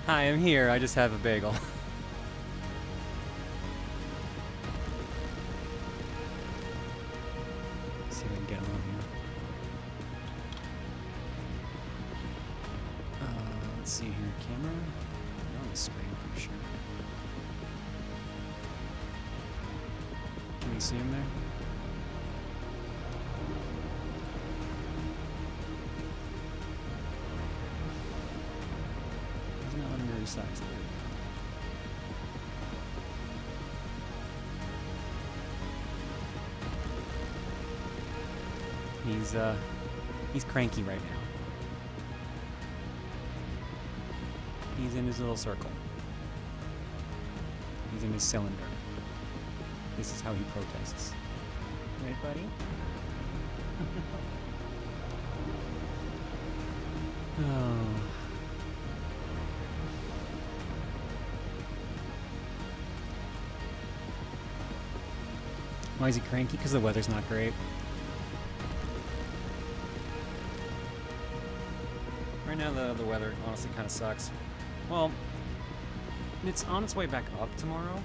Hi, I'm here. I just have a bagel. See if I can get on here. Let's see here. Camera? You're on the screen for sure. Can you see him there? He's not letting me resize there. He's cranky right now. He's in his little circle. He's in his cylinder. This is how he protests. Right, buddy? Oh. Why is he cranky? Because the weather's not great. Right now the weather honestly kind of sucks. Well, it's on its way back up tomorrow.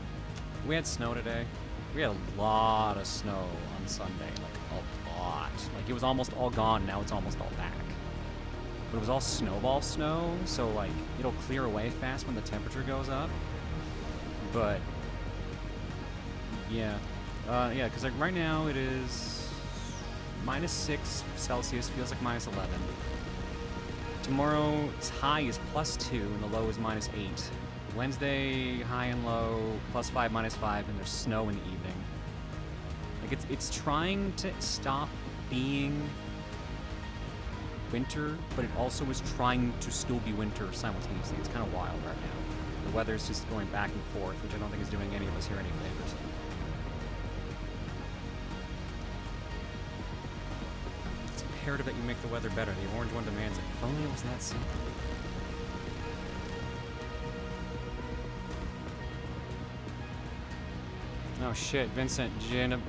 We had snow today. We had a lot of snow on Sunday, like a lot. Like it was almost all gone, now it's almost all back. But it was all snowball snow, so like it'll clear away fast when the temperature goes up. But yeah. Yeah, because like right now it is -6 Celsius, feels like -11. Tomorrow's high is +2 and the low is -8. Wednesday, high and low, +5, -5, and there's snow in the evening. Like it's trying to stop being winter, but it also is trying to still be winter simultaneously. It's kind of wild right now. The weather's just going back and forth, which I don't think is doing any of us here any favors. Imperative that you make the weather better. The orange one demands it. If only it was that simple. Oh shit, Vincent, did you end up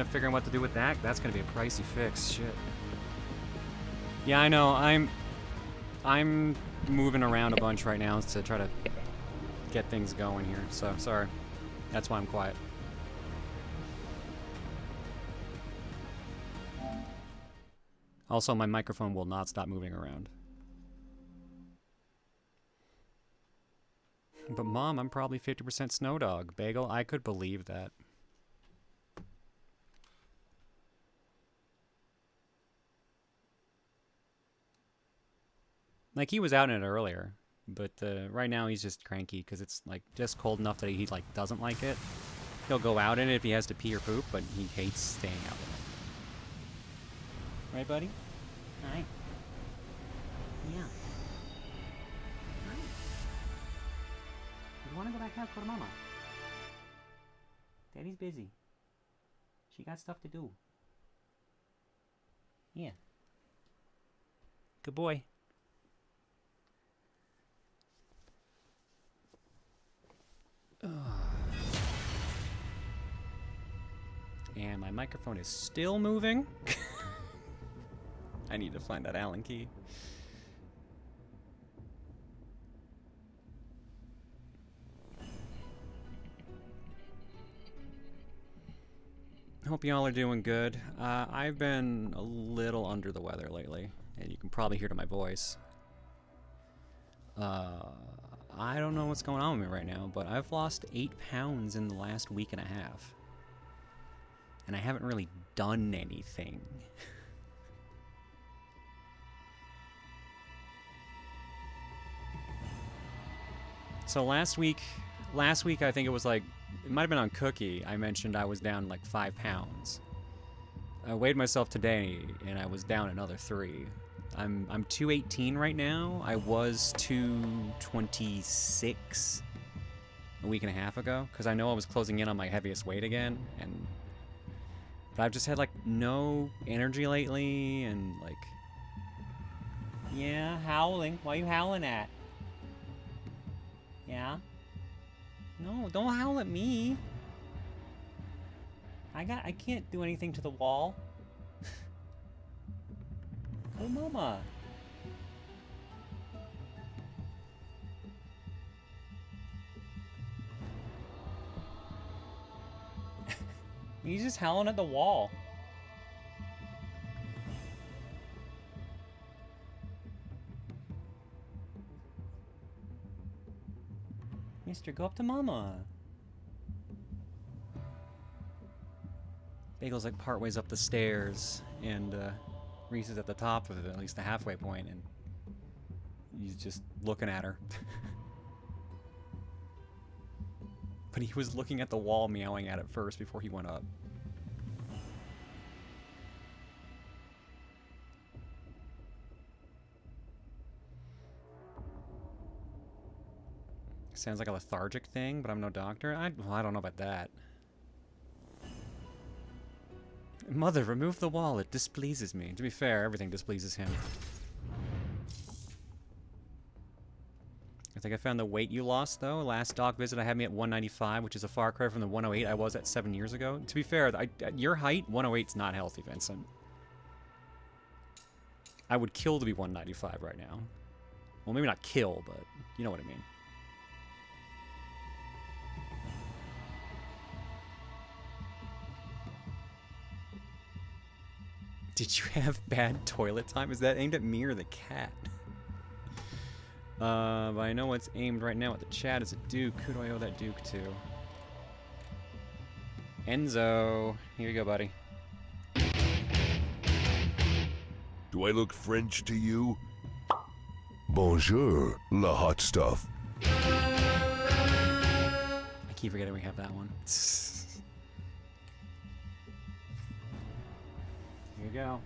figuring what to do with that? That's gonna be a pricey fix. Shit. Yeah, I know. I'm moving around a bunch right now to try to get things going here. So sorry. That's why I'm quiet. Also, my microphone will not stop moving around. But Mom, I'm probably 50% snow dog. Bagel, I could believe that. Like, he was out in it earlier. But right now he's just cranky because it's like just cold enough that he like doesn't like it. He'll go out in it if he has to pee or poop, but he hates staying out in it. Right, buddy? Hi. Yeah. Hi. You want to go back out for Mama? Daddy's busy. She got stuff to do. Yeah. Good boy. And my microphone is still moving. I need to find that Allen key. Hope y'all are doing good. I've been a little under the weather lately, and you can probably hear to my voice. I don't know what's going on with me right now, but I've lost 8 pounds in the last week and a half. And I haven't really done anything. So last week I think it was like, it might have been on Cookie, I mentioned I was down like 5 pounds. I weighed myself today and I was down another 3. I'm 218 right now. I was 226 a week and a half ago because I know I was closing in on my heaviest weight again, but I've just had like no energy lately and like, yeah, howling. Why are you howling at? Yeah? No, don't howl at me. I can't do anything to the wall. Oh, Mama. He's just howling at the wall. Mister, go up to Mama. Bagel's like partways up the stairs, and Reese is at the top of it, at least the halfway point, and he's just looking at her. But he was looking at the wall, meowing at it first before he went up. Sounds like a lethargic thing, but I'm no doctor. Well, I don't know about that. Mother, remove the wall. It displeases me. To be fair, everything displeases him. I think I found the weight you lost, though. Last doc visit I had me at 195, which is a far cry from the 108 I was at 7 years ago. To be fair, at your height, 108's not healthy, Vincent. I would kill to be 195 right now. Well, maybe not kill, but you know what I mean. Did you have bad toilet time? Is that aimed at me or the cat? But I know what's aimed right now at the chat is a Duke. Who do I owe that Duke to? Enzo. Here you go, buddy. Do I look French to you? Bonjour, la hot stuff. I keep forgetting we have that one. Here you go.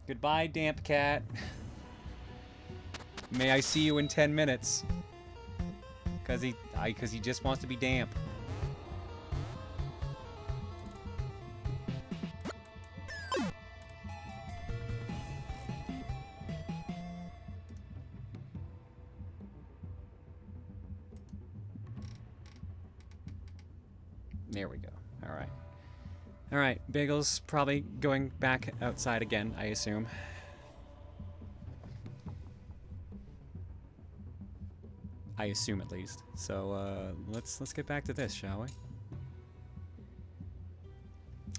Goodbye, damp cat. May I see you in 10 minutes? Cause he just wants to be damp. There we go. All right. All right, Bagel's probably going back outside again, I assume. I assume at least. So let's get back to this, shall we?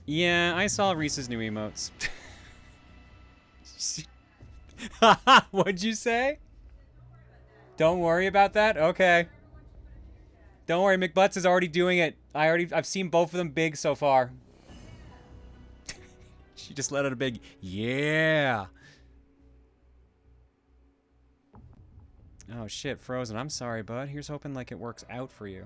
Yeah, I saw Reese's new emotes. What'd you say? Don't worry about that? Okay. Don't worry, McButts is already doing it. I've seen both of them big so far. She just let out a big, yeah. Oh shit, Frozen. I'm sorry, bud. Here's hoping like it works out for you.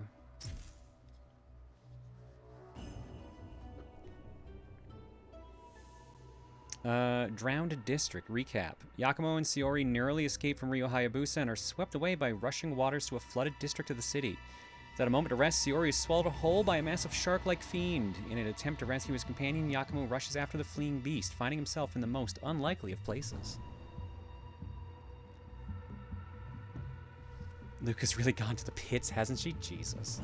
Drowned District. Recap. Yakumo and Shiori narrowly escape from Booru Hayabusa and are swept away by rushing waters to a flooded district of the city. Without a moment to rest, Shiori is swallowed whole by a massive shark-like fiend. In an attempt to rescue his companion, Yakumo rushes after the fleeing beast, finding himself in the most unlikely of places. Luca's really gone to the pits, hasn't she? Jesus.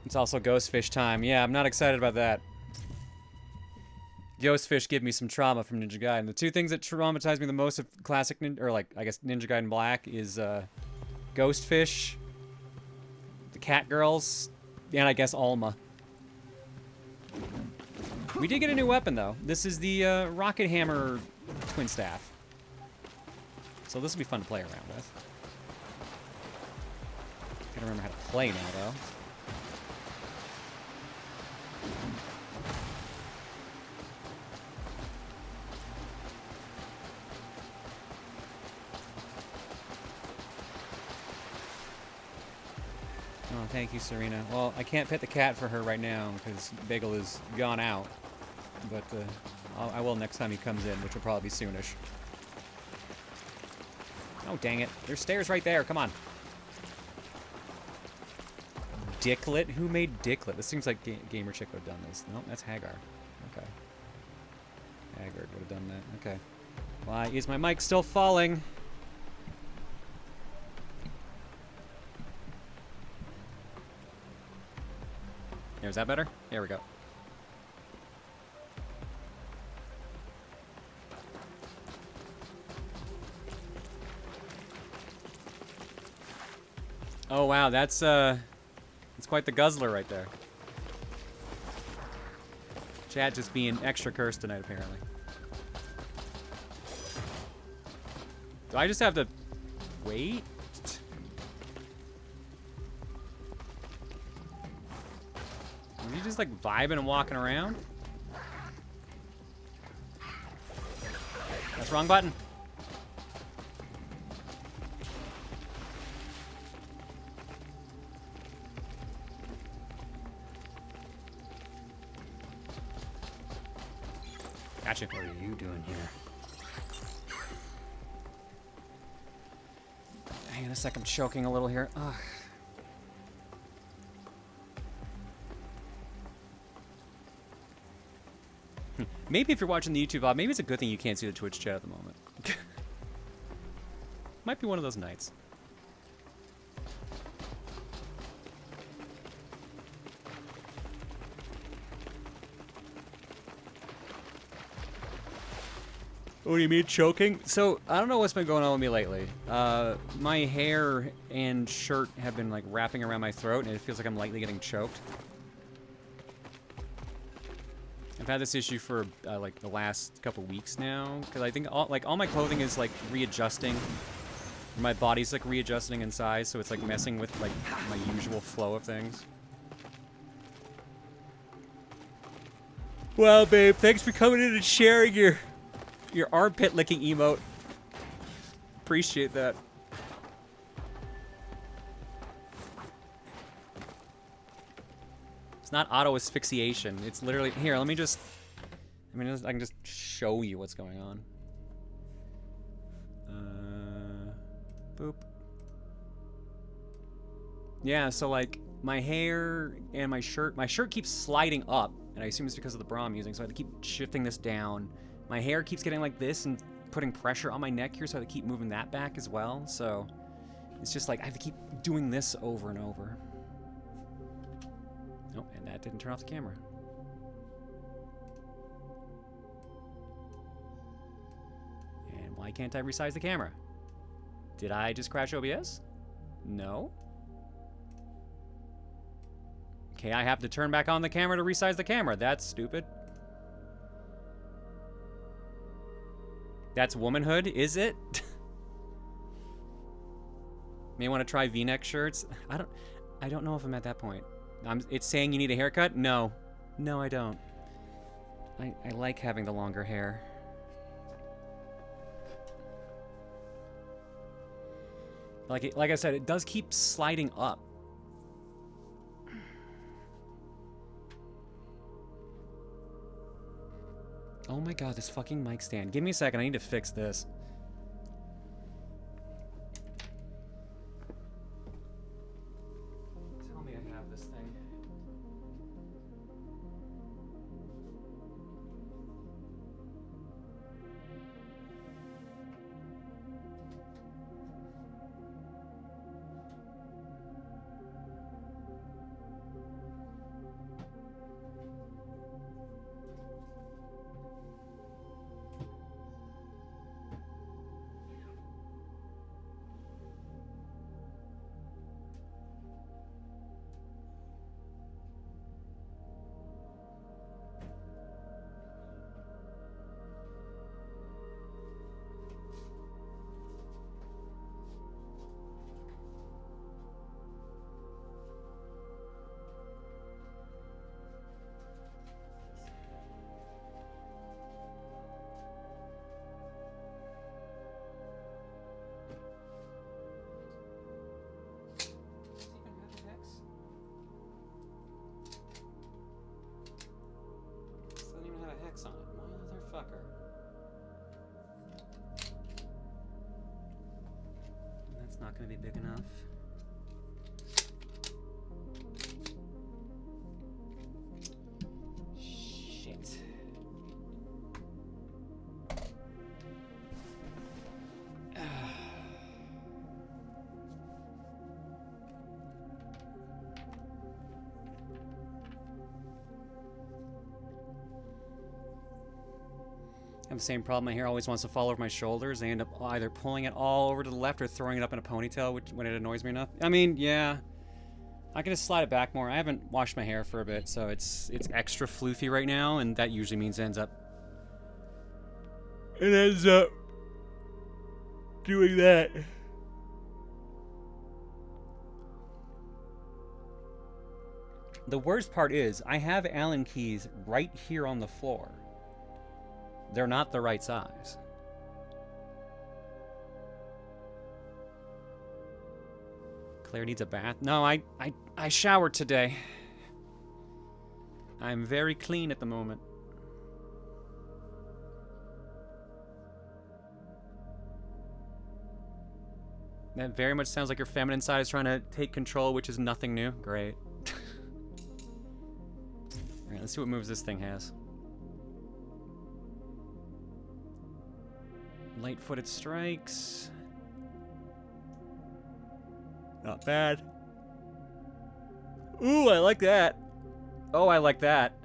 It's also Ghostfish time. Yeah, I'm not excited about that. Ghostfish give me some trauma from Ninja Gaiden. The two things that traumatize me the most of classic, or like, I guess Ninja Gaiden Black is Ghostfish, the Cat Girls, and I guess Alma. We did get a new weapon though. This is the Rocket Hammer Twin Staff. So this will be fun to play around with. Gotta remember how to play now though. Oh, thank you, Serena. Well, I can't pet the cat for her right now because Bagel is gone out. But I will next time he comes in, which will probably be soonish. Oh, dang it. There's stairs right there. Come on. Dicklet? Who made Dicklet? This seems like Gamer Chick would have done this. No, that's Hagar. Okay. Haggard would have done that. Okay. Why is my mic still falling? Is that better? There we go. Oh wow, that's quite the guzzler right there. Chat just being extra cursed tonight, apparently. Do I just have to wait? Are you just like vibing and walking around? That's wrong button. Gotcha. What are you doing here? Hang on a sec, I'm choking a little here. Ugh. Maybe if you're watching the YouTube VOD, maybe it's a good thing you can't see the Twitch chat at the moment. Might be one of those nights. What do you mean, choking? So, I don't know what's been going on with me lately. My hair and shirt have been, like, wrapping around my throat, and it feels like I'm lightly getting choked. I've had this issue for, like, the last couple weeks now, because I think, all my clothing is, like, readjusting. My body's, like, readjusting in size, so it's, like, messing with, like, my usual flow of things. Well, babe, thanks for coming in and sharing your armpit licking emote. Appreciate that. It's not auto asphyxiation. It's literally here. Let me just. I can just show you what's going on. Boop. Yeah. So like my hair and my shirt keeps sliding up, and I assume it's because of the bra I'm using. So I have to keep shifting this down. My hair keeps getting like this and putting pressure on my neck here, so I have to keep moving that back as well. So it's just like I have to keep doing this over and over. Oh, and that didn't turn off the camera. And why can't I resize the camera? Did I just crash OBS? No. Okay, I have to turn back on the camera to resize the camera. That's stupid. That's womanhood, is it? May want to try V-neck shirts. I don't know if I'm at that point. It's saying you need a haircut? No. No, I don't. I like having the longer hair. Like I said, it does keep sliding up. Oh my god, this fucking mic stand. Give me a second, I need to fix this. Tell me I have this thing. On it, motherfucker. That's not going to be big enough. Shit. the same problem. My hair always wants to fall over my shoulders. I end up either pulling it all over to the left or throwing it up in a ponytail when it annoys me enough. I mean, yeah. I can just slide it back more. I haven't washed my hair for a bit, so it's extra floofy right now, and that usually means it ends up doing that. The worst part is, I have Allen keys right here on the floor. They're not the right size. Claire needs a bath. No, I showered today. I'm very clean at the moment. That very much sounds like your feminine side is trying to take control, which is nothing new. Great. Alright, let's see what moves this thing has. Light-footed strikes. Not bad. Ooh, I like that. Oh, I like that.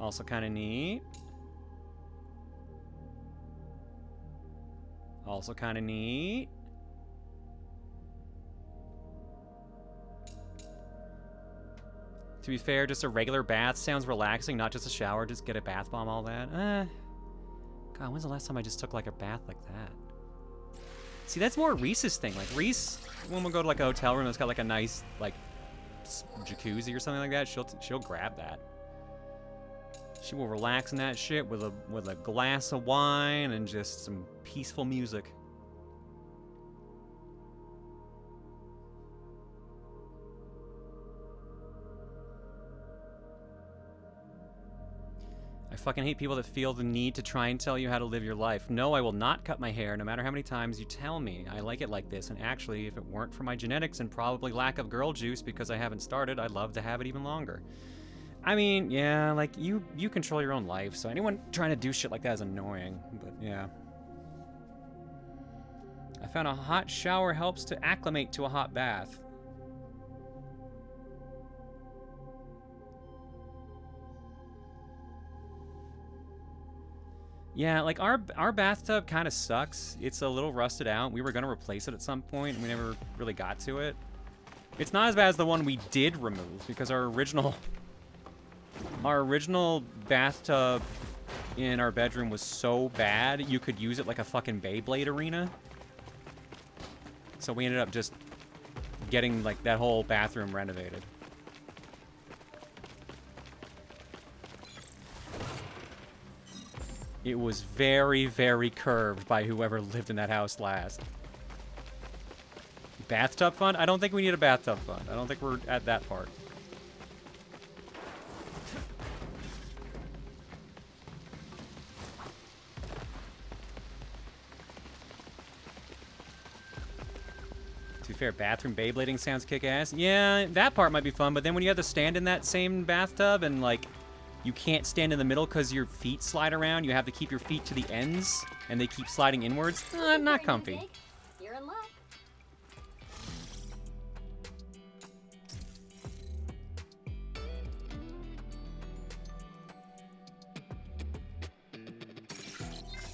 Also kind of neat. Also kind of neat. To be fair, just a regular bath sounds relaxing, not just a shower. Just get a bath bomb, all that. God, when's the last time I just took like a bath like that? See, that's more Reese's thing. Like Reese, when we go to like a hotel room that's got like a nice like jacuzzi or something like that, she'll grab that. She will relax in that shit with a glass of wine and just some peaceful music. I fucking hate people that feel the need to try and tell you how to live your life. No, I will not cut my hair, no matter how many times you tell me. I like it like this, and actually, if it weren't for my genetics and probably lack of girl juice because I haven't started, I'd love to have it even longer. I mean, yeah, like, you control your own life, so anyone trying to do shit like that is annoying, but yeah. I found a hot shower helps to acclimate to a hot bath. Yeah, like, our bathtub kind of sucks. It's a little rusted out. We were going to replace it at some point, and we never really got to it. It's not as bad as the one we did remove, because our original bathtub in our bedroom was so bad, you could use it like a fucking Beyblade arena. So we ended up just getting, like, that whole bathroom renovated. It was very, very curved by whoever lived in that house last. Bathtub fund? I don't think we need a bathtub fund. I don't think we're at that part. To be fair, bathroom Beyblading sounds kick-ass. Yeah, that part might be fun, but then when you have to stand in that same bathtub and, like, you can't stand in the middle because your feet slide around. You have to keep your feet to the ends, and they keep sliding inwards. Not comfy. You're in luck.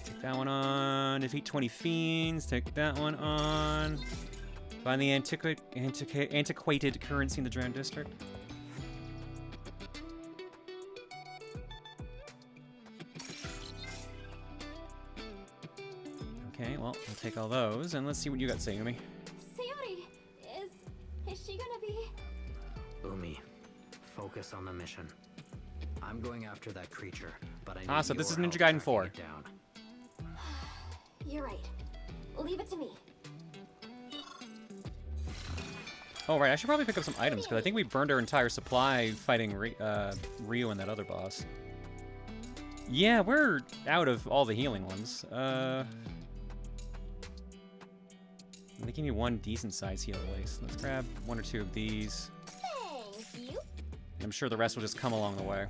Take that one on. Defeat 20 fiends. Take that one on. Find the antiquated currency in the Drowned District. Okay, well, I'll take all those, and let's see what you got to say, Umi. Sayori, is she gonna be? Umi, focus on the mission. I'm going after that creature, but I need so this is your Ninja help Gaiden 4. tracking it down. You're right. Leave it to me. Oh, right, I should probably pick up some items, because I think we burned our entire supply fighting Ryu and that other boss. Yeah, we're out of all the healing ones. I think you need one decent size heal at least. Let's grab one or two of these. Thank you. I'm sure the rest will just come along the way.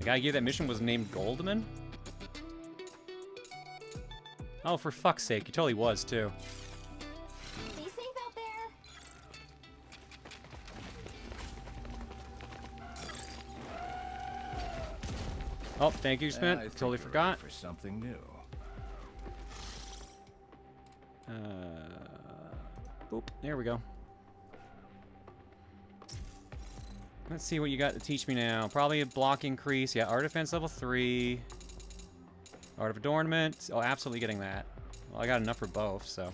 The guy who gave that mission was named Goldman? Oh, for fuck's sake, he totally was, too. Be safe out there. Oh, thank you, Spent. I think Totally you're forgot. ready for something new. Boop. There we go. Let's see what you got to teach me now. Probably a block increase. Yeah, art defense level 3. Art of adornment. Oh, absolutely getting that. Well, I got enough for both, so.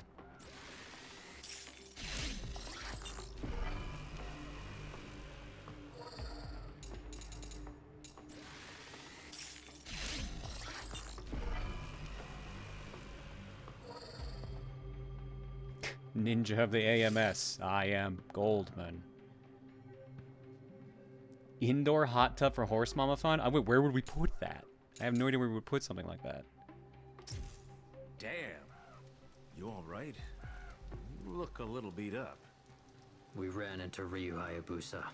Ninja of the AMS. I am Goldman. Indoor hot tub for horse mama fun? Wait, where would we put that? I have no idea where we would put something like that. Damn. You all right? You look a little beat up. We ran into Booru Hayabusa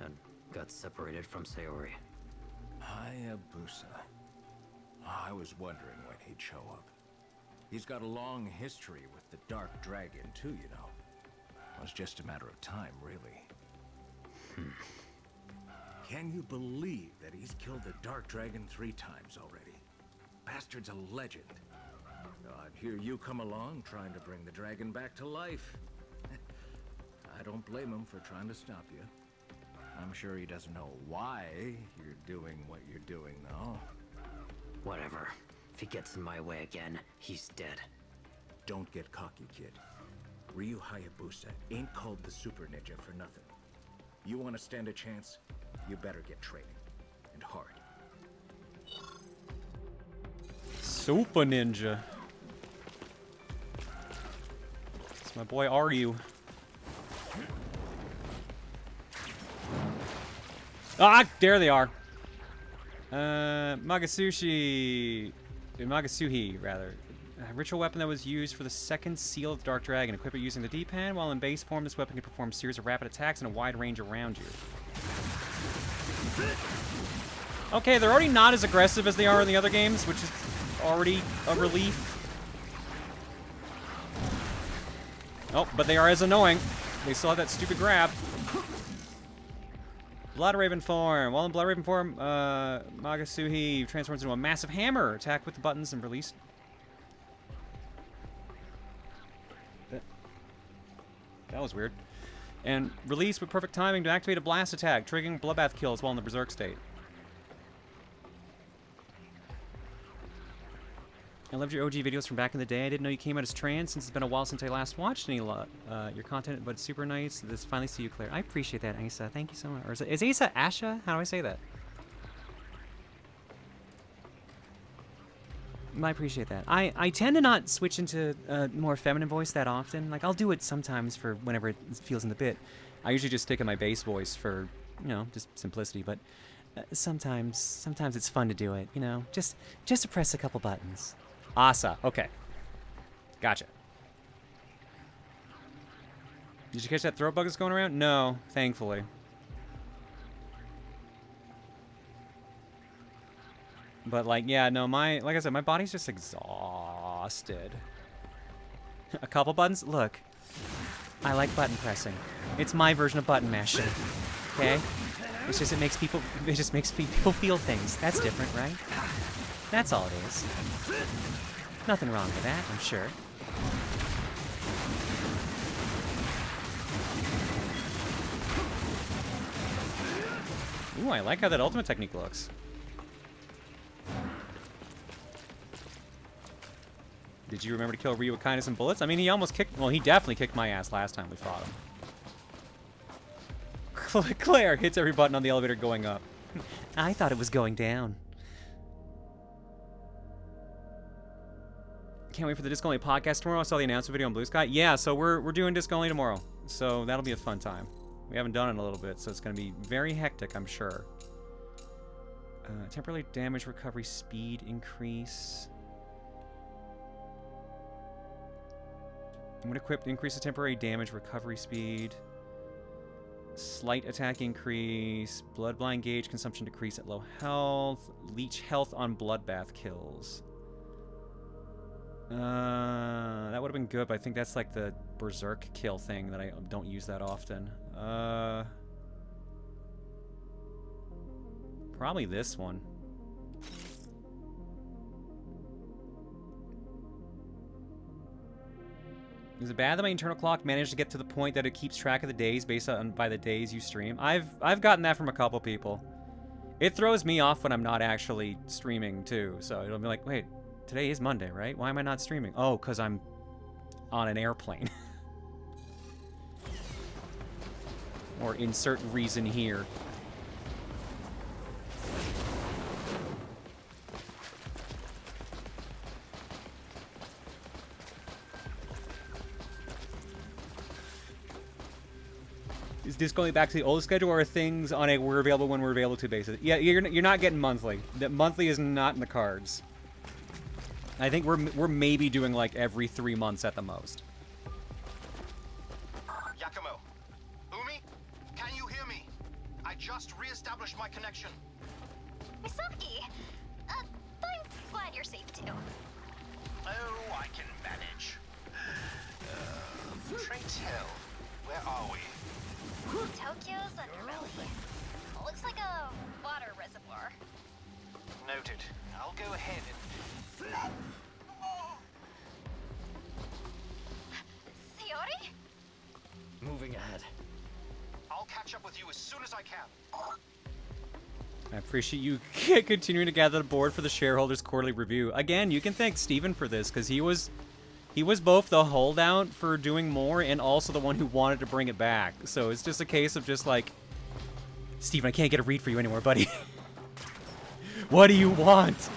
and got separated from Sayori. Hayabusa. I was wondering when he'd show up. He's got a long history with the Dark Dragon, too, you know. It was just a matter of time, really. Can you believe that he's killed the Dark Dragon 3 times already? Bastard's a legend. I'd hear you come along trying to bring the dragon back to life. I don't blame him for trying to stop you. I'm sure he doesn't know why you're doing what you're doing, though. Whatever. If he gets in my way again, he's dead. Don't get cocky, kid. Booru Hayabusa ain't called the Super Ninja for nothing. You want to stand a chance, you better get training. And hard. Super Ninja. It's my boy Ryu. Ah, there they are. Magasushi. Magasuhi, rather. A ritual weapon that was used for the second seal of the Dark Dragon. Equip it using the D-pad. While in base form, this weapon can perform a series of rapid attacks in a wide range around you. Okay, they're already not as aggressive as they are in the other games, which is already a relief. Oh, but they are as annoying. They still have that stupid grab. Blood Raven form. While in Blood Raven form, Magasuhi transforms into a massive hammer. Attack with the buttons and release. That was weird. And release with perfect timing to activate a blast attack, triggering bloodbath kills while in the berserk state. I loved your OG videos from back in the day. I didn't know you came out as trans since it's been a while since I last watched any your content, but it's super nice to finally see you, Claire. I appreciate that, Asa. Thank you so much. Or is Asa Asha? How do I say that? I appreciate that. I tend to not switch into a more feminine voice that often. Like, I'll do it sometimes for whenever it feels in the bit. I usually just stick in my bass voice for, you know, just simplicity, but sometimes it's fun to do it, you know, just to press a couple buttons. Asa, okay. Gotcha. Did you catch that throat bug that's going around? No, thankfully. But, like, yeah, no, like I said, my body's just exhausted. A couple buttons? Look, I like button pressing. It's my version of button mashing, okay? It's just, it just makes people feel things. That's different, right? That's all it is. Nothing wrong with that, I'm sure. Ooh, I like how that ultimate technique looks. Did you remember to kill Ryu with kindness and bullets? I mean, he almost kicked... Well, he definitely kicked my ass last time we fought him. Claire hits every button on the elevator going up. I thought it was going down. Can't wait for the Disc Only podcast tomorrow. I saw the announcement video on Blue Sky. Yeah, so we're doing Disc Only tomorrow. So that'll be a fun time. We haven't done it in a little bit, so it's going to be very hectic, I'm sure. Temporarily damage recovery speed increase. When equipped, increases temporary damage recovery speed. Slight attack increase. Bloodblind gauge consumption decrease at low health. Leech health on bloodbath kills. That would have been good, but I think that's like the berserk kill thing that I don't use that often. Probably this one. Is it bad that my internal clock managed to get to the point that it keeps track of the days based on by the days you stream? I've gotten that from a couple people. It throws me off when I'm not actually streaming too. So it'll be like, wait, today is Monday, right? Why am I not streaming? Oh, because I'm on an airplane. Or insert reason here. Is this going back to the old schedule, or are things on a we're available when we're available to basis? Yeah, you're not getting monthly. The monthly is not in the cards. I think we're maybe doing like every 3 months at the most. Yakumo, Umi, can you hear me? I just re-established my connection. Misaki, I'm glad you're safe too. Oh, I can manage. Pray tell, where are we? Tokyo's underbelly. Looks like a water reservoir. Noted. I'll go ahead and... Sayori? Moving ahead. I'll catch up with you as soon as I can. I appreciate you continuing to gather the board for the shareholders' quarterly review. Again, you can thank Steven for this, because he was both the holdout for doing more and also the one who wanted to bring it back. So it's just a case of just like, Steven, I can't get a read for you anymore, buddy. What do you want?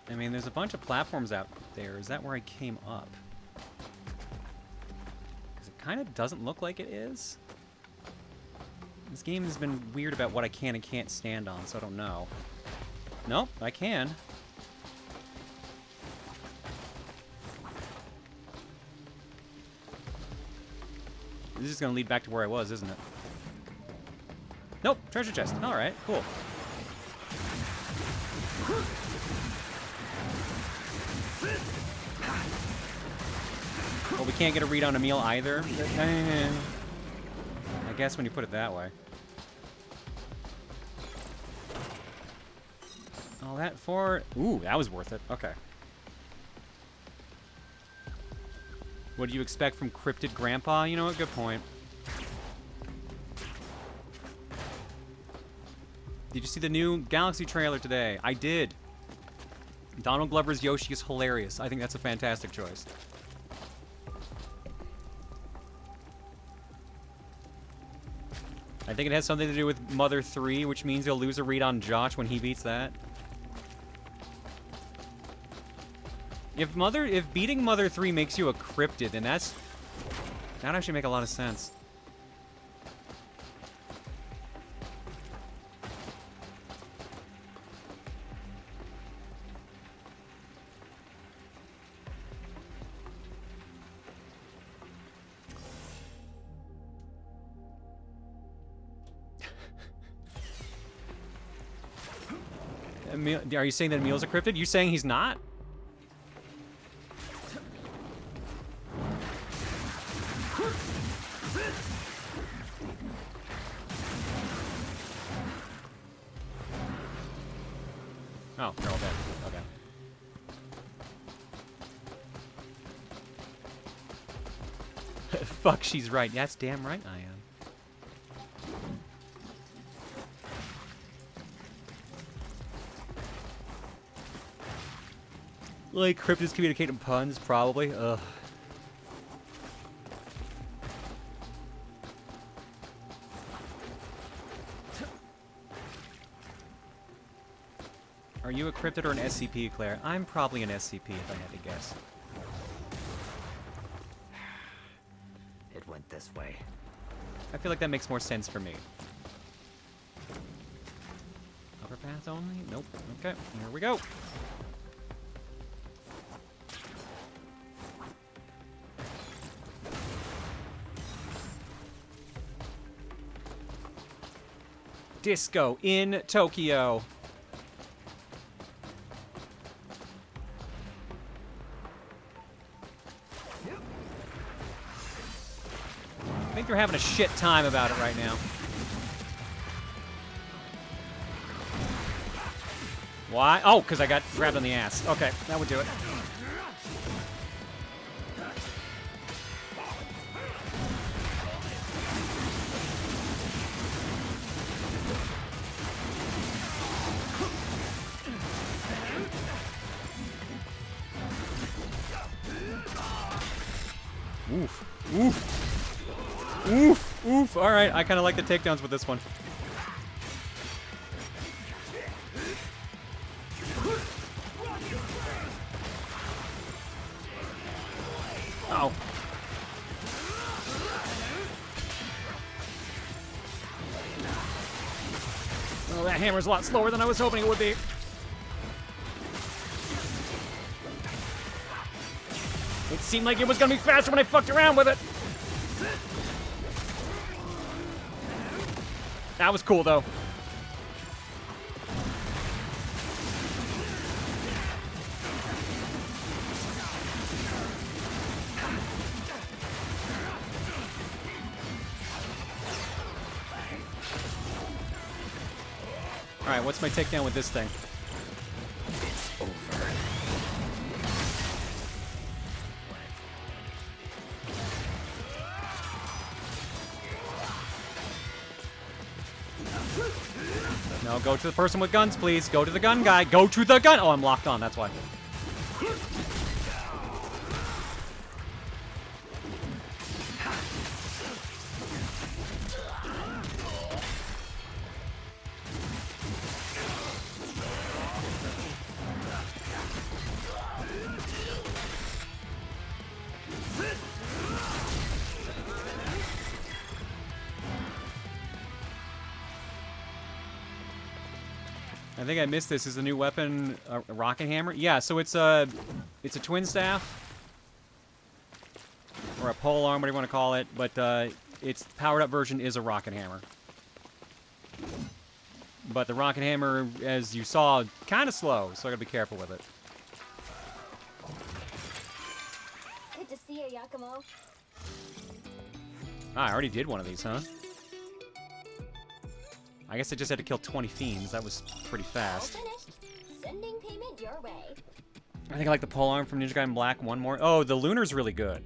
I mean, there's a bunch of platforms out there. Is that where I came up? Because it kind of doesn't look like it is. This game has been weird about what I can and can't stand on, so I don't know. Nope, I can. This is going to lead back to where I was, isn't it? Nope, treasure chest. Alright, cool. Well, we can't get a read on Emil either. I guess when you put it that way. All that for... Ooh, that was worth it. Okay. What do you expect from Cryptid Grandpa? You know what? Good point. Did you see the new Galaxy trailer today? I did. Donald Glover's Yoshi is hilarious. I think that's a fantastic choice. I think it has something to do with Mother 3, which means he'll lose a read on Josh when he beats that. If beating Mother 3 makes you a cryptid, then that actually make a lot of sense. Are you saying that Emil's a cryptid? You saying he's not? Oh, they're all dead. Okay. Fuck, she's right. That's damn right I am. Like, cryptids communicate in puns, probably. Ugh. Are you a cryptid or an SCP, Claire? I'm probably an SCP, if I had to guess. this way. I feel like that makes more sense for me. Upper path only? Nope. Okay, here we go. Disco in Tokyo. I think they're having a shit time about it right now. Why? Oh, because I got grabbed on the ass. Okay, that would do it. Oof. Oof. Oof. Oof. All right, I kind of like the takedowns with this one. Oh. Oh, that hammer's a lot slower than I was hoping it would be. It seemed like it was gonna be faster when I fucked around with it. That was cool, though. All right, what's my takedown with this thing? It's over. No, go to the person with guns, please. Go to the gun guy. Go to the gun. Oh, I'm locked on. That's why. I think I missed this. Is the new weapon a rocket hammer? Yeah, so it's a twin staff. Or a pole arm, whatever you want to call it. But its powered up version is a rocket hammer. But the rocket hammer, as you saw, kind of slow, so I gotta be careful with it. Good to see you, Yakumo. Ah, I already did one of these, huh? I guess I just had to kill 20 fiends. That was pretty All fast. finished. Sending payment your way. I think I like the pole arm from Ninja Gaiden Black. One more. Oh, the Lunar's really good.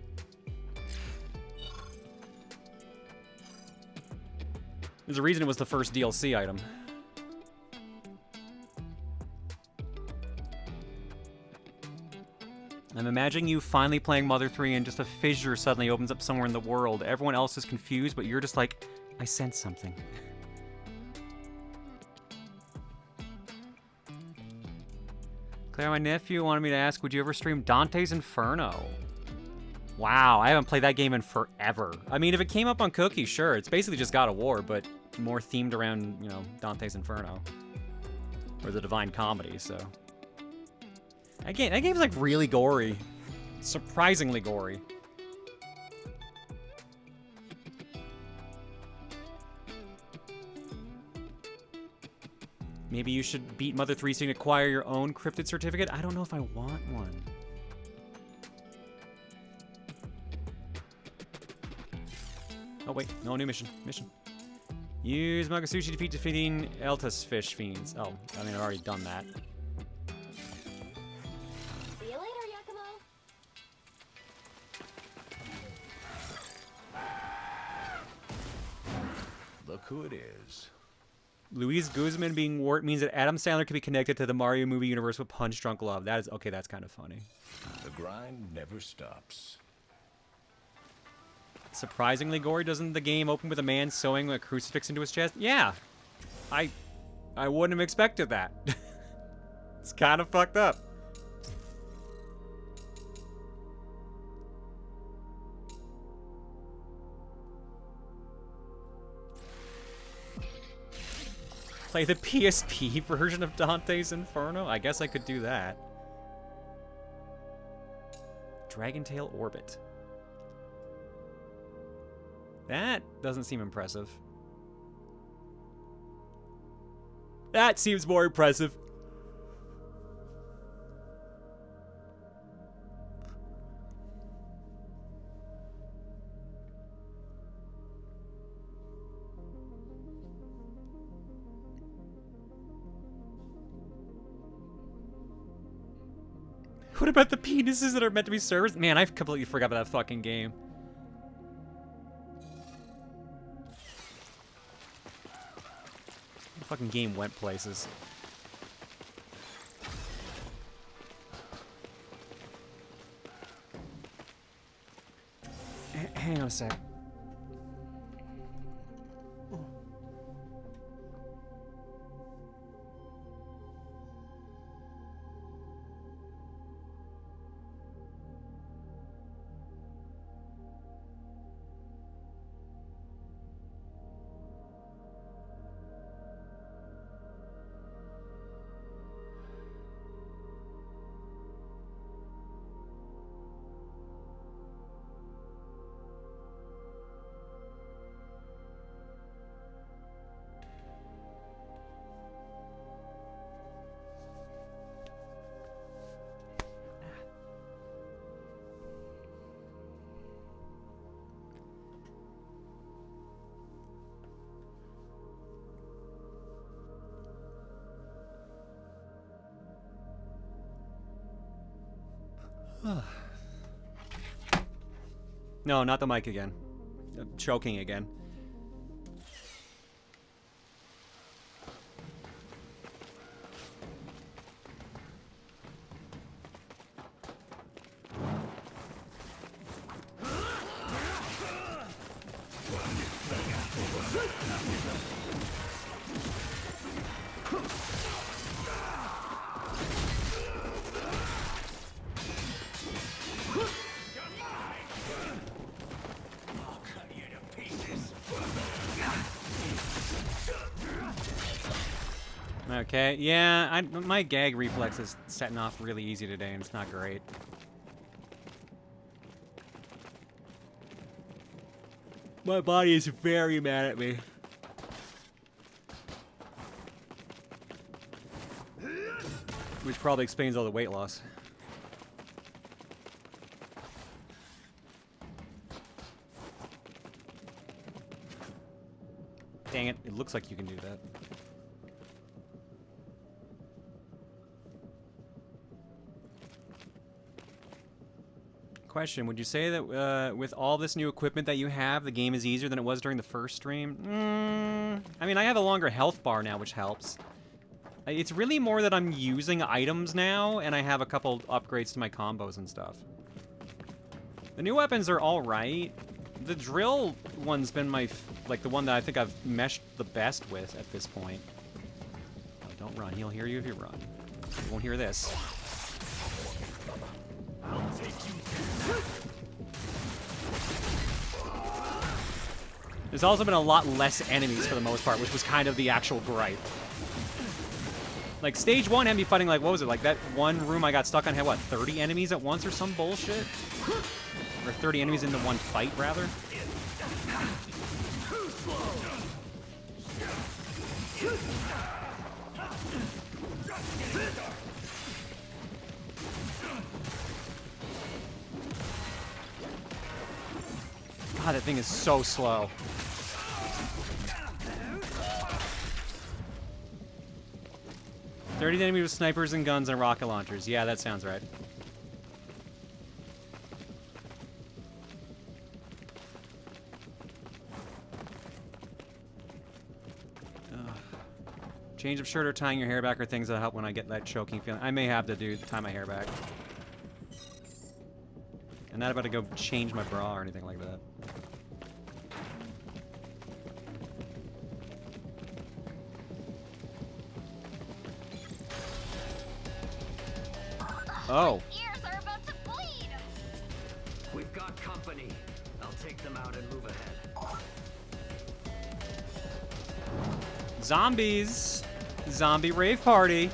There's a reason it was the first DLC item. I'm imagining you finally playing Mother 3 and just a fissure suddenly opens up somewhere in the world. Everyone else is confused, but you're just like, I sense something. Claire, my nephew wanted me to ask, would you ever stream Dante's Inferno? Wow, I haven't played that game in forever. I mean, if it came up on Cookie, sure. It's basically just God of War, but more themed around, you know, Dante's Inferno. Or the Divine Comedy, so. That game's like really gory. Surprisingly gory. Maybe you should beat Mother 3 so you can acquire your own cryptid certificate? I don't know if I want one. Oh wait, no, new mission. Use Magasushi to defeat defeating Eltas fish fiends. Oh, I mean, I've already done that. See you later, Yakumo. Look who it is. Luis Guzman being warped means that Adam Sandler can be connected to the Mario movie universe with Punch Drunk Love. That is, okay, that's kind of funny. The grind never stops. Surprisingly gory, doesn't the game open with a man sewing a crucifix into his chest? Yeah. I wouldn't have expected that. It's kind of fucked up. Play the PSP version of Dante's Inferno? I guess I could do that. Dragon Tail Orbit. That doesn't seem impressive. That seems more impressive. What about the penises that are meant to be servers? Man, I completely forgot about that fucking game. The fucking game went places. Hang on a sec. No, not the mic again. I'm choking again. Okay, yeah, my gag reflex is setting off really easy today, and it's not great. My body is very mad at me. Which probably explains all the weight loss. Dang it, it looks like you can do that. Question, would you say that with all this new equipment that you have, the game is easier than it was during the first stream? I mean, I have a longer health bar now, which helps. It's really more that I'm using items now, and I have a couple upgrades to my combos and stuff. The new weapons are alright. The drill one's been my, like, the one that I think I've meshed the best with at this point. Oh, don't run. He'll hear you if you run. He won't hear this. I'll take you. There's also been a lot less enemies for the most part, which was kind of the actual gripe. Like, stage 1 had me fighting, like, what was it? Like, that one room I got stuck on had, what, 30 enemies at once or some bullshit? Or 30 enemies into one fight, rather? God, that thing is so slow. "30 enemies with snipers and guns and rocket launchers." Yeah, that sounds right. Change of shirt or tying your hair back are things that help when I get that choking feeling. I may have to tie my hair back. I'm not about to go change my bra or anything like that. Oh. Ears are about to bleed. We've got company. I'll take them out and move ahead. Zombies! Zombie rave party!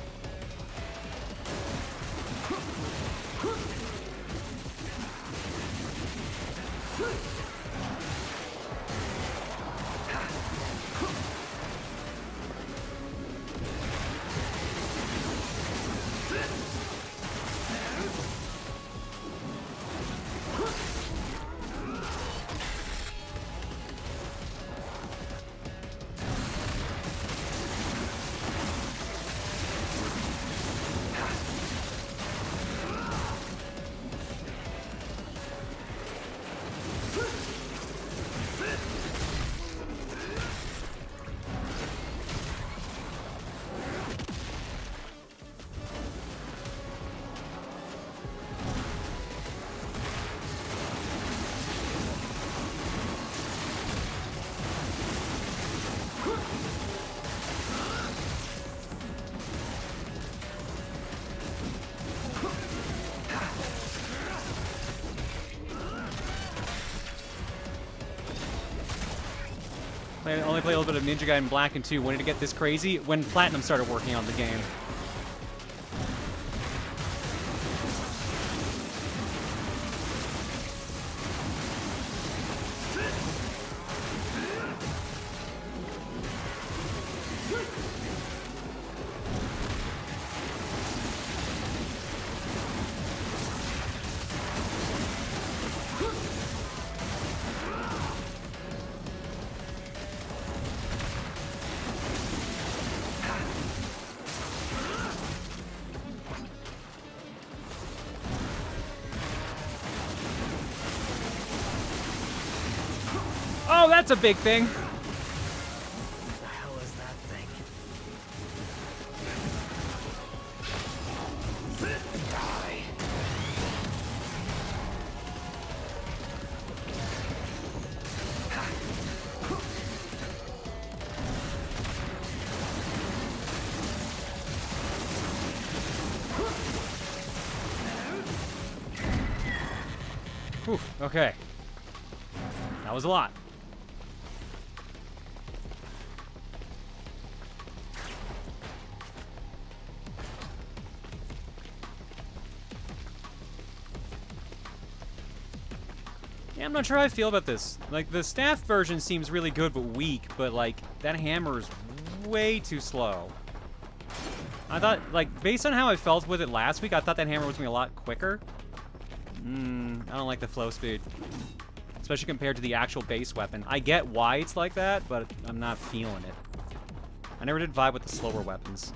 Only play a little bit of Ninja Gaiden Black and 2. When did it get this crazy? When Platinum started working on the game. Oh, that's a big thing. What the hell is that thing? Die. Whew, okay. That was a lot. Yeah, I'm not sure how I feel about this. Like, the staff version seems really good but weak, but, like, that hammer is way too slow. I thought, like, based on how I felt with it last week, I thought that hammer was going to be a lot quicker. I don't like the flow speed. Especially compared to the actual base weapon. I get why it's like that, but I'm not feeling it. I never did vibe with the slower weapons.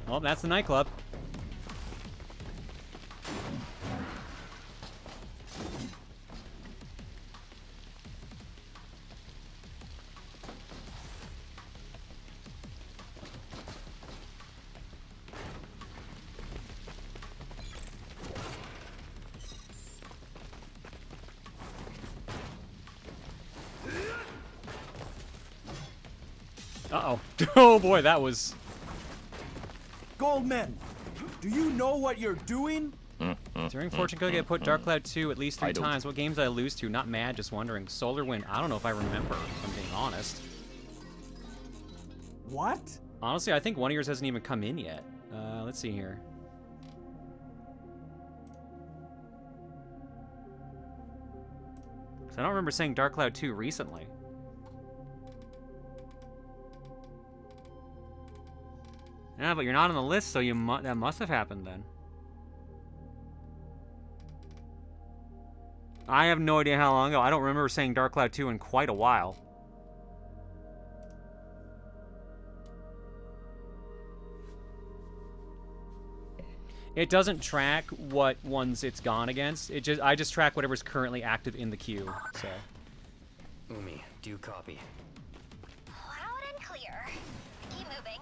Well, that's the nightclub. Uh-oh. Oh boy, that was... Goldman, do you know what you're doing? During Fortune Cookie, I put Dark Cloud 2 at least 3 times. What games did I lose to? Not mad, just wondering. Solar Wind, I don't know if I remember, if I'm being honest. What? Honestly, I think one of yours hasn't even come in yet. Let's see here. I don't remember saying Dark Cloud 2 recently. Yeah, but you're not on the list, so that must have happened then. I have no idea how long ago. I don't remember saying Dark Cloud 2 in quite a while. It doesn't track what ones it's gone against. I just track whatever's currently active in the queue. So. Umi, do you copy? Loud and clear. Keep moving.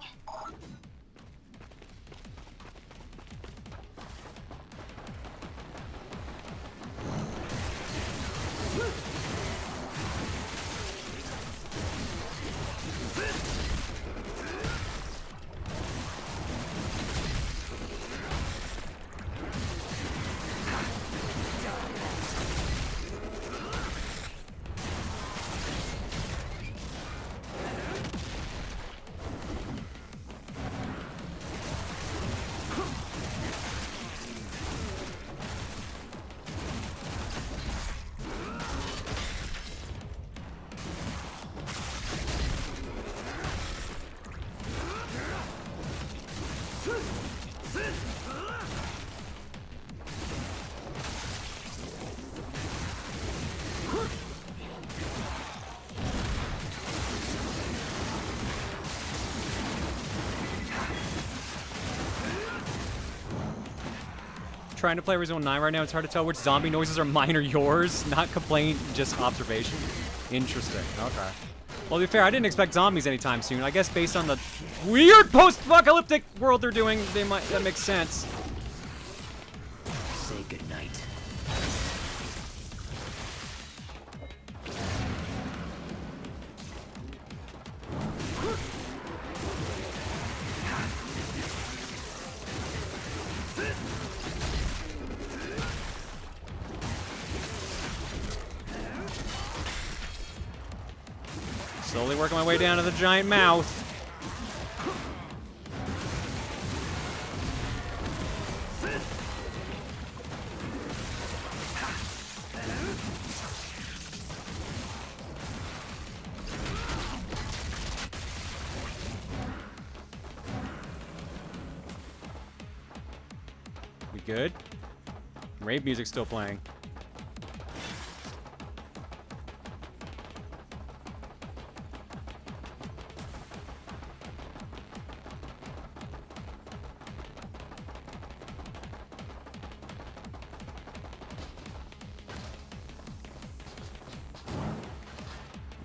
trying to play Resident Evil 9 right now. It's hard to tell which zombie noises are mine or yours. Not complaint, just observation. Interesting. Okay. Well, to be fair, I didn't expect zombies anytime soon. I guess based on the weird post-apocalyptic world they're doing, that makes sense. Say goodnight. Slowly working my way down to the giant mouth. We good? Rave music's still playing.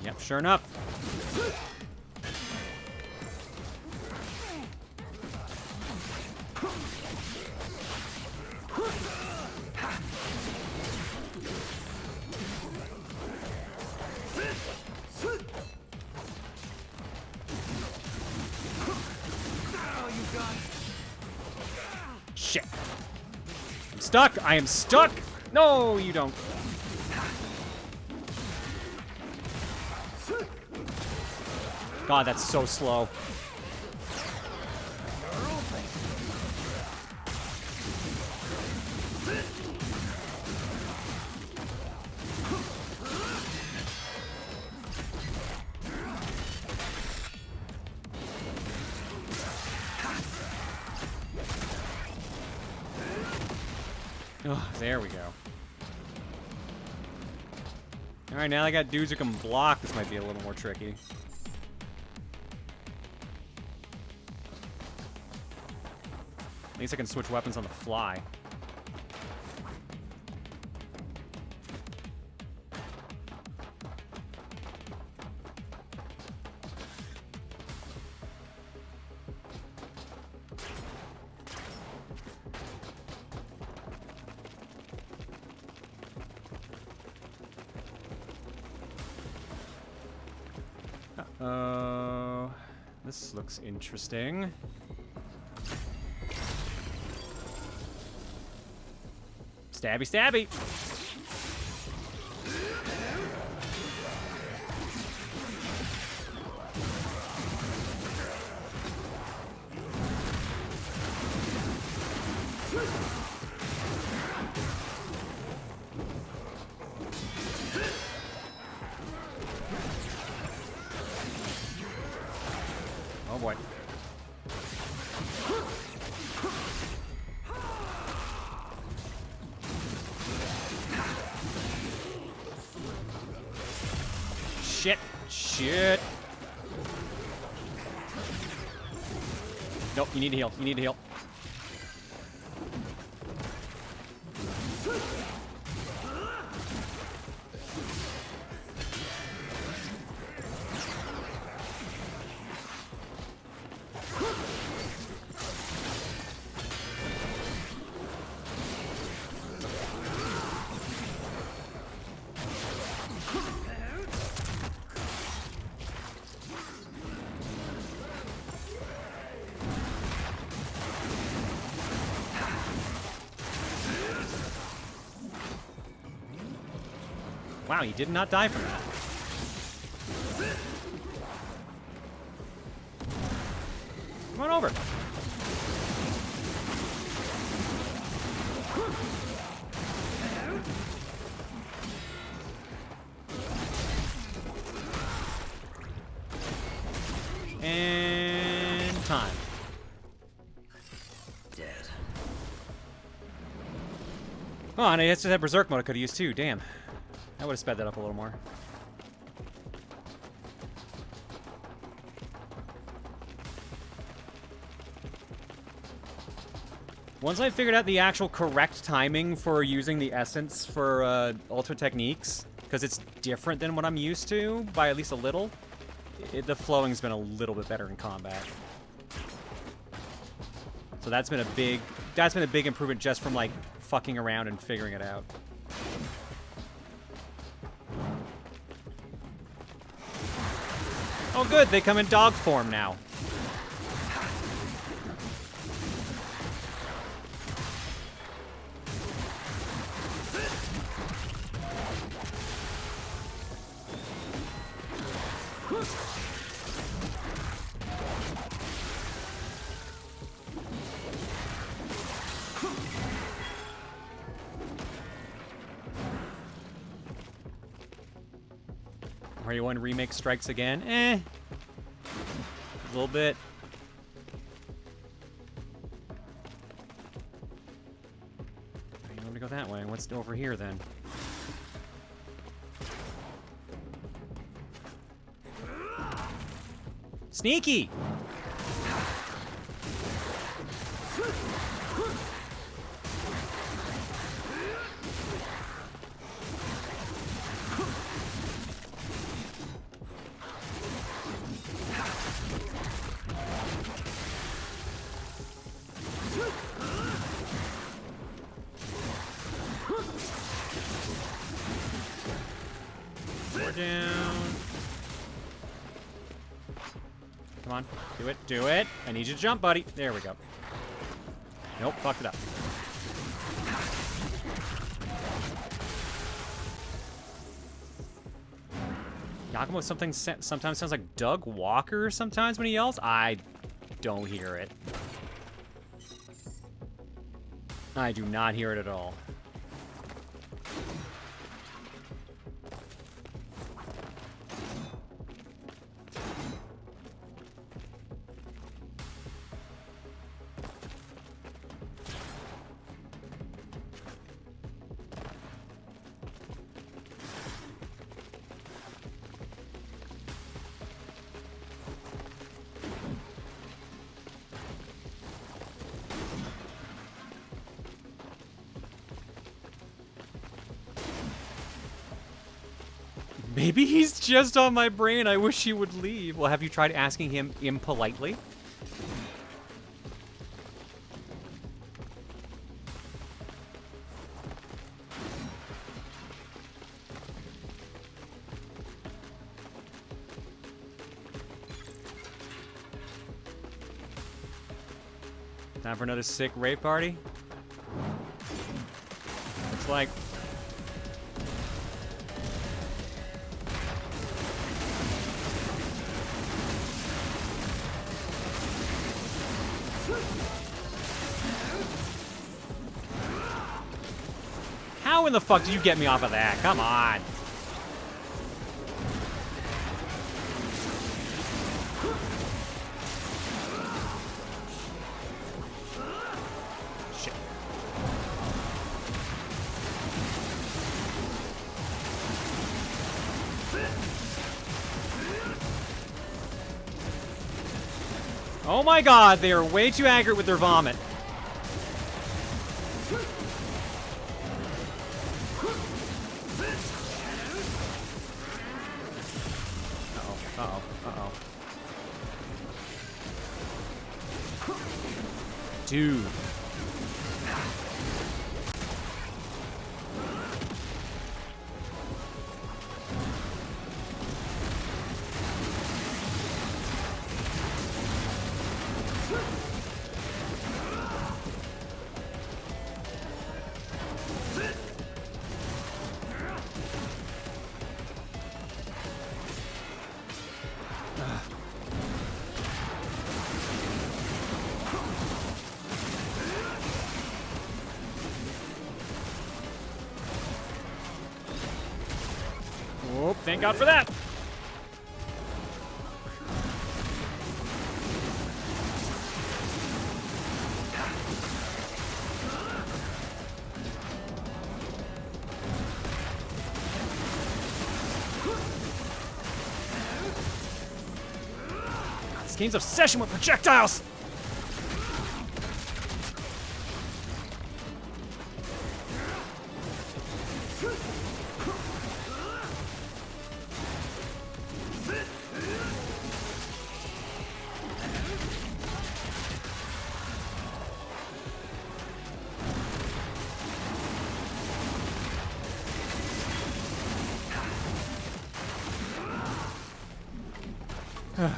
Yep, sure enough. Shit. I'm stuck. I am stuck. No, you don't. God, that's so slow. Oh, there we go. Alright, now I got dudes who can block. This might be a little more tricky. At least I can switch weapons on the fly. Uh-oh. This looks interesting. Stabby, stabby. Oh boy. Shit. Shit. Nope, you need to heal. You need to heal. Wow, he did not die from that. Come on over. And time. Dead. Oh, and I just had Berserk mode I could have used too. Damn. I would have sped that up a little more. Once I figured out the actual correct timing for using the essence for ultimate techniques, because it's different than what I'm used to by at least a little, the flowing's been a little bit better in combat. So that's been a big improvement just from like fucking around and figuring it out. Oh good, they come in dog form now. Mario 1 Remake strikes again. A little bit. I want to go that way. What's over here then? Sneaky! Down. Come on. Do it. Do it. I need you to jump, buddy. There we go. Nope. Fucked it up. Yakumo sometimes sounds like Doug Walker sometimes when he yells. I don't hear it. I do not hear it at all. Maybe he's just on my brain. I wish he would leave. Well, have you tried asking him impolitely? Time for another sick rave party? Looks like... How in the fuck did you get me off of that? Come on. Shit. Oh my god, they are way too accurate with their vomit. Dude. Oh, thank God for that. This game's obsession with projectiles. Is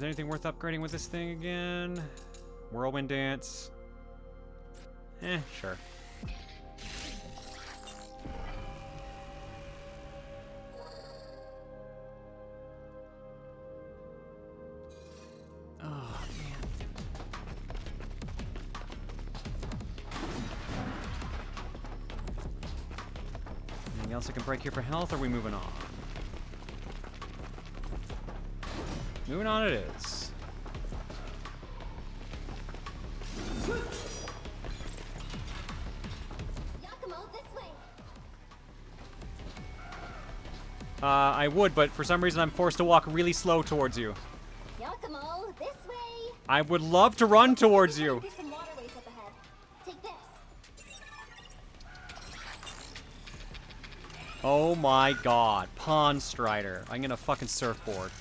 there anything worth upgrading with this thing again? Whirlwind Dance. Sure. Oh, man. Anything else I can break here for health, or are we moving on? Moving on it is. Yakumo, this way. I would, but for some reason I'm forced to walk really slow towards you. Yakumo, this way. I would love to run towards you. There's some waterways up ahead. Take this. Oh my god. Pond Strider. I'm gonna fucking surfboard.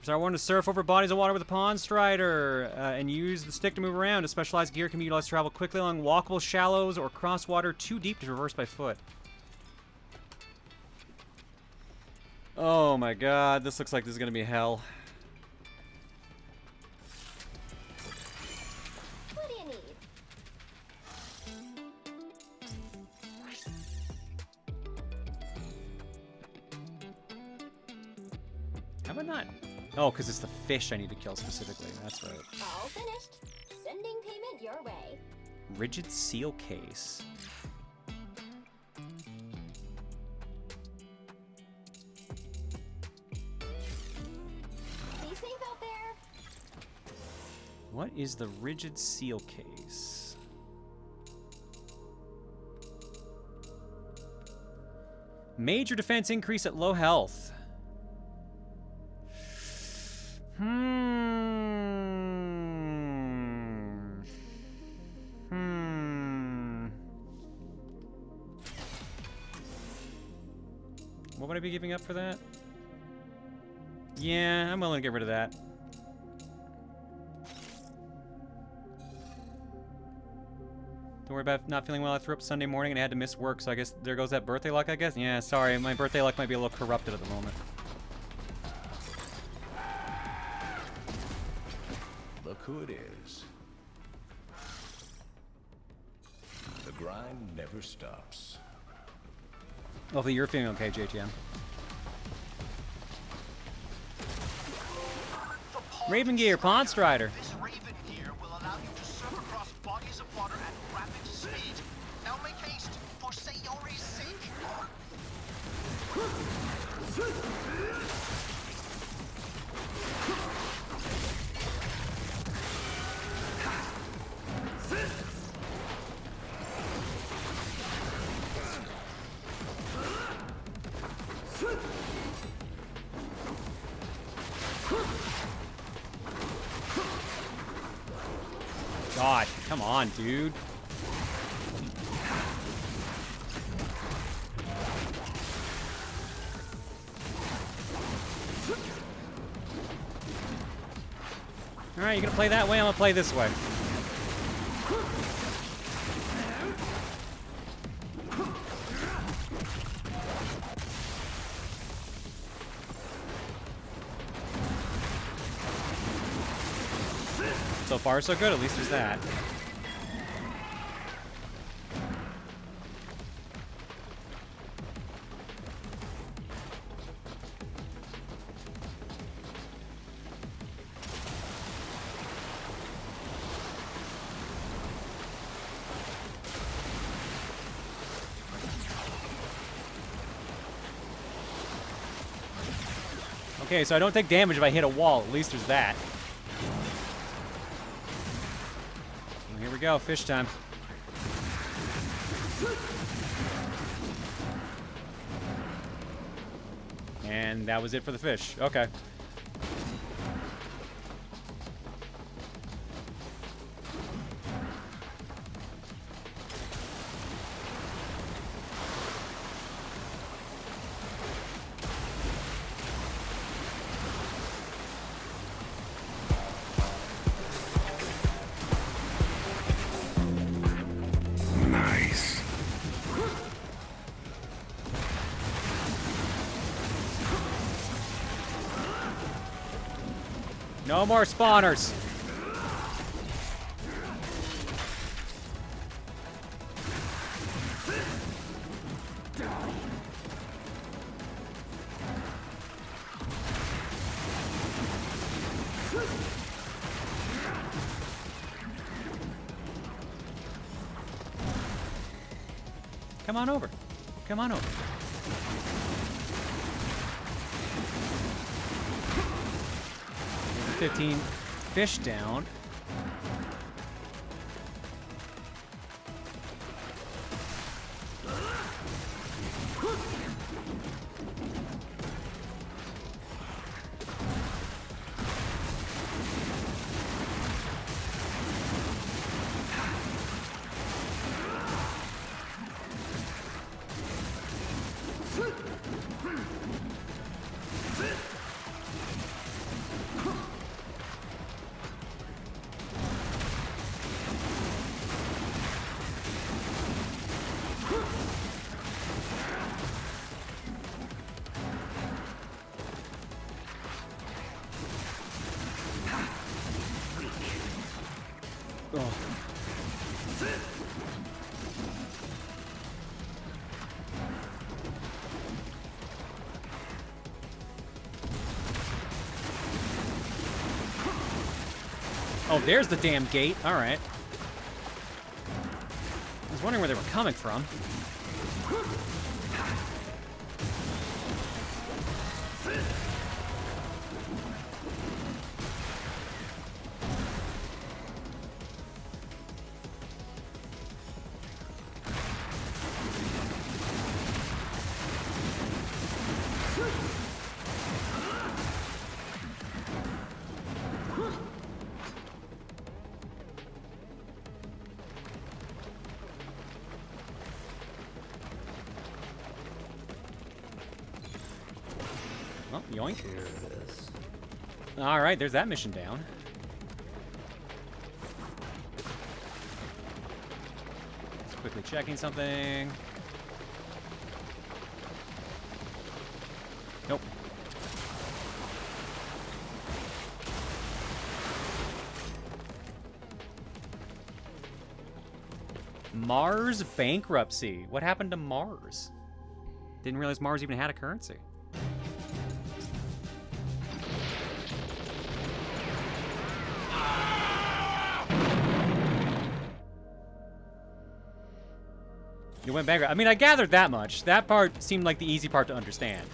So I want to surf over bodies of water with a Pond Strider and use the stick to move around. A specialized gear can be utilized to travel quickly along walkable shallows or cross water too deep to traverse by foot. Oh my god, this looks like this is gonna be hell. What do you need? How about not? Oh, because it's the fish I need to kill specifically. That's right. All finished. Sending payment your way. Rigid seal case. Be safe out there. What is the rigid seal case? Major defense increase at low health. What would I be giving up for that? Yeah, I'm willing to get rid of that. Don't worry about not feeling well. I threw up Sunday morning and I had to miss work, so I guess there goes that birthday luck, I guess? Yeah, sorry. My birthday luck might be a little corrupted at the moment. Look who it is. The grind never stops. Hopefully you're feeling okay, JTM. Raven Gear, Pond Strider. This Raven gear will allow you to surf across bodies of water at rapid speed. Now make haste, for Sayori's sake. God, come on, dude. Alright, you're gonna play that way, I'm gonna play this way. So far, so good. At least there's that. Okay, so I don't take damage if I hit a wall. At least there's that. Here we go, fish time. And that was it for the fish. Okay. No more spawners. Come on over. Come on over. 15 fish down. Oh, there's the damn gate. All right. I was wondering where they were coming from. Oh, yoink. Here it is. All right, there's that mission down. Just quickly checking something. Nope. Mars bankruptcy. What happened to Mars? Didn't realize Mars even had a currency. You went bankrupt. I mean, I gathered that much. That part seemed like the easy part to understand.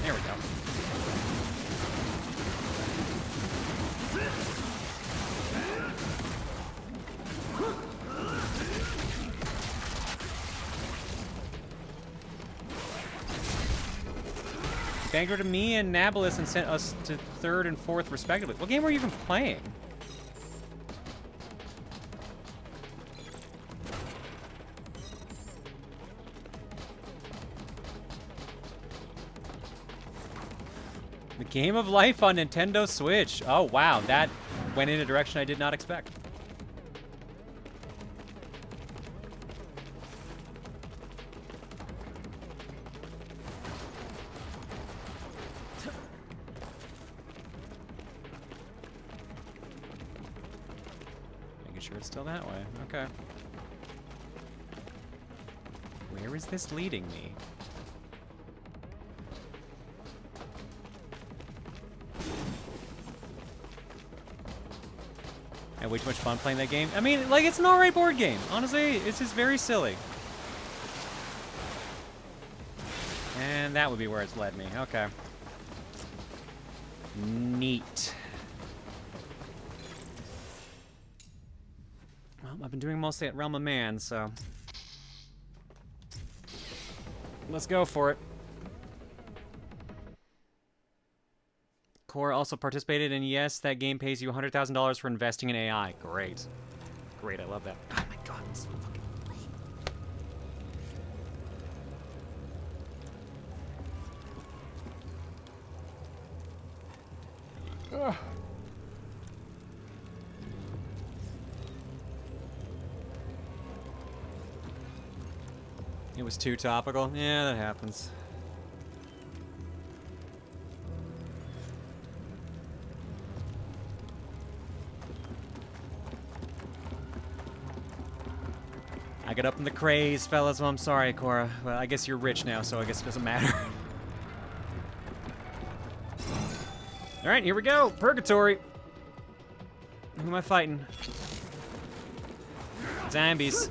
There we go. Bankrupted me and Nablus and sent us to 3rd and 4th respectively. What game were you even playing? The Game of Life on Nintendo Switch. Oh wow, that went in a direction I did not expect. Sure it's still that way. Okay. Where is this leading me? I had way too much fun playing that game. I mean, like, it's an alright board game. Honestly, it's just very silly. And that would be where it's led me. Okay. Neat. I've been doing mostly at Realm of Man, so let's go for it. Core also participated in yes, that game pays you $100,000 for investing in AI. Great. Great, I love that. Oh my god, it's so fucking late. It was too topical. Yeah, that happens. I get up in the craze, fellas. Well, I'm sorry, Cora. Well, I guess you're rich now, so I guess it doesn't matter. Alright, here we go. Purgatory. Who am I fighting? Zombies.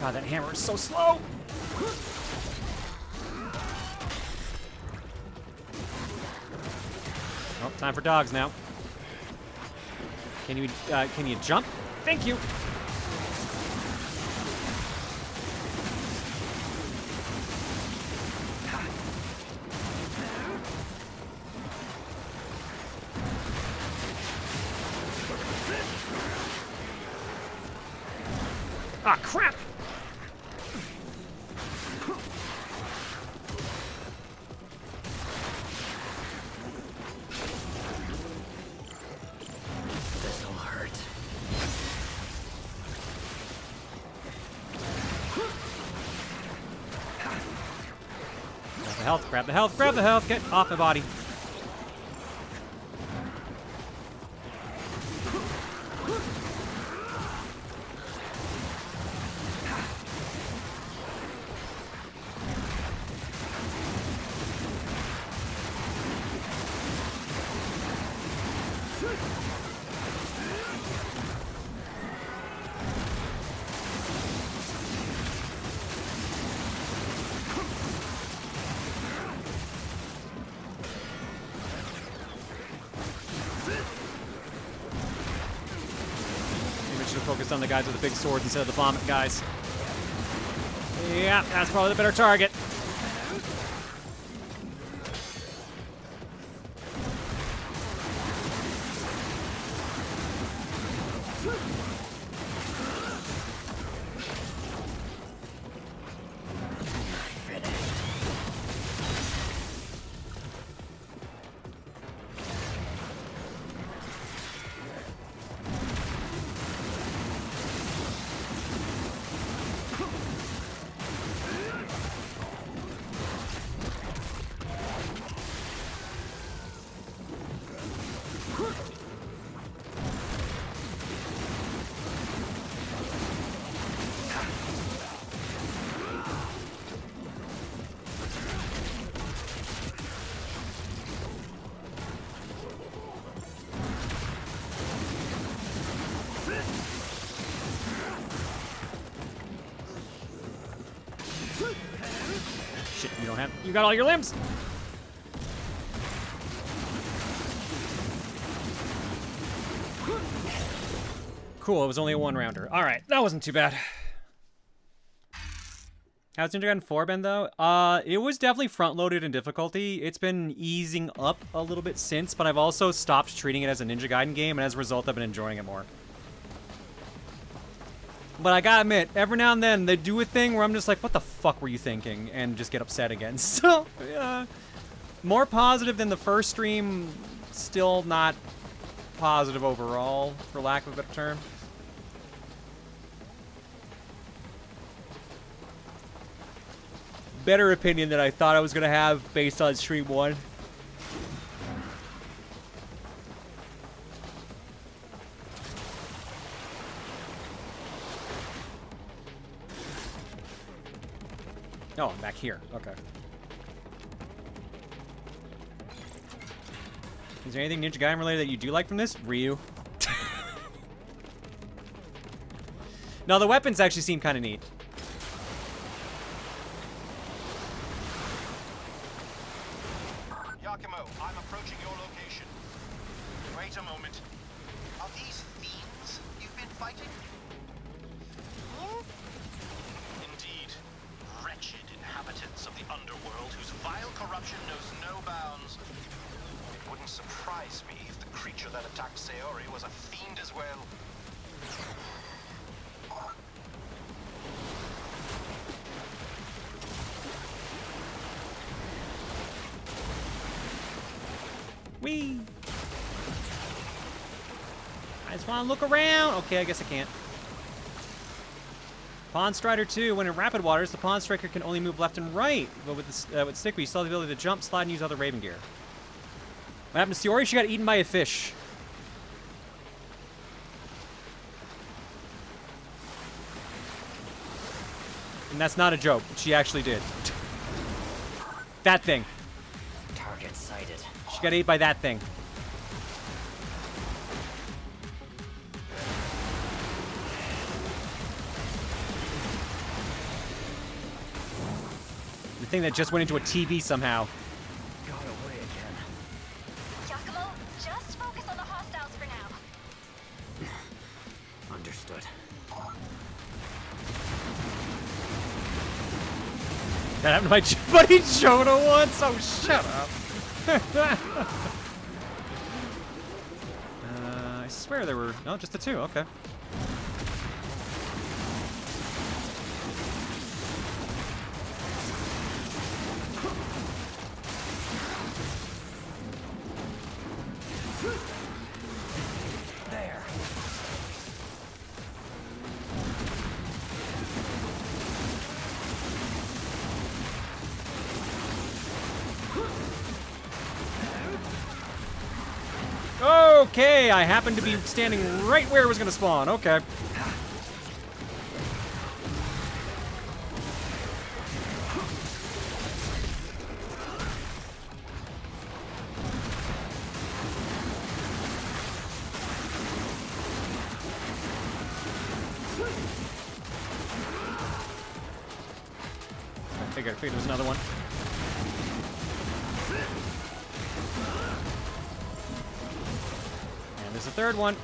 God, that hammer is so slow. Oh, time for dogs now. Can you jump? Thank you. Ah, crap! This'll hurt. Grab the health, grab the health, grab the health, get off my body. Should have focused on the guys with the big swords instead of the vomit guys. Yeah, that's probably the better target. Shit, you don't have. You got all your limbs! Cool, it was only a one-rounder. Alright, that wasn't too bad. How's Ninja Gaiden 4 been, though? It was definitely front-loaded in difficulty. It's been easing up a little bit since, but I've also stopped treating it as a Ninja Gaiden game, and as a result, I've been enjoying it more. But I gotta admit, every now and then, they do a thing where I'm just like, what the fuck were you thinking? And just get upset again. So, yeah. More positive than the first stream, still not positive overall, for lack of a better term. Better opinion than I thought I was gonna have based on stream 1. Oh, I'm back here. Okay. Is there anything Ninja Gaiden related that you do like from this? Ryu. No, the weapons actually seem kind of neat. Yakumo, I'm approaching your location. Wait a moment. Are these fiends you've been fighting? Fiends? Indeed. Wretched inhabitants of the underworld whose vile corruption knows no bounds. It wouldn't surprise me if the creature that attacked Sayori was a fiend as well. Whee! I just want to look around. Okay, I guess I can't. Pawn Strider 2. When in rapid waters, the Pawn Striker can only move left and right. But with Stick, you still have the ability to jump, slide, and use other Raven gear. What happened to Sayori? She got eaten by a fish. And that's not a joke. She actually did. That thing. Target sighted. She got ate by that thing. The thing that just went into a TV somehow. Got away again. Yakumo, just focus on the hostiles for now. Understood. That happened to my buddy Jonah once. Oh, shut up. I swear there were... No, just the two. Okay. There. Okay, I happened to be standing right where it was going to spawn. Okay. I figured there was another one. And there's a third one.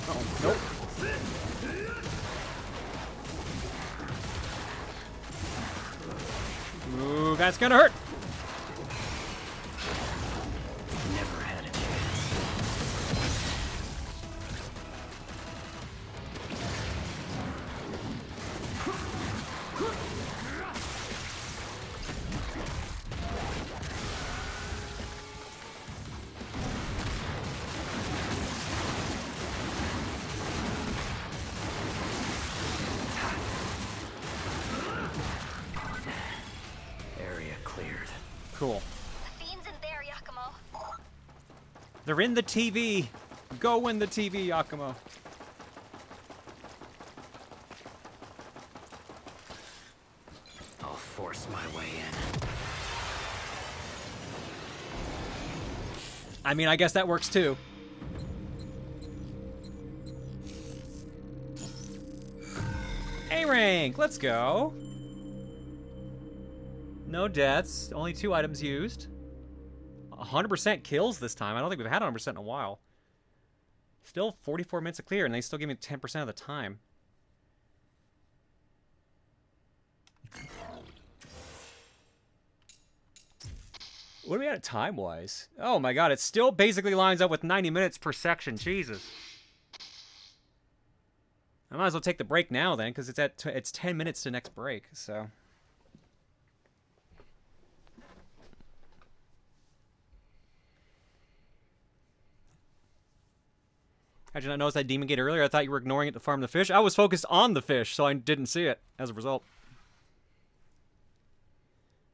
Uh-oh. Nope. Ooh, that's gonna hurt. Never had a chance. Area cleared. Cool. The fiends in there, Yakumo. They're in the TV. Go in the TV, Yakumo. I'll force my way in. I mean, I guess that works too. A rank, let's go. No deaths, only 2 items used. 100% kills this time. I don't think we've had 100% in a while. Still 44 minutes to clear, and they still give me 10% of the time. What are we at time-wise? Oh my god, it still basically lines up with 90 minutes per section. Jesus. I might as well take the break now then, because it's 10 minutes to next break, so... How'd you not notice that Demon Gate earlier? I thought you were ignoring it to farm the fish. I was focused on the fish, so I didn't see it as a result.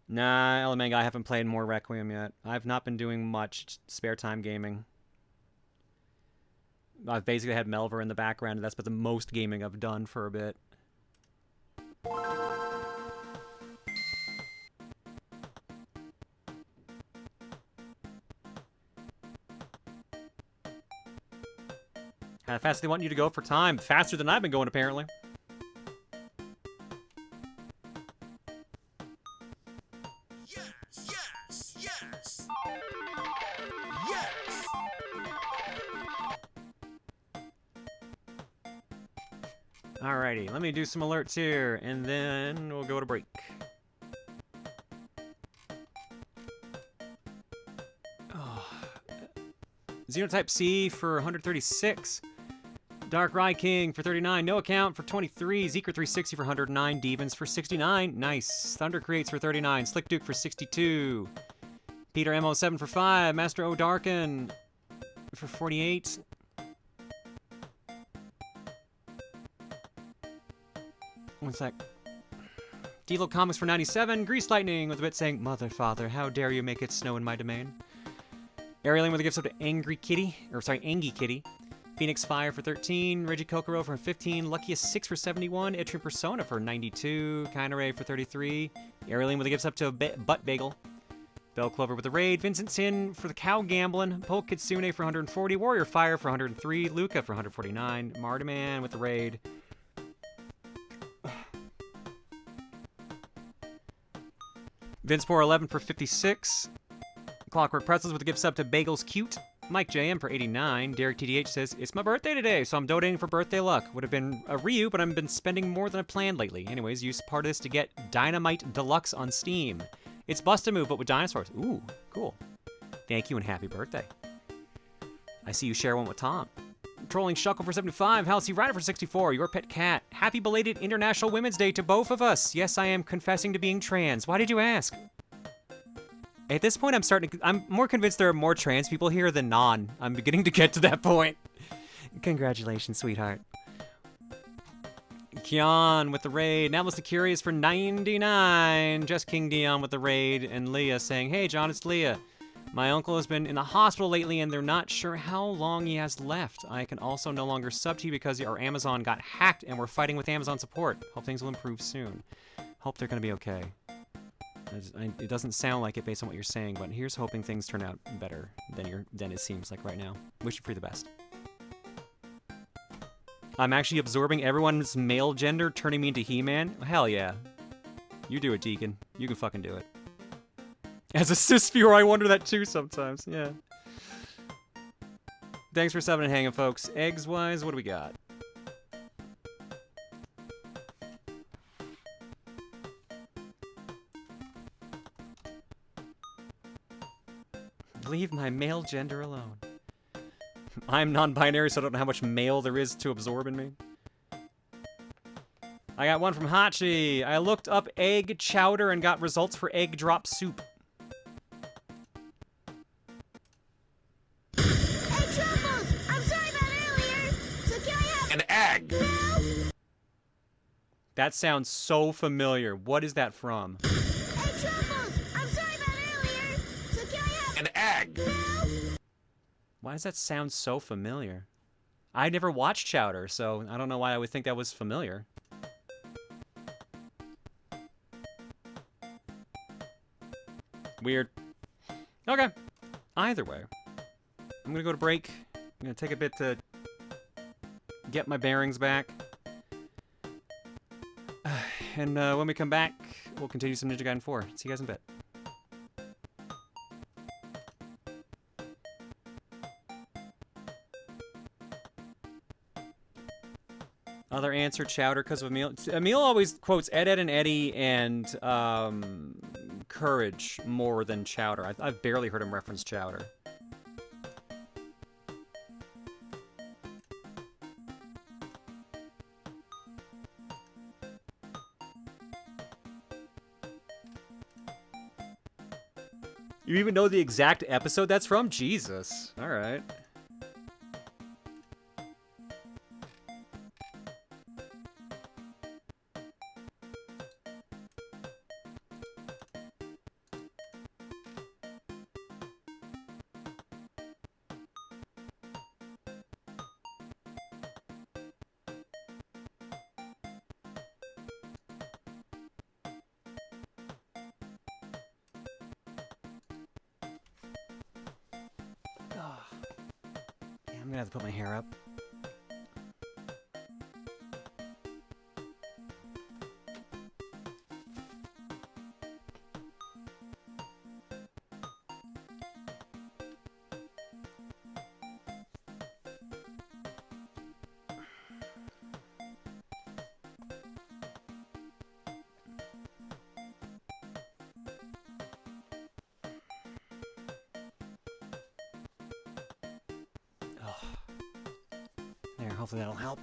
Nah, Element I haven't played more Requiem yet. I've not been doing much spare time gaming. I've basically had Melver in the background, and that's been the most gaming I've done for a bit. How fast do they want you to go for time? Faster than I've been going, apparently. Yes! Yes! Yes! Alrighty, let me do some alerts here, and then we'll go to break. Oh. Xenotype C for 136. Dark Rye King for 39. No Account for 23. Zeker 360 for 109. Devons for 69. Nice. Thunder Creates for 39. Slick Duke for 62. Peter MO7 for 5. Master O'Darkin for 48. One sec. Devo Comics for 97. Grease Lightning with a bit saying, Mother, Father, how dare you make it snow in my domain. Ariel with a gift up to Angry Kitty. Or, sorry, Angie Kitty. Phoenix Fire for 13. Reggie Kokoro for 15. Luckiest 6 for 71. Itrian Persona for 92. Kinare for 33. Ariel with a gift up to Butt Bagel. Bell Clover with a raid. Vincent Sin for the Cow Gamblin'. Poke Kitsune for 140. Warrior Fire for 103. Luca for 149. Mardaman with the raid. Vince411 for 56. Clockwork Pretzels with a gift sub to Bagels Cute. Mike JM for 89. Derek TDH says, it's my birthday today, so I'm donating for birthday luck. Would have been a Ryu, but I've been spending more than I planned lately. Anyways, use part of this to get Dynamite Deluxe on Steam. It's Bust-A-Move, but with dinosaurs. Ooh, cool. Thank you and happy birthday. I see you share one with Tom. Trolling Shuckle for 75. Halsey Ryder for 64. Your Pet Cat. Happy belated International Women's Day to both of us. Yes, I am confessing to being trans. Why did you ask? At this point, I'm more convinced there are more trans people here than non. I'm beginning to get to that point. Congratulations, sweetheart. Kian with the raid. Now was the Curious for 99. Just King Dion with the raid. And Leah saying, hey, John, it's Leah. My uncle has been in the hospital lately, and they're not sure how long he has left. I can also no longer sub to you because our Amazon got hacked, and we're fighting with Amazon support. Hope things will improve soon. Hope they're going to be okay. It doesn't sound like it based on what you're saying, but here's hoping things turn out better than it seems like right now. Wish you for the best. I'm actually absorbing everyone's male gender, turning me into He-Man. Hell yeah. You do it, Deacon. You can fucking do it. As a cis viewer, I wonder that too sometimes. Yeah. Thanks for subbing and hanging, folks. Eggs-wise, what do we got? Leave my male gender alone. I'm non-binary, so I don't know how much male there is to absorb in me. I got one from Hachi. I looked up egg chowder and got results for egg drop soup. Hey, Truffles! I'm sorry about earlier. So can I have An egg! no? That sounds so familiar. What is that from? Hey, Truffles! I'm sorry about earlier. So can I have An egg! no? Why does that sound so familiar? I never watched Chowder, so I don't know why I would think that was familiar. Weird. Okay. Either way. I'm gonna go to break. I'm gonna take a bit to get my bearings back. And when we come back, we'll continue some Ninja Gaiden 4. See you guys in a bit. Other answer, Chowder, because of Emil. Emil always quotes Ed, Ed, and Eddie and Courage more than Chowder. I've barely heard him reference Chowder. You even know the exact episode that's from? Jesus. All right. Yeah, I'm gonna have to put my hair up. Hopefully that'll help.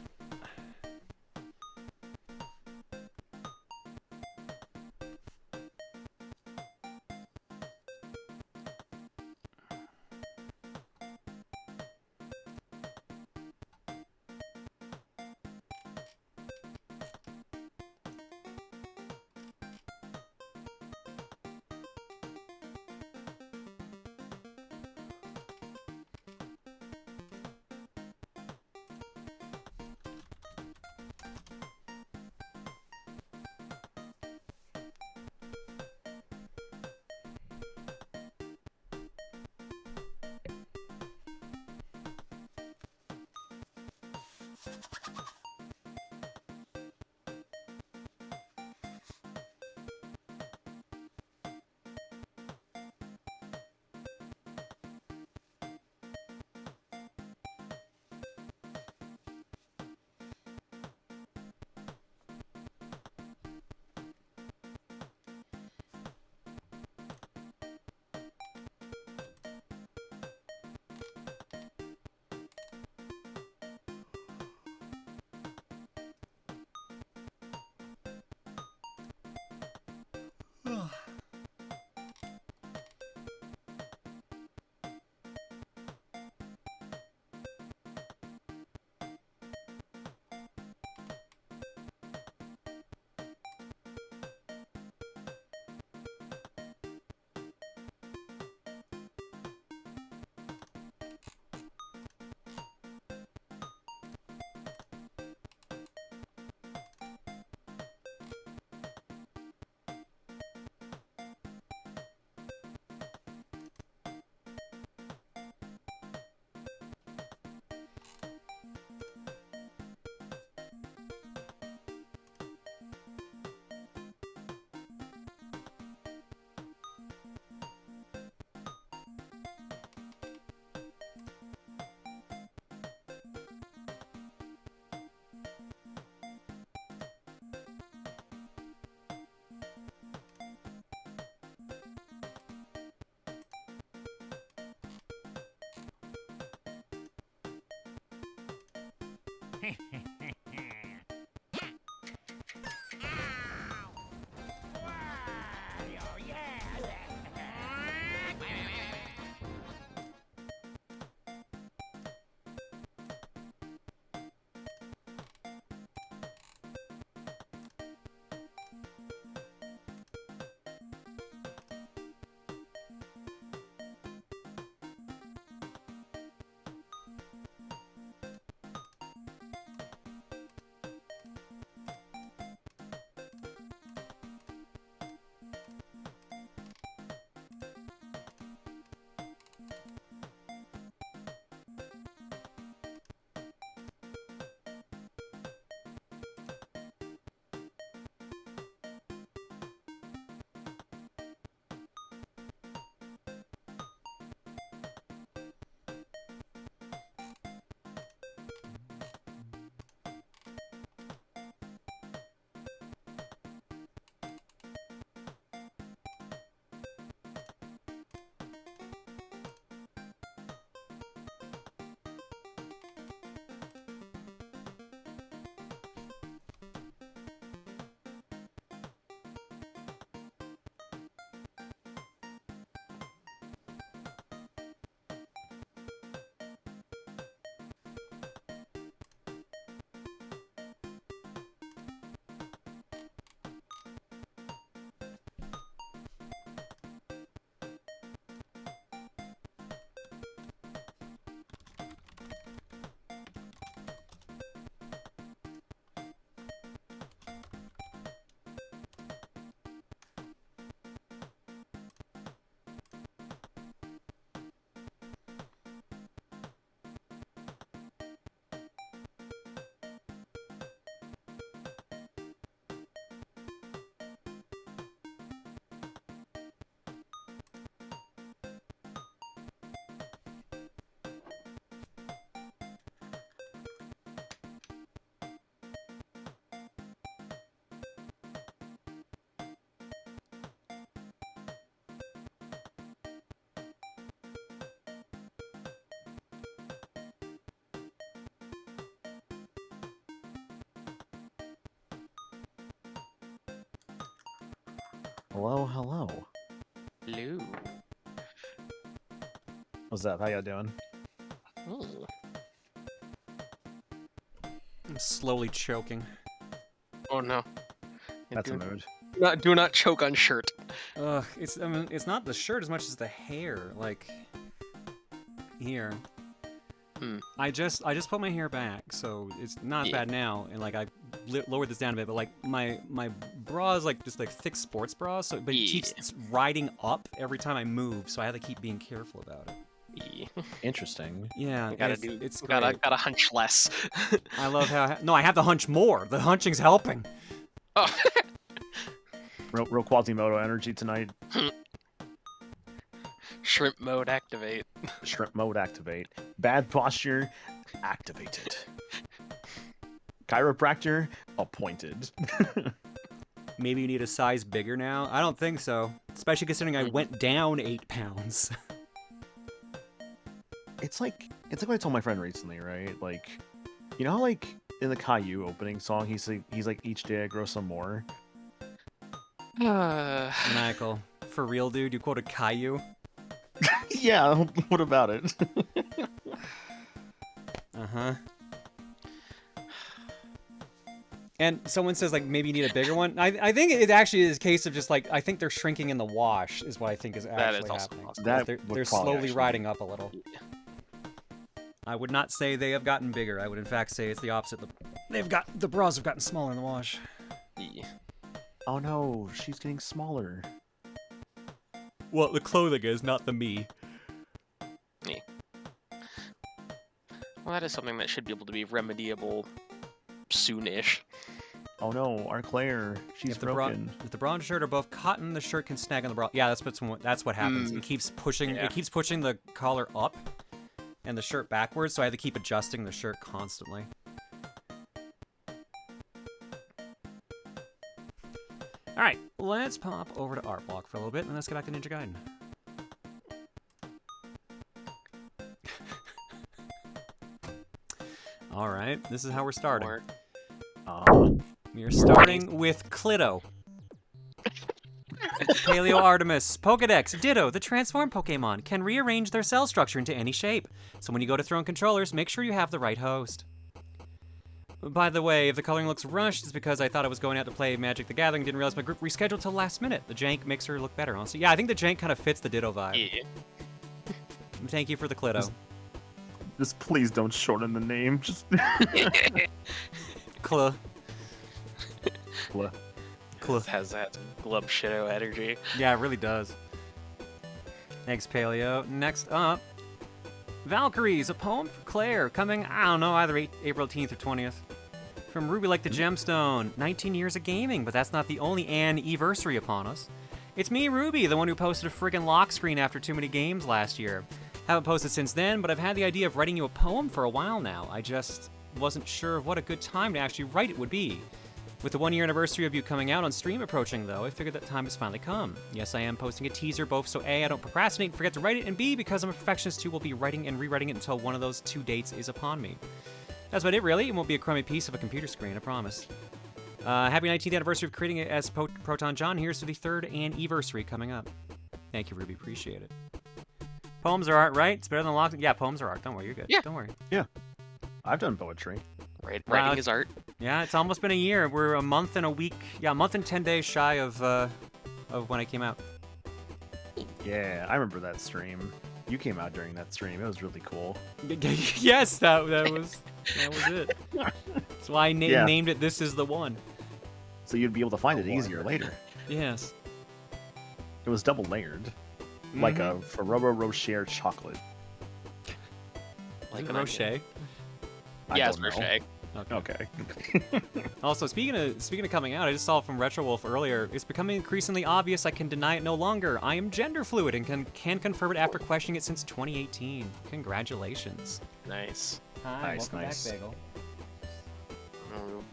Hello, hello. Hello. What's up? How y'all doing? Ooh. I'm slowly choking. Oh no. That's a mood. Do not choke on shirt. Ugh, I mean, it's not the shirt as much as the hair. Like, here. I just put my hair back, so it's not as bad now. And like I lowered this down a bit, but like my bra is like just like thick sports bra, so but it keeps riding up every time I move, so I have to keep being careful about it. Interesting. Yeah, it's great. Gotta hunch less. I love how no, I have to hunch more. The hunching's helping. Oh. real Quasimodo energy tonight. Shrimp mode activate. Shrimp mode activate. Bad posture activated. Chiropractor appointed. Maybe you need a size bigger now? I don't think so. Especially considering I went down 8 pounds. It's like what I told my friend recently, right? Like, you know how like in the Caillou opening song he's like each day I grow some more. Maniacal. For real, dude, you quoted Caillou? Yeah, what about it? Uh-huh. And someone says, like, maybe you need a bigger one. I think it actually is a case of just, like, I think they're shrinking in the wash is what I think is actually happening. They're slowly riding up a little. I would not say they have gotten bigger. I would, in fact, say it's the opposite. The bras have gotten smaller in the wash. Yeah. Oh, no. She's getting smaller. Well, the clothing is, not the me. Yeah. Well, that is something that should be able to be remediable soon-ish. Oh no, our Claire, she's broken. If the bra and shirt are both cotton, the shirt can snag on the bra. Yeah, that's what happens. It keeps pushing. Yeah. It keeps pushing the collar up, and the shirt backwards. So I have to keep adjusting the shirt constantly. All right, let's pop over to Art Block for a little bit, and let's get back to Ninja Gaiden. All right, this is how we're starting. We are starting with Clito. Paleo Artemis, Pokedex, Ditto, the transformed Pokemon can rearrange their cell structure into any shape. So when you go to throw in controllers, make sure you have the right host. By the way, if the coloring looks rushed, it's because I thought I was going out to play Magic the Gathering, didn't realize my group rescheduled till last minute. The jank makes her look better, honestly. Yeah, I think the jank kind of fits the Ditto vibe. Yeah. Thank you for the Clito. Just please don't shorten the name. Just Cl. This has that glub shitto energy. Yeah, it really does. Thanks, Paleo. Next up, Valkyries, a poem for Claire, coming, I don't know, either April 18th or 20th. From Ruby Like the Gemstone, 19 years of gaming, but that's not the only anniversary upon us. It's me, Ruby, the one who posted a friggin' lock screen after too many games last year. Haven't posted since then, but I've had the idea of writing you a poem for a while now. I just wasn't sure of what a good time to actually write it would be. With the 1-year anniversary of you coming out on stream approaching, though, I figured that time has finally come. Yes, I am posting a teaser, both so A, I don't procrastinate and forget to write it, and B, because I'm a perfectionist too, will be writing and rewriting it until one of those 2 dates is upon me. That's about it, really. It won't be a crummy piece of a computer screen, I promise. Happy 19th anniversary of creating it as Proton John. Here's to the 3rd anniversary coming up. Thank you, Ruby. Appreciate it. Poems are art, right? It's better than lock. Yeah, poems are art. Don't worry, you're good. Yeah. Don't worry. Yeah. I've done poetry. Writing is art. Yeah, it's almost been a year. We're a month and a week. Yeah, a month and 10 days shy of when I came out. Yeah, I remember that stream. You came out during that stream. It was really cool. Yes, that was it. That's why I named it This Is the One. So you'd be able to find it easier later. Yes. It was double layered. Like a Ferrero Rocher chocolate. Like a Rocher? Yeah, it's Rocher. Okay. Also, speaking of coming out, I just saw from Retro Wolf earlier, it's becoming increasingly obvious I can deny it no longer. I am gender fluid and can confirm it after questioning it since 2018. Congratulations. Nice. Hi, nice, welcome nice. back, Bagel.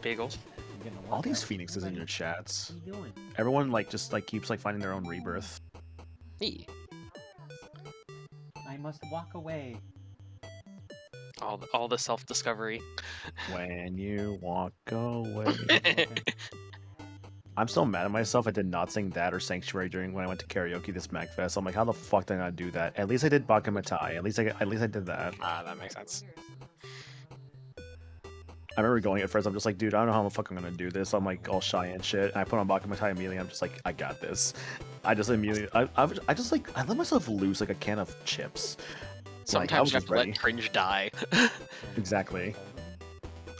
Bagel. All these phoenixes in your chats. What are you doing? Everyone just keeps finding their own rebirth. Hey. I must walk away. All the self-discovery. When you walk away. Okay. I'm still mad at myself. I did not sing that or Sanctuary during when I went to karaoke this MagFest. I'm like, how the fuck did I not do that? At least I did Bakamatai. At least I did that. Ah, that makes sense. I remember going at first. I'm just like, dude, I don't know how the fuck I'm gonna do this. I'm like all shy and shit. And I put on Bakamatai immediately. I'm just like, I got this. I just immediately, I just like, I let myself loose like a can of chips. Sometimes you have to let cringe die. Exactly.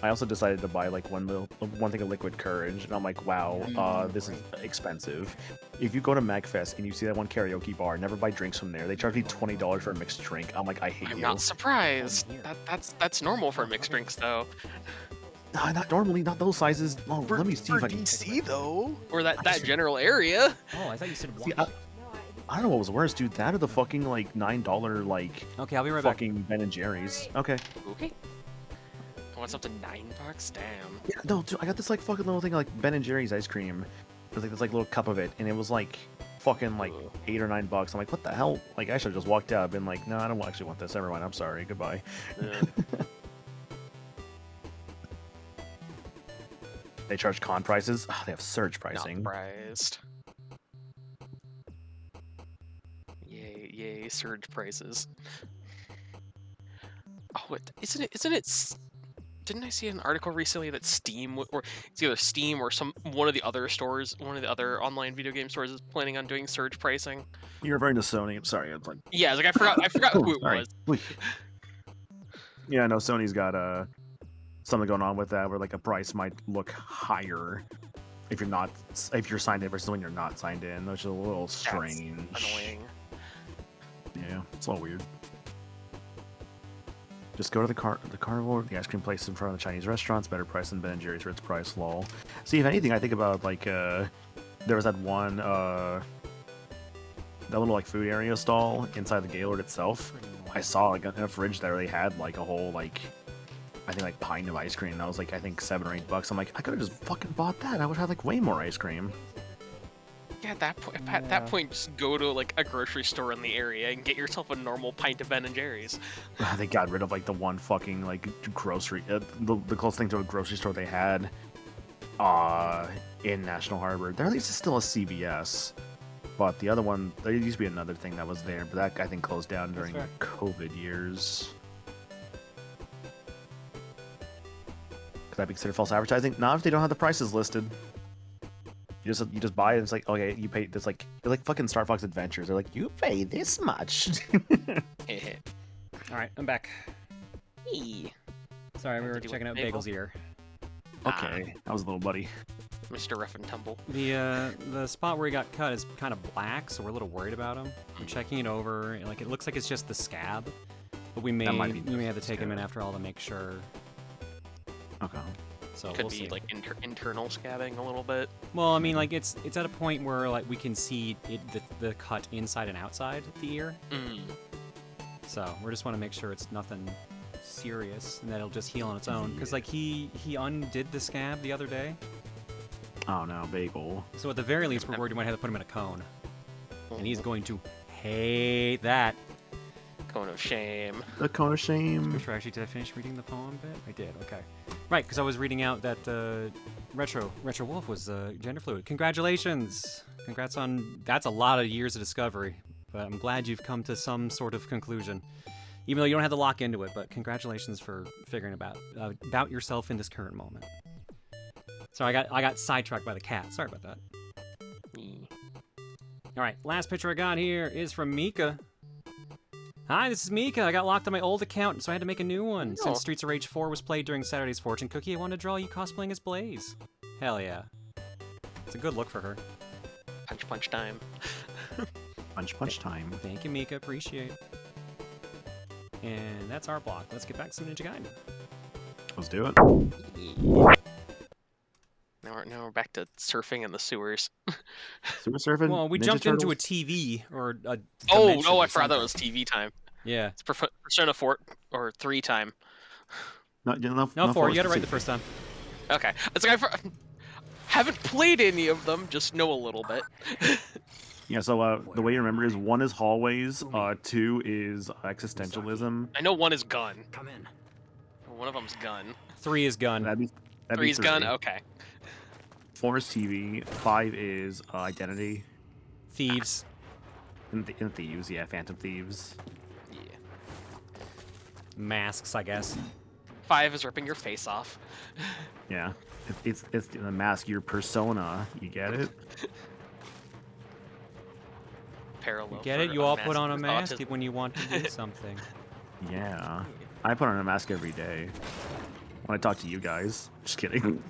I also decided to buy like one thing of liquid courage, and I'm like, wow, this is expensive. If you go to MagFest and you see that one karaoke bar, never buy drinks from there. They charge me $20 for a mixed drink. I'm like, I hate you. I'm not surprised. That's normal for mixed drinks though. Nah, not normally, not those sizes. Oh, let me see if I can. DC though, or that general area. Oh, I thought you said See, one. I don't know what was worse, dude. That or the fucking like $9 like. Okay, I'll be right back. Fucking Ben and Jerry's. Okay. Okay. What's up to $9? Damn. Yeah, no, dude, I got this like fucking little thing like Ben and Jerry's ice cream. It was like this like little cup of it, and it was like fucking like $8 or $9. I'm like, what the hell? Like I should have just walked out. Been like, no, I don't actually want this. Never mind. I'm sorry. Goodbye. Yeah. They charge con prices. Oh, they have surge pricing. Not surprised. Yay, surge prices. Oh, isn't it? Didn't I see an article recently that Steam, or it's either Steam or one of the other stores, one of the other online video game stores is planning on doing surge pricing? You're referring to Sony. I'm sorry. It's like yeah, like I forgot who it was. Yeah, no, Sony's got something going on with that where like a price might look higher if you're signed in versus when you're not signed in, which is a little strange. That's annoying. Yeah, it's a little weird. Just go to the carnivore, the ice cream place in front of the Chinese restaurants, better price than Ben & Jerry's for its price, lol. See, if anything, I think about, like, there was that one, that little, like, food area stall inside the Gaylord itself. I saw, like, in a fridge there, they had, like, a whole, like, I think, like, pint of ice cream. That was, like, I think $7 or $8. I'm like, I could have just fucking bought that. I would have, like, way more ice cream. Yeah, at that point, just go to like a grocery store in the area and get yourself a normal pint of Ben and Jerry's. They got rid of like the one fucking like grocery, the closest thing to a grocery store they had, in National Harbor. There at least is still a CVS, but the other one, there used to be another thing that was there, but that I think closed down during the COVID years. Could that be considered false advertising? Not if they don't have the prices listed. You just buy it. It's like, okay, you pay this, like they're like fucking Star Fox Adventures. They're like, you pay this much. All right, I'm back. Hey. Sorry, we were checking out Bagel's ear. Okay, that was a little buddy. Mr. Rough and Tumble. The spot where he got cut is kind of black, so we're a little worried about him. I'm checking it over, and like it looks like it's just the scab, but we may have to take him in after all to make sure. Okay. So could we'll be see. like internal scabbing a little bit. Well, I mean, like it's at a point where like we can see the cut inside and outside the ear. So we just want to make sure it's nothing serious and that it'll just heal on its own. Because like he undid the scab the other day. Oh no, Bagel. So at the very least, we're worried we might have to put him in a cone, and he's going to hate that. Cone of shame. The cone of shame. Actually, did I finish reading the poem bit? I did. Okay. Right, because I was reading out that Retro Wolf was gender fluid. Congratulations! Congrats on... That's a lot of years of discovery, but I'm glad you've come to some sort of conclusion. Even though you don't have to lock into it, but congratulations for figuring about yourself in this current moment. Sorry, I got sidetracked by the cat. Sorry about that. Alright, last picture I got here is from Mika. Hi, this is Mika. I got locked on my old account, so I had to make a new one. Oh. Since Streets of Rage 4 was played during Saturday's Fortune Cookie, I wanted to draw you cosplaying as Blaze. Hell yeah. It's a good look for her. Punch time. Punch time. Thank you, Mika. Appreciate it. And that's our block. Let's get back to some Ninja Gaiden. Let's do it. Now we're back to surfing in the sewers. Sewer surfing? Well, we Ninja jumped Turtles? into a TV or a Oh, I forgot that was TV time. Yeah. It's Persona 4 or 3 time. No, 4. You got it right the first time. Okay. It's like I haven't played any of them, just know a little bit. Yeah, so the way you remember is 1 is hallways, 2 is existentialism. I know 1 is gun. Come in. One of them's gun. 3 is gun. That'd be 3 is gun? Okay. 4 is TV. 5 is Identity. Thieves. And Thieves, yeah, Phantom Thieves. Yeah. Masks, I guess. 5 is ripping your face off. Yeah. It's the mask, your persona. You get it? Parallel. You get it? for You all put on a unmasked mask autism. when you want to do something. Yeah. I put on a mask every day. When I talk to you guys. Just kidding.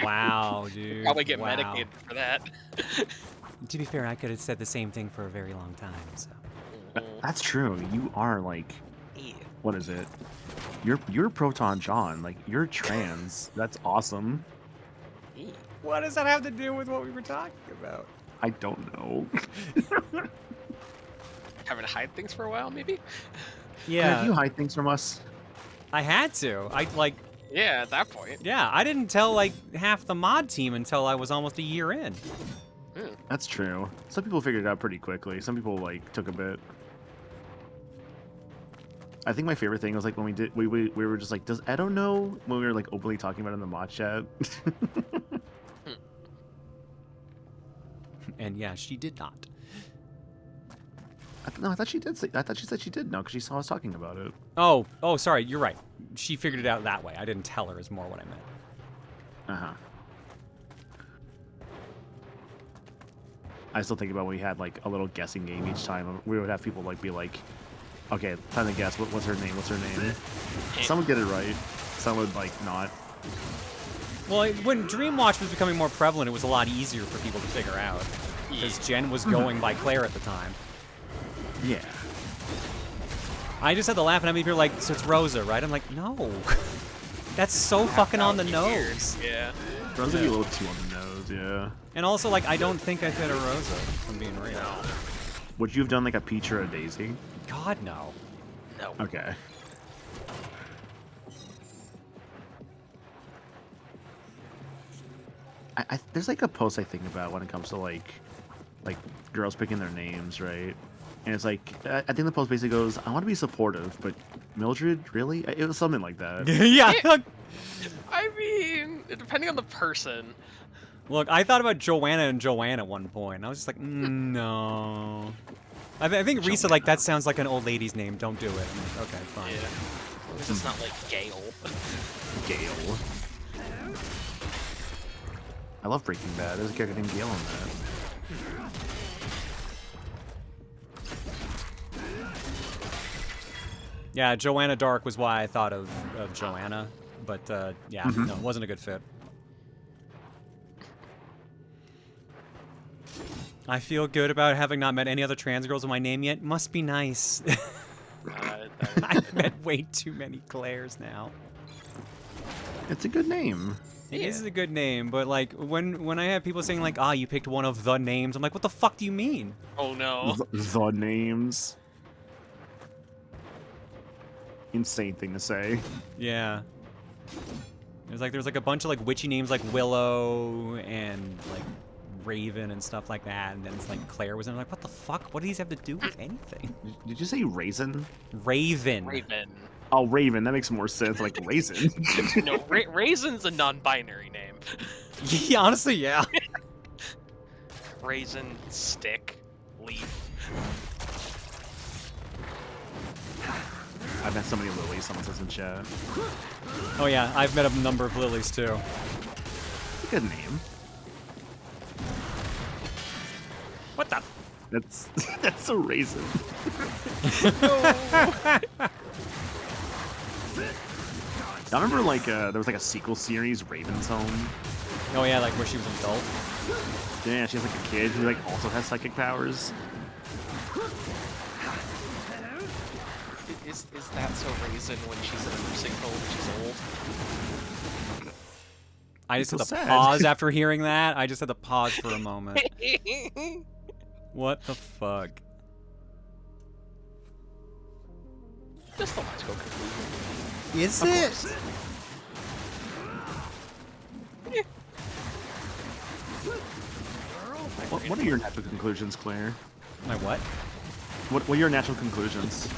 Wow, dude. Probably get wow. medicated for that. To be fair, I could have said the same thing for a very long time, so. That's true. You are like, Yeah. what is it? You're Proton John. Like, you're trans. That's awesome. What does that have to do with what we were talking about? I don't know. Having to hide things for a while, maybe? Yeah. Did you hide things from us? I had to. Yeah, at that point. Yeah, I didn't tell, like, half the mod team until I was almost a year in. That's true. Some people figured it out pretty quickly. Some people, like, took a bit. I think my favorite thing was, like, when we were just like, does Edo know? When we were, like, openly talking about it in the mod chat. And yeah, she did not. I thought she did say, I thought she said she did know because she saw us talking about it. Oh, sorry, you're right. She figured it out that way. I didn't tell her is more what I meant. Uh-huh. I still think about when we had, like, a little guessing game each time. We would have people, like, be like, okay, time to guess. What's her name? What's her name? Some would get it right. Some would, like, not. Well, when Dreamwatch was becoming more prevalent, it was a lot easier for people to figure out. Because Jen was going by Claire at the time. Yeah. I just had to laugh, and I mean, people were like, so it's Rosa, right? I'm like, no. That's so fucking on the nose. Yeah. Rosa would be a little too on the nose, yeah. And also, like, I don't think I said a Rosa, if I'm being real. Would you have done, like, a Peach or a Daisy? God, no. No. Okay. There's, like, a post I think about when it comes to, like girls picking their names, right? And it's like, I think the post basically goes, I want to be supportive, but Mildred, really? It was something like that. Yeah. I mean, depending on the person. Look, I thought about Joanna and Joanne at one point. And I was just like, no. I think Risa, like, that sounds like an old lady's name. Don't do it. I'm like, okay, fine. Yeah. This is not like Gale. Gale. I love Breaking Bad. There's a character named Gale in that. Yeah, Joanna Dark was why I thought of Joanna. But, yeah, no, it wasn't a good fit. I feel good about having not met any other trans girls with my name yet. Must be nice. I've met way too many Claires now. It's a good name. It is a good name, but like when I have people saying like, you picked one of the names, I'm like, what the fuck do you mean? Oh no. The names. Insane thing to say. Yeah. There's like a bunch of like witchy names like Willow and like Raven and stuff like that, and then it's like Claire was in. I'm like, what the fuck? What do these have to do with anything? Did you say Raisin? Raven. Raven. Oh, Raven. That makes more sense. Like Raisin. No, Raisin's a non-binary name. Yeah, honestly, yeah. Raisin, stick, leaf. I've met so many lilies. Someone says in chat. Oh yeah, I've met a number of lilies too. Good name. What the? That's a raisin. I remember like there was like a sequel series, Raven's Home. Oh yeah, like where she was an adult. Yeah, she has like a kid who like also has psychic powers. Is that so Raisin when she's in a nursing home and she's old? I just So had to sad. pause after hearing that. I just had to pause for a moment. What the fuck? Just a logical conclusion. Is it? What are your natural conclusions, Claire? My what? What are your natural conclusions?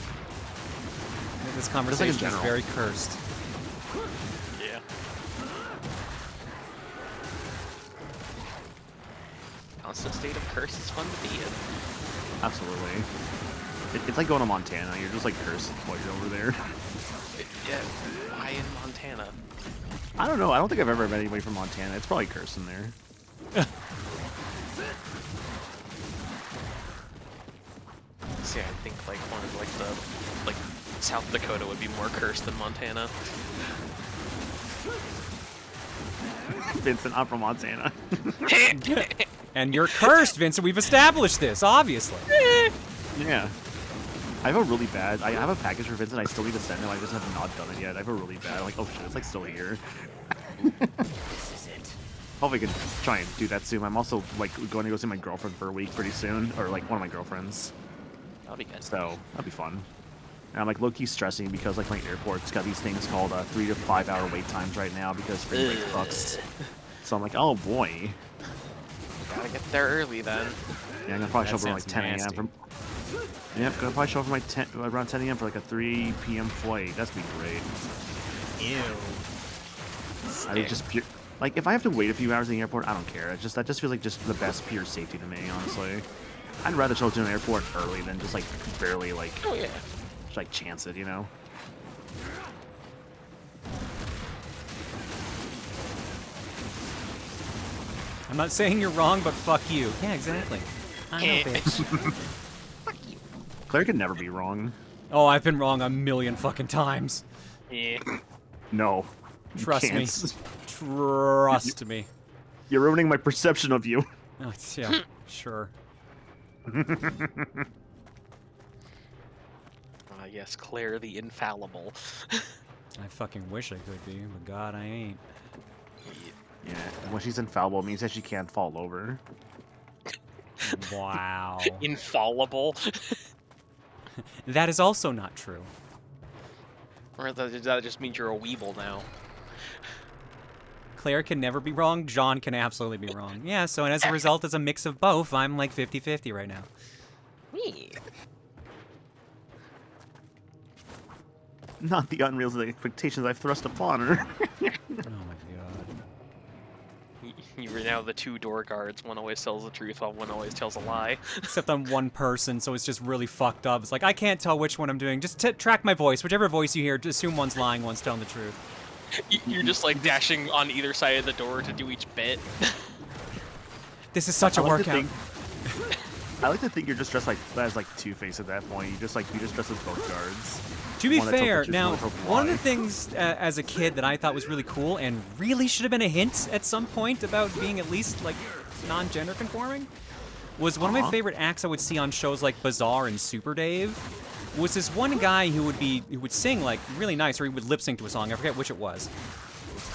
This conversation is general. very cursed. Yeah. constant state of curse is fun to be in. Absolutely. It's like going to Montana. You're just like cursed while you're over there. Yeah, why in Montana? I don't know. I don't think I've ever met anybody from Montana. It's probably cursed in there. See, I think like one of like the South Dakota would be more cursed than Montana. Vincent, I'm from Montana. And you're cursed, Vincent. We've established this, obviously. Yeah. I have a really bad. I have a package for Vincent. I still need to send him. I just have not done it yet. I have a really bad. Like, oh shit, it's like still here. This is it. Hopefully, I can try and do that soon. I'm also like going to go see my girlfriend for a week pretty soon, or like one of my girlfriends. That'll be good. So that'll be fun. And I'm like low-key stressing because like my airport's got these things called 3 to 5 hour wait times right now because free rate sucks. So I'm like, oh boy. Gotta get there early then. Yeah, I'm gonna probably show up around like sounds 10 a.m. nasty. from. Yeah, gonna probably show up for around 10 a.m. for like a 3 p.m. flight. That's gonna be great. Ew. I would just pure. Like if I have to wait a few hours in the airport, I don't care. It's just that just feels like just the best pure safety to me, honestly. I'd rather show up to an airport early than just like barely like. Oh yeah. Just, like chance it, you know. I'm not saying you're wrong, but fuck you. Yeah, exactly. I know, bitch. Fuck you. Claire could never be wrong. Oh, I've been wrong a million fucking times. Yeah. No. you Trust me. can't. Trust me. You're ruining my perception of you. Oh, yeah, sure. Yes, Claire the Infallible. I fucking wish I could be, but God, I ain't. Yeah, when she's infallible, it means that she can't fall over. Wow. Infallible. That is also not true. Or that just means you're a weeble now. Claire can never be wrong, John can absolutely be wrong. Yeah, so and as a result, as a mix of both, I'm like 50-50 right now. Me. Not the unrealistic expectations I've thrust upon her. Oh my god. You are now the two door guards. One always tells the truth while one always tells a lie. Except I'm one person, so it's just really fucked up. It's like, I can't tell which one I'm doing. Just track my voice. Whichever voice you hear, just assume one's lying, one's telling the truth. You're just like dashing on either side of the door to do each bit. This is such a workout. I like to think you're just dressed like as like Two-Face at that point. You just dress as both guards. To be One that tells the fair, truth, now, one that tells one of the lie. things as a kid that I thought was really cool and really should have been a hint at some point about being at least, like, non-gender conforming was one of my favorite acts I would see on shows like Bizarre and Super Dave was this one guy who would sing, like, really nice, or he would lip-sync to a song. I forget which it was.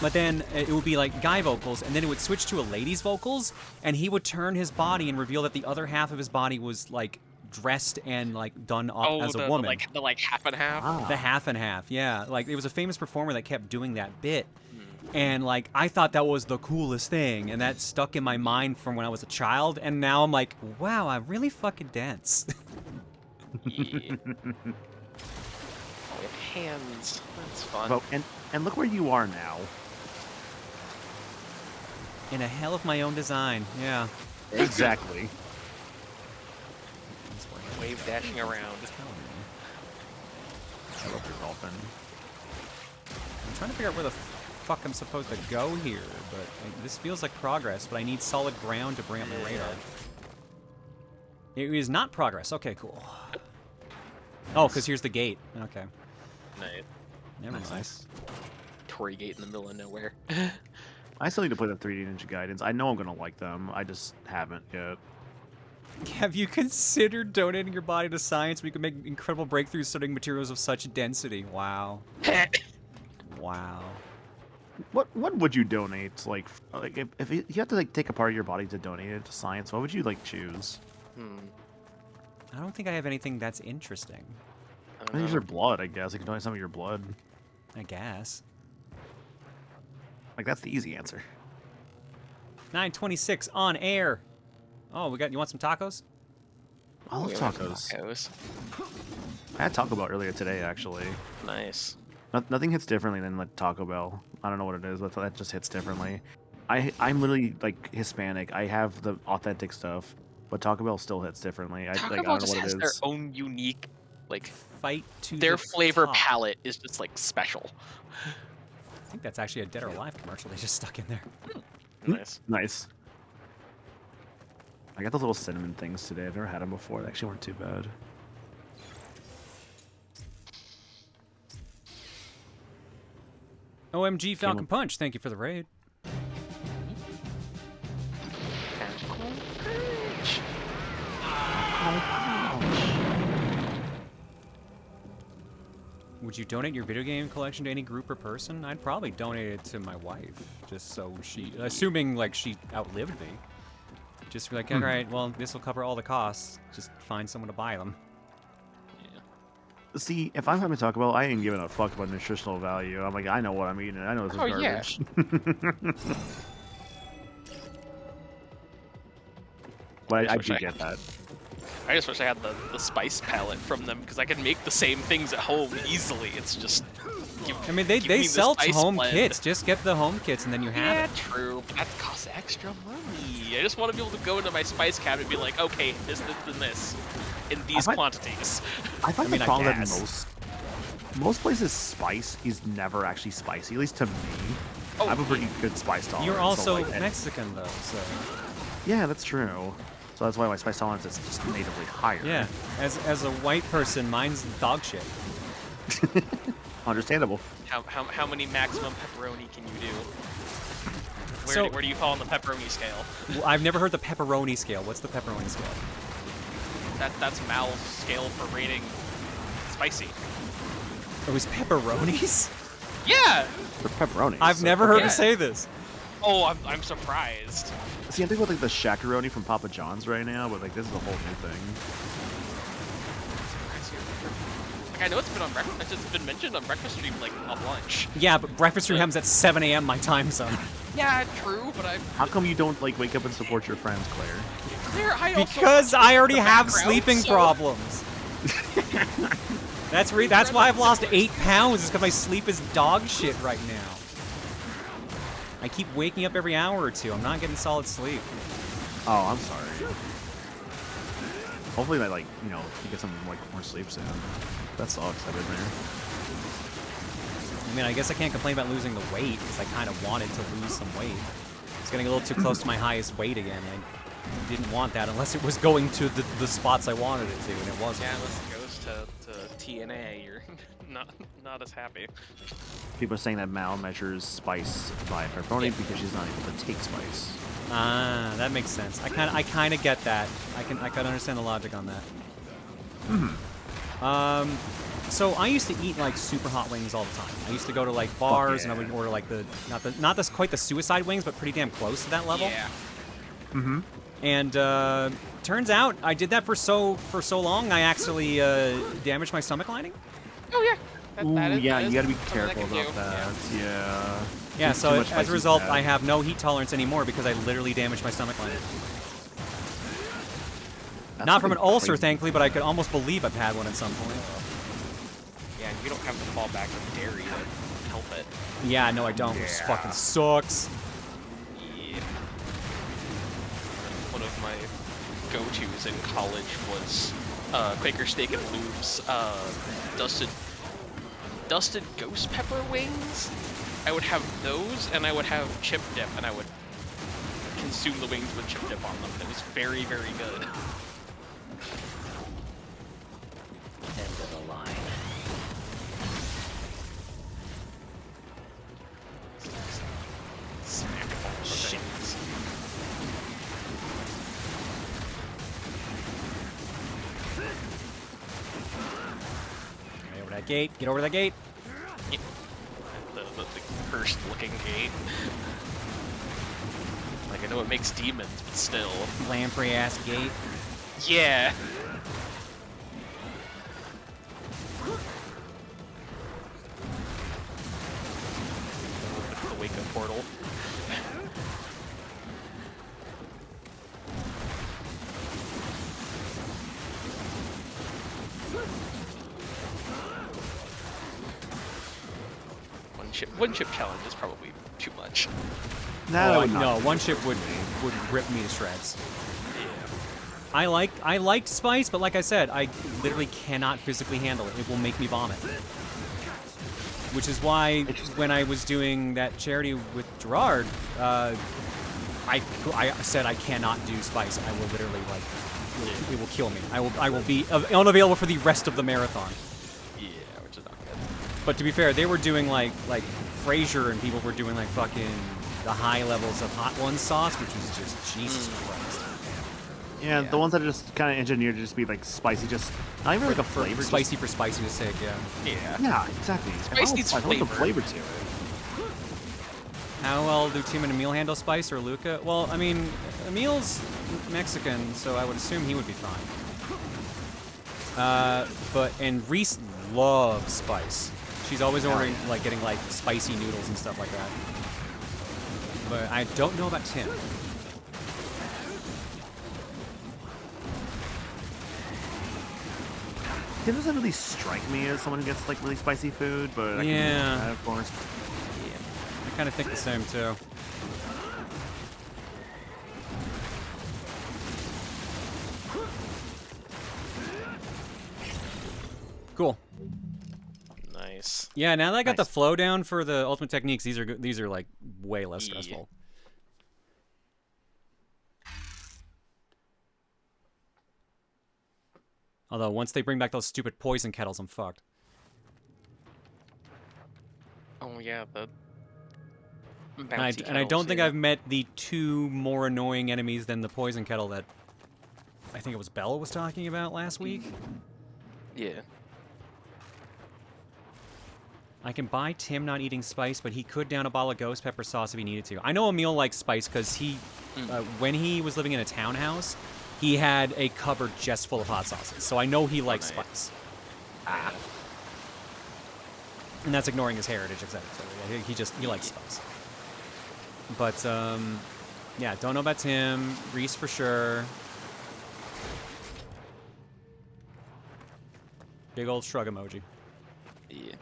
But then it would be, like, guy vocals, and then it would switch to a lady's vocals, and he would turn his body and reveal that the other half of his body was, like, dressed and like done up as a woman. The half and half. The half and half, yeah. Like there was a famous performer that kept doing that bit, and like I thought that was the coolest thing, and that stuck in my mind from when I was a child. And now I'm like, wow, I'm really fucking dense. Yeah. With hands, that's fun. Well, and look where you are now. In a hell of my own design, yeah. Exactly. Wave dashing around. I love your dolphin. I'm trying to figure out where the fuck I'm supposed to go here, but this feels like progress, but I need solid ground to bring up my radar. It is not progress. Okay, cool. Oh, because here's the gate. Okay. Nice. Never mind. Nice. Tory gate in the middle of nowhere. I still need to play the 3D Ninja Gaidens. I know I'm gonna like them. I just haven't yet. Have you considered donating your body to science? We could make incredible breakthroughs studying materials of such density. Wow. Wow. What would you donate? Like if you have to like take a part of your body to donate it to science, what would you like choose? I don't think I have anything that's interesting. I think it's your blood, I guess. You can donate some of your blood. I guess. Like that's the easy answer. 9:26 on air. Oh, you want some tacos? I love tacos. I had Taco Bell earlier today, actually. Nice. Nothing hits differently than like Taco Bell. I don't know what it is, but that just hits differently. I'm literally like Hispanic. I have the authentic stuff, but Taco Bell still hits differently. I Taco like I Bell don't know just what it has their is. own unique, like Fight to their the flavor top. palette is just like special. I think that's actually a Dead or Alive commercial they just stuck in there. Nice. Nice. I got those little cinnamon things today. I've never had them before. They actually weren't too bad. OMG Falcon Punch, thank you for the raid. Would you donate your video game collection to any group or person? I'd probably donate it to my wife, just so she, assuming like she outlived me. Just be like, all right, well, this will cover all the costs. Just find someone to buy them. See, if I'm having to talk about, I ain't giving a fuck about nutritional value. I'm like, I know what I'm eating. I know this is garbage. But I do get that. I just wish I had the spice palette from them because I could make the same things at home easily. It's just. I mean, they sell home kits. Just get the home kits and then you have it. Yeah, true. But that costs extra money. I just want to be able to go into my spice cabinet and be like, okay, this, and this, in these quantities. I find the problem that most places spice is never actually spicy, at least to me. I have a pretty good spice tolerance. You're also so like, Mexican though, so. Yeah, that's true. So that's why my spice tolerance is just natively higher. Yeah, as a white person, mine's dog shit. Understandable. How many maximum pepperoni can you do? Where do you fall on the pepperoni scale? Well, I've never heard the pepperoni scale. What's the pepperoni scale? That's Mal's scale for rating spicy. It was pepperonis? Yeah! For pepperoni. I've never heard her say this. Oh, I'm surprised. See, I'm thinking about like the shakaroni from Papa John's right now, but like this is a whole new thing. Like, I know it's been on breakfast. It's been mentioned on breakfast stream like at lunch. Yeah, but breakfast stream happens at 7 a.m. my time zone. Yeah, true, but How come you don't like wake up and support your friends, Claire? Because I already have sleeping problems. That's why I've lost 8 pounds. Is because my sleep is dog shit right now. I keep waking up every hour or two. I'm not getting solid sleep. Oh, I'm sorry. Hopefully, like you get some like more sleep soon. That sucks. I've been there. I mean, I guess I can't complain about losing the weight because I kind of wanted to lose some weight. It's getting a little too close to my highest weight again. I didn't want that unless it was going to the spots I wanted it to, and it wasn't. Yeah, unless it goes to TNA, you're not as happy. People are saying that Mal measures spice by pepperoni because she's not able to take spice. Ah, that makes sense. I kind of get that. I can understand the logic on that. So I used to eat like super hot wings all the time. I used to go to like bars and I would order like not quite the suicide wings, but pretty damn close to that level. Yeah. And turns out I did that for so long. I actually damaged my stomach lining. Oh yeah. Yeah, you gotta be careful about that. Yeah. Yeah. So as a result, I have no heat tolerance anymore because I literally damaged my stomach lining. Not from an ulcer, thankfully, but I could almost believe I've had one at some point. Yeah, and you don't have to fall back with dairy to help it. Yeah, no, I don't. Which fucking sucks. Yeah. One of my go-tos in college was Quaker Steak and Lube's dusted ghost pepper wings. I would have those, and I would have chip dip, and I would consume the wings with chip dip on them. It was very, very good. End of the line. Smack shit. Get over that gate. Get over that gate. Yeah. The cursed looking gate. Like, I know it makes demons, but still. Lamprey ass gate. Yeah. The wake-up portal. One chip challenge is probably too much. No, no, one chip would rip me to shreds. I like spice, but like I said, I literally cannot physically handle it. It will make me vomit. Which is why when I was doing that charity with Gerard, I said I cannot do spice. I will literally it will kill me. I will be unavailable for the rest of the marathon. Yeah, which is not good. But to be fair, they were doing like Frasier and people were doing like fucking the high levels of Hot Ones sauce, which was just Jesus Christ. Yeah, the ones that are just kind of engineered to just be like spicy, just not even like a flavor. Spicy for spicy's sake, yeah. Yeah, exactly. Spice needs I want the flavor. flavor to it. How well do Tim and Emil handle spice or Luca? Well, I mean, Emil's Mexican, so I would assume he would be fine. And Reese loves spice. She's always ordering, like, getting, like, spicy noodles and stuff like that. But I don't know about Tim. Tim doesn't really strike me as someone who gets like really spicy food, but I can, of course. I kind of think the same too. Cool. Nice. Yeah, now that I got the flow down for the ultimate techniques, these are like way less stressful. Although once they bring back those stupid poison kettles, I'm fucked. Oh yeah, the and I don't think I've met the two more annoying enemies than the poison kettle that I think it was Bella was talking about last week. Yeah. I can buy Tim not eating spice, but he could down a bottle of ghost pepper sauce if he needed to. I know Emil likes spice because he, when he was living in a townhouse, he had a cupboard just full of hot sauces. So I know he likes spice. And that's ignoring his heritage, etc. So he likes spice. But yeah, don't know about Tim. Reese for sure. Big old shrug emoji. Yeah.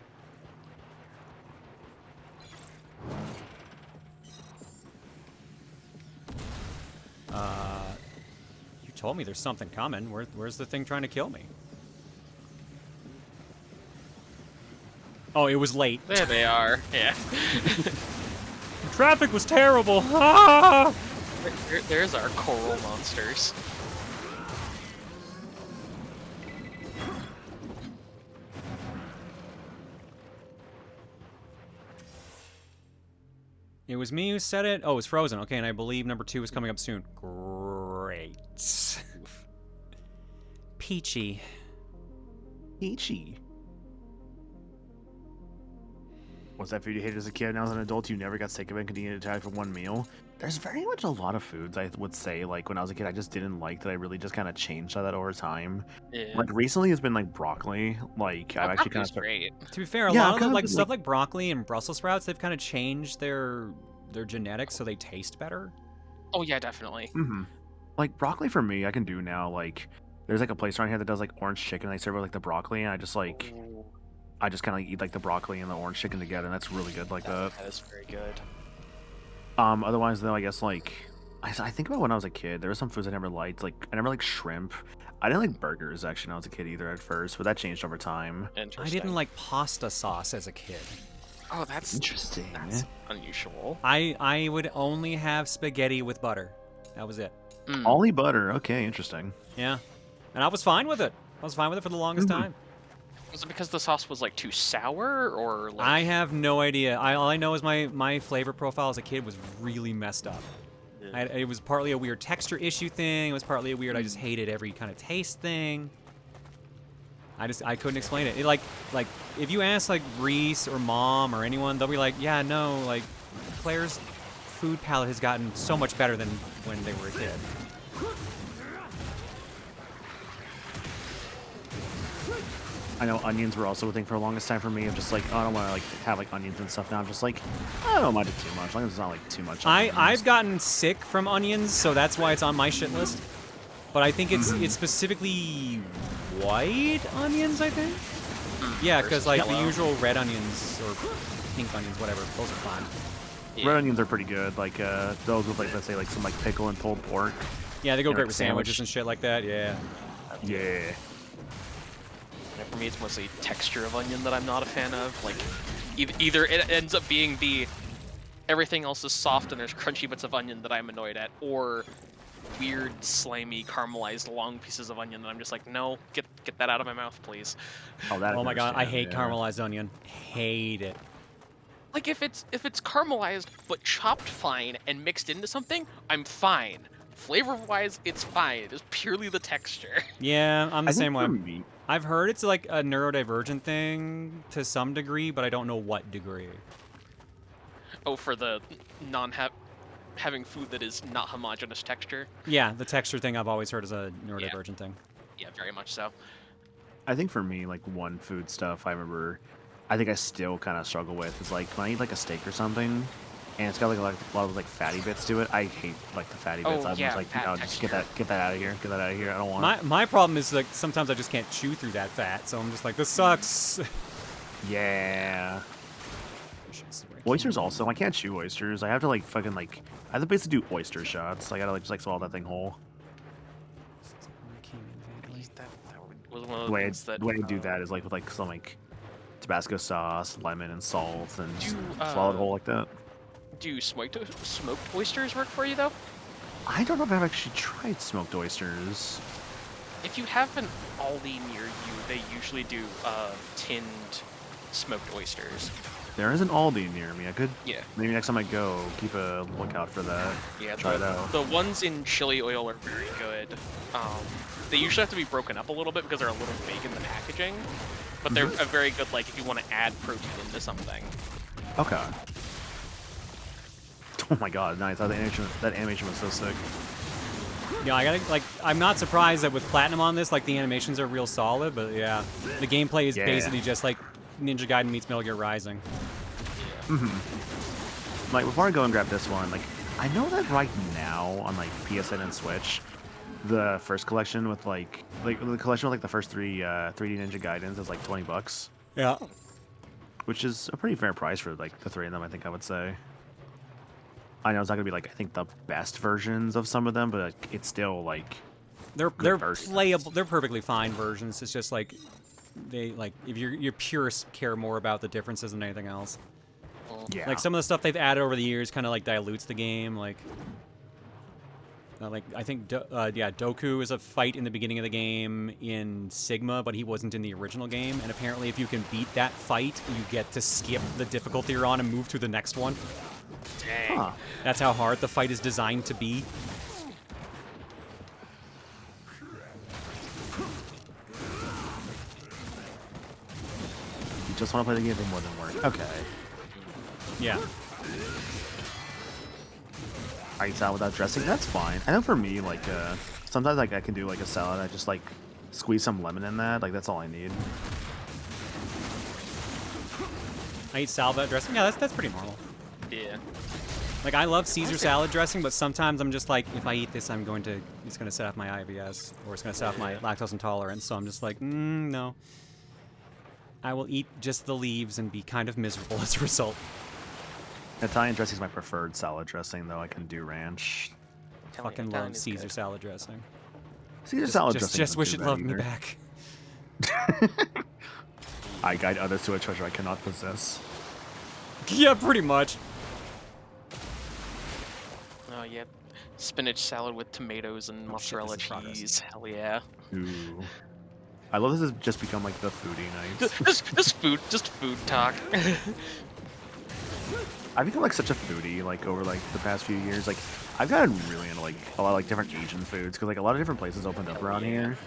You told me there's something coming. Where's the thing trying to kill me? Oh, it was late. There they are. Yeah. Traffic was terrible. Ah! There's our coral monsters. It was me who said it. Oh, it's Frozen. Okay, and I believe number 2 is coming up soon. Great. Peachy. Peachy. Was that food you hated as a kid? Now as an adult, you never got sick of it and continued to try for one meal? There's very much a lot of foods I would say, like, when I was a kid, I just didn't like that I really just kind of changed that over time. Yeah. Like, recently it's been, like, broccoli. Like, I've actually kind of... great. To be fair, a lot of the, stuff like broccoli and Brussels sprouts, they've kind of changed their genetics so they taste better. Oh, yeah, definitely. Mm-hmm. Like, broccoli for me, I can do now, like, there's, like, a place around here that does, like, orange chicken, and they serve it with, like, the broccoli, and I just kind of, like, eat, like, the broccoli and the orange chicken together, and that's really good like that. That is very good. Otherwise, though, I guess, like, I think about when I was a kid, there were some foods I never liked. Like, I never liked shrimp. I didn't like burgers, actually, when I was a kid either at first, but that changed over time. I didn't like pasta sauce as a kid. Oh, that's interesting. That's unusual. I would only have spaghetti with butter. That was it. Only butter. Okay, interesting. Yeah. And I was fine with it. I was fine with it for the longest time. Was it because the sauce was, like, too sour, or like... I have no idea. All I know is my flavor profile as a kid was really messed up. Yeah. It was partly a weird texture issue thing. It was partly a weird I just hated every kind of taste thing. I couldn't explain it. Like if you ask like Reese or Mom or anyone, they'll be like, yeah, no, like Claire's food palate has gotten so much better than when they were a kid. I know onions were also a thing for the longest time for me. I'm just like, oh, I don't want to like have like onions and stuff now. I'm just like, I don't mind it too much. As long as it's not like too much. I've gotten sick from onions, so that's why it's on my shit list. But I think it's specifically white onions, I think. Yeah, because like the usual red onions or pink onions, whatever, those are fine. Yeah. Red onions are pretty good. Like those with like, let's say like some like pickle and pulled pork. Yeah, they go And, great like, with sandwiches sandwich. and shit like that. Yeah. Yeah. Yeah, for me, it's mostly texture of onion that I'm not a fan of. Like, either it ends up being the everything else is soft and there's crunchy bits of onion that I'm annoyed at, or weird, slimy, caramelized long pieces of onion that I'm just like, no, get that out of my mouth, please. Oh, that. Oh my god, I hate yeah. caramelized onion. Hate it. Like if it's caramelized but chopped fine and mixed into something, I'm fine. Flavor-wise, it's fine. It is purely the texture. Yeah, I'm the I think same way. for me, I've heard it's like a neurodivergent thing to some degree, but I don't know what degree. Oh, for the having food that is not homogeneous texture. Yeah, the texture thing I've always heard is a neurodivergent thing. Yeah, very much so. I think for me, like one food stuff I remember, I think I still kind of struggle with is like when I eat like a steak or something, and it's got like a lot of like fatty bits to it. I hate like the fatty bits. Oh, I'm yeah, just like, fat no, just get that out of here. Get that out of here. I don't want. My problem is like sometimes I just can't chew through that fat, so I'm just like, this sucks. Yeah. Oysters also. I can't chew oysters. I have to like fucking like. I have to basically do oyster shots. I gotta like just like swallow that thing whole. That was one of The the way things that. the way I do that is like with like some like Tabasco sauce, lemon, and salt, and just Do, swallow it whole like that. Do smoked oysters work for you though? I don't know if I've actually tried smoked oysters. If you have an Aldi near you, they usually do tinned smoked oysters. There is an Aldi near me. I could Yeah. maybe next time I go, keep a lookout for that. Yeah, Try it out. the ones in chili oil are very good. They usually have to be broken up a little bit because they're a little big in the packaging, but they're a very good like if you want to add protein into something. Okay. Oh my god, nice. That animation was so sick. Yeah, I gotta like. I'm not surprised that with platinum on this, like the animations are real solid, but yeah, the gameplay is basically just like Ninja Gaiden meets Metal Gear Rising. Like before I go and grab this one, like I know that right now on like PSN and Switch, the first collection with like the collection with like the first three 3D Ninja Gaidens is like $20, Yeah. which is a pretty fair price for like the three of them. I think I would say. I know it's not gonna be like I think the best versions of some of them, but like, it's still like They're versions. playable. They're perfectly fine versions. It's just like they like if your purists care more about the differences than anything else. Yeah. Like some of the stuff they've added over the years kind of like dilutes the game. Like I think Doku is a fight in the beginning of the game in Sigma, but he wasn't in the original game. And apparently, if you can beat that fight, you get to skip the difficulty you're on and move to the next one. Dang. Huh. That's how hard the fight is designed to be. You just want to play the game for more than work. Okay. Yeah. I eat salad without dressing. That's fine. I know for me, like, sometimes like I can do like a salad. I just like squeeze some lemon in that. Like that's all I need. I eat salad dressing. Yeah, that's pretty normal. Yeah. Like I love Caesar salad dressing, but sometimes I'm just like, if I eat this, it's gonna set off my IBS or it's gonna set off my lactose intolerance. So I'm just like, no. I will eat just the leaves and be kind of miserable as a result. Italian dressing is my preferred salad dressing, though. I can do ranch. Fucking Italian love is Caesar good. salad dressing. Caesar salad dressing. Just isn't wish too it bad loved me either. back. I guide others to a treasure I cannot possess. Yeah, pretty much. Oh yeah. Spinach salad with tomatoes and mozzarella this is progress. cheese. Hell yeah. Ooh. I love this has just become like the foodie night. Just food talk. I've become like such a foodie like over like the past few years. Like I've gotten really into like a lot of like different Asian foods because like a lot of different places opened up around here,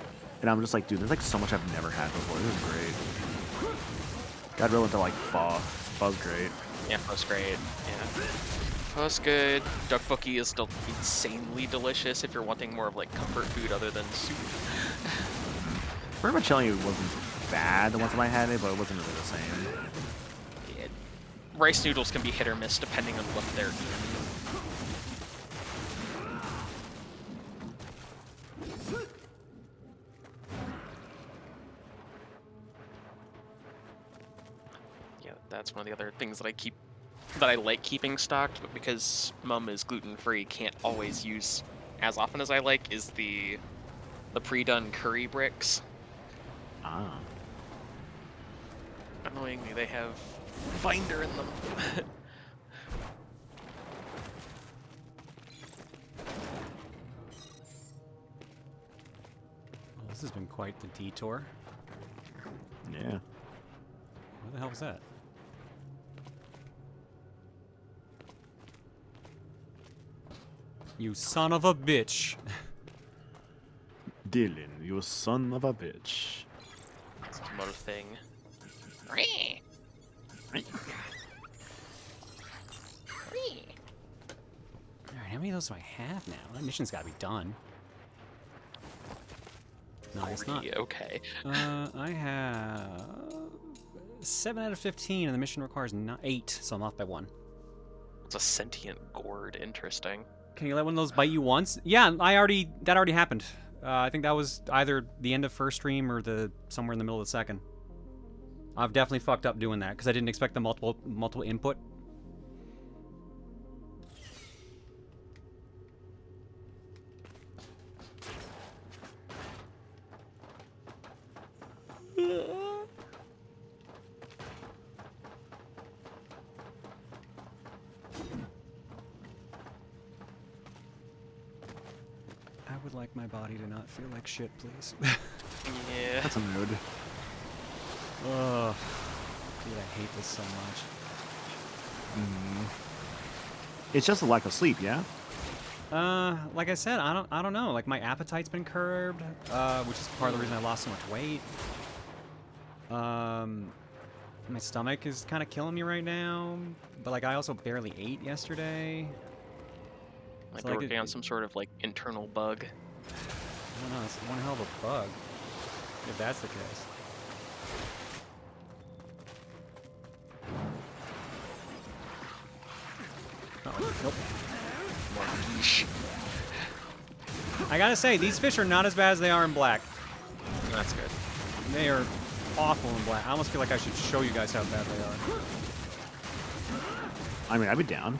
and I'm just like, dude, there's like so much I've never had before. This is great. Got real into like pho. Pho's great. Yeah, pho's great. Yeah. Pho's good. Tteokbokki is still insanely delicious if you're wanting more of like comfort food other than soup. Vermicelli wasn't bad the one time I had it, but it wasn't really the same. Yeah. Rice noodles can be hit or miss depending on what they're eating. Yeah, that's one of the other things that I keep that I like keeping stocked, but because Mum is gluten-free, can't always use as often as I like, is the pre-done curry bricks. Ah. Annoyingly, they have binder in them. Well, this has been quite the detour. Yeah. What the hell was that? You son of a bitch. Dylan, you son of a bitch. It's a motor thing. Alright, how many of those do I have now? That mission's gotta be done. No, it's not. Okay. I have 7 out of 15, and the mission requires 8, so I'm off by 1. It's a sentient gourd. Interesting. Can you let one of those bite you once? Yeah, that already happened. I think that was either the end of first stream or somewhere in the middle of the second. I've definitely fucked up doing that because I didn't expect the multiple input. I would like my body to not feel like shit, please. Yeah. That's a mood. Ugh. Dude, I hate this so much. It's just a lack of sleep, yeah? Like I said, I don't know. Like my appetite's been curbed, which is part of the reason I lost so much weight. My stomach is kind of killing me right now, but like I also barely ate yesterday. Like So, they're working on some sort of like internal bug. I don't know. It's one hell of a bug. If that's the case. Oh, nope. More quiche. I gotta say, these fish are not as bad as they are in black. That's good. They are awful in black. I almost feel like I should show you guys how bad they are. I mean, I'd be down.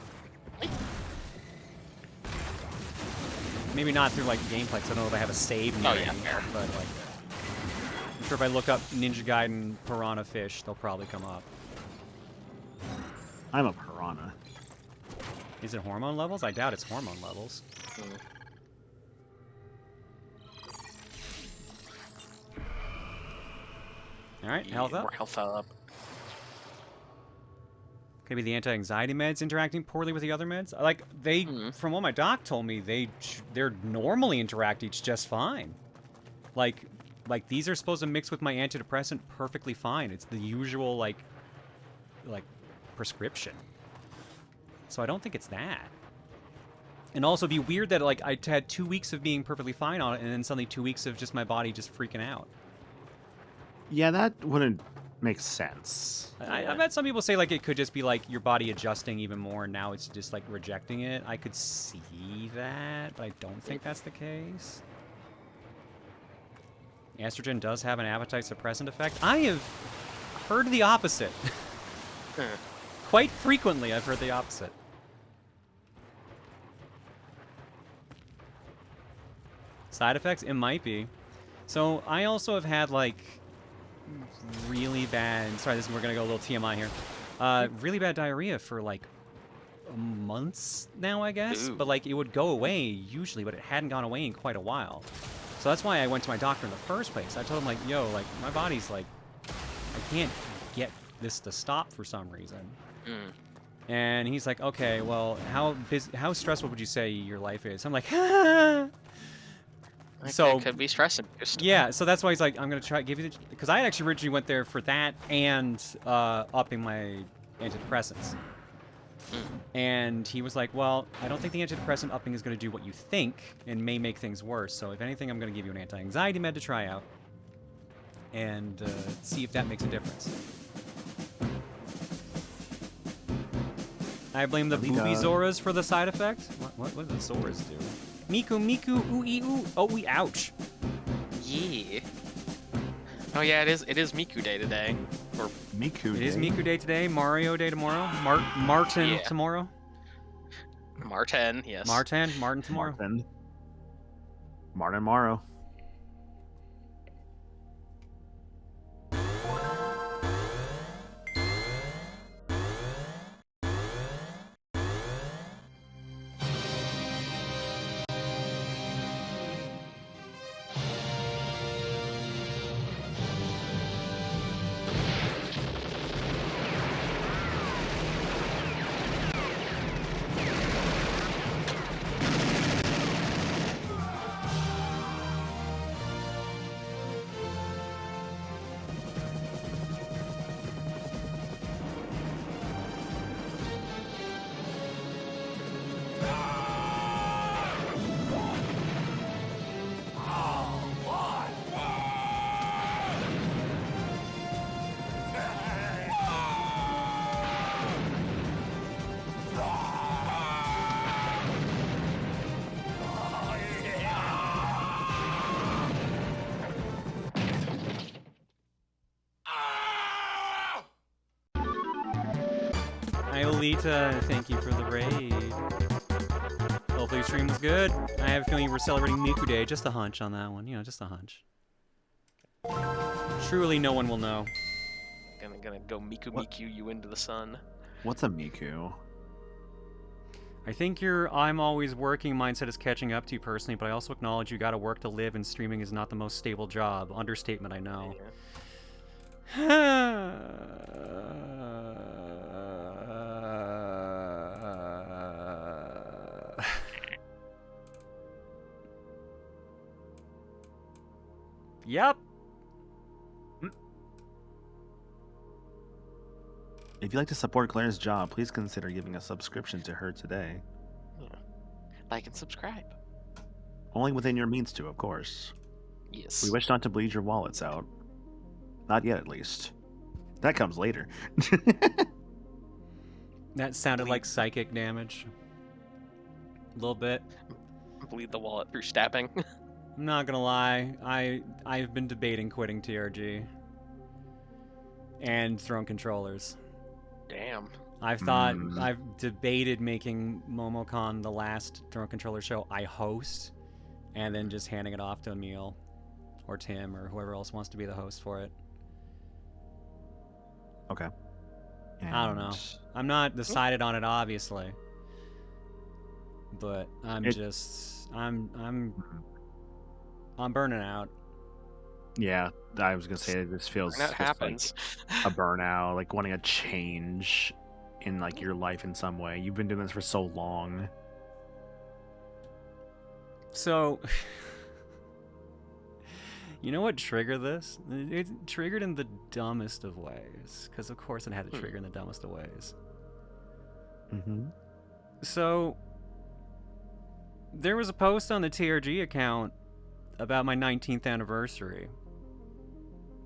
Maybe not through like gameplay, because I don't know if I have a save near yeah, me, fair. but like, I'm sure if I look up Ninja Gaiden piranha fish, they'll probably come up. I'm a piranha. Is it hormone levels? I doubt it's hormone levels. All right, health up. More health up. Could be the anti-anxiety meds interacting poorly with the other meds. Like they, from what my doc told me, they're normally interact each just fine. Like these are supposed to mix with my antidepressant perfectly fine. It's the usual like prescription. So I don't think it's that. And also it'd be weird that like I had 2 weeks of being perfectly fine on it, and then suddenly 2 weeks of just my body just freaking out. Yeah, that wouldn't make sense. I've had some people say like it could just be like your body adjusting even more, and now it's just like rejecting it. I could see that, but I don't think that's the case. Estrogen does have an appetite suppressant effect. I have heard the opposite. Quite frequently, I've heard the opposite. Side effects? It might be. So I also have had like really bad, sorry, we're gonna go a little TMI here. Really bad diarrhea for like months now, I guess. Ooh. But like it would go away usually, but it hadn't gone away in quite a while. So that's why I went to my doctor in the first place. I told him like, yo, like my body's like, I can't get this to stop for some reason. And he's like, okay, well, how stressful would you say your life is? I'm like, so it could be stress induced. Yeah, so that's why he's like, I'm gonna try give you the, because I actually originally went there for that and upping my antidepressants. And he was like, well, I don't think the antidepressant upping is gonna do what you think and may make things worse. So if anything, I'm gonna give you an anti-anxiety med to try out and see if that makes a difference. I blame the booby Zoras for the side effect. What do the Zoras do? Miku, ooh, ooh, oh, ouch. Yeah. Oh yeah, it is Miku Day today. Or Miku It is Day. Miku Day today, Mario Day tomorrow, Martin Yeah. tomorrow. Martin, yes. Martin tomorrow. Martin Morrow. Hi, Olita. Thank you for the raid. Hopefully your stream was good. I have a feeling you were celebrating Miku Day. Just a hunch on that one. You know, just a hunch. Truly, no one will know. Gonna go Miku you into the sun. What's a Miku? I think your I'm always working mindset is catching up to you personally, but I also acknowledge you gotta work to live, and streaming is not the most stable job. Understatement, I know. Yep. If you'd like to support Claire's job, please consider giving a subscription to her today. Like and subscribe. Only within your means to, of course. Yes. We wish not to bleed your wallets out. Not yet, at least. That comes later. That sounded like psychic damage. A little bit. Bleed the wallet through stabbing. I'm not gonna lie, I've been debating quitting TRG. And throwing controllers. Damn. I've thought, I've debated making MomoCon the last Throne Controller show I host, and then just handing it off to Emil, or Tim, or whoever else wants to be the host for it. Okay. I don't know. I'm not decided on it, obviously. But I'm I'm burning out. Yeah, I was gonna say this feels That just happens. like a burnout, like wanting a change in like your life in some way. You've been doing this for so long. So, you know what triggered this? It triggered in the dumbest of ways, because of course it had to trigger in the dumbest of ways. Mm-hmm. So, there was a post on the TRG account about my 19th anniversary.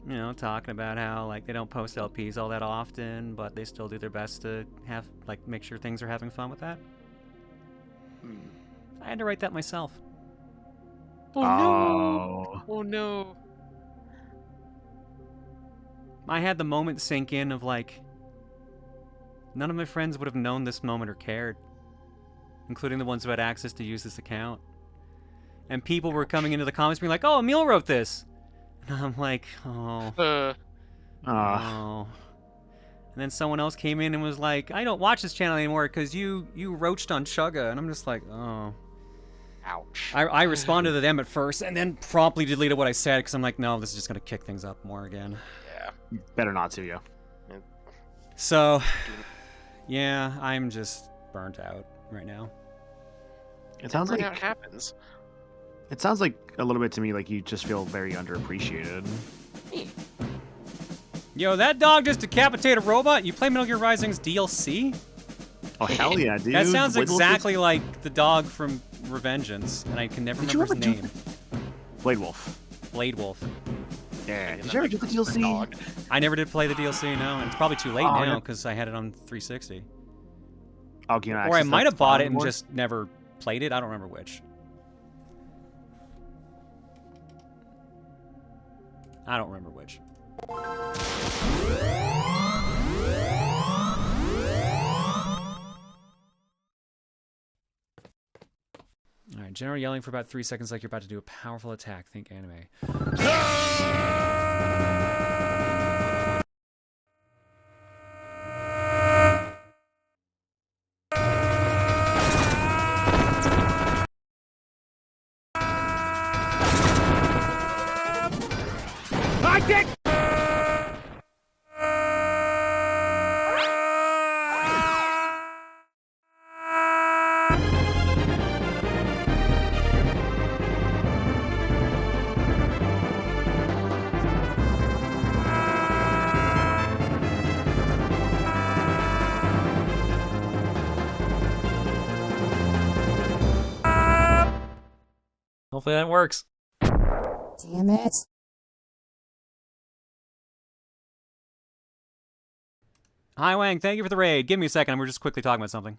You know, talking about how, like, they don't post LPs all that often, but they still do their best to have, like, make sure things are having fun with that. I had to write that myself. Oh no! Oh no! I had the moment sink in of, like, none of my friends would have known this moment or cared, including the ones who had access to use this account. And people were coming into the comments being like, "Oh, Emil wrote this," and I'm like, "Oh, oh." And then someone else came in and was like, "I don't watch this channel anymore because you roached on Chugga," and I'm just like, "Oh." Ouch. I responded to them at first and then promptly deleted what I said because I'm like, no, this is just gonna kick things up more again. Yeah. Better not to, yeah. So, yeah, I'm just burnt out right now. It sounds like it happens. It sounds like a little bit to me like you just feel very underappreciated. Yo, that dog just decapitated a robot? You play Metal Gear Rising's DLC? Oh, hell yeah, dude. That sounds exactly like the dog from Revengeance, and I can never remember his name. Blade Wolf. Blade Wolf. Yeah, did you ever get the DLC? I never did play the DLC, no, and it's probably too late now because I had it on 360. Oh, can you or I might have bought it and just never played it. I don't remember which. I don't remember which. All right, general yelling for about 3 seconds like you're about to do a powerful attack. Think anime. I did. Hopefully that works. Damn it. Hi, Wang. Thank you for the raid. Give me a second. We're just quickly talking about something.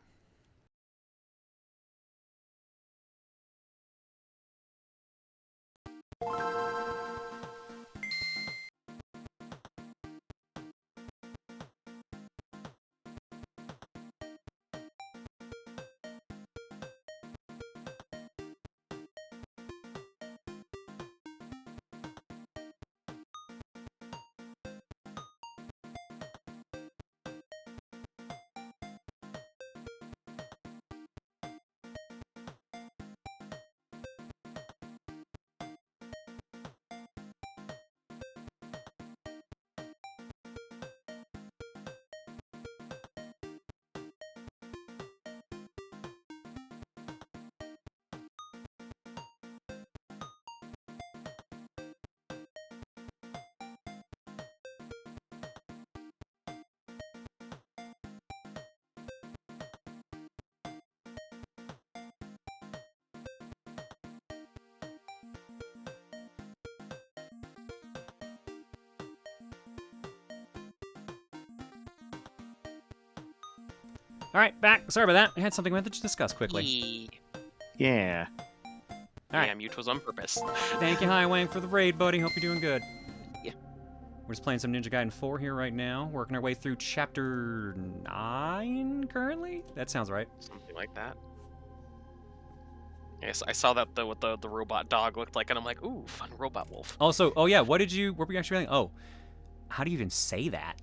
All right, back. Sorry about that. I had something I wanted to discuss quickly. Yeah. All right. Yeah, mute was on purpose. Thank you, Hi Wang, for the raid, buddy. Hope you're doing good. Yeah. We're just playing some Ninja Gaiden 4 here right now. Working our way through chapter 9 currently? That sounds right. Something like that. Yes, I saw that what the robot dog looked like, and I'm like, ooh, fun robot wolf. Also, oh yeah, what were we actually playing? Oh, how do you even say that?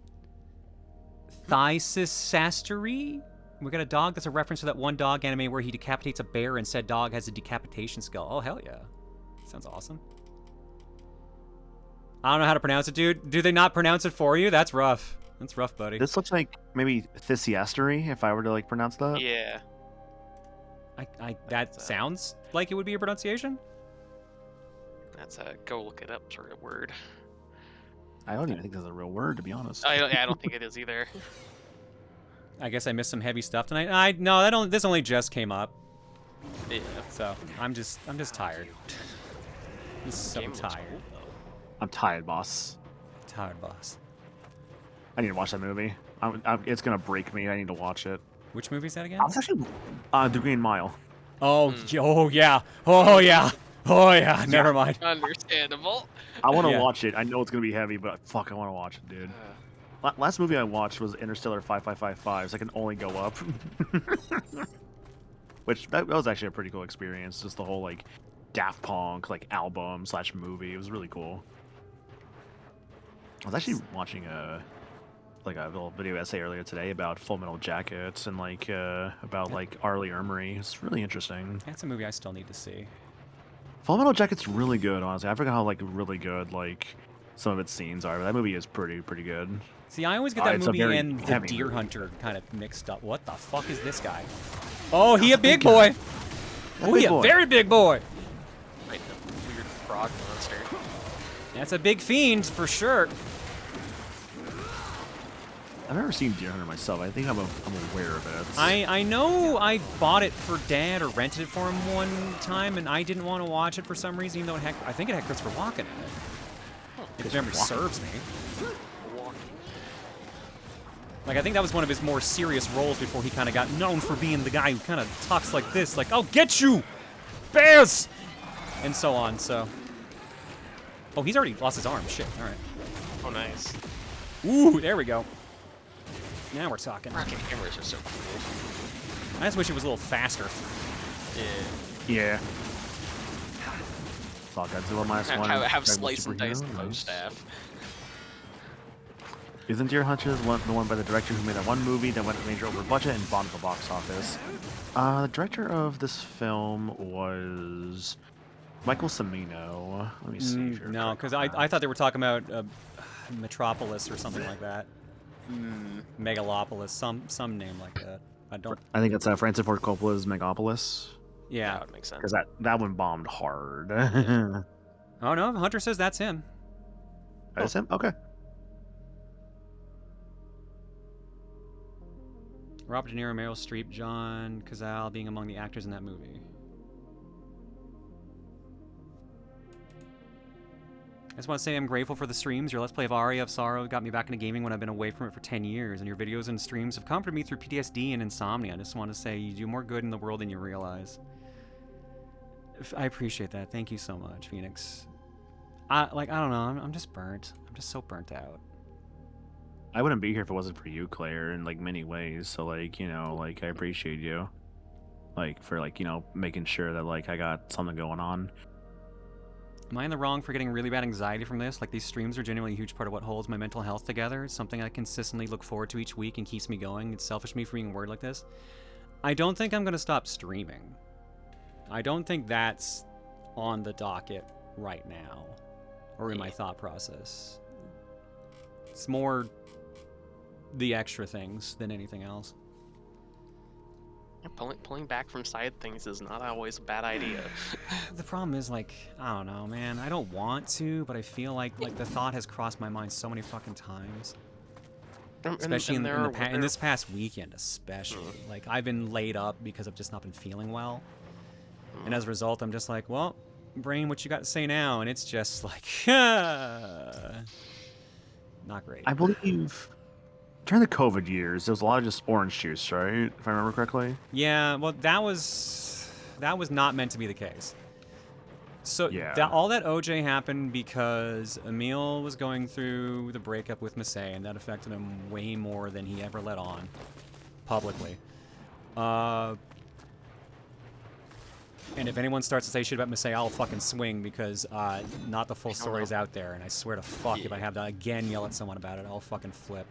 Thysisastery? We got a dog that's a reference to that one dog anime where he decapitates a bear and said dog has a decapitation skull. Oh, hell yeah. Sounds awesome. I don't know how to pronounce it, dude. Do they not pronounce it for you? That's rough. That's rough, buddy. This looks like maybe Thysiastery, if I were to like pronounce that. Yeah. That sounds like it would be a pronunciation. That's a go look it up sort of word. I don't even think that's a real word, to be honest. I don't think it is either. I guess I missed some heavy stuff tonight. No, this only just came up. Yeah. So I'm just tired. I'm so tired. Cool, I'm tired, boss. Tired, boss. I need to watch that movie. It's gonna break me. I need to watch it. Which movie is that again? I was actually The Green Mile. Oh, oh yeah. Oh yeah. Oh yeah. Never mind. Understandable. I want to watch it. I know it's gonna be heavy, but fuck, I want to watch it, dude. Last movie I watched was Interstellar 5555, so I can only go up. Which that was actually a pretty cool experience. Just the whole like Daft Punk like album / movie. It was really cool. I was actually watching a little video essay earlier today about Full Metal Jacket and like about like Arlie Armory. It's really interesting. That's a movie I still need to see. Full Metal Jacket's really good, honestly. I forgot how like really good like some of its scenes are. But that movie is pretty good. See, I always get that It's a movie very and the heavy Deer movie. Hunter kind of mixed up. What the fuck is this guy? Oh, he a big boy. Oh, he a very big boy. Like the weird frog monster. That's a big fiend for sure. I've never seen Deer Hunter myself. I think I'm aware of it. I know I bought it for Dad or rented it for him one time, and I didn't want to watch it for some reason, even though I think it had Christopher Walken in it. If memory serves me. Like, I think that was one of his more serious roles before he kind of got known for being the guy who kind of talks like this, like, I'll get you, bears, and so on, so. Oh, he's already lost his arm, shit, all right. Oh, nice. Ooh, there we go. Now we're talking. Rocket cameras are so cool. I just wish it was a little faster. Yeah. Yeah. Saw Godzilla -1. Have Dragon Ball Slice and Dice Superhero, the nice. staff. Isn't Deer Hunches the one by the director who made that one movie that went major over budget and bombed the box office? The director of this film was Michael Cimino. Let me see. Here. No, because I thought they were talking about Metropolis or something like that. Megalopolis, some name like that. I think it's Francis Ford Coppola's Megapolis. Yeah, That would make sense. Because that one bombed hard. Oh no, Hunter says that's him. That's him? Okay. Robert De Niro, Meryl Streep, John Cazale being among the actors in that movie. I just want to say I'm grateful for the streams. Your Let's Play of Aria of Sorrow got me back into gaming when I've been away from it for 10 years, and your videos and streams have comforted me through PTSD and insomnia. I just want to say you do more good in the world than you realize. I appreciate that. Thank you so much, Phoenix. I don't know. I'm just burnt. I'm just so burnt out. I wouldn't be here if it wasn't for you, Claire, in like many ways. So like, you know, like I appreciate you. Like for like, you know, making sure that like I got something going on. Am I in the wrong for getting really bad anxiety from this? Like, these streams are genuinely a huge part of what holds my mental health together. It's something I consistently look forward to each week and keeps me going. It's selfish of me for being a word like this. I don't think I'm going to stop streaming. I don't think that's on the docket right now, or in my thought process. It's more the extra things than anything else. Pulling back from side things is not always a bad idea. The problem is, like, I don't know, man. I don't want to, but I feel like the thought has crossed my mind so many fucking times. Especially in this past weekend, especially. Like, I've been laid up because I've just not been feeling well. And as a result, I'm just like, well, brain, what you got to say now? And it's just like, not great. I believe during the COVID years, there was a lot of just orange juice, right? If I remember correctly. Yeah, well, that was not meant to be the case. So yeah. all that OJ happened because Emil was going through the breakup with Massey, and that affected him way more than he ever let on publicly. And if anyone starts to say shit about Massey, I'll fucking swing because not the full story's out there, and I swear to fuck, if I have to again yell at someone about it, I'll fucking flip.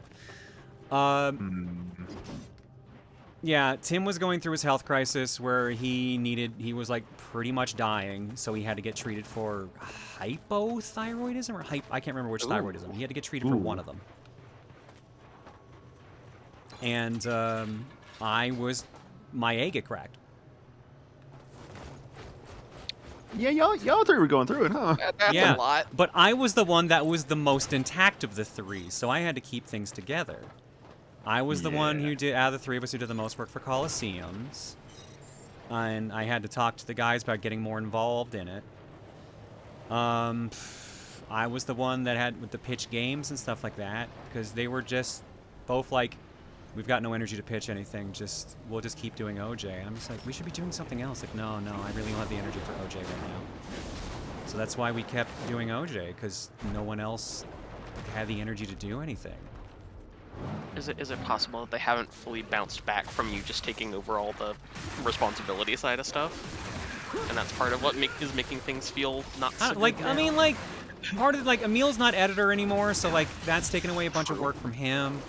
Yeah, Tim was going through his health crisis where he was like pretty much dying, so he had to get treated for hypothyroidism or I can't remember which thyroidism. He had to get treated for one of them. And my egg get cracked. Yeah, y'all three were going through it, huh? That's a lot. But I was the one that was the most intact of the three, so I had to keep things together. I was the one who did, out of the three of us, who did the most work for Coliseums. And I had to talk to the guys about getting more involved in it. I was the one that had with the pitch games and stuff like that, because they were just both like, we've got no energy to pitch anything, we'll just keep doing OJ. And I'm just like, we should be doing something else. Like, no, I really don't have the energy for OJ right now. So that's why we kept doing OJ, because no one else had the energy to do anything. Is it possible that they haven't fully bounced back from you just taking over all the responsibility side of stuff? And that's part of what is making things feel not so good now? I mean, like, part of, like, Emil's not editor anymore, so, like, that's taken away a bunch of work from him.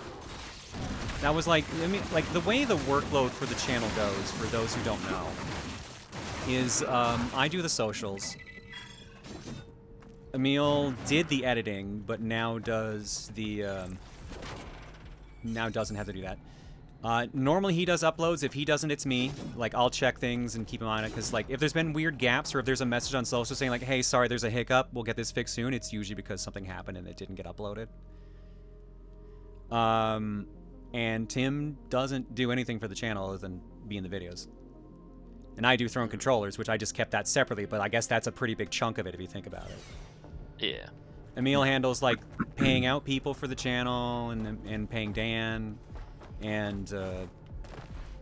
That was, like, I mean, like, the way the workload for the channel goes, for those who don't know, is, I do the socials. Emil did the editing, but now does the, now doesn't have to do that. Normally he does uploads. If he doesn't, it's me. Like, I'll check things and keep him on it, because, like, if there's been weird gaps or if there's a message on social saying, like, hey, sorry, there's a hiccup, we'll get this fixed soon, it's usually because something happened and it didn't get uploaded. And Tim doesn't do anything for the channel other than be in the videos. And I do Throne Controllers, which I just kept that separately, but I guess that's a pretty big chunk of it if you think about it. Yeah. Emil handles, like, paying out people for the channel and paying Dan, and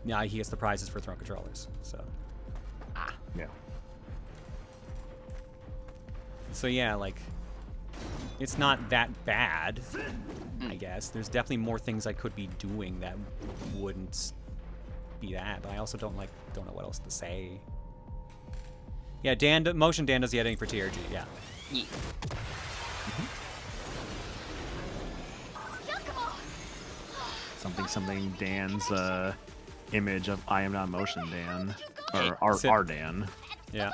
yeah, he gets the prizes for Throne Controllers, so. Yeah. So yeah, like, it's not that bad, I guess. There's definitely more things I could be doing that wouldn't be that, but I also don't know what else to say. Yeah, Motion Dan does the editing for TRG, yeah. Yeah. Something Dan's image of I am not Motion Dan. Or our Dan. Yeah.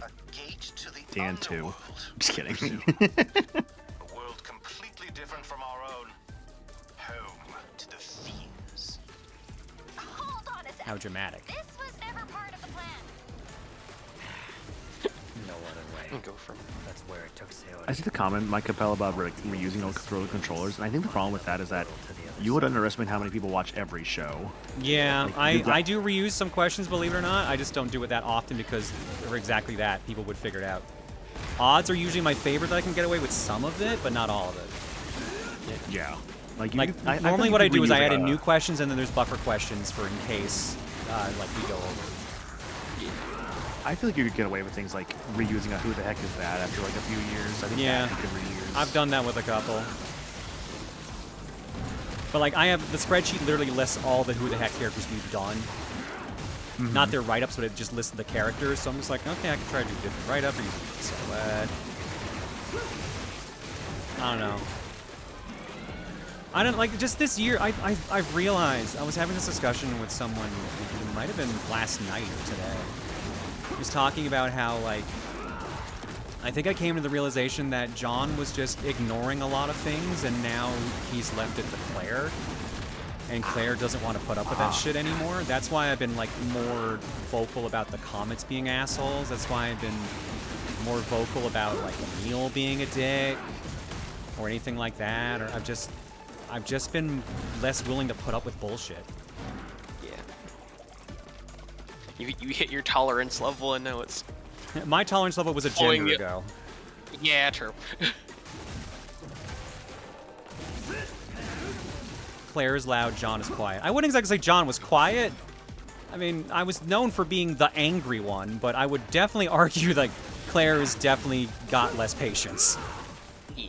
A gate to the Dan 2. underworld. Just kidding. A world completely different from our own. Home to the fiends. Hold on a second. How dramatic. This was never part of the plan. No other way. Go from. That's where it took Sayori. I see the comment, Mike Capella, about reusing old controllers, and I think the problem with that is that you would underestimate how many people watch every show. Yeah, Like, I do reuse some questions, believe it or not. I just don't do it that often because for exactly that, people would figure it out. Odds are usually my favorite that I can get away with some of it, but not all of it. Yeah. Normally what I do is I add in new questions and then there's buffer questions for in case we go over. I feel like you could get away with things like reusing a Who the Heck Is That after like a few years. I think that you can reuse. I've done that with a couple. But like I have the spreadsheet literally lists all the Who the Heck characters we've done. Not their write-ups, but it just lists the characters. So I'm just like, okay, I can try to do a different write-up or use a silhouette. I don't know. I don't like just this year. I've realized I was having this discussion with someone. It might have been last night or today. He was talking about how like I think I came to the realization that John was just ignoring a lot of things, and now he's left it to Claire. And Claire doesn't want to put up with that shit anymore. That's why I've been like more vocal about the comments being assholes. That's why I've been more vocal about like Emil being a dick or anything like that. Or I've just been less willing to put up with bullshit. Yeah. You hit your tolerance level, and now it's. My tolerance level was a gender ago. Yeah, true. Claire is loud, John is quiet. I wouldn't exactly say John was quiet. I mean, I was known for being the angry one, but I would definitely argue that Claire has definitely got less patience.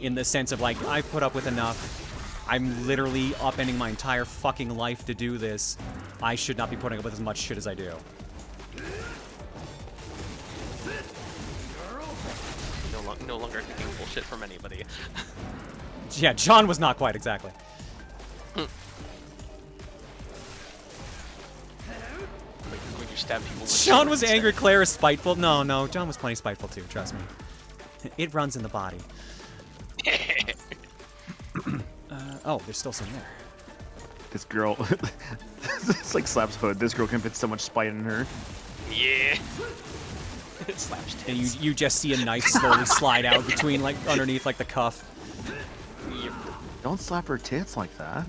In the sense of, like, I've put up with enough. I'm literally upending my entire fucking life to do this. I should not be putting up with as much shit as I do. No longer taking bullshit from anybody. Yeah, John was not quite exactly. When you stab people with John was angry, Claire is spiteful. No, John was plenty spiteful too, trust me. It runs in the body. Oh, there's still some there. This girl, it's like Slap's hood. This girl can fit so much spite in her. Yeah. Slaps tits. And you just see a knife slowly slide out between, like, underneath, like, the cuff. Yep. Don't slap her tits like that.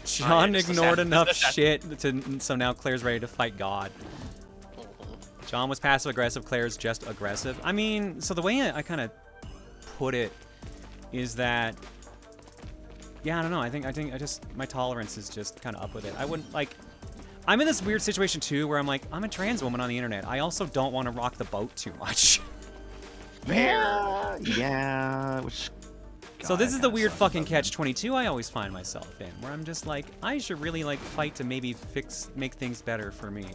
John ignored enough shit so now Claire's ready to fight God. John was passive-aggressive, Claire's just aggressive. I mean, so the way I kind of put it is that, yeah, I don't know. I think I just, my tolerance is just kind of up with it. I wouldn't, like, I'm in this weird situation, too, where I'm like, I'm a trans woman on the internet. I also don't want to rock the boat too much. Yeah, which... So this is the weird fucking catch-22 I always find myself in, where I'm just like, I should really, like, fight to maybe make things better for me.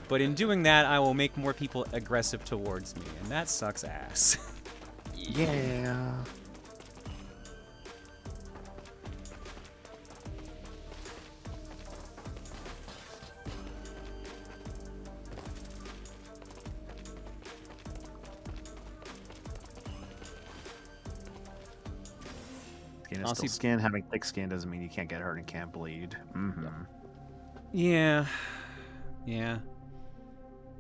But in doing that, I will make more people aggressive towards me, and that sucks ass. Yeah. Skin is still skin. Having thick skin doesn't mean you can't get hurt and can't bleed. Yeah.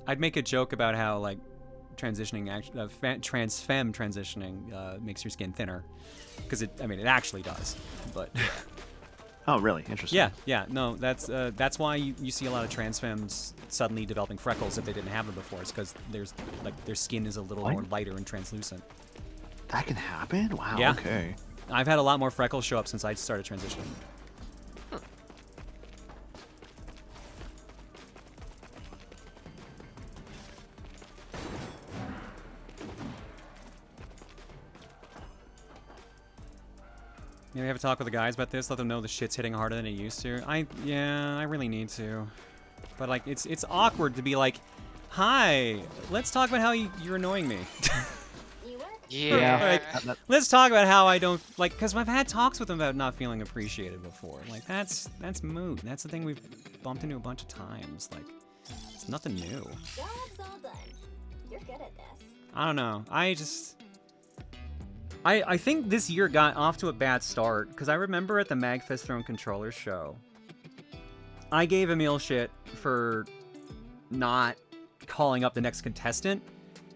I'd make a joke about how, like, transitioning, trans femme transitioning makes your skin thinner, because it actually does. But oh, really? Interesting. Yeah. No, that's why you see a lot of trans femmes suddenly developing freckles if they didn't have them before. It's because their skin is a little more lighter and translucent. That can happen? Wow. Yeah. Okay. I've had a lot more freckles show up since I started transitioning. Maybe have a talk with the guys about this. Let them know the shit's hitting harder than it used to. I really need to. But like, it's awkward to be like, "Hi, let's talk about how you're annoying me." Yeah. Like, let's talk about how I don't like, because I've had talks with him about not feeling appreciated before. Like that's moot. That's the thing we've bumped into a bunch of times. Like, it's nothing new. Job's all done. You're good at this. I don't know. I think this year got off to a bad start, because I remember at the Magfest Throne Controllers show, I gave Emil shit for not calling up the next contestant,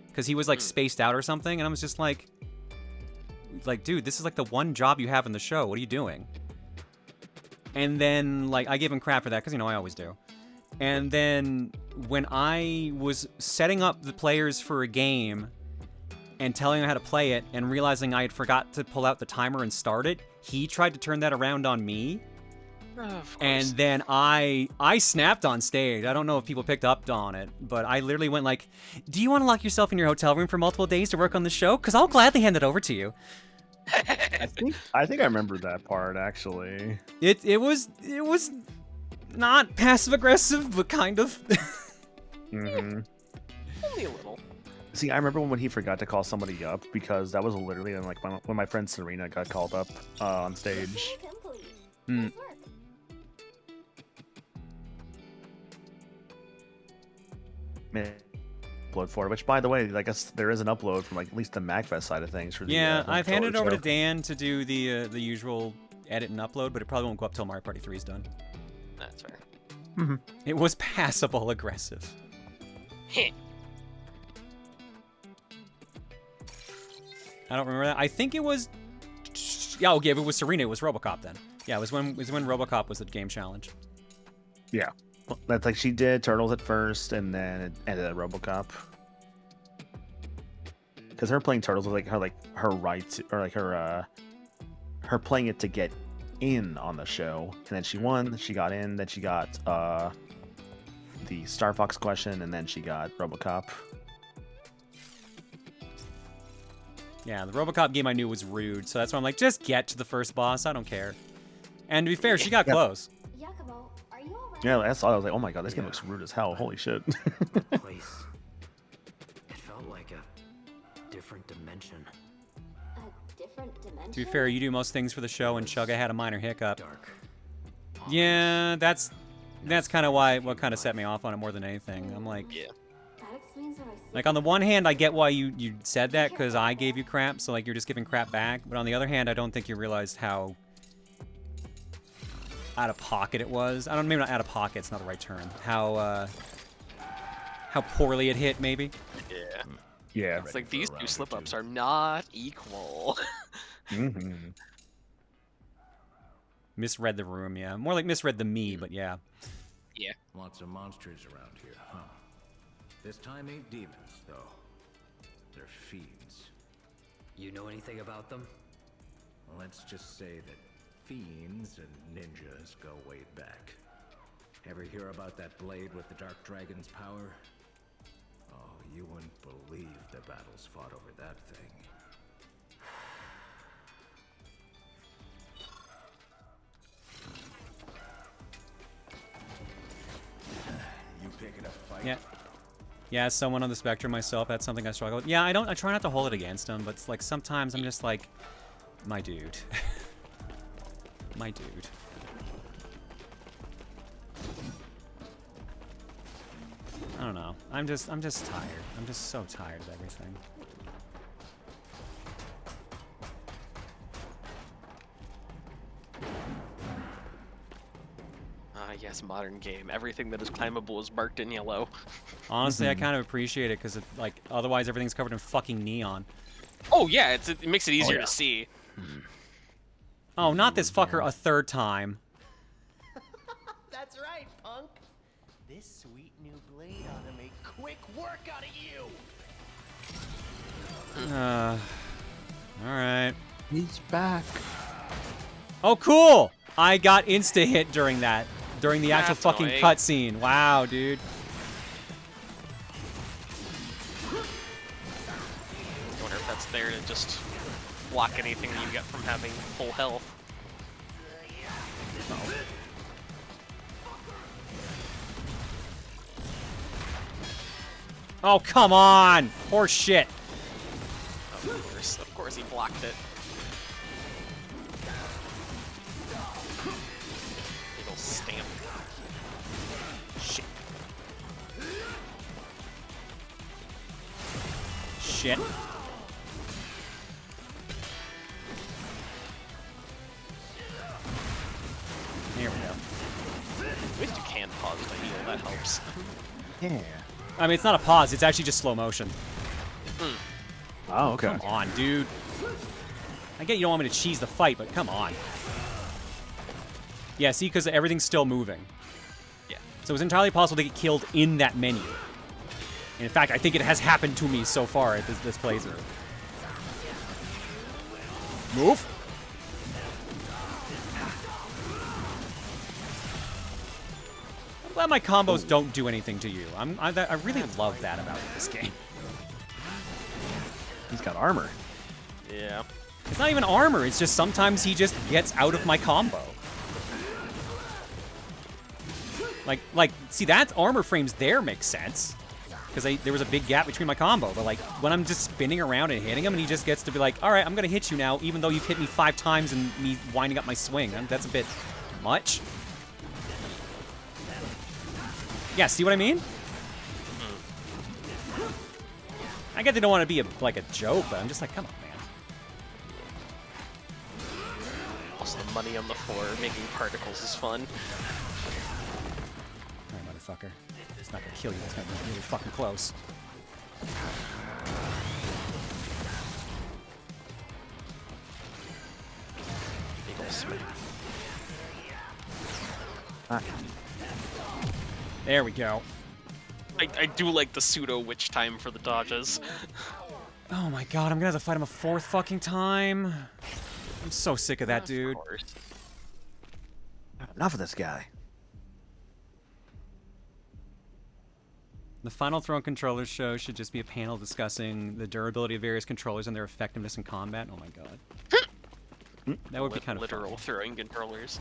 because he was like spaced out or something, and I was just like, dude, this is like the one job you have in the show. What are you doing? And then like I gave him crap for that, because I always do. And then when I was setting up the players for a game and telling them how to play it and realizing I had forgot to pull out the timer and start it, he tried to turn that around on me. And then I snapped on stage. I don't know if people picked up on it, but I literally went like, "Do you want to lock yourself in your hotel room for multiple days to work on the show? Because I'll gladly hand it over to you." I think I remember that part actually. It was not passive aggressive, but kind of. Only a little. See, I remember when he forgot to call somebody up, because that was literally like when my friend Serena got called up on stage. Nice work. Upload for it, which by the way, I guess there is an upload from like at least the MagFest side of things for the Yeah, I've handed it over show. to Dan to do the usual edit and upload, but it probably won't go up till Mario Party 3 is done. That's fair. It was passable aggressive. I don't remember that. I think it was. Yeah, okay, if it was Serena, it was RoboCop then. Yeah, it was when RoboCop was the game challenge. Yeah, that's like she did Turtles at first, and then it ended at RoboCop. Because her playing Turtles was like her right, or like her playing it to get in on the show, and then she won. She got in. Then she got the Star Fox question, and then she got RoboCop. Yeah, the RoboCop game I knew was rude, so that's why I'm like, just get to the first boss. I don't care. And to be fair, she got close. Yakumo, are you alright? Yeah, I saw it. I was like, oh my god, this game looks rude as hell. Holy shit. Place. It felt like a different dimension. A different dimension? To be fair, you do most things for the show, and Chugga had a minor hiccup. Dark. Yeah, that's kind of what kind of set me off on it more than anything. I'm like, Yeah. That explains what I see. like on the one hand, I get why you said that, because I gave you crap, so like you're just giving crap back. But on the other hand, I don't think you realized how out of pocket it was. Maybe not out of pocket, it's not the right term. How poorly it hit, maybe. Yeah. Yeah. It's like these two slip-ups are not equal. Misread the room, yeah. More like misread the me, but yeah. Yeah. Lots of monsters around here, huh? This time ain't demons, though. They're fiends. You know anything about them? Let's just say that fiends and ninjas go way back. Ever hear about that blade with the Dark Dragon's power? Oh, you wouldn't believe the battles fought over that thing. You picking a fight? Yeah. Yeah, as someone on the spectrum myself, that's something I struggle with. Yeah, I try not to hold it against him, but it's like sometimes I'm just like, my dude. My dude. I don't know. I'm just tired. I'm just so tired of everything. Yes, modern game. Everything that is climbable is marked in yellow. Honestly, I kind of appreciate it, because like otherwise everything's covered in fucking neon. Oh yeah, it makes it easier to see. Oh, not this fucker a third time. That's right, punk. This sweet new blade ought to make quick work out of you. Alright. He's back. Oh, cool! I got insta-hit during that. During the actual That's fucking annoying. cutscene. Wow, dude. I wonder if that's there to just block anything you get from having full health. Oh, come on! Horse shit. Of course he blocked it. Big ol' stamp. Shit. Shit. There we go. At least you can pause to heal, that helps. Yeah. I mean, it's not a pause, it's actually just slow motion. Oh, okay. Come on, dude. I get you don't want me to cheese the fight, but come on. Yeah, see, because everything's still moving. Yeah. So it's entirely possible to get killed in that menu. And in fact, I think it has happened to me so far at this playthrough. Move. I'm glad my combos don't do anything to you. I really love that about this game. He's got armor. Yeah. It's not even armor, it's just sometimes he just gets out of my combo. Like, see, that armor frames there makes sense. Because there was a big gap between my combo. But, like, when I'm just spinning around and hitting him, and he just gets to be like, alright, I'm gonna hit you now, even though you've hit me 5 times and me winding up my swing. That's a bit much. Yeah, see what I mean? I get they don't want to be like a joke, but I'm just like, come on, man. Also, the money on the floor making particles is fun. Alright, motherfucker. It's not gonna kill you, it's gonna be really fucking close. Big ol' smack. There we go. I do like the pseudo witch time for the dodges. Oh my god, I'm gonna have to fight him a 4th fucking time. I'm so sick of that dude. Of course. Enough of this guy. The final Throne Controllers show should just be a panel discussing the durability of various controllers and their effectiveness in combat. Oh my god. That would be kind of literal fun. throwing controllers.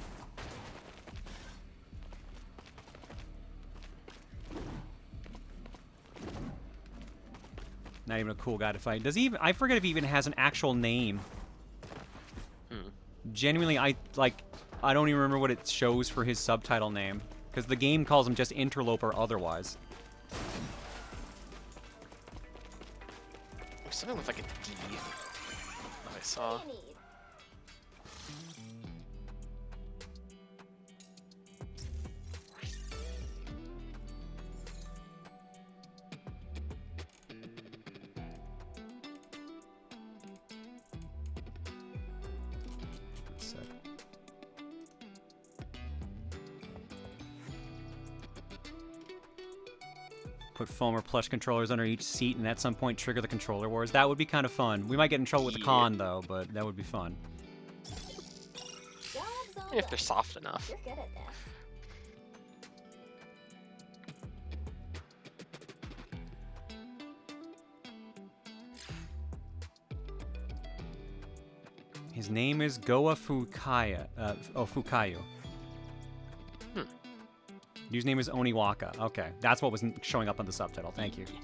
Not even a cool guy to fight. Does he even... I forget if he even has an actual name. Genuinely, I don't even remember what it shows for his subtitle name. Because the game calls him just Interloper otherwise. There's something with like a D that I saw. Put foam or plush controllers under each seat and at some point trigger the controller wars. That would be kind of fun. We might get in trouble with the con though, but that would be fun. If they're soft enough. You're good at this. His name is Goa Fukayu. Username is Oniwaka. Okay, that's what was showing up on the subtitle. Thank you. See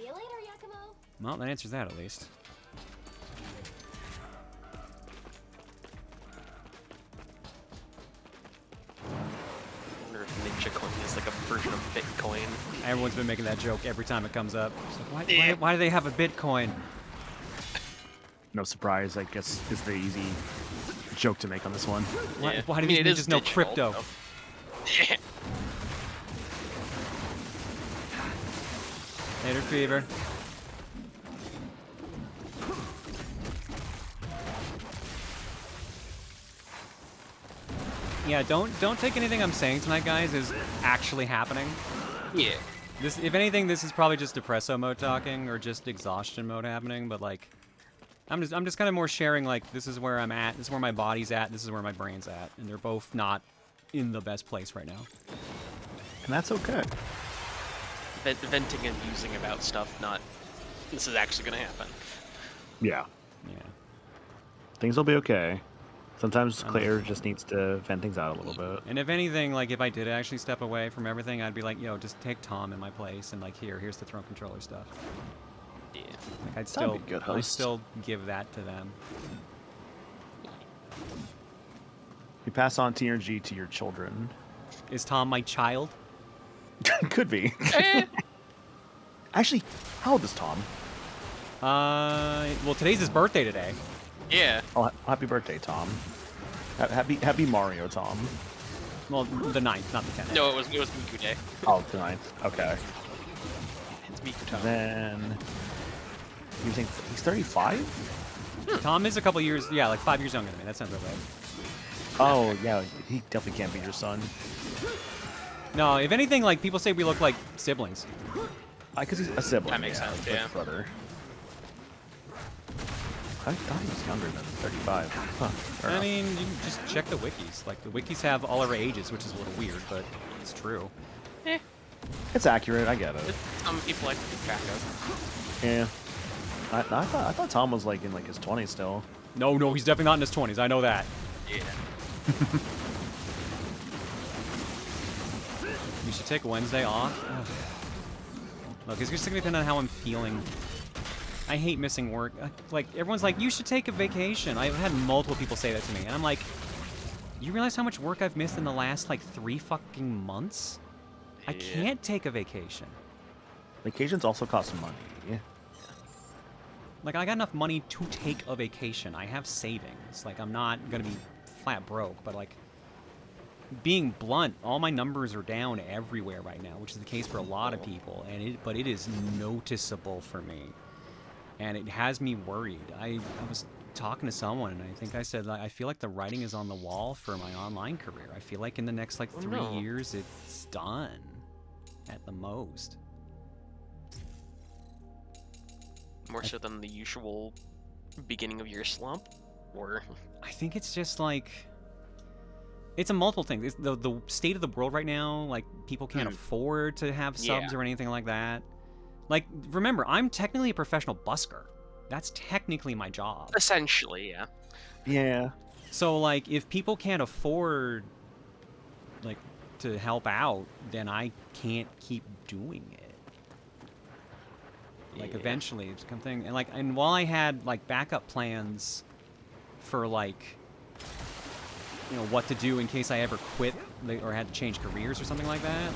you later, Yakumo. Well, that answers that at least. I wonder if Ninja Coin is like a version of Bitcoin. Everyone's been making that joke every time it comes up. It's like, why do they have a Bitcoin? No surprise, I guess it's the easy joke to make on this one. Why do these ninjas know crypto? Later, Fever. Yeah, don't take anything I'm saying tonight, guys, as actually happening. Yeah. This, if anything, this is probably just depresso mode talking or just exhaustion mode happening. But like, I'm just kind of more sharing like this is where I'm at, this is where my body's at, this is where my brain's at, and they're both not in the best place right now. And that's okay. Venting and musing about stuff, not this is actually gonna happen. Yeah. Yeah. Things will be okay. Sometimes Claire just needs to vent things out a little bit. And if anything, like if I did actually step away from everything, I'd be like, yo, just take Tom in my place, and like here's the throne controller stuff. Yeah. Like I'd That'd be a good I'd host. still give that to them. You pass on TNG to your children. Is Tom my child? Could be. Actually, how old is Tom? Well, today's his birthday today. Yeah. Oh, happy birthday, Tom. Happy Mario, Tom. Well, the 9th, not the 10th. No, it was Miku Day. Oh, the 9th. Okay. It's Miku Tom. Then you think he's 35? Tom is a couple years, yeah, like 5 years younger than me. That sounds about right. Oh, yeah, he definitely can't be your son. No, if anything, like people say we look like siblings. Because he's a sibling. That makes sense, like yeah. Brother. I thought he was younger than 35. Huh, fair I enough. mean, you can just check the wikis. Like the wikis have all of our ages, which is a little weird, but it's true. Eh. It's accurate. I get it. Some people like to keep track of. Yeah. I thought Tom was like in like his 20s still. No, he's definitely not in his 20s. I know that. Yeah. You should take Wednesday off. Ugh. Look, it's just gonna depend on how I'm feeling. I hate missing work. Like, everyone's like, you should take a vacation. I've had multiple people say that to me, and I'm like, you realize how much work I've missed in the last, like, 3 fucking months? I can't take a vacation. Vacations also cost money. Like, I got enough money to take a vacation. I have savings. Like, I'm not gonna be flat broke, but, like, being blunt, all my numbers are down everywhere right now, which is the case for a lot of people, but it is noticeable for me. And it has me worried. I was talking to someone, and I think I said, I feel like the writing is on the wall for my online career. I feel like in the next, like, 3 years, it's done. At the most. More so than the usual beginning of year slump? Or... I think it's just, like... It's a multiple thing. It's the state of the world right now, like, people can't afford to have subs or anything like that. Like, remember, I'm technically a professional busker. That's technically my job. Essentially, yeah. Yeah. So, like, if people can't afford, like, to help out, then I can't keep doing it. Like, eventually, it's something... And while I had, like, backup plans for, like... you know, what to do in case I ever quit or had to change careers or something like that.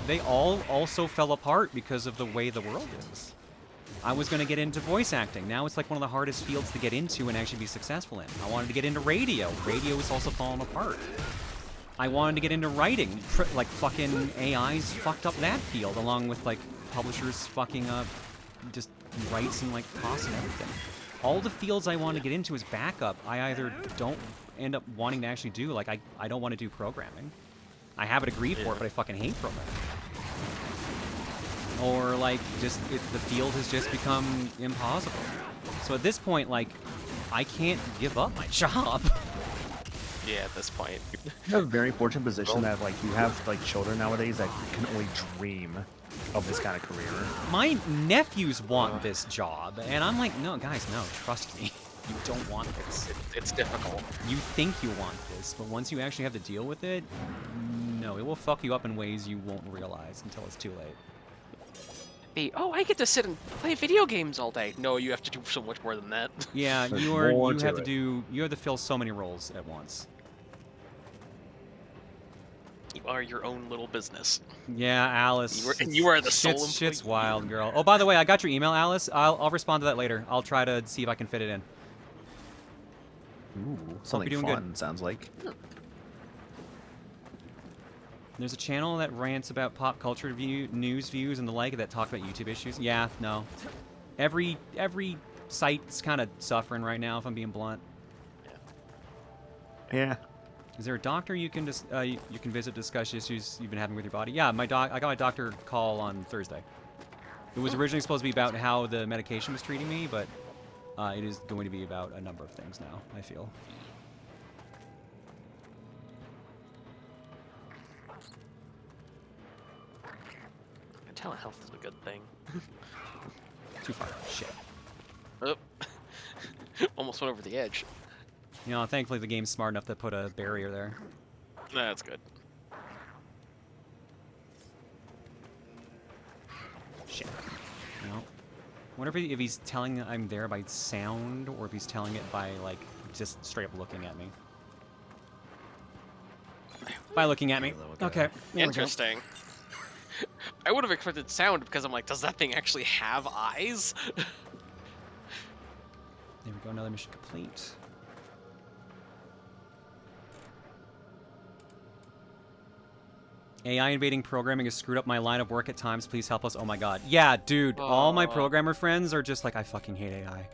They all also fell apart because of the way the world is. I was going to get into voice acting. Now it's like one of the hardest fields to get into and actually be successful in. I wanted to get into radio. Radio is also falling apart. I wanted to get into writing. Like, fucking AI's fucked up that field, along with, like, publishers fucking up just rights and, like, costs and everything. All the fields I want to get into as backup, I either don't end up wanting to actually do. Like, I don't want to do programming. I have a degree for it, but I fucking hate programming. Or, like, just, the field has just become impossible. So at this point, like, I can't give up my job. Yeah, at this point. You have a very fortunate position that, like, you have, like, children nowadays that can only dream of this kind of career. My nephews want this job, and I'm like, no, guys, no, trust me. You don't want this. It's difficult. You think you want this, but once you actually have to deal with it, no, it will fuck you up in ways you won't realize until it's too late. Oh, I get to sit and play video games all day. No, you have to do so much more than that. Yeah, you have to fill so many roles at once. You are your own little business. Yeah, Alice. You are the sole employee. Shit's wild, girl. Oh, by the way, I got your email, Alice. I'll respond to that later. I'll try to see if I can fit it in. Ooh, something doing fun, good. sounds like. There's a channel that rants about pop culture news views and the like that talk about YouTube issues. Yeah, no. Every site's kind of suffering right now, if I'm being blunt. Yeah. Is there a doctor you can you can visit, discuss issues you've been having with your body? Yeah, I got my doctor call on Thursday. It was originally supposed to be about how the medication was treating me, but it is going to be about a number of things now, I feel. Telehealth is a good thing. Too far. Shit. Oh. Almost went over the edge. You know, thankfully the game's smart enough to put a barrier there. That's good. Shit. No. I wonder if he's telling I'm there by sound, or if he's telling it by, like, just straight up looking at me. By looking at me. Okay. Interesting. I would have expected sound because I'm like, does that thing actually have eyes? There we go, another mission complete. AI invading programming has screwed up my line of work at times. Please help us. Oh my god. Yeah, dude. All my programmer friends are just like, I fucking hate AI.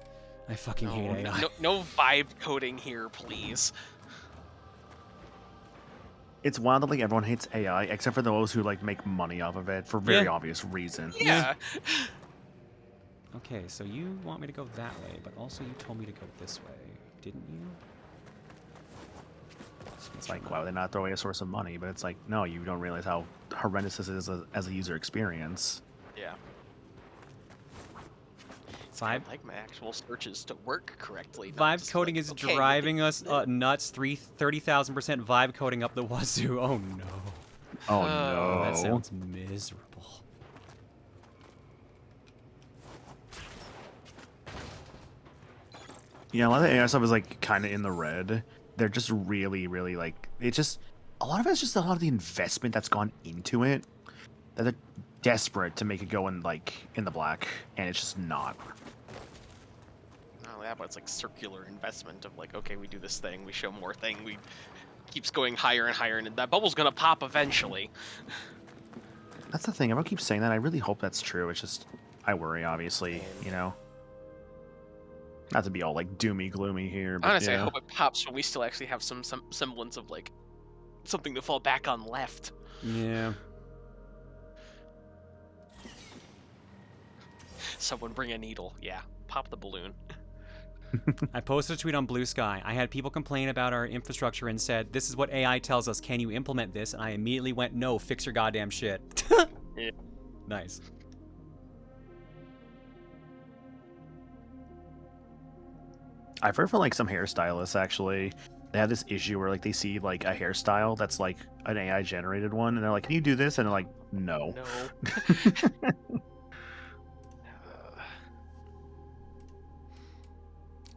I fucking hate AI. No vibe coding here, please. It's wild that like everyone hates AI except for those who like make money off of it for very obvious reasons. Yeah. Okay, so you want me to go that way, but also you told me to go this way, didn't you? It's like, why would they not throw away a source of money? But it's like, no, you don't realize how horrendous this is as a user experience. Yeah. Vibe, I'd like my actual searches to work correctly. Vibe coding is driving us nuts. 30,000% vibe coding up the wazoo. Oh no. Oh no. That sounds miserable. Yeah, a lot of the AI stuff is like kind of in the red. They're just really, really like it's just a lot of it's just a lot of the investment that's gone into it. That they're desperate to make it go in like in the black, and it's just not. Not only that, but it's like circular investment of like, okay, we do this thing, we show more thing, we keeps going higher and higher, and that bubble's gonna pop eventually. That's the thing. Everyone keeps saying that. I really hope that's true. It's just I worry, obviously, you know. Not to be all like doomy gloomy here, but honestly, yeah. I hope it pops when we still actually have some semblance of like something to fall back on left. Yeah. Someone bring a needle. Yeah, pop the balloon. I posted a tweet on Blue Sky. I had people complain about our infrastructure and said, "This is what AI tells us. Can you implement this?" And I immediately went, "No, fix your goddamn shit." Yeah. Nice. I've heard from like some hairstylists actually, they have this issue where like they see like a hairstyle that's like an AI generated one, and they're like, "Can you do this?" And they're like, "No." No.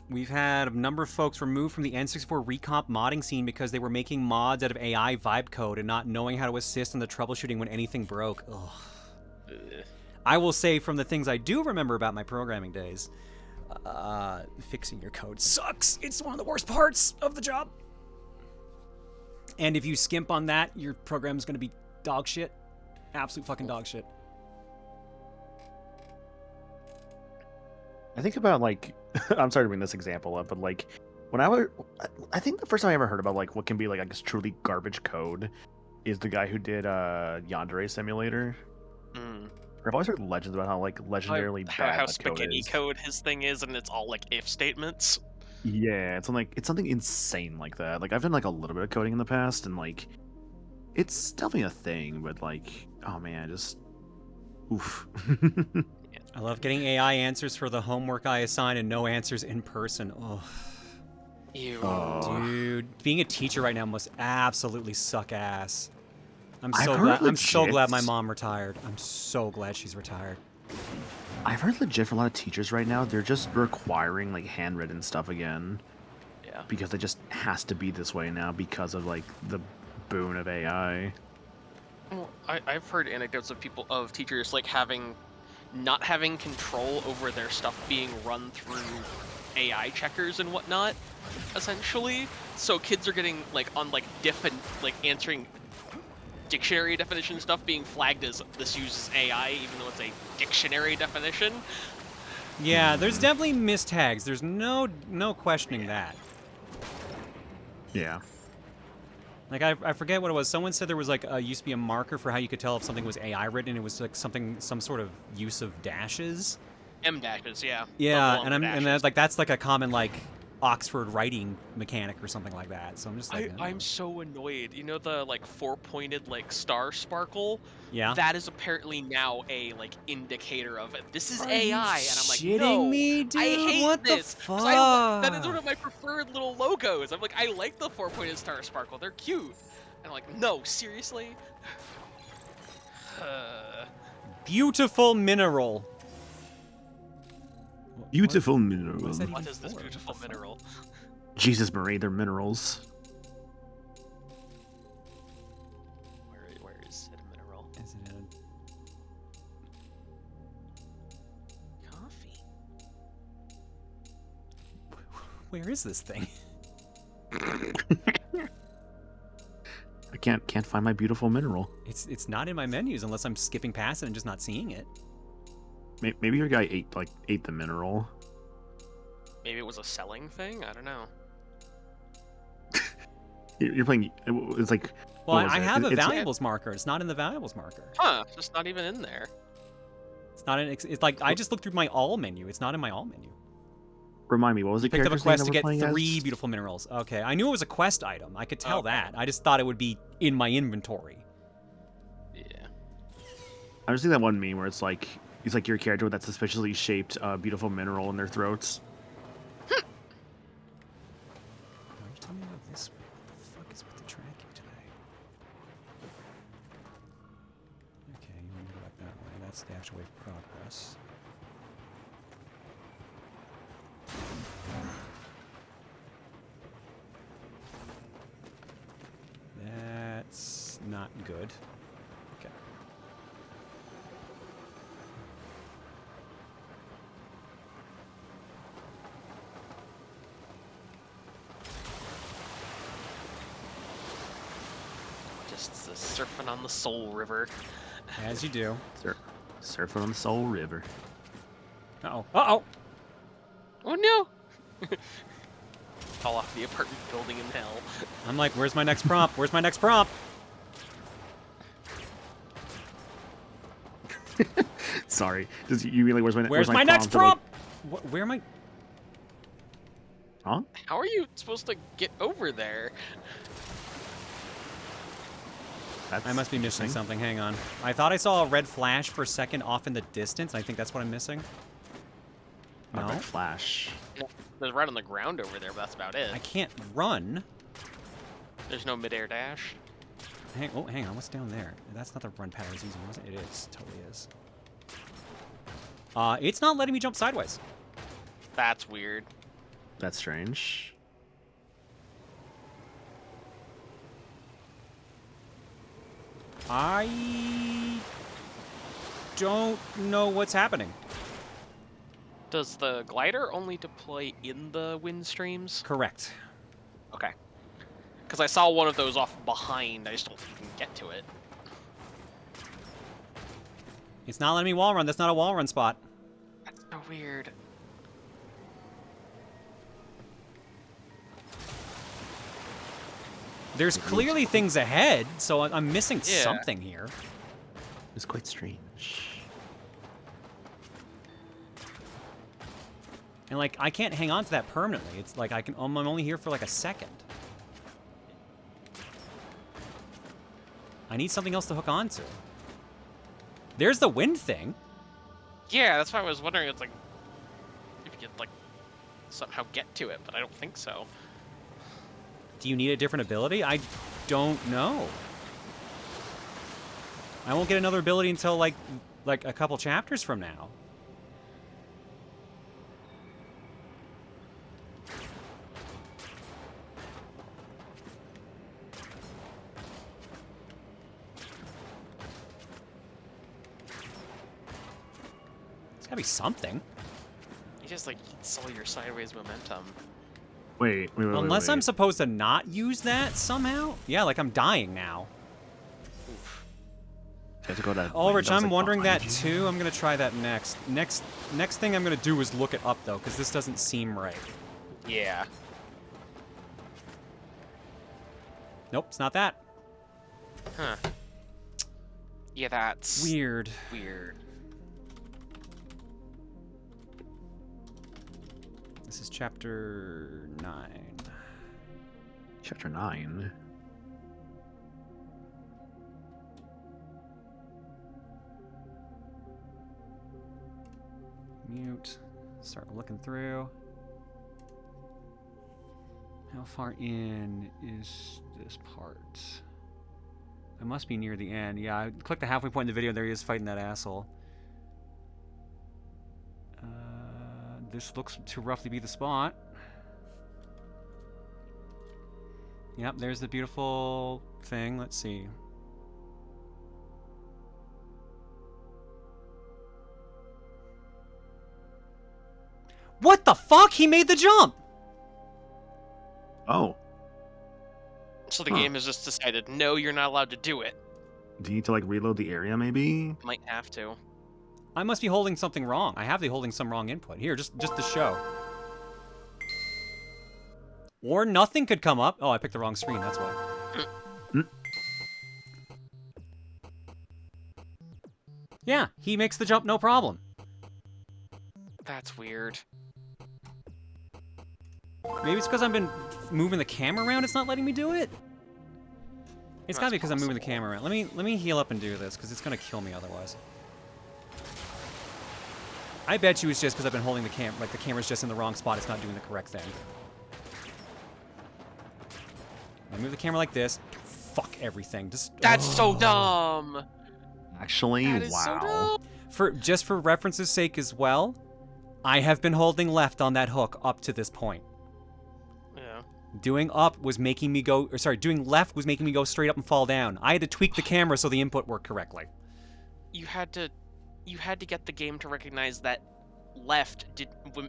We've had a number of folks removed from the N64 recomp modding scene because they were making mods out of AI vibe code and not knowing how to assist in the troubleshooting when anything broke. Ugh. I will say, from the things I do remember about my programming days, fixing your code sucks. It's one of the worst parts of the job. And if you skimp on that, your program's going to be dog shit. Absolute fucking dog shit. I think about like, I'm sorry to bring this example up, but like when I think the first time I ever heard about like what can be like I guess truly garbage code is the guy who did Yandere Simulator. I've always heard legends about how like legendarily bad how that code spaghetti is. code his thing is, and it's all like if statements. Yeah, it's something insane like that. Like I've done like a little bit of coding in the past, and like it's definitely a thing, but like, oh man, just oof. I love getting AI answers for the homework I assign and no answers in person. Oh. Ew. Dude, being a teacher right now must absolutely suck ass. I'm I've so heard glad. I'm so legit- glad my mom retired. I'm so glad she's retired. I've heard legit from a lot of teachers right now, they're just requiring like handwritten stuff again. Yeah. Because it just has to be this way now because of like the boon of AI. Well, I've heard anecdotes of teachers like not having control over their stuff being run through AI checkers and whatnot, essentially. So kids are getting like on like answering dictionary definition stuff being flagged as this uses AI, even though it's a dictionary definition. Yeah, there's definitely mistags. There's no questioning that. Yeah. Like, I forget what it was. Someone said there was, like, used to be a marker for how you could tell if something was AI written. It was, like, some sort of use of dashes. M dashes, yeah. Yeah, and that's, like, a common, like, Oxford writing mechanic or something like that. So I'm just like, I'm so annoyed. You know the like 4-pointed like star sparkle? yeah. That is apparently now a like indicator of it. This is Are AI, you and I'm like, shitting no, me, dude? I hate What the this. 'Cause that is fuck? one of my preferred little logos. I'm like, I like the 4-pointed star sparkle. They're cute. And I'm like, no, seriously? Beautiful mineral. Beautiful What mineral. is that even What is this for? beautiful What the fuck? mineral? Jesus, Marie, they're minerals. Where is it a mineral? Is it a... Coffee. Where is this thing? I can't find my beautiful mineral. It's not in my menus unless I'm skipping past it and just not seeing it. Maybe your guy ate the mineral. Maybe it was a selling thing? I don't know. You're playing. It's like. Well, what was I it? have a It's- valuables marker. It's not in the valuables marker. Huh, it's just not even in there. It's not in. It's like I just looked through my all menu. It's not in my all menu. Remind me, what was the Picked up a character's quest to name get that we're playing 3 as? beautiful minerals. Okay, I knew it was a quest item. I could tell Okay. that. I just thought it would be in my inventory. Yeah. I just see that one meme where it's like your character with that suspiciously shaped beautiful mineral in their throats. Why are you telling me about this? What the fuck is with the tracking today? Okay, you want to go back that way. That's the actual way of progress. That's not good. Okay. Just surfing on the Soul River. As you do. Surfing on the Soul River. Uh-oh. Uh-oh! Oh no! Fall off the apartment building in hell. I'm like, where's my next prompt? Where's my next prompt? Sorry. Does you mean like Where's my next prompt? Where am I? Huh? How are you supposed to get over there? That's I must be missing interesting. something. Hang on. I thought I saw a red flash for a second off in the distance. I think that's what I'm missing. A No, red flash. There's right on the ground over there, but that's about it. I can't run. There's no midair dash. Hang on. What's down there? That's not the run pad I was using, was it? It is. Totally is. It's not letting me jump sideways. That's weird. That's strange. I don't know what's happening. Does the glider only deploy in the wind streams? Correct. Okay. Because I saw one of those off behind. I just don't think you can get to it. It's not letting me wall run. That's not a wall run spot. That's so weird. There's clearly things ahead, so I'm missing Yeah. something here. It's quite strange. And like, I can't hang on to that permanently. It's like I'm only here for like a second. I need something else to hook onto. There's the wind thing. Yeah, that's why I was wondering. It's like if you could like somehow get to it, but I don't think so. Do you need a different ability? I don't know. I won't get another ability until like a couple chapters from now. It's gotta be something. You just like slow your sideways momentum. Wait. Unless I'm supposed to not use that somehow? Yeah, like I'm dying now. You have to go to Ulrich, windows, I'm like, wondering that behind too. I'm gonna try that next. Next thing I'm gonna do is look it up though, because this doesn't seem right. Yeah. Nope, it's not that. Huh. Yeah, that's This is chapter 9. Chapter 9. Mute. Start looking through. How far in is this part? I must be near the end. Yeah, I clicked the halfway point in the video. There he is fighting that asshole. This looks to roughly be the spot. Yep, there's the beautiful thing. Let's see. What the fuck? He made the jump! Oh. So the game has just decided, no, you're not allowed to do it. Do you need to like reload the area maybe? Might have to. I must be holding something wrong. I have to be holding some wrong input. Here, just to show. Or nothing could come up. Oh, I picked the wrong screen, that's why. Yeah, he makes the jump no problem. That's weird. Maybe it's because I've been moving the camera around, it's not letting me do it? It's gotta be because I'm moving the camera around. Let me heal up and do this, because it's gonna kill me otherwise. I bet you it's just because I've been holding the camera, like the camera's just in the wrong spot, it's not doing the correct thing. I move the camera like this. Fuck everything. That's so dumb. Actually, that is wow. So dumb. Just for reference's sake as well, I have been holding left on that hook up to this point. Yeah. Doing up was making me go, or sorry, doing left was making me go straight up and fall down. I had to tweak the camera so the input worked correctly. You had to get the game to recognize that left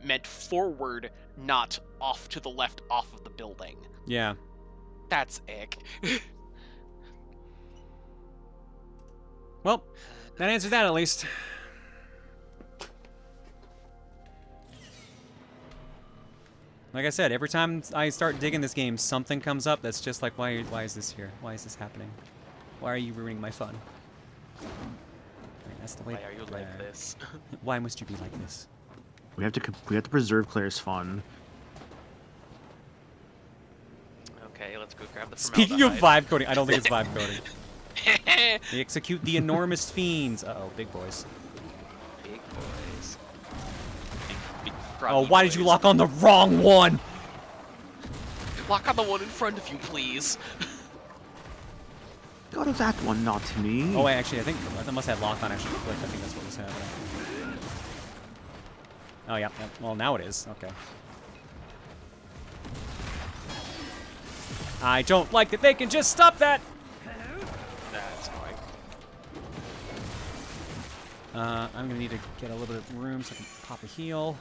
meant forward, not off to the left off of the building. Yeah. That's ick. Well, that answers that at least. Like I said, every time I start digging this game, something comes up that's just like, why is this here? Why is this happening? Why are you ruining my fun? Right, that's the way. Why are you like this? Why must you be like this? We have to preserve Claire's fun. Okay, let's go grab the Speaking of formaldehyde. vibe coding, I don't think it's vibe coding. They execute the enormous fiends. Uh-oh, big boys. Big boys. Big Oh, why did you lock on the wrong one? Lock on the one in front of you, please. Go to that one, not to me. Oh, actually, I think I must have lock on actually clicked. I think that's what was happening. Oh, yeah. Well, now it is. Okay. I don't like that they can just stop that. That's annoying. I'm gonna need to get a little bit of room so I can pop a heal.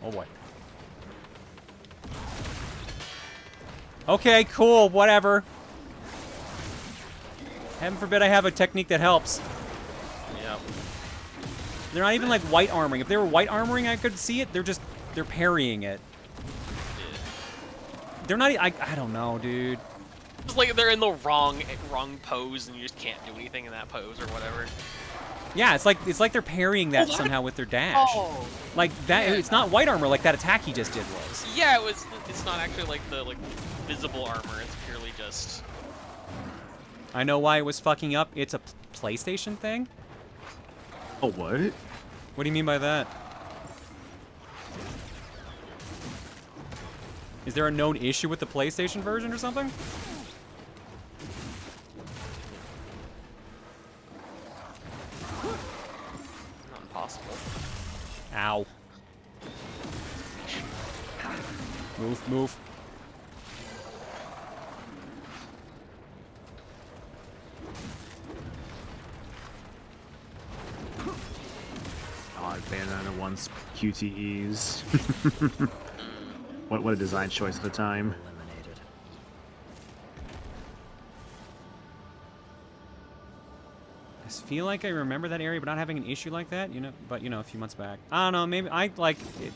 Oh boy. Okay, cool, whatever. Heaven forbid I have a technique that helps. Yep. They're not even like white armoring. If they were white armoring, I could see it. They're parrying it. They're not. I don't know, dude. It's like they're in the wrong pose, and you just can't do anything in that pose or whatever. Yeah, it's like they're parrying that somehow with their dash. Oh. Like that. Yeah. It's not white armor like that attack he just did was. Yeah, it was. It's not actually like the visible armor. It's purely just. I know why it was fucking up. It's a PlayStation thing. Oh, what? What do you mean by that? Is there a known issue with the PlayStation version or something? Not impossible. Ow. Move, move. Oh, Bayonetta once QTEs. What a design choice at the time. Eliminated. I feel like I remember that area, but not having an issue like that. But a few months back. I don't know. Maybe I like it.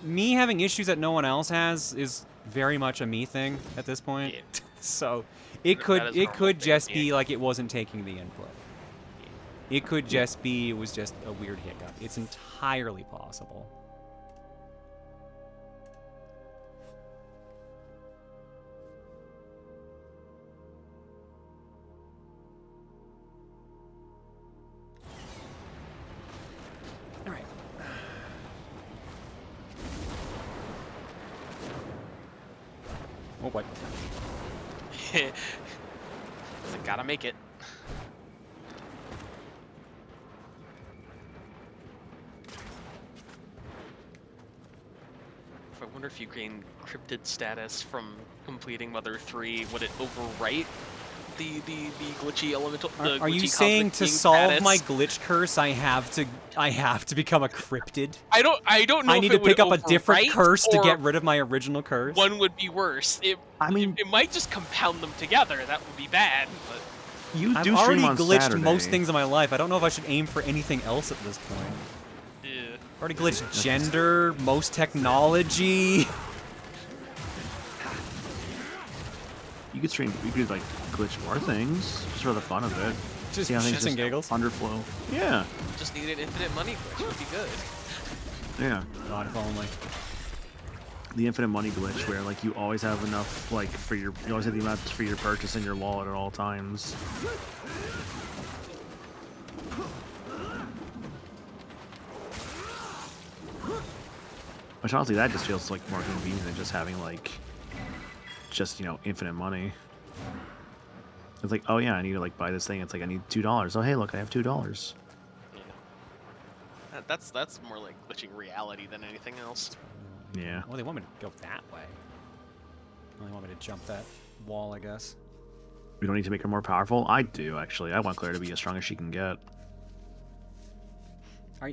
Me having issues that no one else has is very much a me thing at this point. Yeah. So it could just yeah. be like it wasn't taking the input. It could just be it was just a weird hiccup. It's entirely possible. All right. Oh boy. Gotta make it. I wonder if you gain cryptid status from completing Mother 3, would it overwrite the glitchy elemental? Are you saying to solve my glitch curse, I have to become a cryptid? I don't know. I need to pick up a different curse to get rid of my original curse. One would be worse. It might just compound them together. That would be bad. But I've already glitched most things in my life. I don't know if I should aim for anything else at this point. Yeah. Already glitched gender, most technology. You could like glitch more things just for the fun of it. Just see how things shits and giggles. Underflow. Yeah. Just needed infinite money glitch would be good. Yeah. God, if only. The infinite money glitch, where like you always have enough, like you always have the amount for your purchase in your wallet at all times. Which honestly, that just feels like more convenient than just having like, infinite money. It's like, oh yeah, I need to like buy this thing. It's like I need $2. Oh hey, look, I have $2. Yeah. That's more like glitching reality than anything else. Yeah. Well, they want me to go that way. Well, they want me to jump that wall, I guess. We don't need to make her more powerful? I do, actually. I want Claire to be as strong as she can get. Are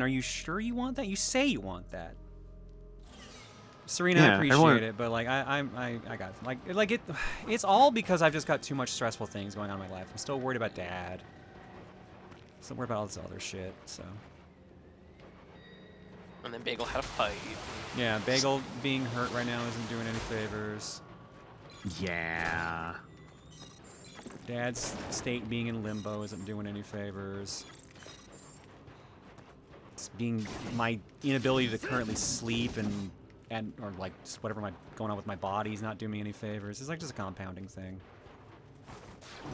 you sure you want that? You say you want that. Serena, Yeah, I appreciate everyone... it, but like I got it. It's all because I've just got too much stressful things going on in my life. I'm still worried about Dad. Still worried about all this other shit, so. And then Bagel had a fight. Yeah, Bagel being hurt right now isn't doing any favors. Yeah. Dad's state being in limbo isn't doing any favors. It's my inability to currently sleep or like just whatever going on with my body is not doing me any favors. It's like just a compounding thing.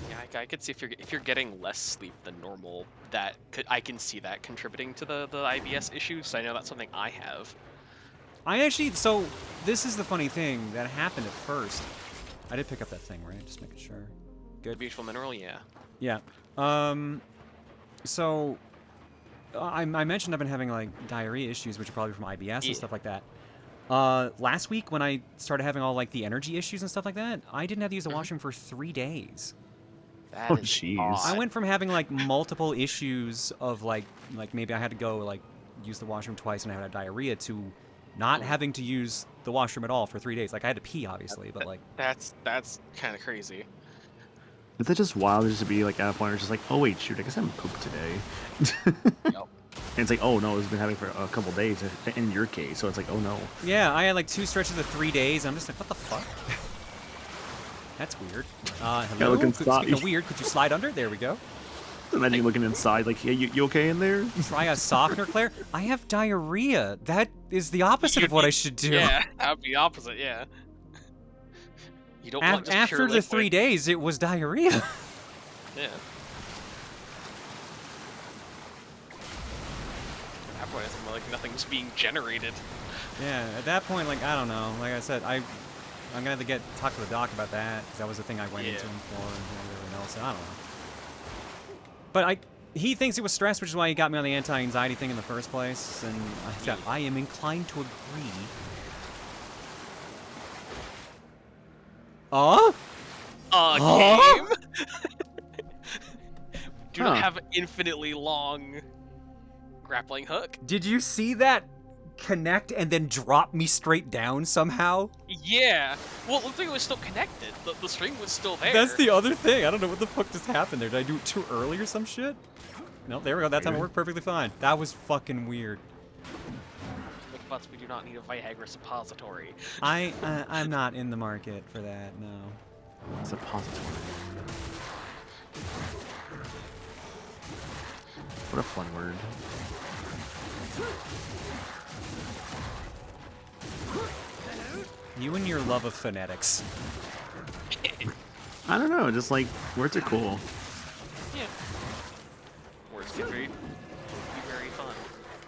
Yeah, I could see if you're getting less sleep than normal, I can see that contributing to the IBS issues. I know that's something I have. So this is the funny thing that happened at first. I did pick up that thing, right? Just making sure. Good. The beautiful mineral, yeah. Yeah. So I mentioned I've been having like diarrhea issues, which are probably from IBS and stuff like that. Last week when I started having all like the energy issues and stuff like that, I didn't have to use the washroom for 3 days. Oh jeez. I went from having like multiple issues of like maybe I had to go like use the washroom twice and I had diarrhea to not having to use the washroom at all for 3 days. Like I had to pee obviously, but like that's kind of crazy. Is that just wild just to be like at a point where it's just like, oh wait, shoot, I guess I haven't pooped today. Yep. And it's like, oh no, it's been having for a couple days in your case, so it's like, oh no. Yeah, I had like 2 stretches of 3 days. I'm just like, what the fuck? That's weird. Hello? Speaking of weird, could you slide under? There we go. And then you're looking inside, like, yeah, you okay in there? Try a softener, Claire? I have diarrhea. That is the opposite of what I should do. Yeah, that would be opposite, yeah. You don't want just after pure the liquid. 3 days, it was diarrhea. Yeah. At that point, it's more like nothing's being generated. Yeah, at that point, like, I don't know. Like I said, I'm gonna have to talk to the doc about that, because that was the thing I went into him for, and everything else. I don't know. But he thinks it was stress, which is why he got me on the anti-anxiety thing in the first place, and I am inclined to agree. Game? Do not have an infinitely long grappling hook. Did you see that connect and then drop me straight down somehow? Yeah. Well, it looked like it was still connected. The string was still there. That's the other thing. I don't know what the fuck just happened there. Did I do it too early or some shit? No, there we go. That time it worked perfectly fine. That was fucking weird. But we do not need a Viagra suppository. I'm not in the market for that, no. Suppository. What a fun word. You and your love of phonetics. I don't know, just like words are cool. Yeah. Words can be very fun.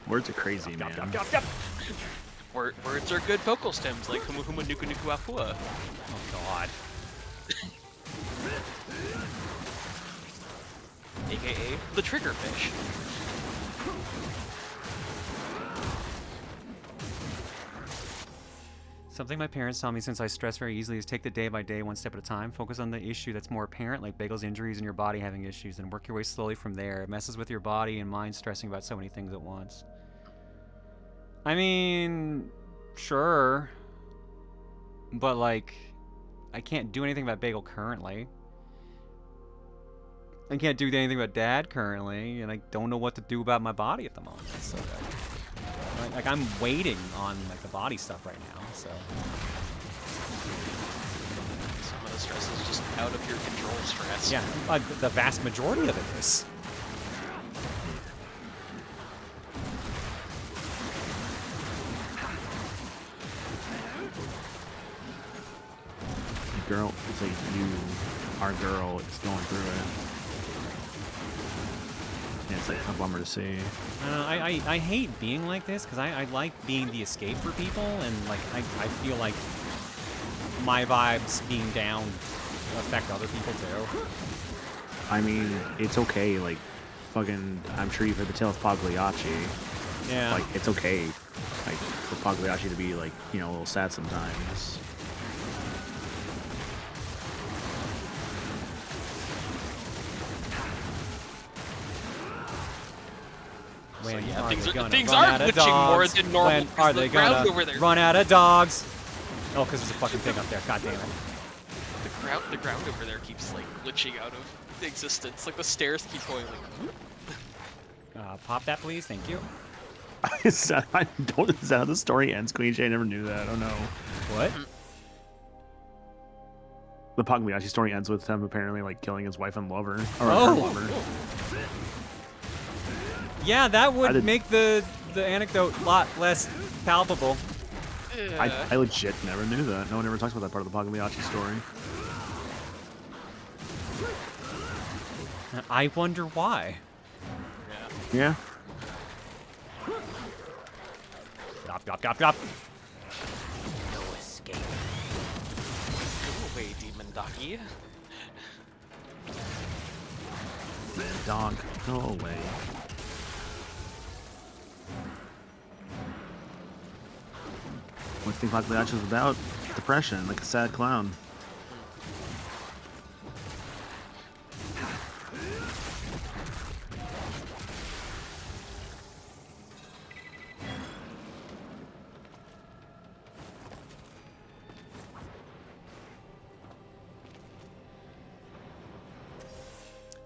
Words are crazy, man. Words are good vocal stems, like Humu Humu Nuku Nuku Apua. Oh god. AKA the triggerfish. Something my parents taught me since I stress very easily is take the day by day, one step at a time. Focus on the issue that's more apparent, like Bagel's injuries and your body having issues, and work your way slowly from there. It messes with your body and mind stressing about so many things at once. I mean, sure. But, like, I can't do anything about Bagel currently. I can't do anything about Dad currently, and I don't know what to do about my body at the moment. So, like I'm waiting on like the body stuff right now. So some of the stress is just out of your control stress. Yeah, the vast majority of it is. Girl, it's like our girl is going through it. Yeah, it's like a bummer to see. I hate being like this because I like being the escape for people, and like I feel like my vibes being down affect other people too. I mean, it's okay, like, fucking, I'm sure you've heard the tale of Pagliacci. Yeah. Like, it's okay, like, for Pagliacci to be, like, you know, a little sad sometimes. When so yeah, are things are glitching more than normal. When are they gonna run out of dogs? Oh, because there's a fucking thing up there. God damn it. The ground over there keeps like glitching out of existence. Like the stairs keep going like. Pop that, please. Thank you. Is that how the story ends, Queen Jay? I never knew that. Oh no. What? The Pagliacci story ends with him apparently like killing his wife and lover. Or her Oh. lover. Yeah, that would make the anecdote a lot less palpable. I legit never knew that. No one ever talks about that part of the Pagliacci story. I wonder why. Yeah. Gop. No escape. Go away, demon doggy. Dog, go away. What do you think Pagliacci was about? Depression, like a sad clown.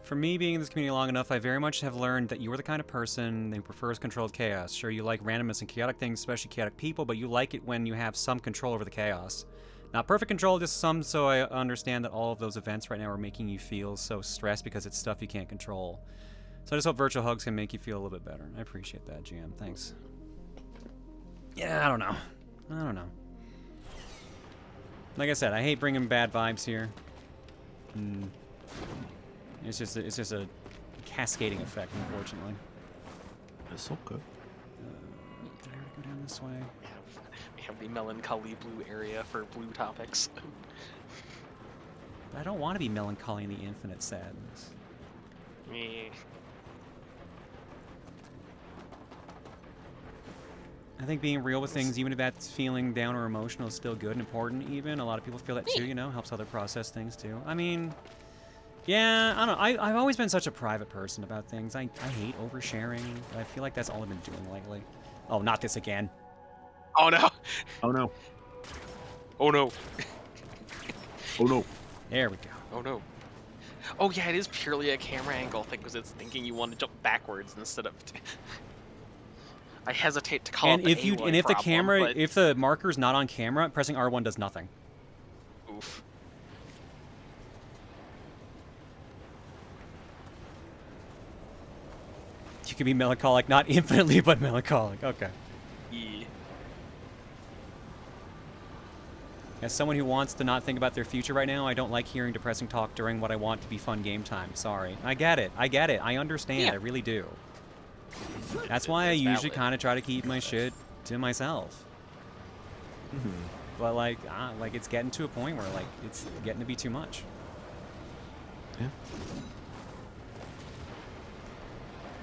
For me, being in this community long enough, I very much have learned that you are the kind of person who prefers controlled chaos. Sure, you like randomness and chaotic things, especially chaotic people, but you like it when you have some control over the chaos. Not perfect control, just some, so I understand that all of those events right now are making you feel so stressed because it's stuff you can't control. So I just hope virtual hugs can make you feel a little bit better. I appreciate that, GM. Thanks. Yeah, I don't know. Like I said, I hate bringing bad vibes here. It's just a cascading effect, unfortunately. It's so good. Did I already go down this way? We have the melancholy blue area for blue topics. But I don't want to be melancholy in the infinite sadness. Me. I think being real with things, even if that's feeling down or emotional, is still good and important, even. A lot of people feel that too, you know? Helps other process things too. I mean, yeah, I don't know. I've always been such a private person about things. I hate oversharing. I feel like that's all I've been doing lately. Oh, not this again. Oh no. Oh no. Oh no. Oh no. There we go. Oh no. Oh yeah, it is purely a camera angle thing because it's thinking you want to jump backwards instead of. I hesitate to call it the A1 and if the problem, camera, but... if the marker's not on camera, pressing R1 does nothing. Oof. You can be melancholic, not infinitely, but melancholic. Okay. Yeah. As someone who wants to not think about their future right now, I don't like hearing depressing talk during what I want to be fun game time. Sorry. I get it. I get it. I understand. Yeah. I really do. That's why I It's usually valid. kind of try to keep my shit to myself. But like it's getting to a point where like it's getting to be too much. Yeah.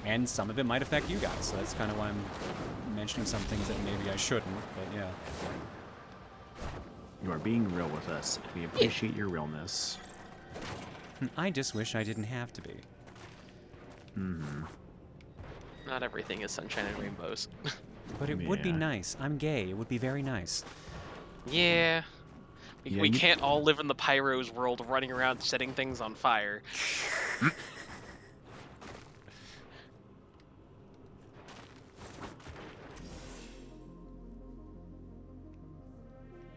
And some of it might affect you guys, so that's kind of why I'm mentioning some things that maybe I shouldn't. But yeah. You are being real with us. We appreciate your realness. I just wish I didn't have to be. Not everything is sunshine and rainbows. But it would be Yeah. nice. I'm gay. It would be very nice. Yeah. Yeah, We you- can't all live in the Pyro's world running around setting things on fire.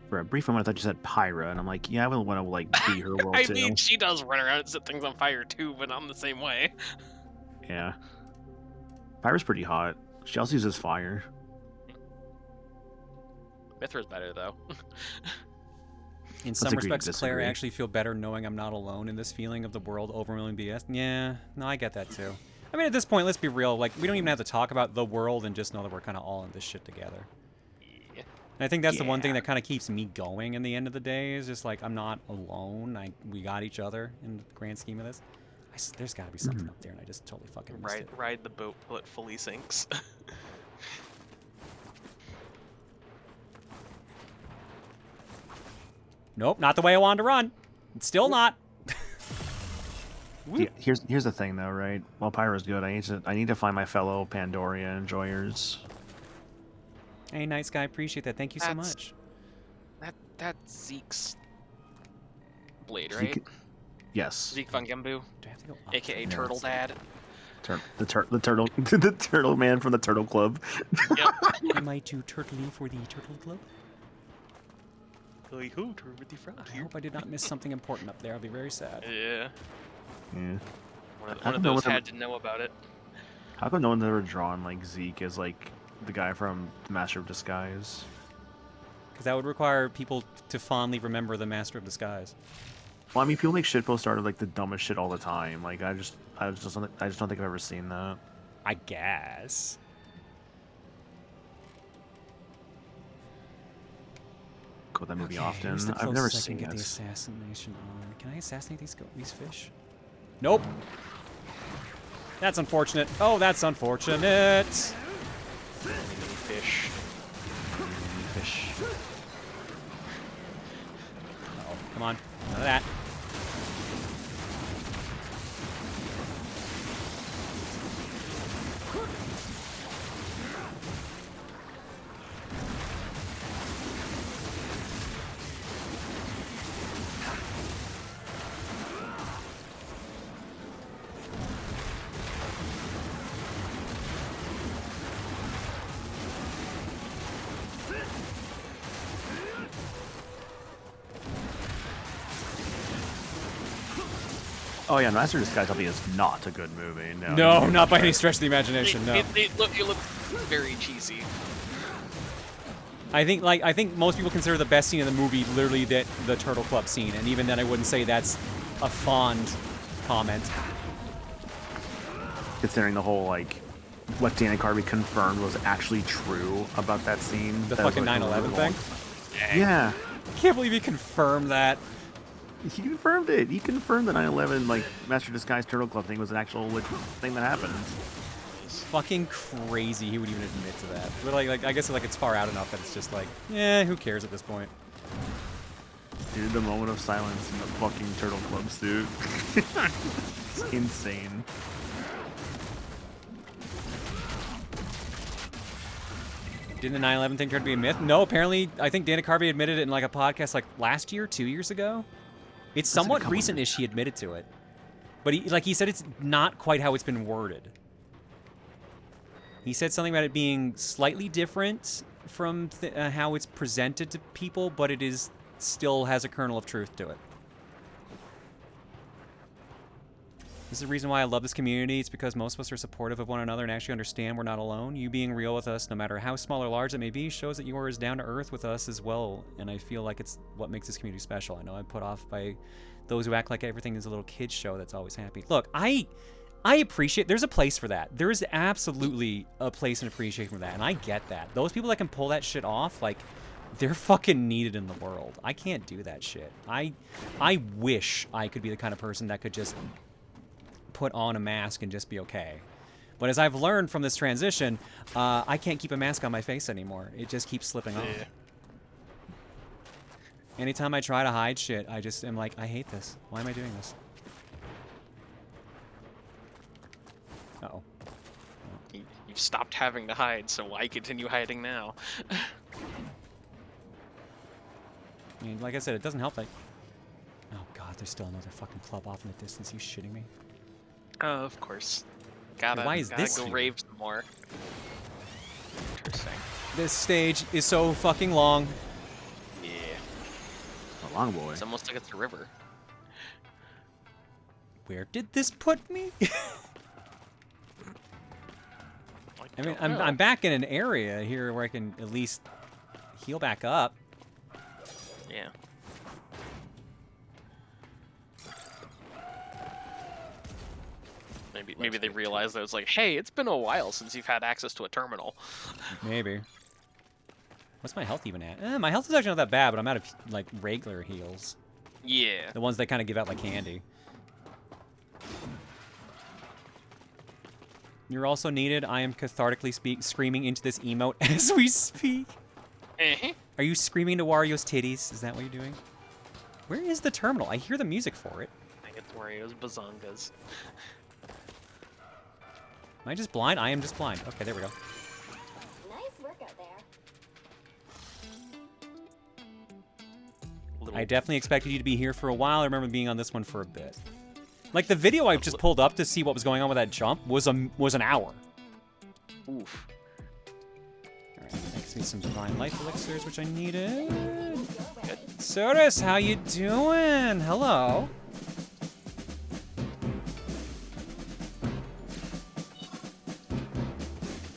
For a brief moment, I thought you said Pyra, and I'm like, yeah, I wouldn't want to like be her world I too. mean, she does run around and set things on fire too, but I'm the same way. Yeah. Pyra's pretty hot. She also uses fire. Mithra's better though. In some agree to respects, Claire, I disagree. actually feel better knowing I'm not alone in this feeling of the world overwhelming BS. Yeah, no, I get that too. I mean, at this point, let's be real. Like, we don't even have to talk about the world and just know that we're kind of all in this shit together. Yeah. And I think that's the one thing Yeah. that kind of keeps me going in the end of the day is just like, I'm not alone. We got each other in the grand scheme of this. There's got to be something up there, and I just totally fucking missed it. Ride the boat till it fully sinks. Nope, not the way I wanted to run. It's still not. Yeah, here's the thing though, right? While Pyra's good, I need to find my fellow Pandoria enjoyers. Hey, nice guy, appreciate that. Thank you so That's- much. That's Zeke's blade, Zeke- right? Yes. Zeke Van Gembu, Do I have to go up? aka Yeah. Turtle Dad. The turtle the turtle man from the Turtle Club. Yep. Am I too turtly for the Turtle Club? I hope I did not miss something important up there. I'll be very sad. Yeah. Yeah. One I of don't know those what had to know about it. How come no one's ever drawn like Zeke as like the guy from the Master of Disguise? Because that would require people to fondly remember the Master of Disguise. Well, I mean, people make shitposts out of like the dumbest shit all the time. Like I just don't think I've ever seen that. I guess. Quote that movie often. Here's the I've never closest I seen can get the it. assassination on. Can I assassinate these fish? Nope. That's unfortunate. Oh, that's unfortunate. Fish. Fish. Oh, come on. None of that. Oh yeah, Master of Disguise I think is not a good movie. No. No, not by any stretch of the imagination. No. It looked very cheesy. I think most people consider the best scene in the movie literally the Turtle Club scene, and even then I wouldn't say that's a fond comment. Considering the whole like what Dana Carvey confirmed was actually true about that scene. The that was, fucking like, 9/11 really thing? Yeah. I can't believe he confirmed that. He confirmed it. He confirmed the 9/11 like Master of Disguise Turtle Club thing was an actual legit thing that happened. It's fucking crazy he would even admit to that. But like I guess like it's far out enough that it's just like, who cares at this point? Dude, the moment of silence in the fucking Turtle Club suit. It's insane. Didn't the 9/11 thing turn to be a myth? No, apparently I think Dana Carvey admitted it in like a podcast like last year, 2 years ago. It's somewhat recent-ish he admitted to it. But he said it's not quite how it's been worded. He said something about it being slightly different from how it's presented to people, but it is still has a kernel of truth to it. This is the reason why I love this community. It's because most of us are supportive of one another and actually understand we're not alone. You being real with us, no matter how small or large it may be, shows that you are as down to earth with us as well. And I feel like it's what makes this community special. I know I'm put off by those who act like everything is a little kid's show that's always happy. Look, I appreciate, there's a place for that. There is absolutely a place and appreciation for that, and I get that. Those people that can pull that shit off, like, they're fucking needed in the world. I can't do that shit. I wish I could be the kind of person that could just put on a mask and just be okay. But as I've learned from this transition, I can't keep a mask on my face anymore. It just keeps slipping off. Anytime I try to hide shit, I just am like, I hate this. Why am I doing this? Uh-oh. You've stopped having to hide, so why continue hiding now? I mean, like I said, it doesn't help that... Oh god, there's still another fucking club off in the distance. You shitting me? Of course. Gotta this go here? rave some more. Interesting. This stage is so fucking long. Yeah. A long boy. It's almost like it's a river. Where did this put me? I mean, I'm back in an area here where I can at least heal back up. Yeah. Maybe they realized that it's like, hey, it's been a while since you've had access to a terminal. Maybe. What's my health even at? My health is actually not that bad, but I'm out of, like, regular heals. Yeah. The ones they kind of give out like candy. You're also needed. I am cathartically screaming into this emote as we speak. Are you screaming to Wario's titties? Is that what you're doing? Where is the terminal? I hear the music for it. I think it's Wario's bazongas. Am I just blind? I am just blind. Okay, there we go. Nice work out there. I definitely expected you to be here for a while. I remember being on this one for a bit. Like, the video I just pulled up to see what was going on with that jump was an hour. Oof. Alright, makes me some divine life elixirs, which I needed. Sodas, how you doing? Hello.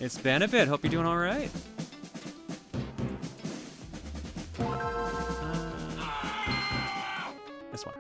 It's been a bit. Hope you're doing all right. This one.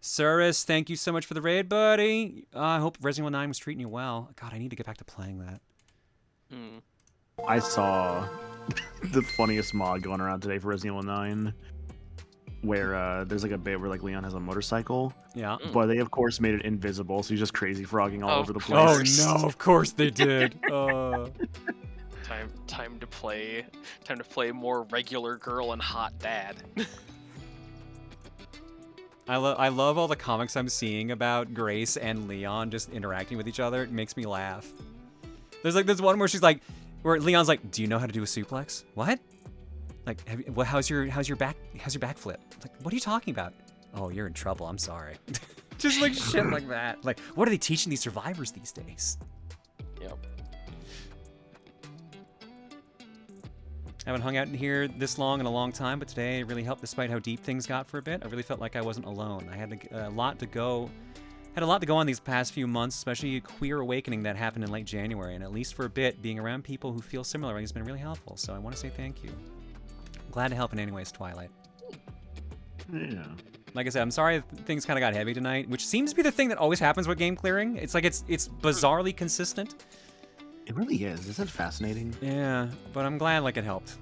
Cirrus, thank you so much for the raid, buddy. I hope Resident Evil 9 was treating you well. God, I need to get back to playing that. I saw the funniest mod going around today for Resident Evil 9, where there's like a bit where like Leon has a motorcycle. Yeah. But they of course made it invisible, so he's just crazy frogging all over the place. Oh no, of course they did. Time to play more regular girl and hot dad. I love all the comics I'm seeing about Grace and Leon just interacting with each other. It makes me laugh. There's like this one where she's like, where Leon's like, "Do you know how to do a suplex?" What? Like, how's your backflip? Like, what are you talking about? Oh, you're in trouble. I'm sorry. Just like shit like that. Like, what are they teaching these survivors these days? Yep. Haven't hung out in here this long in a long time, but today it really helped despite how deep things got for a bit. I really felt like I wasn't alone. I had a lot to go on these past few months, especially a queer awakening that happened in late January, and at least for a bit, being around people who feel similarly has been really helpful, so I want to say thank you. I'm glad to help in any ways, Twilight. Yeah. Like I said, I'm sorry things kind of got heavy tonight, which seems to be the thing that always happens with game clearing. It's like it's bizarrely consistent. It really is. Isn't it fascinating? Yeah, but I'm glad like it helped.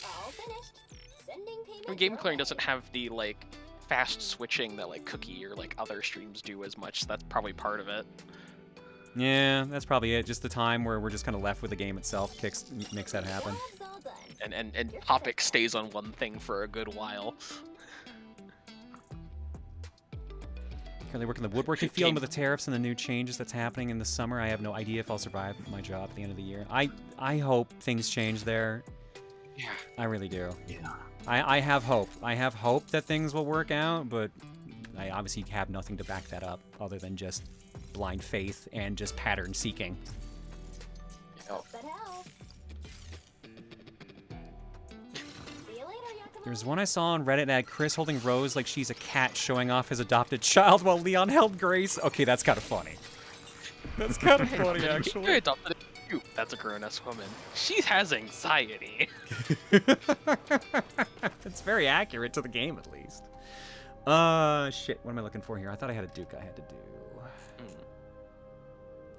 All finished. Sending payment. I mean, game clearing doesn't have the like fast switching that like Cookie or like other streams do as much. That's probably part of it. Yeah, that's probably it. Just the time where we're just kind of left with the game itself makes that happen. Job's all done. And topic stays on one thing for a good while. Currently working the woodworking field with the tariffs and the new changes that's happening in the summer. I have no idea if I'll survive my job at the end of the year. I hope things change there. Yeah. I really do. Yeah. I have hope. I have hope that things will work out, but I obviously have nothing to back that up other than just blind faith and just pattern seeking. Oh. That helps. See you later, Yakumo. There's one I saw on Reddit that had Chris holding Rose like she's a cat showing off his adopted child while Leon held Grace. Okay, that's kind of funny. That's kind of funny, actually. You adopted a cute. That's a grown-ass woman. She has anxiety. It's very accurate to the game, at least. Shit. What am I looking for here? I thought I had a Duke I had to do.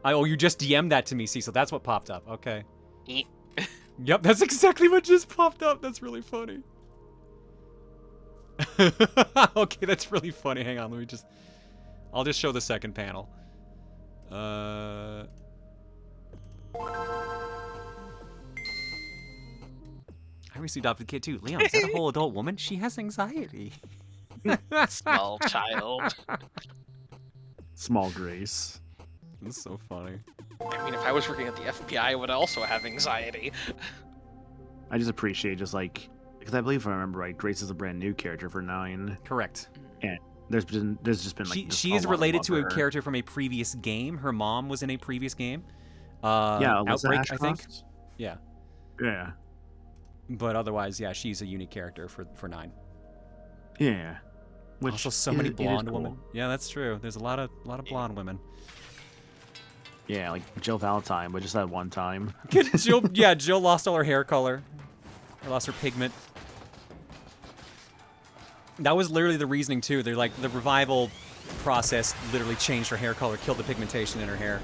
Oh, you just DM'd that to me, Cecil. That's what popped up. Okay. Yep, that's exactly what just popped up. That's really funny. Okay, that's really funny. Hang on, I'll just show the second panel. I recently adopted a kid too. Leon, is that a whole adult woman? She has anxiety. Small child. Small Grace. That's so funny. I mean, if I was working at the FBI, I would also have anxiety. I just appreciate like, because I believe if I remember right, Grace is a brand new character for 9. Correct. And there's just been like she is related to a character from a previous game. Her mom was in a previous game. Yeah, Outbreak, I think. Yeah. Yeah. But otherwise, yeah, she's a unique character for 9. Yeah. Which also, so many blonde cool. women. Yeah, that's true. There's a lot of blonde women. Yeah, like Jill Valentine, but just that one time. Jill lost all her hair color. Or lost her pigment. That was literally the reasoning too. They're like the revival process literally changed her hair color, killed the pigmentation in her hair.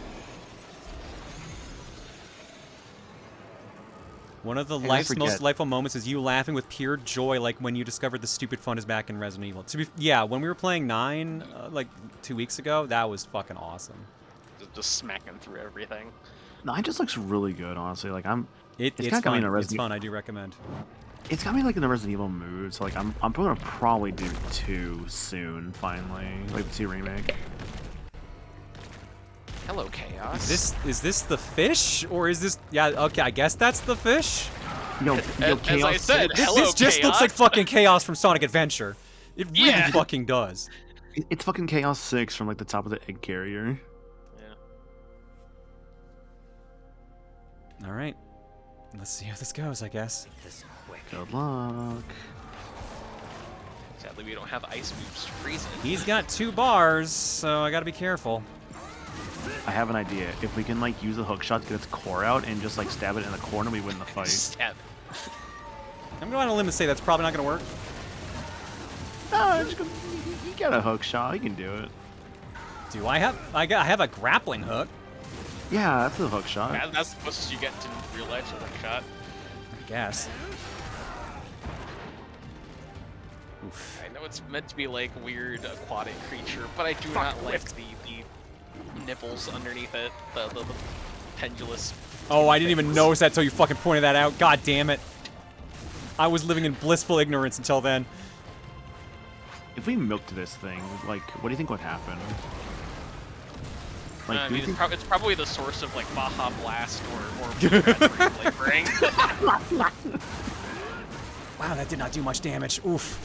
One of the life's most delightful moments is you laughing with pure joy, like when you discovered the stupid fun is back in Resident Evil. Yeah, when we were playing 9, like 2 weeks ago, that was fucking awesome. Just smacking through everything. 9 just looks really good, honestly. Like it's fun. It's fun. I do recommend. It's got me like in the Resident Evil mood, so like I'm gonna probably do 2 soon. Finally, like the 2 remake. Hello, Chaos. Is this the fish, or is this? Yeah, okay, I guess that's the fish. Yo, Chaos. As I said, this just Chaos. looks like fucking Chaos from Sonic Adventure. It really fucking does. It's fucking Chaos 6 from like the top of the egg carrier. All right, let's see how this goes. I guess. Good luck. Sadly, we don't have ice moves to freeze it. He's got 2 bars, so I gotta be careful. I have an idea. If we can like use a hook shot to get its core out and just like stab it in the corner, we win the fight. Stab. I'm going on a limb to say that's probably not gonna work. No, you got a hook shot. You can do it. Do I have? I have a grappling hook. Yeah, that's a hook shot. That's the closest you get to real life to a hook shot. I guess. Oof. I know it's meant to be like weird aquatic creature, but I do not like the nipples underneath it. The pendulous. Oh, I didn't even notice that till you fucking pointed that out. God damn it. I was living in blissful ignorance until then. If we milked this thing, like, what do you think would happen? Like, I mean, it's probably the source of like Baja Blast or flavoring. Wow, that did not do much damage. Oof.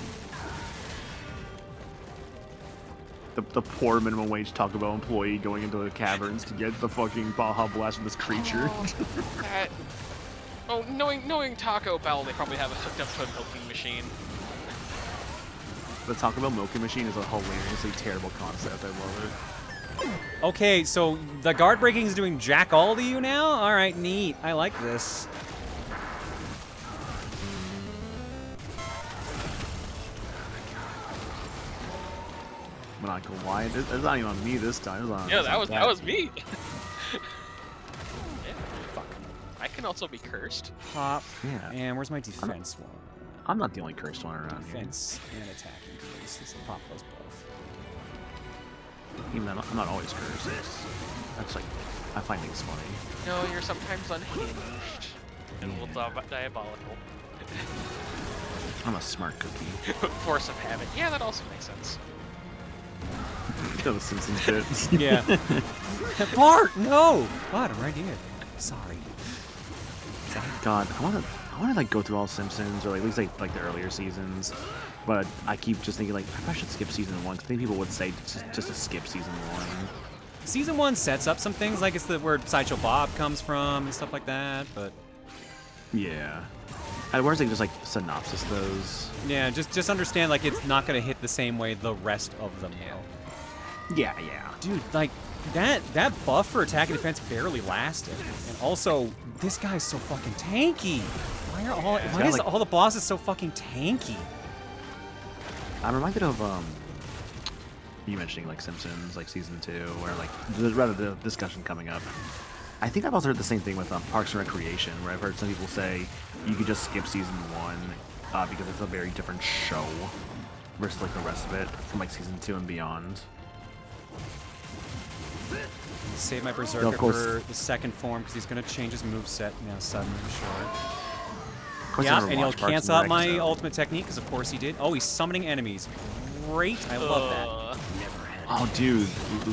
The poor minimum wage Taco Bell employee going into the caverns to get the fucking Baja Blast from this creature. Oh, knowing Taco Bell, they probably have it hooked up to a milking machine. The Taco Bell milking machine is a hilariously terrible concept. I love it. Okay, so the guard breaking is doing jack all to you now? Alright, neat. I like this. I'm not gonna lie, it's not even on me this time. It's on, Yeah, it's that on was me. Yeah. Fuck. I can also be cursed. Pop. Yeah. And where's my defense one? I'm not the only cursed one around here. Defense and attack increase. Let's pop those both. Even though I'm not always cursed. That's like, I find things funny. No, you're sometimes unhinged. And a little diabolical. I'm a smart cookie. Force of habit. Yeah, that also makes sense. That was Simpsons bit. Yeah. Bart, no! God, I'm right here. Sorry. God, I wanna like go through all Simpsons, or at least like the earlier seasons. But I keep just thinking like I probably should skip season 1. 'Cause I think people would say just to skip season 1. Season 1 sets up some things, like it's where Sideshow Bob comes from and stuff like that, but... Yeah. And where's like just like synopsis those? Yeah, just understand like it's not gonna hit the same way the rest of them will. Yeah. Dude, like that buff for attack and defense barely lasted. And also, this guy's so fucking tanky. Why is like, all the bosses so fucking tanky? I'm reminded of you mentioning like Simpsons, like season 2, where like rather the discussion coming up. I think I've also heard the same thing with Parks and Recreation, where I've heard some people say you could just skip season 1 because it's a very different show versus like the rest of it from like season 2 and beyond. Save my Berserker for the second form because he's gonna change his moveset now suddenly, I'm sure. Yeah, and he'll cancel out my ultimate technique because of course he did. Oh, he's summoning enemies. Great, I love that. Oh, dude,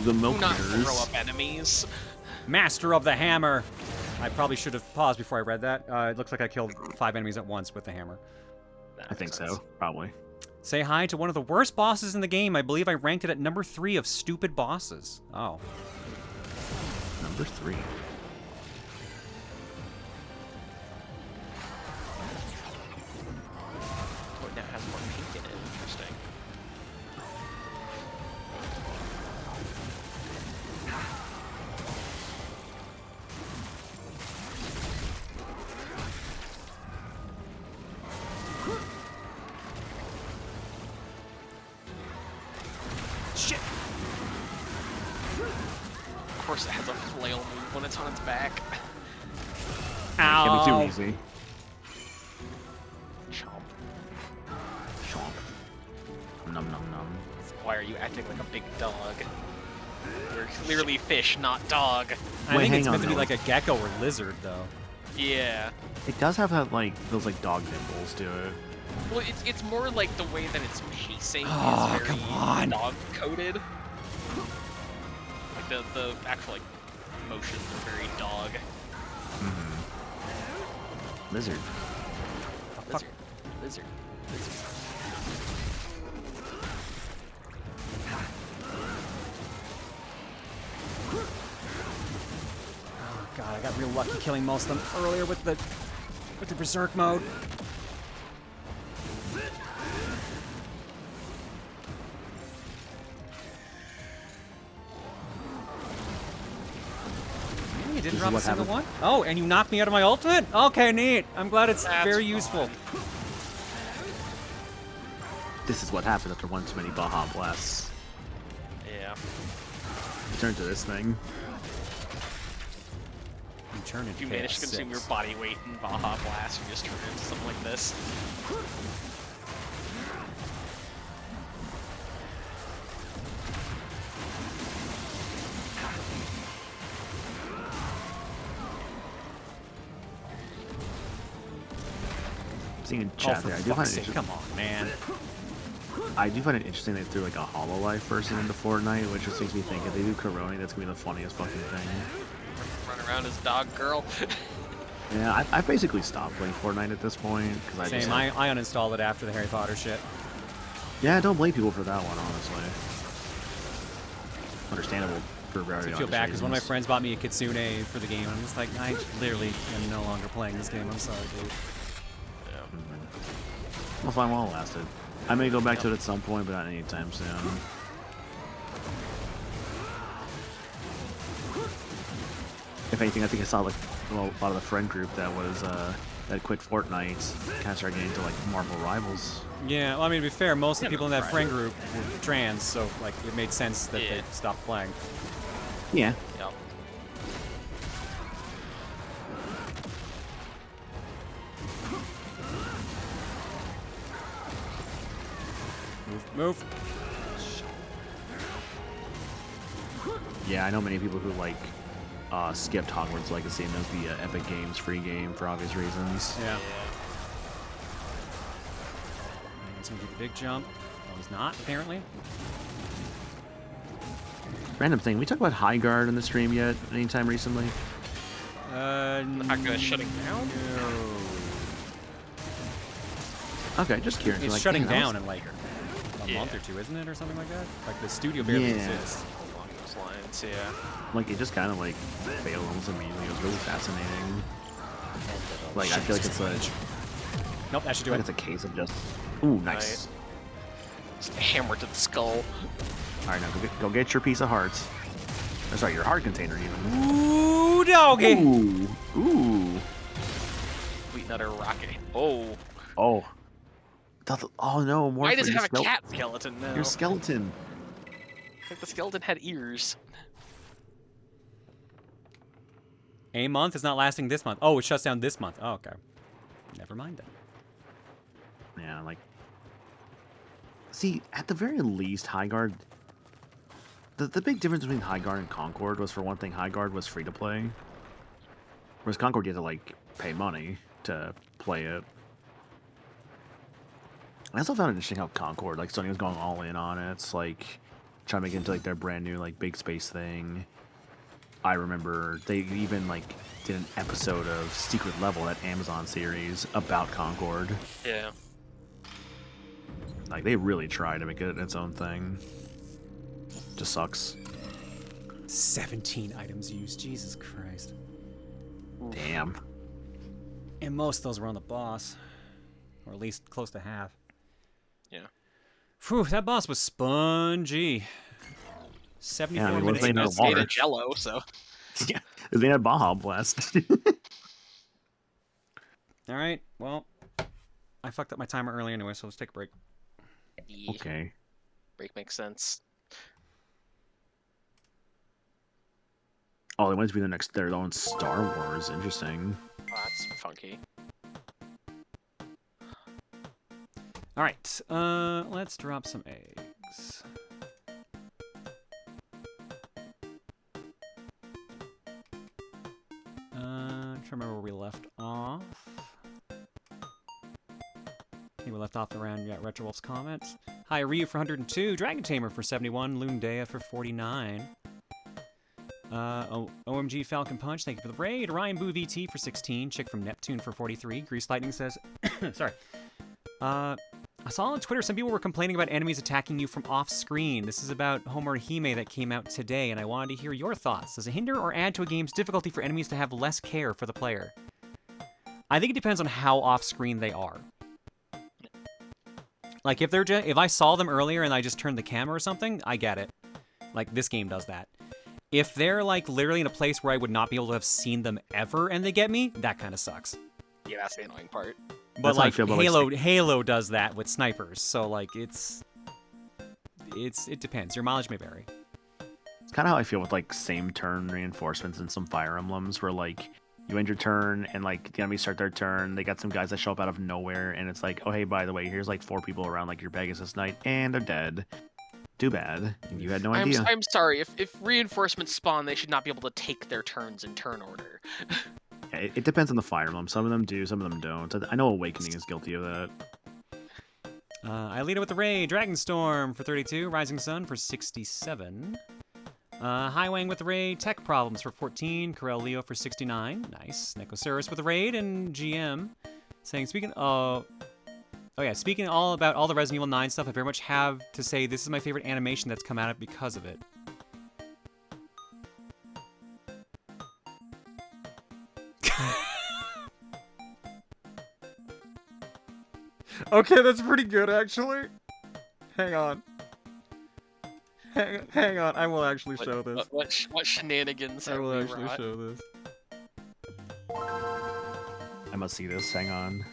the milk Not eaters. throw up enemies. Master of the Hammer. I probably should have paused before I read that. It looks like I killed 5 enemies at once with the hammer. I think so, probably. Say hi to one of the worst bosses in the game. I believe I ranked it at number 3 of stupid bosses. Oh. Number 3. Oh, it now has more pink in it. Interesting. Shit! Of course, it has a flail move when it's on its back. Ow! Can't be too easy. Chomp. Chomp. Num num num. Why are you acting like a big dog? You're clearly fish, not dog. I think it's meant to be though. like a gecko or lizard, though. Yeah. It does have that like those like dog dimples to it. Well, it's more like the way that it's pacing Oh, is very come on. dog-coded. Like the actual like motions are very dog. Lizard. Lizard. Lizard. Lizard. Oh god, I got real lucky killing most of them earlier with the berserk mode. You didn't drop a single one? Oh, and you knocked me out of my ultimate? Okay, neat. I'm glad it's very useful. This is what happens after one too many Baja Blasts. Yeah. You turn to this thing. You turn into If you manage to consume your body weight in Baja Blast, you just turn into something like this. Seeing in chat there, I do find it come on, man. I do find it interesting they threw like a Hololive person into Fortnite, which just makes me think if they do Coroni, that's gonna be the funniest fucking thing. Run around as dog girl. Yeah, I basically stopped playing Fortnite at this point because I just I uninstalled it after the Harry Potter shit. Yeah, don't blame people for that one, honestly. Understandable For very I feel bad because one of my reasons. friends bought me a Kitsune for the game. I'm just like, I literally am no longer playing this game. I'm sorry, dude. Well, fine while it lasted. I may go back to it at some point, but not anytime soon. If anything, I think I saw like a lot of the friend group that was that quit Fortnite kind of started getting into like Marvel Rivals. Yeah, well, I mean, to be fair, most of the people in that friend group were trans, so like it made sense that they stopped playing. Yeah. Yep. Move. Yeah, I know many people who like skipped Hogwarts Legacy and knows the Epic Games free game for obvious reasons. Yeah. He's gonna do the big jump. Oh, he's not, apparently. Random thing, we talked about High Guard in the stream yet? Anytime recently? The fact that it's shutting down? Okay, just curious. It's like, shutting man, down in like a month or two, isn't it, or something like that? Like the studio barely exists. Along those lines, yeah. Like it just kind of like failed almost immediately. It was really fascinating. Like I feel like it's a. Nope, that should do like it. it's a case of just. Ooh, nice. Just a hammer to the skull. All right, now go get your piece of hearts. Or, sorry, your heart container even. Ooh, doggy. Ooh. Sweet Nutter Rocket. Oh. Oh. Oh no, more. Why does it have a cat skeleton now? Your skeleton. Like the skeleton had ears. A month is not lasting this month. Oh, it shuts down this month. Oh, okay. Never mind then. Yeah, like. See, at the very least, High Guard. The big difference between High Guard and Concord was, for one thing, High Guard was free to play, whereas Concord you had to like pay money to play it. I also found it interesting how Concord, like Sony was going all in on it. It's like trying to make it into like their brand new like big space thing. I remember they even like did an episode of Secret Level, that Amazon series, about Concord. Yeah. Like they really tried to make it its own thing. Just sucks. 17 items used. Jesus Christ. Damn. And most of those were on the boss. Or at least close to half. Yeah. Phew, that boss was spongy. 74 Yeah, I mean, minutes. wasn't It's made of jello, so. Yeah, it made a Baja Blast. Alright, well, I fucked up my timer early anyway, so let's take a break. Okay. Break makes sense. Oh, they want it to be their own Star Wars. Interesting. Oh, that's funky. Alright, let's drop some eggs. Trying to remember where we left off. I think we left off around Retro Wolf's comments. Hi, Ryu for 102, Dragon Tamer for 71, Loondea for 49. OMG Falcon Punch, thank you for the raid. Ryan Boo VT for 16, Chick from Neptune for 43. Grease Lightning says, sorry. I saw on Twitter some people were complaining about enemies attacking you from off-screen. This is about Homer Hime that came out today, and I wanted to hear your thoughts. Does it hinder or add to a game's difficulty for enemies to have less care for the player? I think it depends on how off-screen they are. Like, if I saw them earlier and I just turned the camera or something, I get it. Like, this game does that. If they're, like, literally in a place where I would not be able to have seen them ever and they get me, that kind of sucks. Yeah, that's the annoying part. But like Halo does that with snipers, so like it depends. Your mileage may vary. It's kind of how I feel with like same turn reinforcements in some Fire Emblems, where like you end your turn and like the enemies start their turn. They got some guys that show up out of nowhere, and it's like, oh hey, by the way, here's like 4 people around like your Pegasus Knight, and they're dead. Too bad. You had no idea. I'm sorry. If reinforcements spawn, they should not be able to take their turns in turn order. It depends on the Fire Emblem. Some of them do, some of them don't. I know Awakening is guilty of that. I lead it with the raid. Dragonstorm for 32. Rising Sun for 67. Highwang with the raid. Tech Problems for 14. Corel Leo for 69. Nice. Necosaurus with the raid. And GM saying, speaking all about all the Resident Evil 9 stuff, I very much have to say this is my favorite animation that's come out because of it. Okay, that's pretty good, actually. Hang on. Hang on, I will actually show this. What shenanigans I have will we actually wrought? show this. I must see this. Hang on.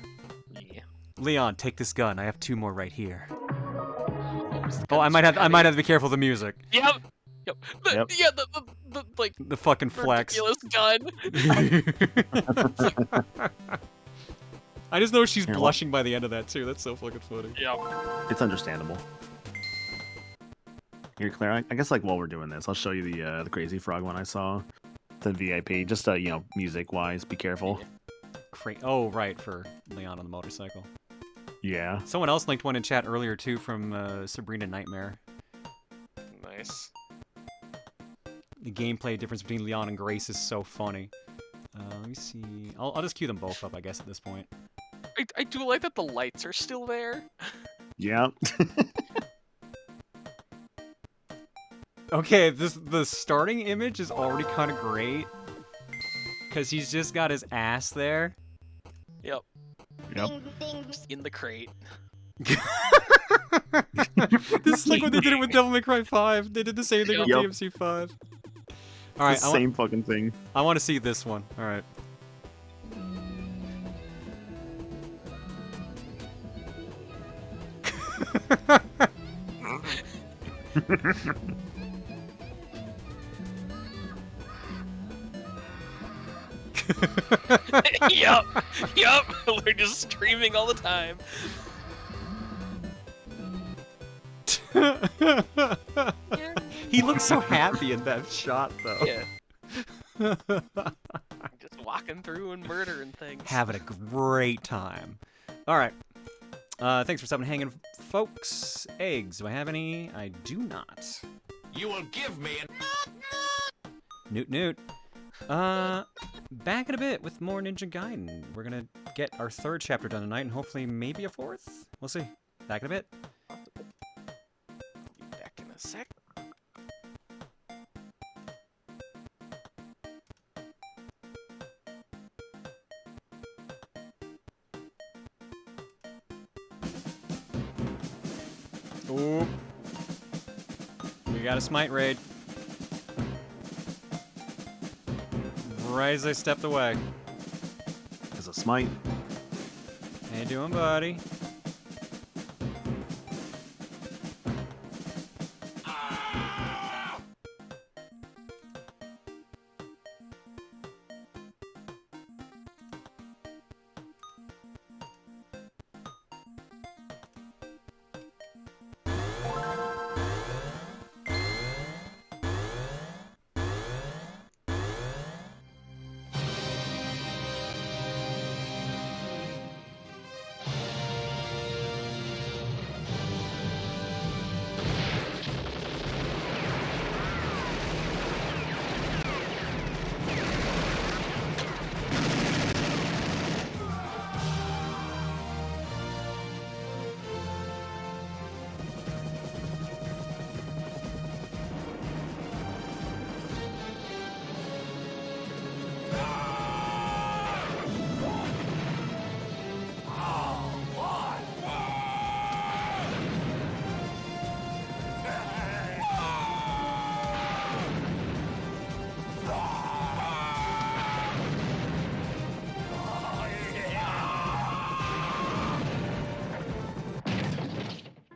Yeah. Leon, take this gun. I have 2 more right here. The Oh, I gun's might have ready. to be careful with the music. Yep. Yep. Yeah, the like The fucking flex. ridiculous gun. I just know she's Here, blushing by the end of that too. That's so fucking funny. Yep. It's understandable. Here, Claire. I guess like while we're doing this, I'll show you the crazy frog one I saw. The VIP, just you know, music wise, be careful. Oh, right, for Leon on the motorcycle. Yeah. Someone else linked one in chat earlier too from Sabrina Nightmare. Nice. The gameplay difference between Leon and Grace is so funny. Let me see. I'll just queue them both up, I guess, at this point. I do like that the lights are still there. Yeah. Okay, the starting image is already kind of great. Because he's just got his ass there. Yep. Yep. Just in the crate. This is like when they did it with Devil May Cry 5. They did the same thing with Yep. DMC 5. Alright, It's the same fucking thing. I want to see this one. Alright. Yep. Yep. We're just streaming all the time. He looks so happy in that shot, though. Yeah. Just walking through and murdering things. Having a great time. Alright. Thanks for stopping and hanging, folks. Eggs. Do I have any? I do not. You will give me an... Newt Newt. Back in a bit with more Ninja Gaiden. We're gonna get our 3rd chapter done tonight and hopefully maybe a 4th? We'll see. Back in a bit. Be back in a sec. Ooh. We got a smite raid. Right as I stepped away. There's a smite. How you doing, buddy?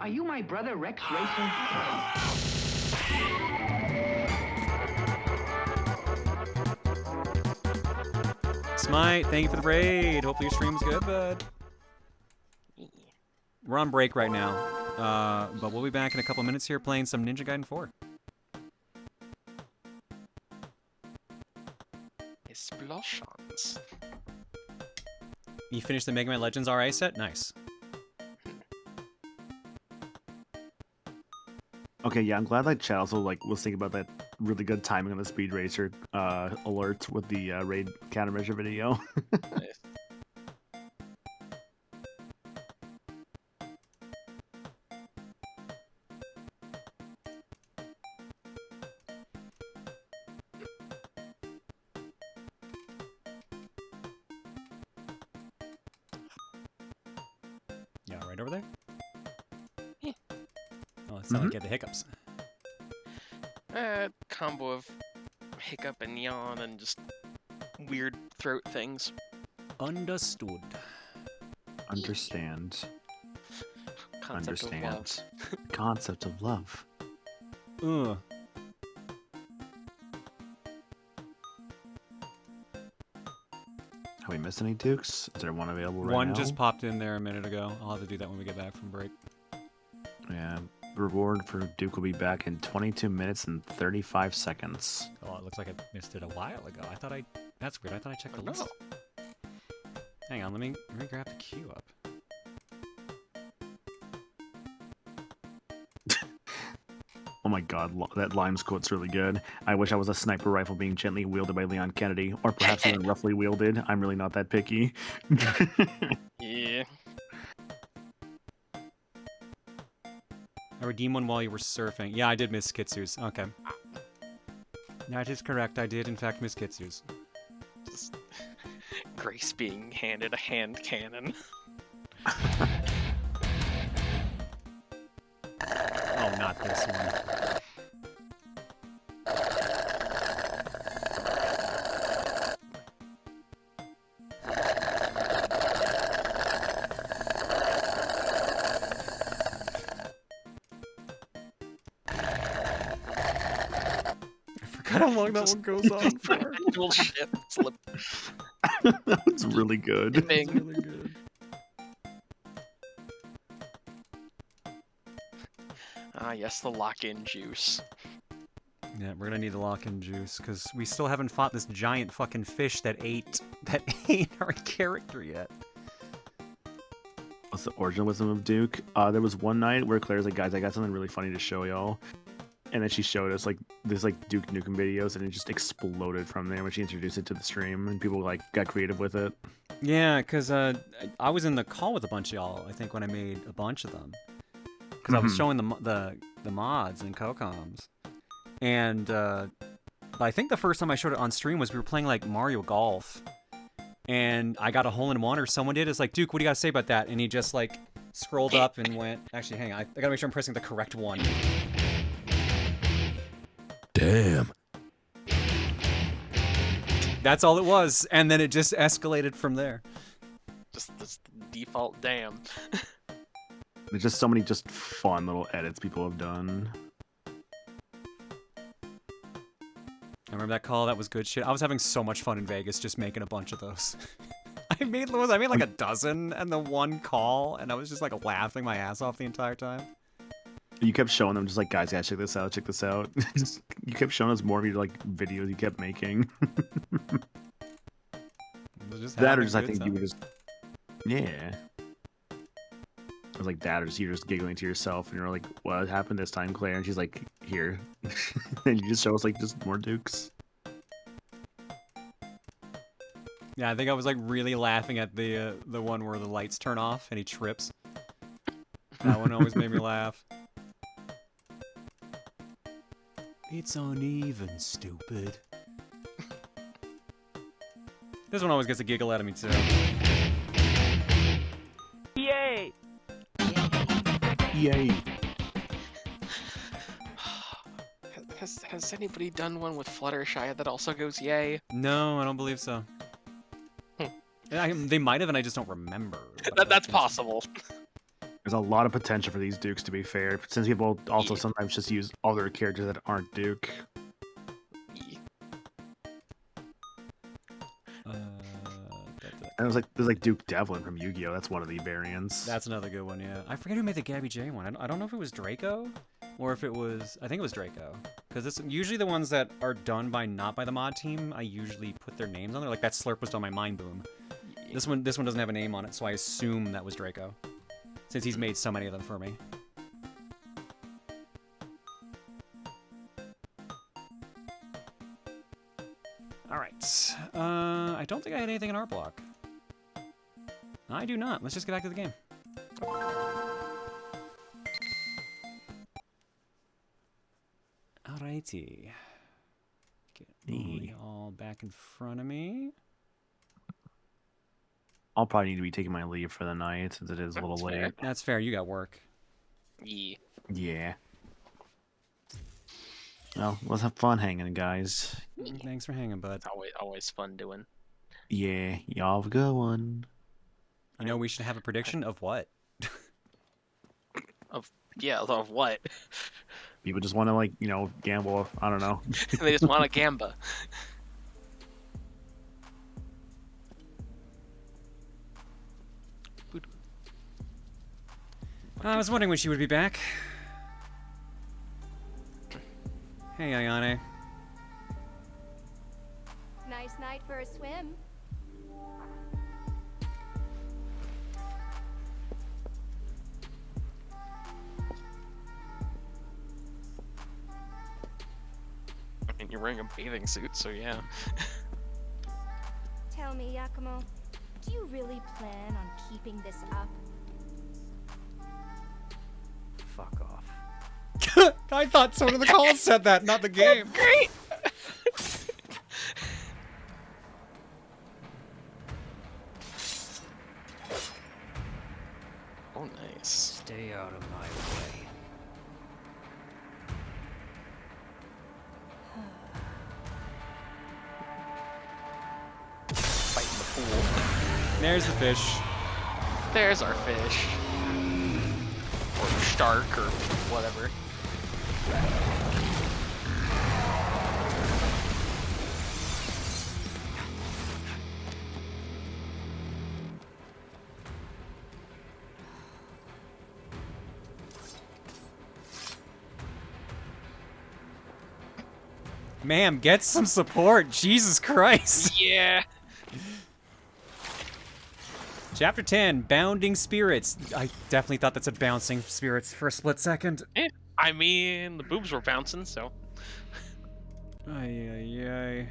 Are you my brother Rex Racer? Smite, thank you for the raid. Hopefully your stream's good, bud. We're on break right now, but we'll be back in a couple minutes here playing some Ninja Gaiden 4. Explosions. You finished the Mega Man Legends RA set? Nice. Okay, yeah, I'm glad that chat also like was thinking about that really good timing on the Speed Racer alert with the raid countermeasure video. Nice. Yeah, right over there? Oh, it sounded like you had the hiccups. Combo of hiccup and yawn and just weird throat things. Understood. Understand. Concept of love. Concept of love. Ugh. Have we missed any Dukes? Is there one available right now? One just popped in there a minute ago. I'll have to do that when we get back from break. Yeah. Reward for Duke will be back in 22 minutes and 35 seconds. Oh, it looks like I missed it a while ago. I thought I... That's weird. I thought I checked the list. Hang on, let me grab the queue up. Oh my god, that Limes quote's really good. I wish I was a sniper rifle being gently wielded by Leon Kennedy, or perhaps even roughly wielded. I'm really not that picky. Yeah. I redeemed one while you were surfing. Yeah, I did miss Kitsu's. Okay. That is correct. I did, in fact, miss Kitsu's. Just Grace being handed a hand cannon. Oh, not this one. How long that one goes on for? Dual ship slip. That was really good. That's really good. Ah, yes, the lock-in juice. Yeah, we're gonna need the lock-in juice because we still haven't fought this giant fucking fish that ate our character yet. What's the origin wisdom of Duke? There was one night where Claire's like, guys, I got something really funny to show y'all. And then she showed us like this like Duke Nukem videos, and it just exploded from there when she introduced it to the stream, and people like got creative with it. Yeah, because I was in the call with a bunch of y'all, I think, when I made a bunch of them. Because I was showing the mods and co-coms. And I think the first time I showed it on stream was we were playing like Mario Golf. And I got a hole-in-one, or someone did. It's like, Duke, what do you got to say about that? And he just like scrolled up and went, actually, hang on, I gotta make sure I'm pressing the correct one. Damn. That's all it was, and then it just escalated from there. Just this default damn. There's just so many just fun little edits people have done. I remember that call. That was good shit. I was having so much fun in Vegas just making a bunch of those. I made like a dozen and the one call, and I was just like laughing my ass off the entire time. You kept showing them just like, guys, check this out, check this out. You kept showing us more of your like videos you kept making. That or just I think you were just, yeah. It was like that, or just you're just giggling to yourself, and you're like, "What happened this time, Claire?" And she's like, "Here," and you just show us like just more Dukes. Yeah, I think I was like really laughing at the one where the lights turn off and he trips. That one always made me laugh. It's uneven, stupid. This one always gets a giggle out of me too. Yay! Yay! Has anybody done one with Fluttershy that also goes yay? No, I don't believe so. They might have, and I just don't remember. That's possible. There's a lot of potential for these Dukes, to be fair, since people also sometimes just use other characters that aren't Duke. And there's like Duke Devlin from Yu-Gi-Oh! That's one of the variants. That's another good one, yeah. I forget who made the Gabby J one. I don't know if it was Draco, or if it was... I think it was Draco. Because it's usually the ones that are done by not by the mod team, I usually put their names on there. Like that Slurp was done by Mind Boom. This one doesn't have a name on it, so I assume that was Draco. Since he's made so many of them for me. Alright. I don't think I had anything in art block. I do not. Let's just get back to the game. Alrighty. Get me all back in front of me. I'll probably need to be taking my leave for the night since it is a little That's late. fair. That's fair. You got work. Yeah. Yeah. Well, let's have fun hanging, guys. Thanks for hanging, bud. It's always fun doing. Yeah, y'all have a good one. You know, we should have a prediction of what? Of what? People just want to, like, you know, gamble. I don't know. They just want a gamba. I was wondering when she would be back. Hey, Ayane. Nice night for a swim. I mean, you're wearing a bathing suit, so yeah. Tell me, Yakumo, do you really plan on keeping this up? Fuck off. I thought someone in the call said that, not the game. Great! Oh, nice. Stay out of my way. Fight in the pool. There's the fish. There's our fish. Or shark, or whatever. Ma'am, get some support. Jesus Christ. Yeah. Chapter 10, Bounding Spirits. I definitely thought that said Bouncing Spirits for a split second. Eh, I mean, the boobs were bouncing, so. Ay, ay, ay.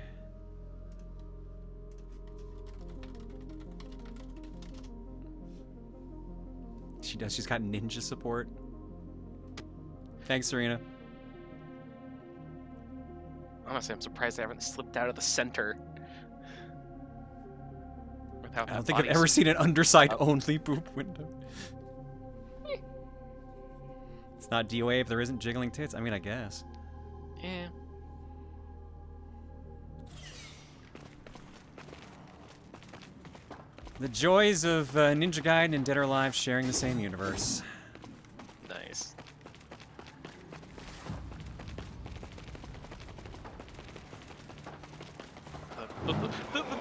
She does. She's got ninja support. Thanks, Serena. Honestly, I'm surprised they haven't slipped out of the center. Without I don't think I've ever seen an underside-only boob window. It's not DOA if there isn't jiggling tits. I mean, I guess. Yeah. The joys of Ninja Gaiden and Dead or Alive sharing the same universe. Nice. The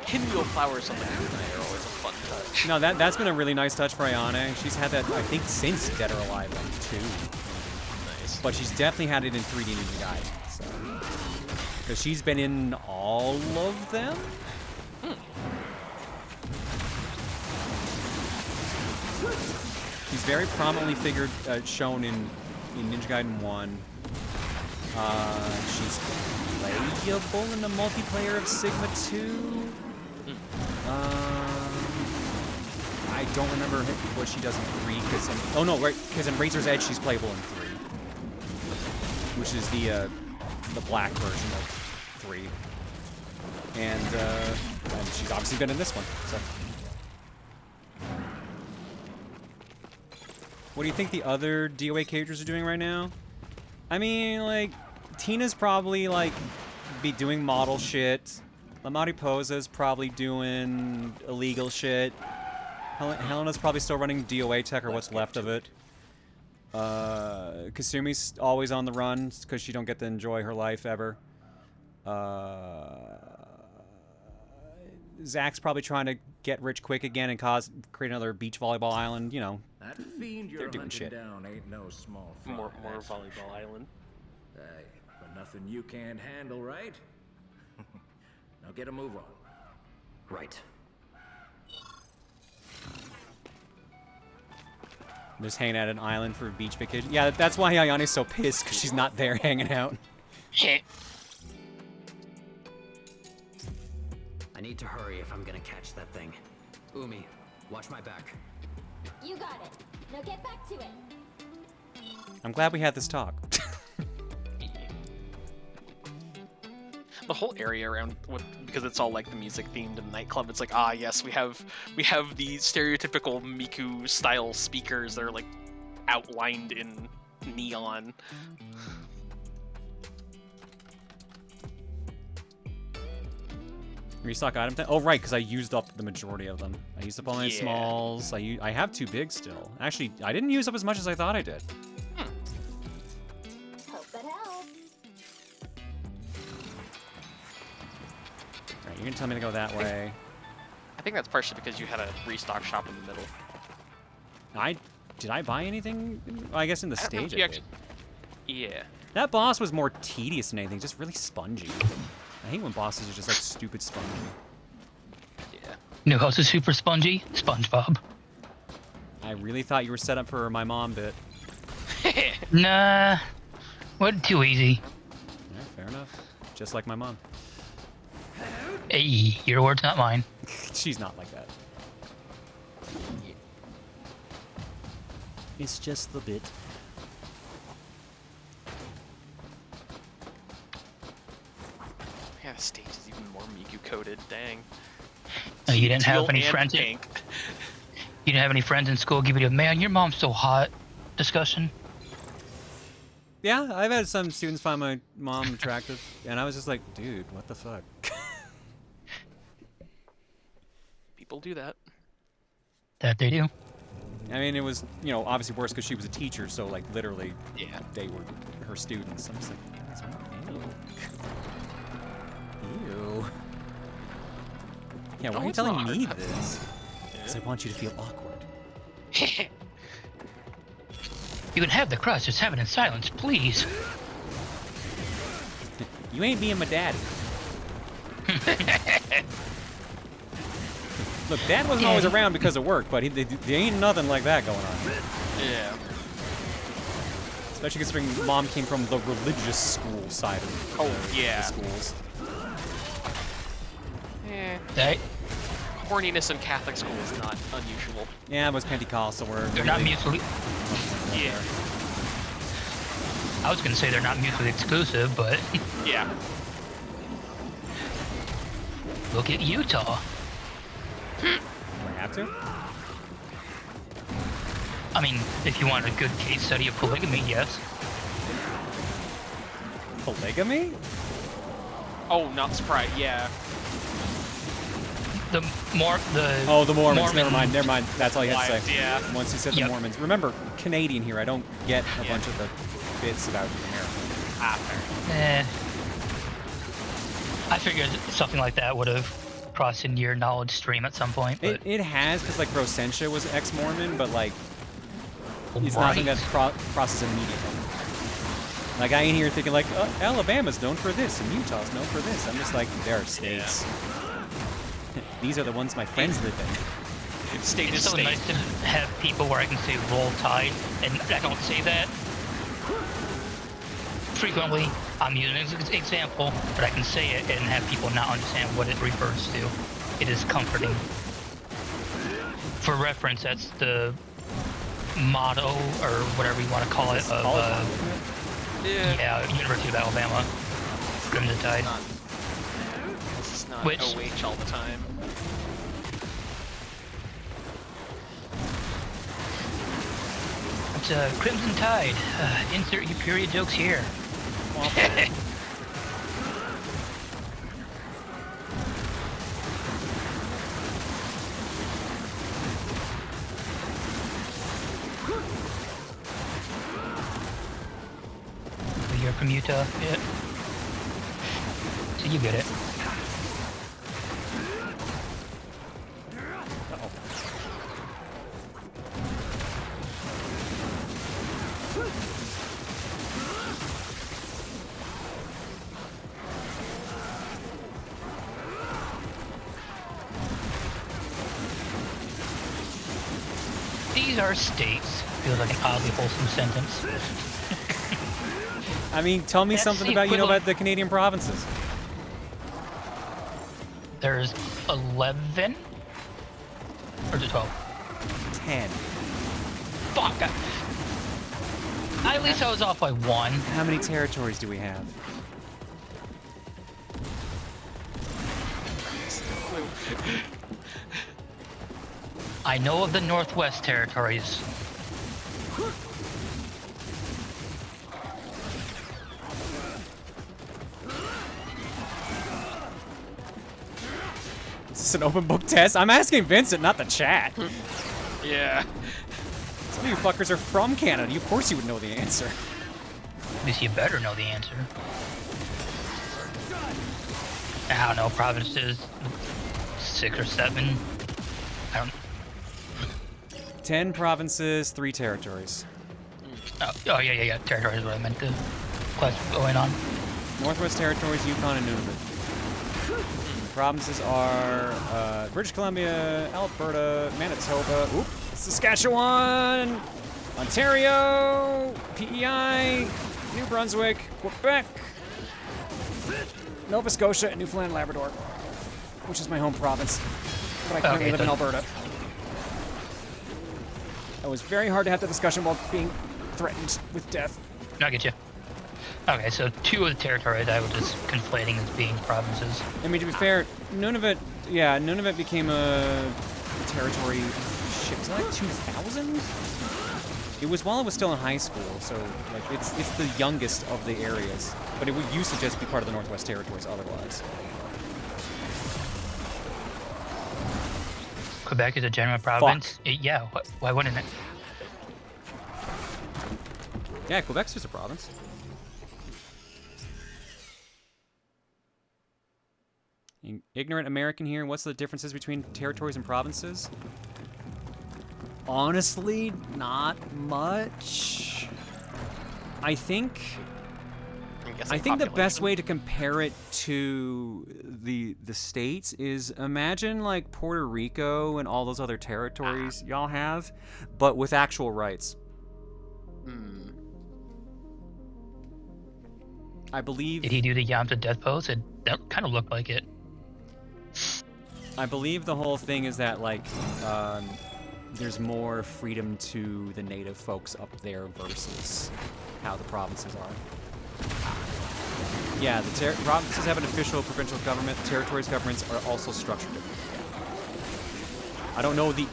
pinwheel flowers on the kunai are always a fun touch. No, that's been a really nice touch for Ayane. She's had that, I think, since Dead or Alive like 2. Nice. But she's definitely had it in 3D Ninja Gaiden. So. Because she's been in all of them? She's very prominently shown in Ninja Gaiden 1. She's playable in the multiplayer of Sigma 2. I don't remember what she does in 3. Because in Razor's Edge she's playable in 3, which is the black version of 3. And she's obviously been in this one. So. What do you think the other DOA characters are doing right now? I mean, like, Tina's probably, like, be doing model shit. La Mariposa's probably doing illegal shit. Helena's probably still running DOA tech, or what's left of it. Kasumi's always on the run, because she don't get to enjoy her life ever. Zach's probably trying to get rich quick again and create another beach volleyball island, you know. That fiend you're doing hunting shit. down ain't no small fry. More volleyball island. Hey, but nothing you can't handle, right? Now get a move on. Right. Just hanging out at an island for a beach vacation. Yeah, that's why Ayane's so pissed, because she's not there hanging out. I need to hurry if I'm gonna catch that thing. Umi, watch my back. You got it. Now get back to it. I'm glad we had this talk. the whole area around because it's all like the music themed and nightclub. It's like, yes, we have the stereotypical Miku style speakers that are like outlined in neon. Restock item tank. Oh right, because I used up the majority of them. I used up all my smalls. I have 2 big still. Actually, I didn't use up as much as I thought I did. Hope that helps. Alright, you're gonna tell me to go that way. I think that's partially because you had a restock shop in the middle. Did I buy anything? I guess in the stage I did. Yeah. That boss was more tedious than anything, just really spongy. I hate when bosses are just like stupid spongy. Yeah. You know who's super spongy? SpongeBob. I really thought you were set up for my mom bit. Nah. What? Too easy. Yeah, fair enough. Just like my mom. Hey, your words, not mine. She's not like that. It's just the bit. Yeah, the stage is even more Miku coded. Dang. You didn't have any and friends. pink. You didn't have any friends in school give you a "man, your mom's so hot" discussion. Yeah, I've had some students find my mom attractive, and I was just like, dude, what the fuck? People do that. That they do. I mean, it was, obviously worse because she was a teacher, so, like, literally, yeah, they were her students. I'm just like, ew. Yeah, why are you telling me this? Because I want you to feel awkward. You can have the crust, just have it in silence, please. You ain't being my daddy. Look, Dad wasn't always around because of work, but there ain't nothing like that going on. Yeah. Especially considering Mom came from the religious school side of the schools. Yeah. Horniness in Catholic school is not unusual. Yeah, it was Pentecostal. They're not mutually. Yeah. I was gonna say they're not mutually exclusive, but yeah. Look at Utah. Do I have to? I mean, if you want a good case study of polygamy, yes. Polygamy? Oh, not surprised. Yeah. The Mormons. Never mind. That's all you had to say. Yeah. Once you said the Mormons. Remember, Canadian here. I don't get a bunch of the bits about America. Fair. I figured something like that would have crossed into your knowledge stream at some point. But It has, because like Rosentia was ex-Mormon, but like it's nothing that crosses immediately. Like I ain't here thinking like Alabama's known for this and Utah's known for this. I'm just like, there are states. These are the ones my friends live in. State it's is so state. nice to have people where I can say roll tide, and I don't say that frequently. I'm using an example, but I can say it and have people not understand what it refers to. It is comforting. For reference, that's the motto, or whatever you want to call it, of University of Alabama, Crimson Tide. This is not Which, OH all the time. It's Crimson Tide. Insert your period jokes here. You're from Utah? Yeah. So you get it. These are states. Feels like an oddly wholesome sentence. I mean, tell me something about about the Canadian provinces. There's 11? Or is it 12? 10. Fuck! At least I was off by 1. How many territories do we have? clue. I know of the Northwest Territories. Is this an open book test? I'm asking Vincent, not the chat. Yeah. Some of you fuckers are from Canada. Of course you would know the answer. At least you better know the answer. I don't know, provinces, 6 or 7. I don't. 10 provinces, 3 territories. Oh, yeah. Territories is what I meant to question going on. Northwest Territories, Yukon, and Nunavut. The provinces are British Columbia, Alberta, Manitoba, Saskatchewan, Ontario, PEI, New Brunswick, Quebec, Nova Scotia, and Newfoundland and Labrador, which is my home province, but I currently live in Alberta. It was very hard to have the discussion while being threatened with death. I get you. Okay, so 2 of the territories I was just conflating as being provinces. I mean, to be fair, Nunavut became a territory, shit, was it like 2000? It was while I was still in high school, so like it's the youngest of the areas, but it used to just be part of the Northwest Territories otherwise. Quebec is a general province? Yeah, why wouldn't it? Yeah, Quebec's just a province. Ignorant American here. What's the differences between territories and provinces? Honestly, not much. I think the best way to compare it to the states is imagine like Puerto Rico and all those other territories y'all have, but with actual rights. I believe. Did he do the Yamcha death pose? That kind of looked like it. I believe the whole thing is that like there's more freedom to the native folks up there versus how the provinces are. Yeah, the provinces have an official provincial government. Territories governments are also structured differently. I don't know the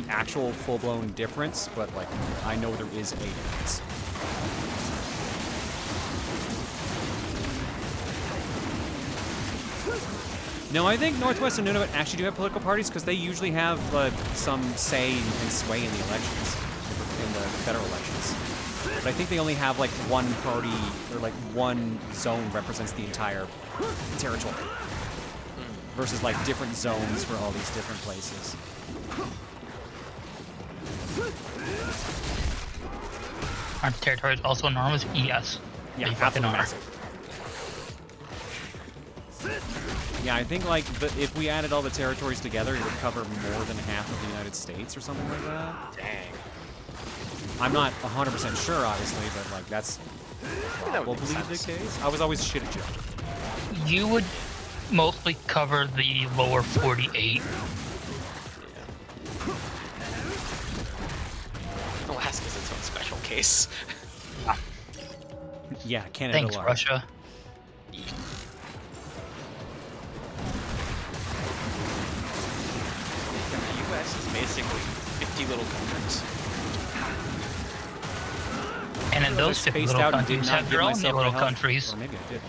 actual full-blown difference, but like I know there is a difference. No, I think Northwest and Nunavut actually do have political parties because they usually have some say and sway in the elections, in the federal elections. But I think they only have like one party or like one zone represents the entire territory versus like different zones for all these different places. Aren't the territories also enormous? Yes. Yeah, absolutely massive. Yeah, I think like if we added all the territories together, it would cover more than half of the United States or something like that. Dang. I'm not 100% sure, obviously, but like that's probably the case. I was always shit at geography. You would mostly cover the lower 48. Alaska's its own special case. Yeah, Canada. Thanks, large. Russia. The US is basically 50 little countries. And in those 50 little countries have their own little countries. Or maybe I did.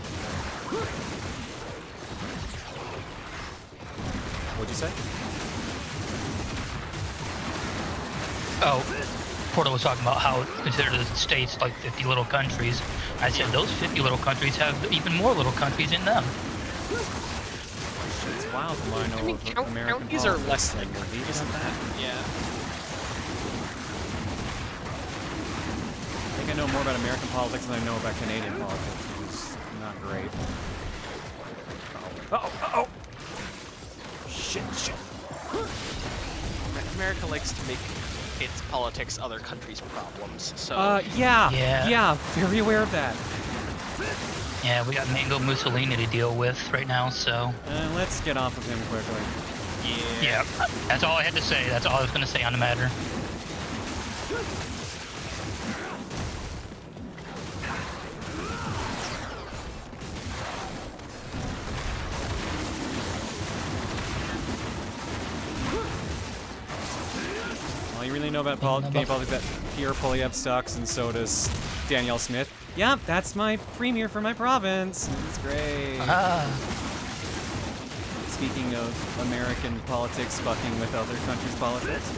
What'd you say? Oh, Portal was talking about how it's considered the states like 50 little countries. I said those 50 little countries have even more little countries in them. It's wild from what I know of American counties are politics. less than isn't that? Yeah. I think I know more about American politics than I know about Canadian politics, which is not great. Uh-oh. Shit. America likes to make its politics other countries' problems, so... Yeah, very aware of that. Yeah, we got Mango Mussolini to deal with right now, so... Let's get off of him quickly. Yeah, that's all I had to say. That's all I was going to say on the matter. you really know about game politics that Pierre Polyev sucks and so does Danielle Smith? Yep, that's my premier for my province. It's great. Speaking of American politics fucking with other countries' politics.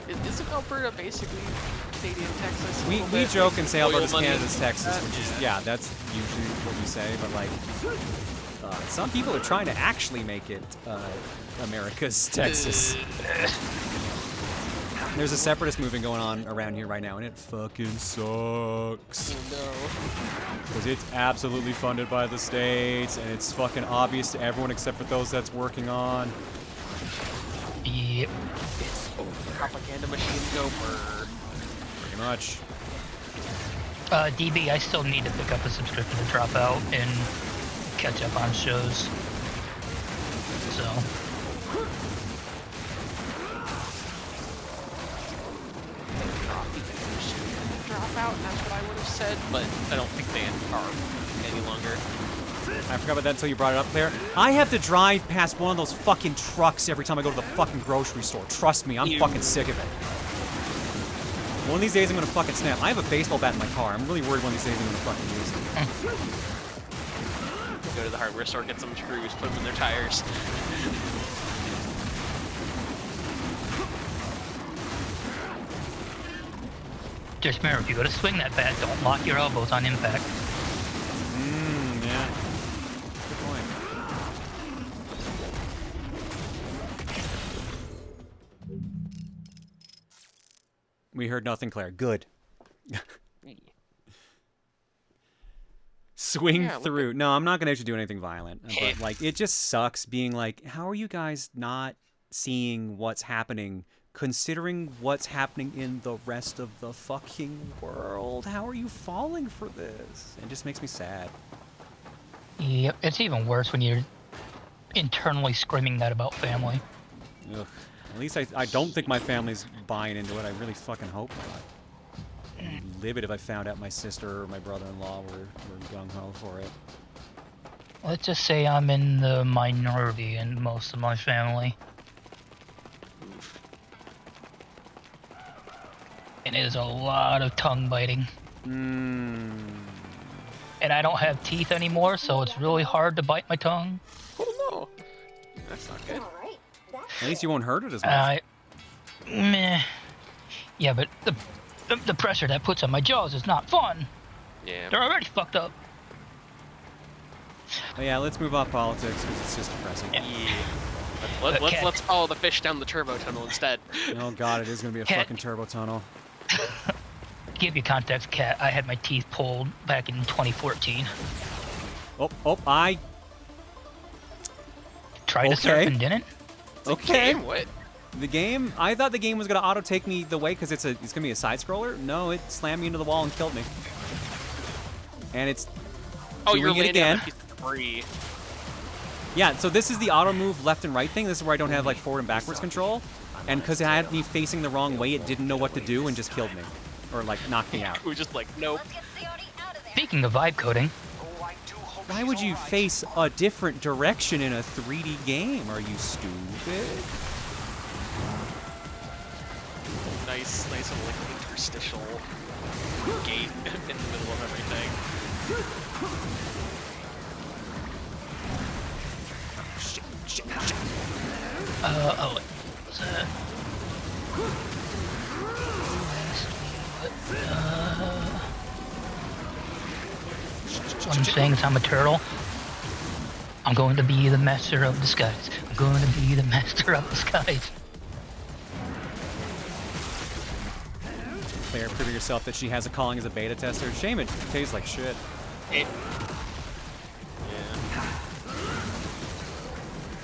Isn't Alberta basically Canadian Texas? We joke and say Alberta's Canada's Texas, which is, yeah, that's usually what we say, but like, some people are trying to actually make it America's Texas. There's a separatist movement going on around here right now, and it fucking sucks. Oh, no. Because it's absolutely funded by the states, and it's fucking obvious to everyone except for those that's working on. Yep. It's over. Propaganda machines over. Pretty much. DB, I still need to pick up a subscription to drop out and catch up on shows. So. Drop out, and that's what I would have said, but I don't think they are any longer. I forgot about that until you brought it up, Claire. I have to drive past one of those fucking trucks every time I go to the fucking grocery store. Trust me, I'm fucking sick of it. One of these days I'm gonna fucking snap. I have a baseball bat in my car. I'm really worried one of these days I'm gonna fucking use it. Go to the hardware store, get some screws, put them in their tires. Just remember, if you go to swing that bat, don't lock your elbows on impact. Yeah. Good point. We heard nothing, Claire. Good. Swing through. No, I'm not gonna actually do anything violent. But like, it just sucks being like, how are you guys not seeing what's happening? Considering what's happening in the rest of the fucking world, how are you falling for this? It just makes me sad. Yep, it's even worse when you're internally screaming that about family. Ugh. At least I don't think my family's buying into it. I really fucking hope not. I'd be livid if I found out my sister or my brother-in-law were gung-ho for it. Let's just say I'm in the minority in most of my family. And it is a lot of tongue biting. And I don't have teeth anymore, so it's really hard to bite my tongue. Oh no, that's not good. At least you won't hurt it as much. Meh. Yeah, but the pressure that puts on my jaws is not fun. Yeah. They're already fucked up. But yeah, let's move off politics because it's just depressing. Yeah. Let's follow the fish down the turbo tunnel instead. Oh god, it is gonna be a fucking turbo tunnel. To give you context, Kat, I had my teeth pulled back in 2014. I tried to surf and didn't. Okay. What? The game? I thought the game was gonna auto take me the way because it's gonna be a side scroller. No, it slammed me into the wall and killed me. And it's you're doing it landing again. on a piece of debris. Yeah, so this is the auto move left and right thing. This is where I don't have like forward and backwards control. And because it had me facing the wrong way, it didn't know what to do and just killed me. Or like knocked me out. We were just like, nope. Speaking of vibe coding. Why would you face a different direction in a 3D game? Are you stupid? Nice little like interstitial gate in the middle of everything. Shit. Oh, what's that? What I'm saying is I'm a turtle. I'm going to be the master of the skies. I'm going to be the master of the skies. Claire, prove to yourself that she has a calling as a beta tester. Shame it tastes like shit. Yeah.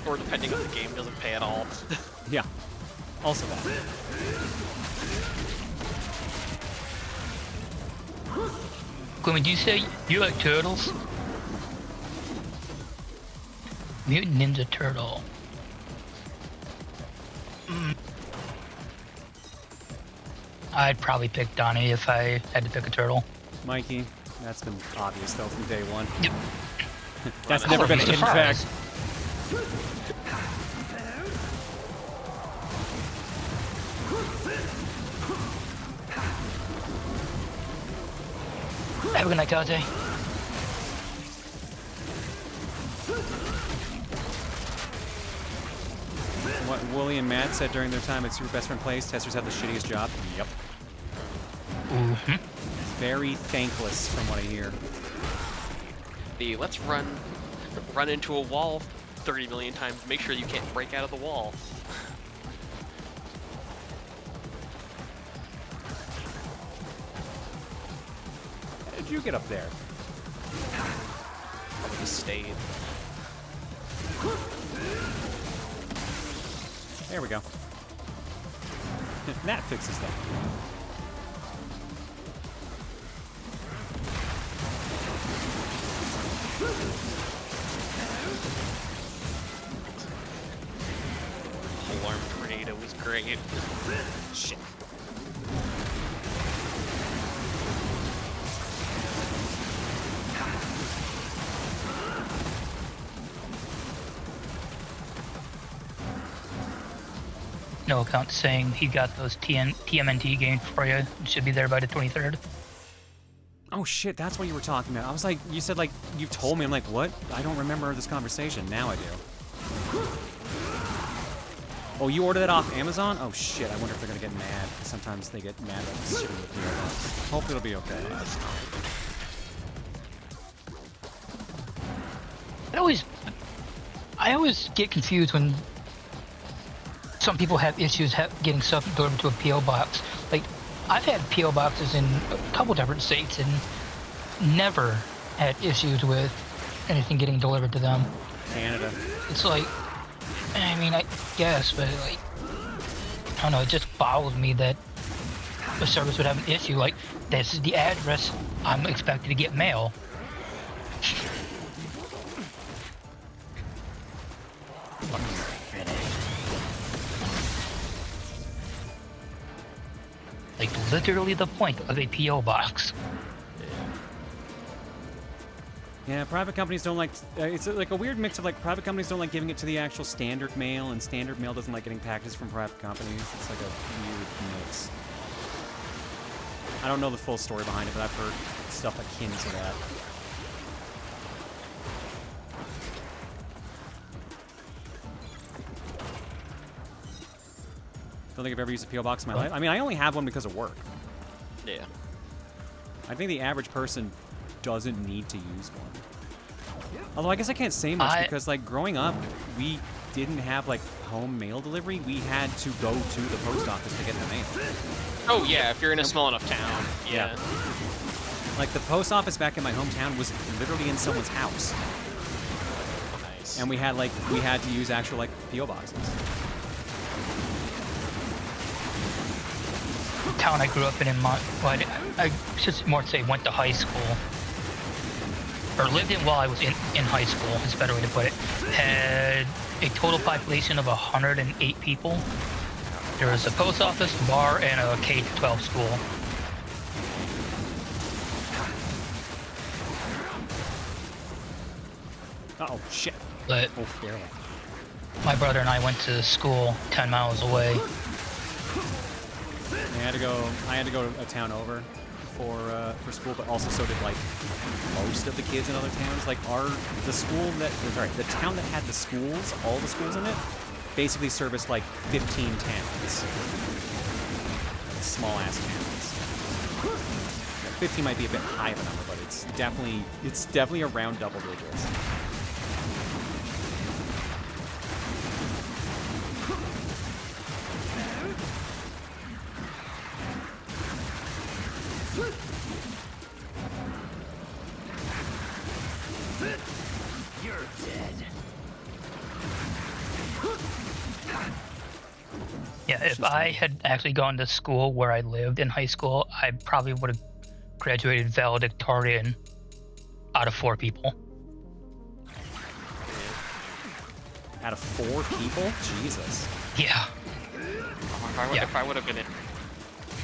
Or depending on the game, doesn't pay at all. Yeah. Also that. Quinn, did you say you like turtles? Mutant Ninja Turtle. I'd probably pick Donnie if I had to pick a turtle. Mikey, that's been obvious though from day one. Yep. That's never been a hidden fact. Have a good night, Kate. What Wooly and Matt said during their time at Super Best Friend Plays, testers have the shittiest job. Yep. Mm-hmm. Very thankless from what I hear. The let's run into a wall 30 million times, make sure you can't break out of the wall. How did you get up there? Probably just stayed. There we go. That fixes that. Alarm tornado was great. Shit. No account saying he got those TMNT games for you. It should be there by the 23rd. Oh shit, that's what you were talking about. I was like, you said like, you told me. I'm like, what? I don't remember this conversation. Now I do. Oh, you ordered that off Amazon? Oh shit, I wonder if they're gonna get mad. Sometimes they get mad about this shit with PO. Hopefully it'll be okay. I always get confused when some people have issues getting stuff delivered to a PO box. Like, I've had PO boxes in a couple different states and never had issues with anything getting delivered to them. Canada. It's like, I mean, I guess, but like, I don't know, it just boggles me that a service would have an issue. Like, this is the address I'm expected to get mail. Like, literally the point of a PO box. Yeah, private companies don't like. It's like a weird mix of like private companies don't like giving it to the actual standard mail, and standard mail doesn't like getting packages from private companies. It's like a weird mix. I don't know the full story behind it, but I've heard stuff akin to that. Don't think I've ever used a PO box in my life. I mean, I only have one because of work. Yeah. I think the average person doesn't need to use one. Although I guess I can't say much because, like, growing up, we didn't have like home mail delivery. We had to go to the post office to get the mail. Oh yeah, if you're in a small enough town. Yeah. Like the post office back in my hometown was literally in someone's house. Nice. And we had to use actual like PO boxes. Town I grew up in I should more say went to high school, or lived in while I was in high school, is a better way to put it, had a total population of 108 people. There was a post office, bar, and a K-12 school. Uh-oh, shit. But oh, barely. My brother and I went to school 10 miles away. I had to go a town over for school, but also so did like most of the kids in other towns. Like the town that had the schools, all the schools in it, basically serviced like 15 towns. Small ass towns. 15 might be a bit high of a number, but it's definitely around double digits. You're dead. Yeah, if I had actually gone to school where I lived in high school, I probably would have graduated valedictorian out of 4 people. Out of 4 people? Jesus. Yeah. If I would have been in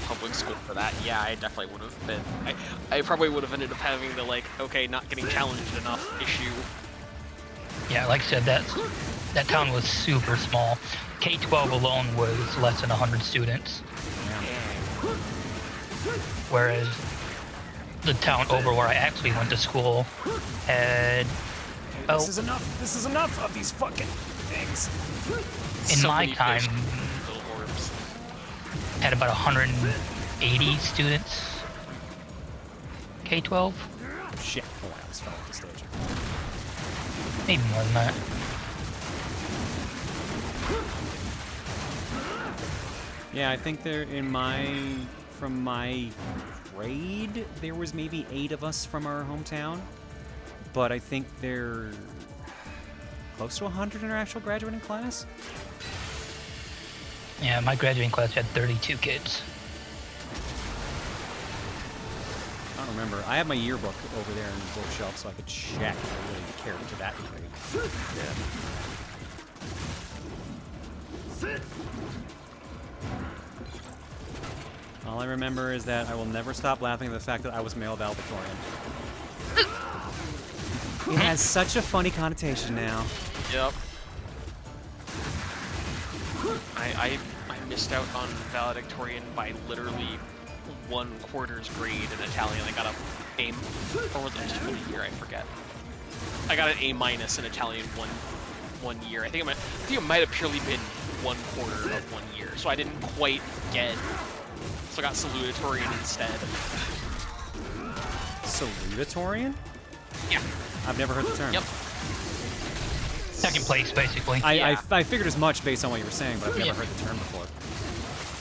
public school for that, yeah, I definitely would have been. I probably would have ended up having the, like, okay, not getting challenged enough issue. Yeah, like I said, that town was super small. K-12 alone was less than 100 students. Whereas the town over where I actually went to school had. Oh, This is enough. This is enough of these fucking things. in So my many time, fish, little orbs. had about 180 students. K-12, Shit. Oh, I almost fell off the stage. maybe more than that. Yeah, I think there from my grade, there was maybe 8 of us from our hometown. But I think they're close to 100 in our actual graduating class. Yeah, my graduating class had 32 kids. I don't remember. I have my yearbook over there in the bookshelf so I could check if I really cared to that degree. All I remember is that I will never stop laughing at the fact that I was male valedictorian. It has such a funny connotation now. Yep. I missed out on valedictorian by literally 1/4 grade in Italian. I got a A, or was it just for the year? I forget. I got an A- in Italian one year. I think it might have purely been 1/4 of 1 year, so I didn't quite get. So I got salutatorian instead. Salutatorian? Yeah. I've never heard the term. Yep. Second place, basically. I figured as much based on what you were saying, but I've never Yeah. heard the term before.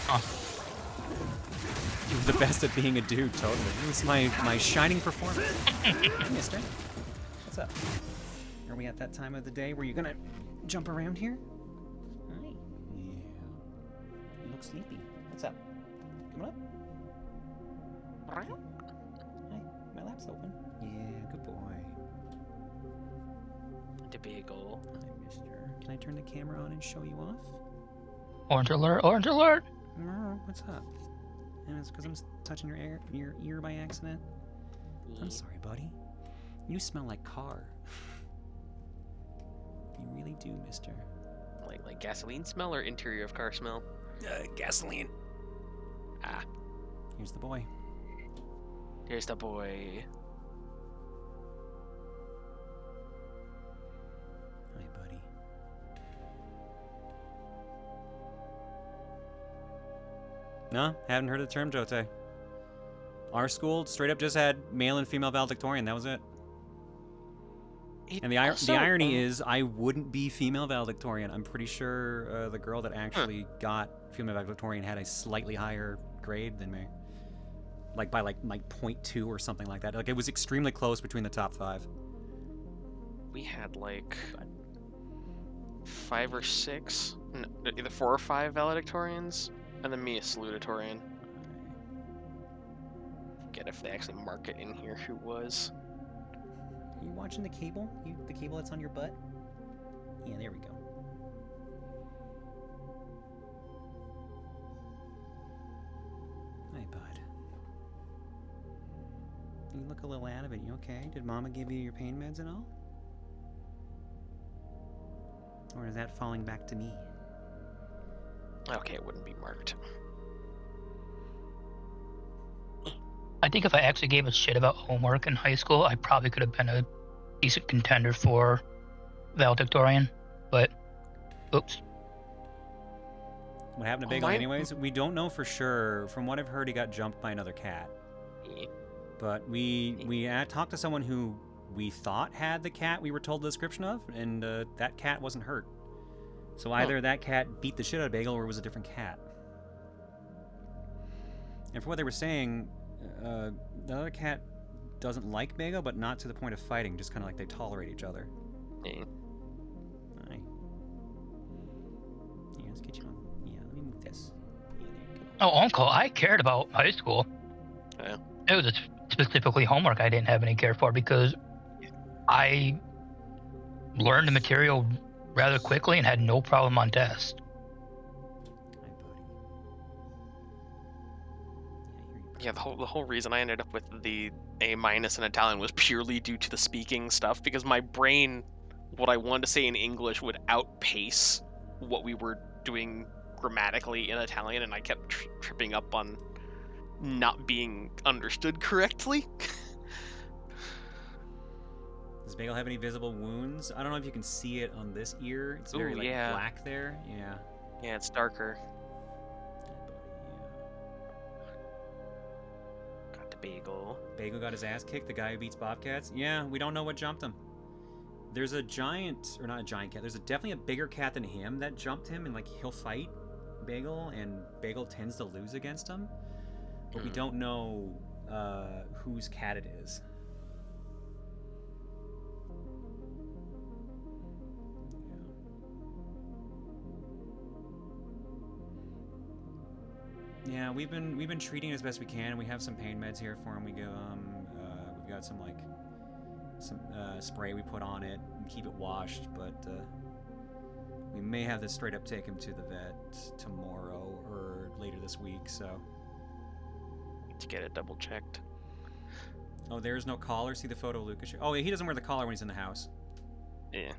Huh. You're the best at being a dude, totally. It was my shining performance. Hey, mister. What's up? Are we at that time of the day where you're gonna jump around here? Hi. Yeah. You look sleepy. What's up? Coming up? Hi. My lap's open. Yeah, good boy. The bagel. Hi, mister. Can I turn the camera on and show you off? Orange alert, orange alert! What's up? And it's because I'm touching your ear by accident. I'm sorry, buddy. You smell like car. You really do, mister. Like gasoline smell or interior of car smell? Gasoline. Ah. Here's the boy. Here's the boy. Hi, buddy. No, haven't heard of the term, Jote. Our school straight up just had male and female valedictorian. That was it. And the irony is, I wouldn't be female valedictorian. I'm pretty sure the girl that actually got female valedictorian had a slightly higher grade than me. Like by like 0.2 or something like that. Like it was extremely close between the top 5. We had like 5 or 6, either 4 or 5 valedictorians, and then me a salutatorian. Forget if they actually mark it in here who was. Are you watching the cable? The cable that's on your butt? Yeah, there we go. Hi, bud. You look a little out of it. You okay? Did Mama give you your pain meds and all? Or is that falling back to me? Okay, it wouldn't be marked. I think if I actually gave a shit about homework in high school, I probably could have been a decent contender for valedictorian, but oops. What happened to Bagel anyways? We don't know for sure. From what I've heard, he got jumped by another cat. But we talked to someone who we thought had the cat we were told the description of, and that cat wasn't hurt. So either that cat beat the shit out of Bagel or it was a different cat. And for what they were saying, the other cat doesn't like Bagel, but not to the point of fighting, just kind of like they tolerate each other. Yeah. Hi. Yeah, let's get you on. Yeah, let me move this. Yeah, there you go. Oh, Uncle, I cared about high school. Yeah. It was specifically homework I didn't have any care for because I learned the material rather quickly and had no problem on tests. Yeah, the whole reason I ended up with the A- in Italian was purely due to the speaking stuff, because my brain, what I wanted to say in English would outpace what we were doing grammatically in Italian, and I kept tripping up on not being understood correctly. Does Bagel have any visible wounds? I don't know if you can see it on this ear. It's very Ooh, like yeah. black there. Yeah. Yeah, it's darker. Got the Bagel. Bagel got his ass kicked. The guy who beats Bobcats. Yeah, we don't know what jumped him. There's a giant, or not a giant cat. There's definitely a bigger cat than him that jumped him, and like he'll fight Bagel, and Bagel tends to lose against him. But we don't know whose cat it is. Yeah, we've been treating it as best we can. We have some pain meds here for him. We give him. We've got some spray we put on it and keep it washed. But we may have to straight up take him to the vet tomorrow or later this week. So to get it double checked. Oh, there's no collar. See the photo, Lucas? Oh, he doesn't wear the collar when he's in the house. Yeah.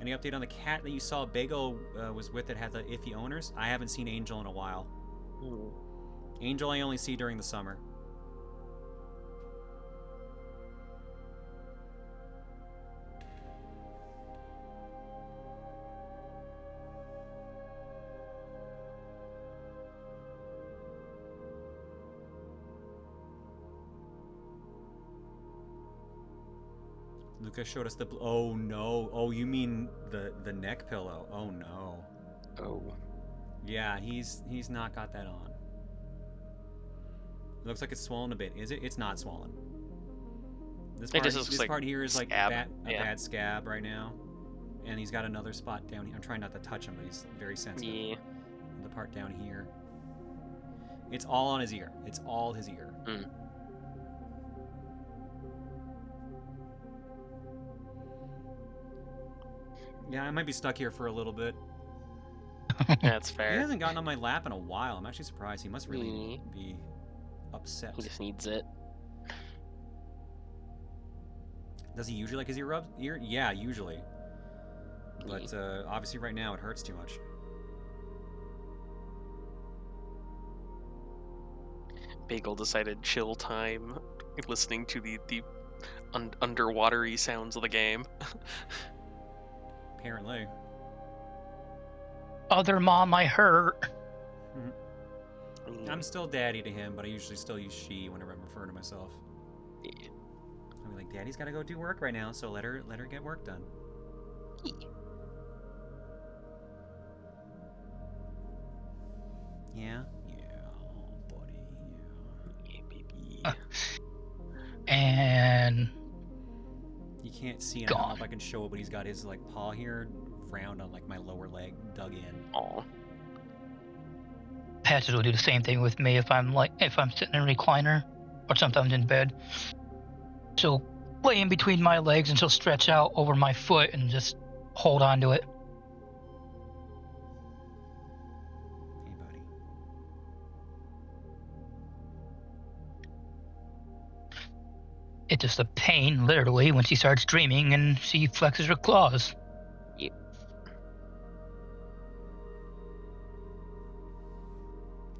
Any update on the cat that you saw Bagel was with that had the iffy owners? I haven't seen Angel in a while. Ooh. Angel I only see during the summer. Lucas showed us the... Oh, no. Oh, you mean the neck pillow. Oh, no. Oh. Yeah, he's not got that on. It looks like it's swollen a bit. Is it? It's not swollen. This part here is like a bad scab right now. And he's got another spot down here. I'm trying not to touch him, but he's very sensitive. Yeah. The part down here. It's all on his ear. It's all his ear. Mm. Yeah, I might be stuck here for a little bit. That's fair. He hasn't gotten on my lap in a while. I'm actually surprised. He must really be upset. He just needs it. Does he usually like his ear rubs? Yeah, usually. But obviously right now it hurts too much. Bagel decided chill time, listening to the underwatery sounds of the game. Apparently. Other mom, I hurt. I'm still daddy to him, but I usually still use she whenever I'm referring to myself. Yeah. I'm like, Daddy's got to go do work right now, so let her get work done. Yeah. Oh, buddy. Yeah, baby. And you can't see it. I don't know if I can show it, but he's got his like paw here round on like my lower leg dug in. Aw. Patches will do the same thing with me if I'm sitting in a recliner or sometimes in bed. She'll lay in between my legs and she'll stretch out over my foot and just hold on to it. Hey, buddy. It's just a pain, literally, when she starts dreaming and she flexes her claws. Yep.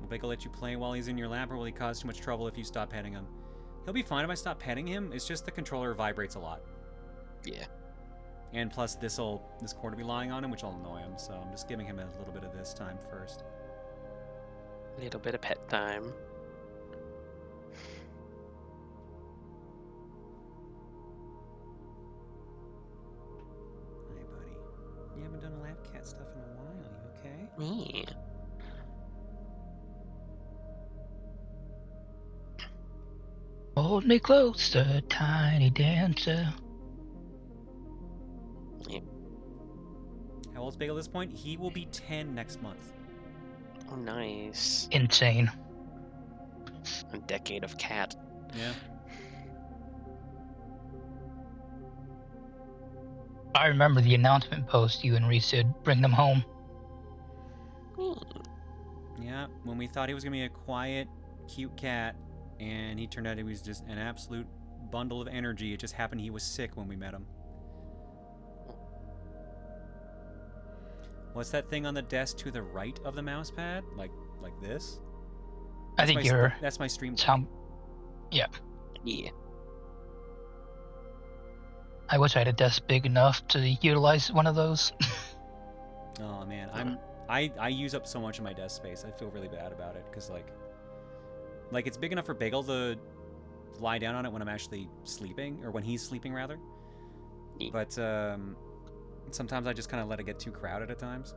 Will Bagel let you play while he's in your lap, or will he cause too much trouble if you stop petting him? He'll be fine if I stop petting him. It's just the controller vibrates a lot. Yeah. And plus this cord will be lying on him, which will annoy him, so I'm just giving him a little bit of this time first. A little bit of pet time. Hey, buddy. You haven't done lap cat stuff in a while. You okay? Yeah. Hold me closer, tiny dancer. Yep. How old's Bagel at this point? He will be 10 next month. Oh, nice. Insane. A decade of cat. Yeah. I remember the announcement post you and Reese did. Bring them home. Yeah, when we thought he was going to be a quiet, cute cat, and he turned out he was just an absolute bundle of energy. It just happened he was sick when we met him. What's that thing on the desk to the right of the mouse pad? Like this? I think you're. That's my stream. Yeah. Yeah. I wish I had a desk big enough to utilize one of those. Oh man, I use up so much of my desk space. I feel really bad about it because like it's big enough for Bagel to lie down on it when I'm actually sleeping, or when he's sleeping rather. But sometimes I just kind of let it get too crowded at times.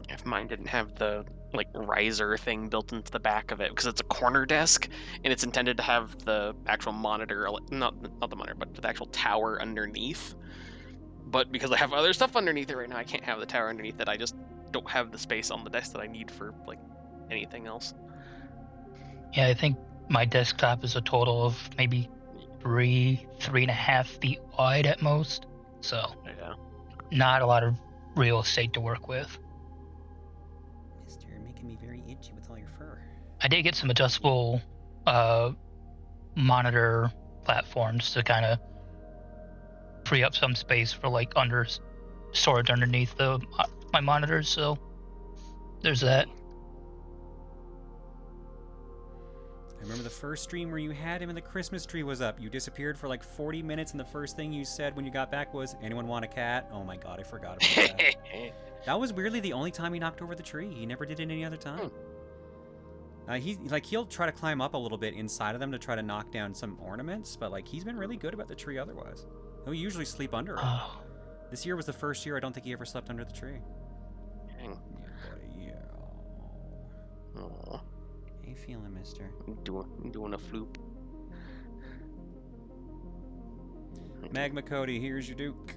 If mine didn't have the like riser thing built into the back of it, because it's a corner desk and it's intended to have the actual monitor, not the monitor, but the actual tower underneath. But because I have other stuff underneath it right now, I can't have the tower underneath it. I just don't have the space on the desk that I need for like anything else. Yeah, I think my desktop is a total of maybe 3.5 feet wide at most. So yeah, not a lot of real estate to work with. Mister, you're making me very itchy with all your fur. I did get some adjustable monitor platforms to kind of free up some space for like storage underneath my monitors. So there's that. I remember the first stream where you had him and the Christmas tree was up. You disappeared for like 40 minutes, and the first thing you said when you got back was, "Anyone want a cat?" Oh my god, I forgot about that. That was weirdly the only time he knocked over the tree. He never did it any other time. He'll try to climb up a little bit inside of them to try to knock down some ornaments, but like he's been really good about the tree otherwise. He'll usually sleep under it. This year was the first year I don't think he ever slept under the tree. Dang. Yeah, buddy, yeah. Aw. How you feeling, mister? Doing a floop. Magma Cody, here's your Duke.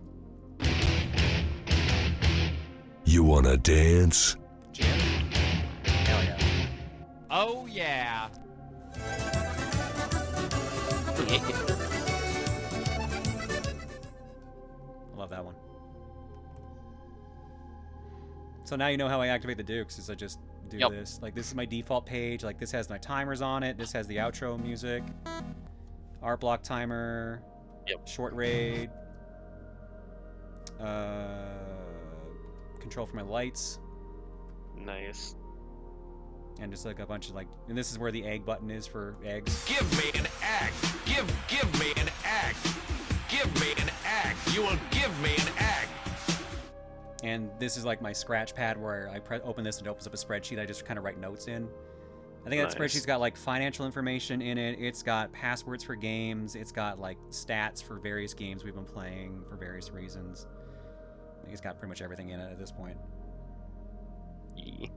You wanna dance? Jim? Hell yeah. Oh yeah. I love that one. So now you know how I activate the Dukes, is I just do this. Like, this is my default page. Like, this has my timers on it. This has the outro music. Art block timer. Short raid. Control for my lights. Nice. And just like a bunch of like, and this is where the egg button is for eggs. Give me an egg. Give me an egg. Give me an egg. You will give me an egg. And this is like my scratch pad where I open this and it opens up a spreadsheet. I just kind of write notes in. I think that spreadsheet's got like financial information in it. It's got passwords for games. It's got like stats for various games we've been playing for various reasons. I think it's got pretty much everything in it at this point. Yeah.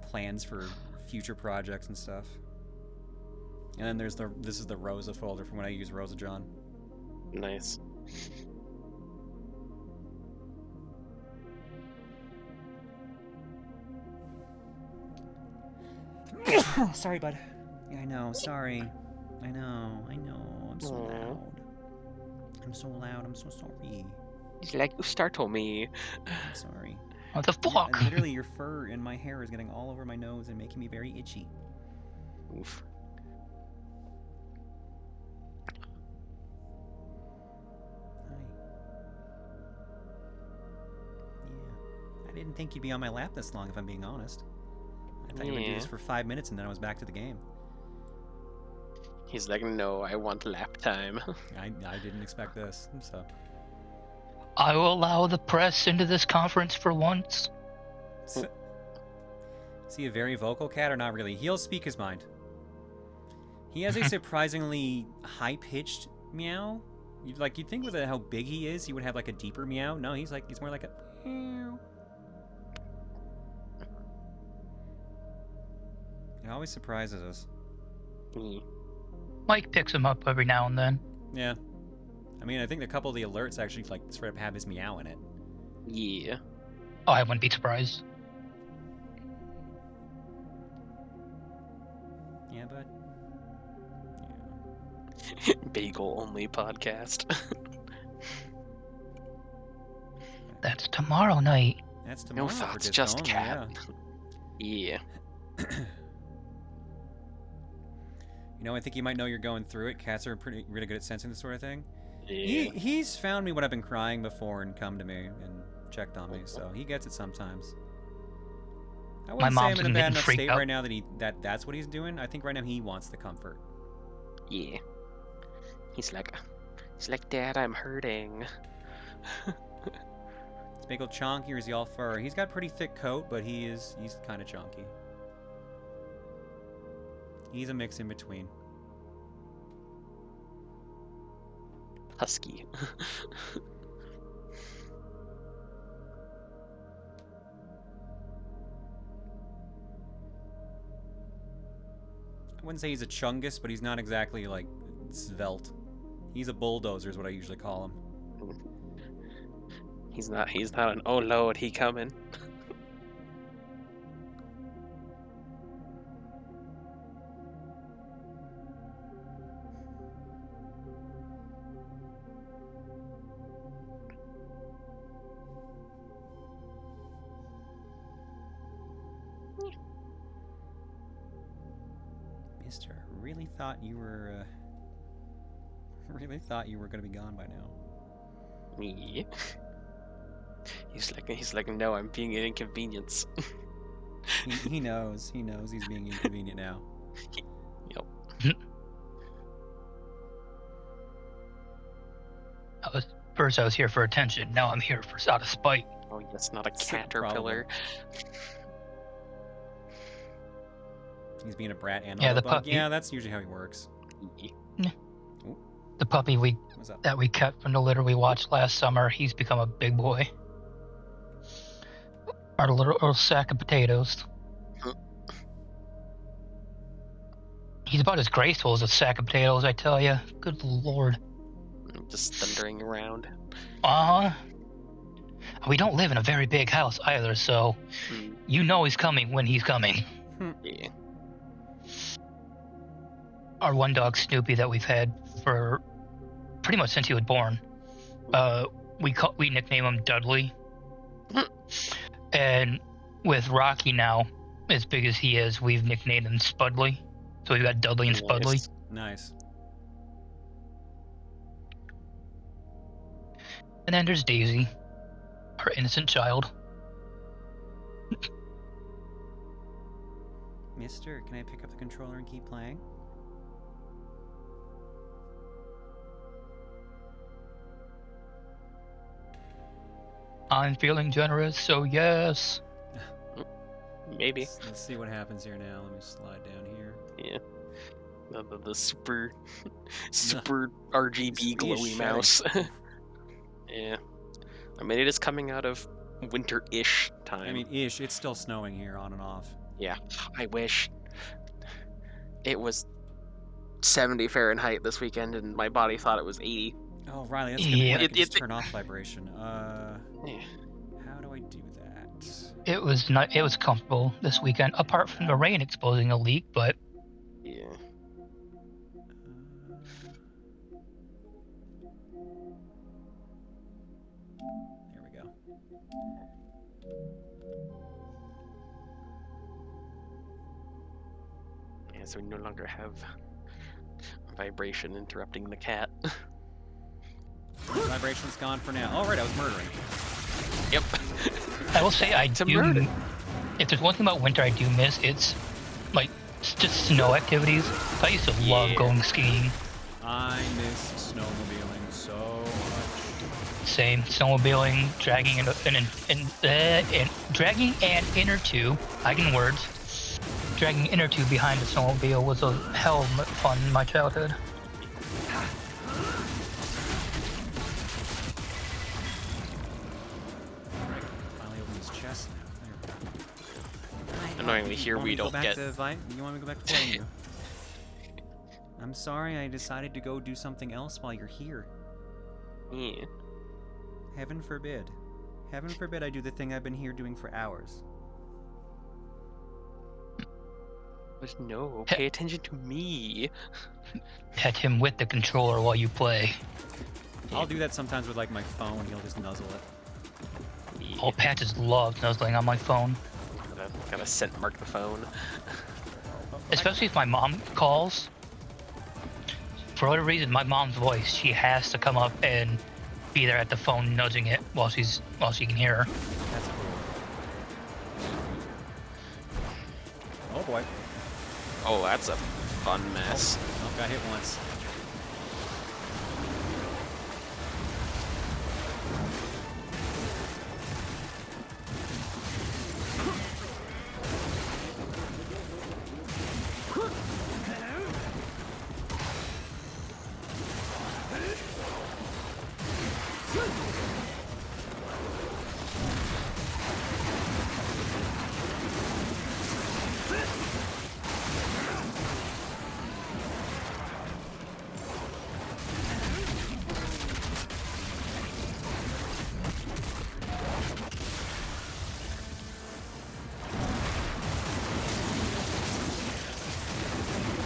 Plans for future projects and stuff. And then there's this is the Rosa folder from when I use Rosa John. Nice. Sorry, bud. Yeah, I know. Sorry. I know. I'm so loud. I'm so loud. I'm so sorry. He's like, you startle me. I'm sorry. What the fuck? Yeah, literally, your fur and my hair is getting all over my nose and making me very itchy. Oof. Hi. Yeah. I didn't think you'd be on my lap this long, if I'm being honest. I thought you were going to do this for 5 minutes and then I was back to the game. He's like, no, I want lap time. I didn't expect this, so... I will allow the press into this conference for once. Is he a very vocal cat or not really? He'll speak his mind. He has a surprisingly high-pitched meow. You'd think with how big he is, he would have like a deeper meow. No, he's more like a meow. It always surprises us. Mike picks him up every now and then. Yeah. I mean, I think a couple of the alerts actually like straight up have his meow in it. Yeah. Oh, I wouldn't be surprised. Yeah, bud. Yeah. Bagel only podcast. That's tomorrow night. That's tomorrow. No thoughts, for just only, cat. Yeah. You know, I think you might know you're going through it. Cats are really good at sensing this sort of thing. He's found me when I've been crying before and come to me and checked on me, so he gets it sometimes. I wouldn't say I'm in a bad enough state right now that that's what he's doing. I think right now he wants the comfort. Yeah. He's like, Dad, I'm hurting. Is Bagel chonky or is he all fur? He's got a pretty thick coat, but he's kind of chonky. He's a mix in between. Husky. I wouldn't say he's a chungus, but he's not exactly like svelte. He's a bulldozer is what I usually call him. He's not an oh lord, he coming. Mister, I really thought you were going to be gone by now. Me? He's like, no, I'm being an inconvenience. he knows he's being inconvenient now. Yep. First I was here for attention, now I'm here for out of spite. Oh, that's not a caterpillar. He's being a brat and yeah, a the bug. puppy. Yeah, that's usually how he works. The puppy that we kept from the litter we watched last summer, he's become a big boy. Our little sack of potatoes. He's about as graceful as a sack of potatoes, I tell you. Good lord. Just thundering around. Uh-huh. We don't live in a very big house either, so you know he's coming when he's coming. Yeah. Our one dog, Snoopy, that we've had for pretty much since he was born, we nickname him Dudley. And with Rocky now, as big as he is, we've nicknamed him Spudley. So we've got Dudley and Spudley. Nice. And then there's Daisy, our innocent child. Mister, can I pick up the controller and keep playing? I'm feeling generous, so yes. Maybe. Let's see what happens here now. Let me slide down here. Yeah. The super RGB glowy mouse. Yeah. I mean, it is coming out of winter-ish time. I mean, ish. It's still snowing here on and off. Yeah. I wish. It was 70 Fahrenheit this weekend, and my body thought it was 80. Oh, Riley, that's gonna be when I can just turn off vibration. Yeah. How do I do that? It was comfortable this weekend, apart from the rain exposing a leak, but yeah. Here we go. Yeah, so we no longer have vibration interrupting the cat. Vibration's gone for now. Oh, right, I was murdering. Yep. I will say if there's one thing about winter I do miss, it's like just snow activities. I used to love going skiing. I miss snowmobiling so much. Same, snowmobiling, dragging dragging an inner tube. I can words. Dragging inner tube behind the snowmobile was a hell of fun in my childhood. Annoyingly, here we don't get. You want me to go back to playing you? I'm sorry, I decided to go do something else while you're here. Yeah. Heaven forbid. Heaven forbid I do the thing I've been here doing for hours. But no, pay attention to me. Pet him with the controller while you play. I'll do that sometimes with like my phone. He'll just nuzzle it. Yeah. Oh, Pat just loves nuzzling on my phone. Gotta scent mark the phone. Especially if my mom calls. for whatever reason, my mom's voice, she has to come up and be there at the phone nudging it while she can hear her. That's cool. Oh boy. Oh, that's a fun mess. Oh, got hit once.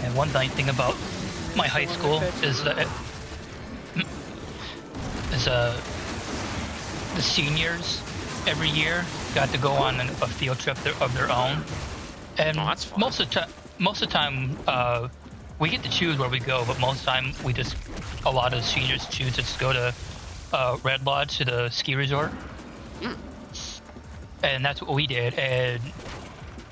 And one nice thing about my high school is that the seniors every year got to go on a field trip of their own, and most of the time we get to choose where we go, but most of the time a lot of seniors choose to just go to Red Lodge, to the ski resort. And that's what we did, and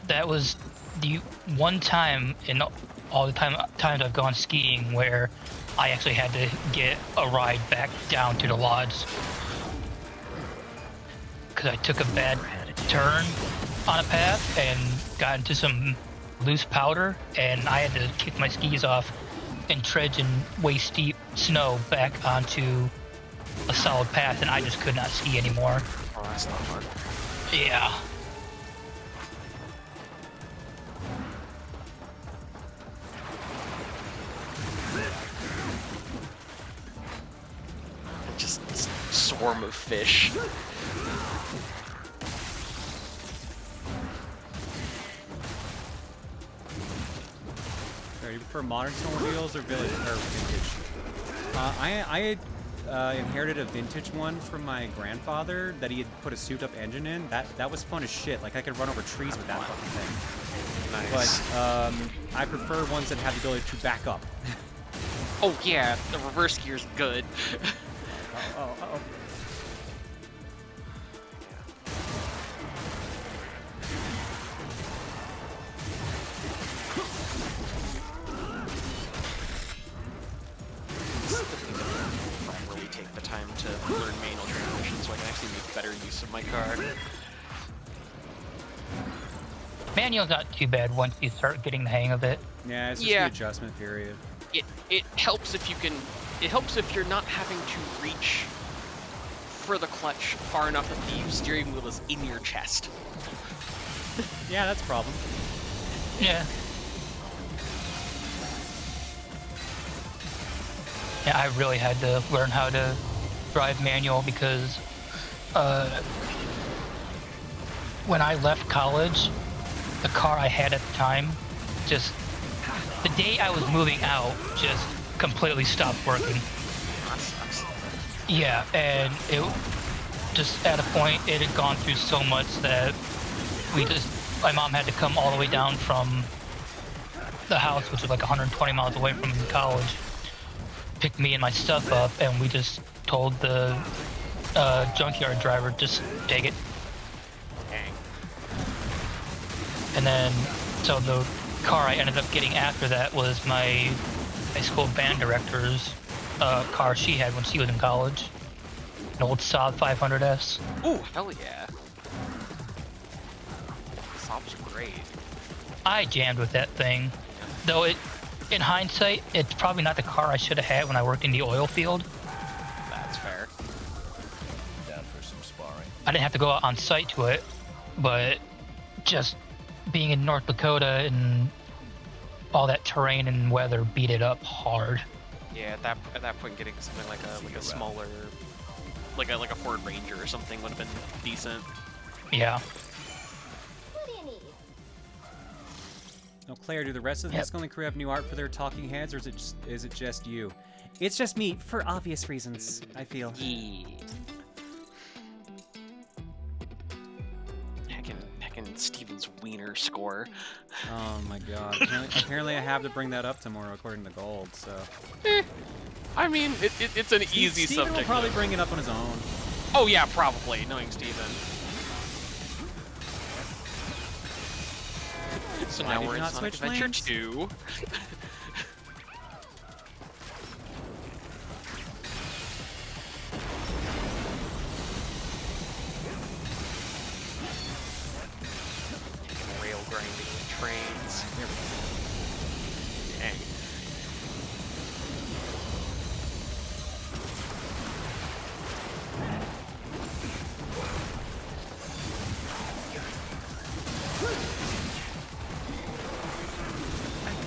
that was the one time in all the times I've gone skiing where I actually had to get a ride back down to the lodge because I took a bad turn on a path and got into some loose powder, and I had to kick my skis off and trudge in waist steep snow back onto a solid path, and I just could not ski anymore. Oh, that's not fun. Yeah. Just swarm of fish. Do you prefer modern snowmobiles or vintage? I inherited a vintage one from my grandfather that he had put a souped-up engine in. That was fun as shit. Like, I could run over trees with that fucking thing. Nice. But I prefer ones that have the ability to back up. Oh yeah, the reverse gear's good. Oh. Really take the time to learn manual transmission so I can actually make better use of my car. Manual's not too bad once you start getting the hang of it. Yeah, it's just the adjustment period. It helps if you can. It helps if you're not having to reach for the clutch far enough that the steering wheel is in your chest. Yeah, that's a problem. Yeah. Yeah, I really had to learn how to drive manual because when I left college, the car I had at the time just, the day I was moving out, just completely stopped working. That sucks. Yeah, and it just at a point it had gone through so much that my mom had to come all the way down from the house, which was like 120 miles away from college, pick me and my stuff up, and we just told the junkyard driver, just take it. Dang. And then, so the car I ended up getting after that was my high school band director's car she had when she was in college. An old Saab 500S. Oh, hell yeah. Saabs are great. I jammed with that thing. Though in hindsight, it's probably not the car I should have had when I worked in the oil field. That's fair. Down for some sparring. I didn't have to go out on site to it, but just being in North Dakota and all that terrain and weather beat it up hard. Yeah, at that point, getting something like a smaller, like a Ford Ranger or something would have been decent. Yeah. What do you need? Now, Claire, do the rest of the Skilling crew have new art for their talking heads, or is it just you? It's just me, for obvious reasons, I feel. Yeah. Heckin' Steven's wiener score. Oh my god. Apparently I have to bring that up tomorrow according to Gold, so... I mean, it's an easy Steven subject. will probably bring it up on his own. Oh yeah, probably, knowing Steven. So Why now did we're you in not Sonic switch Adventure lanes? 2. Rail grinding with trains. Dang.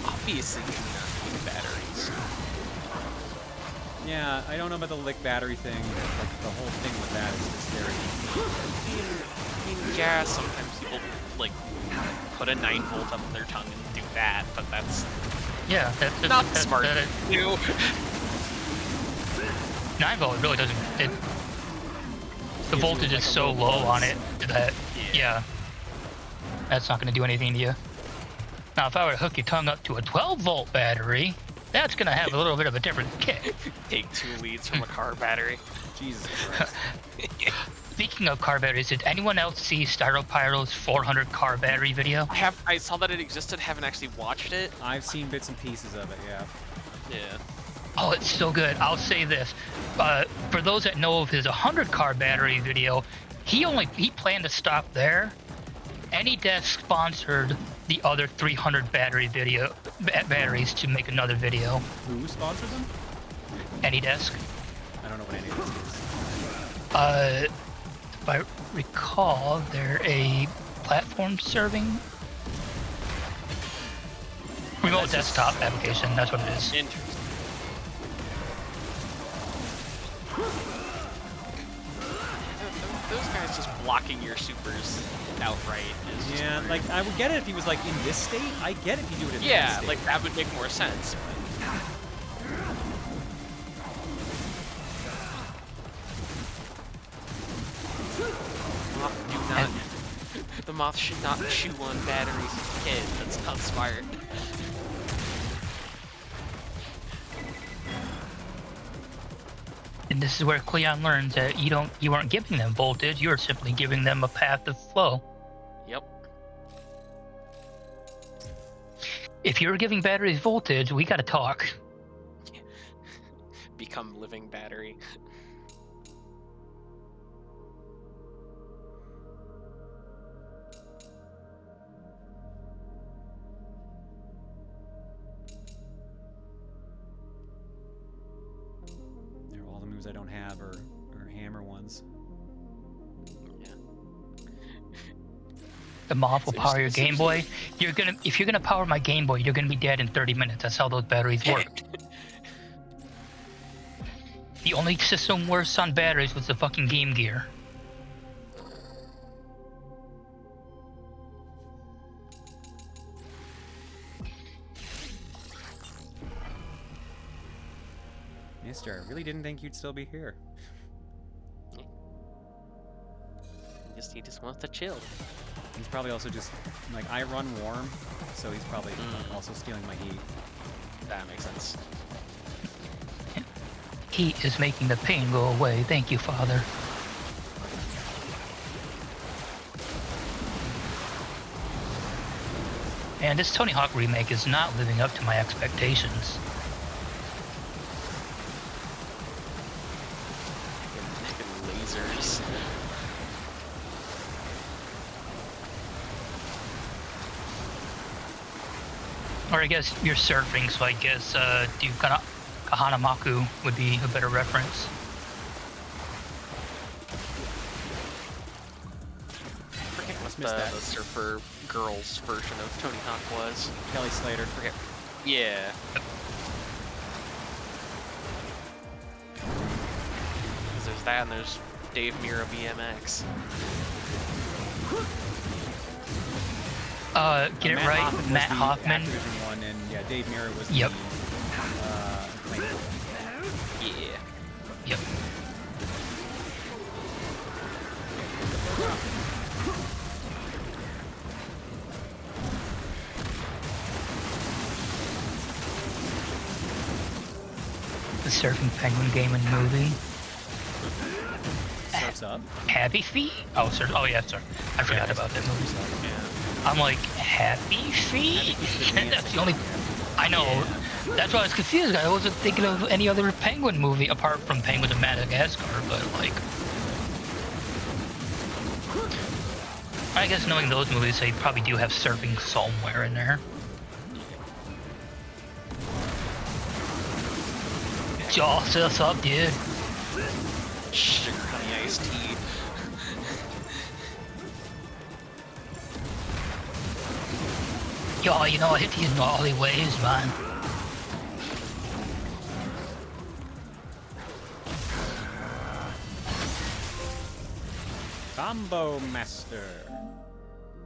Obviously, do not need batteries. Yeah, I don't know about the lick battery thing. Like, the whole thing with that is just very... I mean, yeah, sometimes people, like, put a 9-volt up their tongue and do that, but that's... Yeah, not smart to do. 9-volt really doesn't... The voltage is so low on it that, yeah, that's not going to do anything to you. Now, if I were to hook your tongue up to a 12-volt battery, that's going to have a little bit of a different kick. Take 2 leads from a car battery. Jesus Christ. Speaking of car batteries, did anyone else see Styropyro's 400 car battery video? I saw that it existed, haven't actually watched it. I've seen bits and pieces of it, yeah. Yeah. Oh, it's so good. I'll say this. For those that know of his 100 car battery video, he planned to stop there. AnyDesk sponsored the other 300 batteries to make another video. Who sponsored them? AnyDesk. I don't know what AnyDesk is. If I recall, they're a platform serving remote desktop application. That's what it is. Interesting. Those guys just blocking your supers outright is just Yeah, weird. like, I would get it if he was, like, in this state. I get it if you do it in this Yeah, state. like, that would make more sense. The moth should not chew on batteries as a kid. That's not smart. And this is where Cleon learns that you aren't giving them voltage, you're simply giving them a path of flow. Yep. If you're giving batteries voltage, we gotta talk. Become living battery. All the moves I don't have are hammer ones. The moth will power your Game Boy. If you're gonna power my Game Boy, you're gonna be dead in 30 minutes. That's how those batteries work. The only system worse on batteries was the fucking Game Gear. Mister, I really didn't think you'd still be here. He just wants to chill. He's probably also just, like, I run warm, so he's probably also stealing my heat. That makes sense. Heat is making the pain go away. Thank you, Father. And this Tony Hawk remake is not living up to my expectations. Lasers. Or I guess you're surfing, so I guess Kahanamaku would be a better reference. I forget what the surfer girls version of Tony Hawk was. Kelly Slater. Forget. Yeah. Because there's that and there's Dave Mirra BMX. Get it right, Matt Hoffman. Activision one, and yeah, Dave Mirra was yep. Yeah. Yep. the surfing penguin game and movie. What's up? Happy Feet? Oh, oh yeah, sorry. I forgot about that movie. Yeah. I'm like, Happy Feet? That's the only... I know. That's why I was confused. I wasn't thinking of any other penguin movie apart from Penguins of Madagascar, but like... I guess knowing those movies, they probably do have surfing somewhere in there. Joss us up, dude. Sugar honey iced tea. Yo, you know, I hit these gnarly waves, man. Combo Master.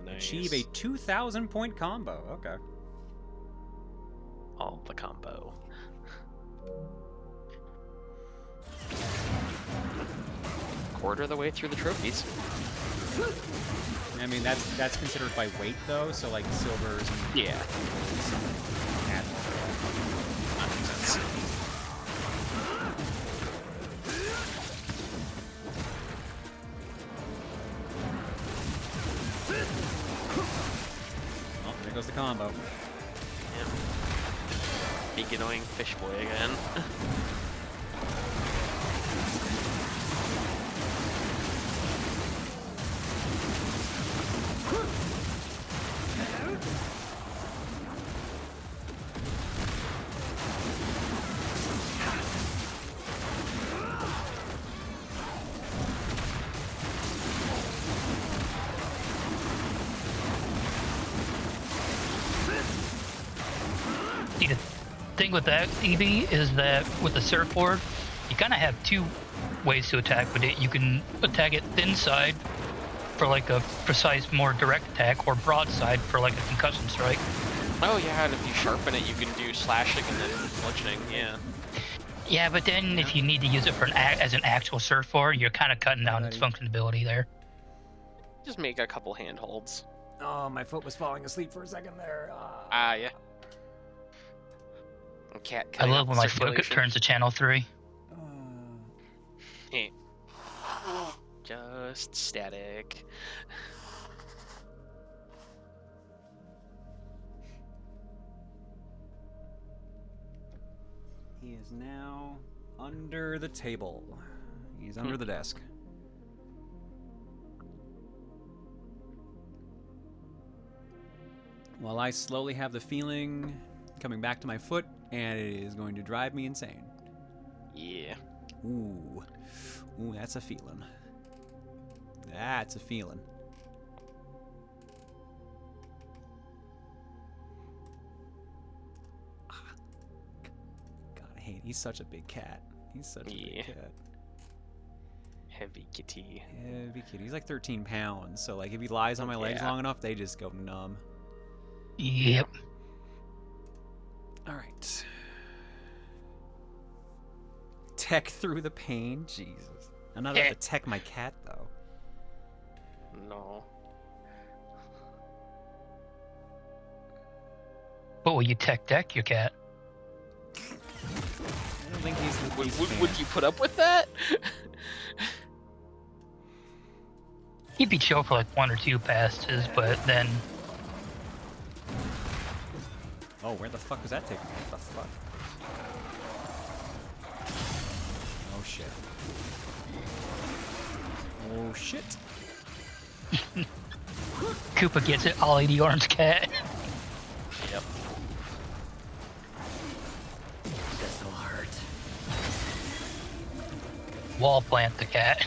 Nice. Achieve a 2,000 point combo. Okay. All the combo. Quarter of the way through the trophies. I mean, that's considered by weight though, so like silvers and Yeah. that makes sense. Oh, there goes the combo. Yep. Big annoying fish boy again. See, the thing with that, EV, is that with the surfboard, you kind of have two ways to attack with it. You can attack it thin side for like a precise, more direct attack, or broadside for like a concussion strike. Oh yeah, and if you sharpen it, you can do slashing and then bludgeoning. Yeah. Yeah, but then if you need to use it for as an actual surfboard, you're kind of cutting down its functionality there. Just make a couple handholds. Oh, my foot was falling asleep for a second there. Yeah. Cat I love when my foot turns to channel 3. Hey. Just static. He is now under the table. He's under the desk. While I slowly have the feeling coming back to my foot, and it is going to drive me insane. Yeah. Ooh. Ooh, that's a feeling. That's a feeling. God, I hate. He's such a big cat. He's such a big cat. Heavy kitty. Heavy kitty. He's like 13 pounds, so like if he lies on my legs long enough, they just go numb. Yep. All right. Tech through the pain? Jesus. I'm not about to tech my cat, though. No. But will you tech deck your cat? I don't think he's the biggest Would you put up with that? He'd be chill for like 1 or 2 passes, but then... Oh, where the fuck was that taking me? What the fuck? Oh, shit. Oh, shit. Koopa gets it, I'll eat the orange cat. Yep. This'll hurt. Wall plant the cat.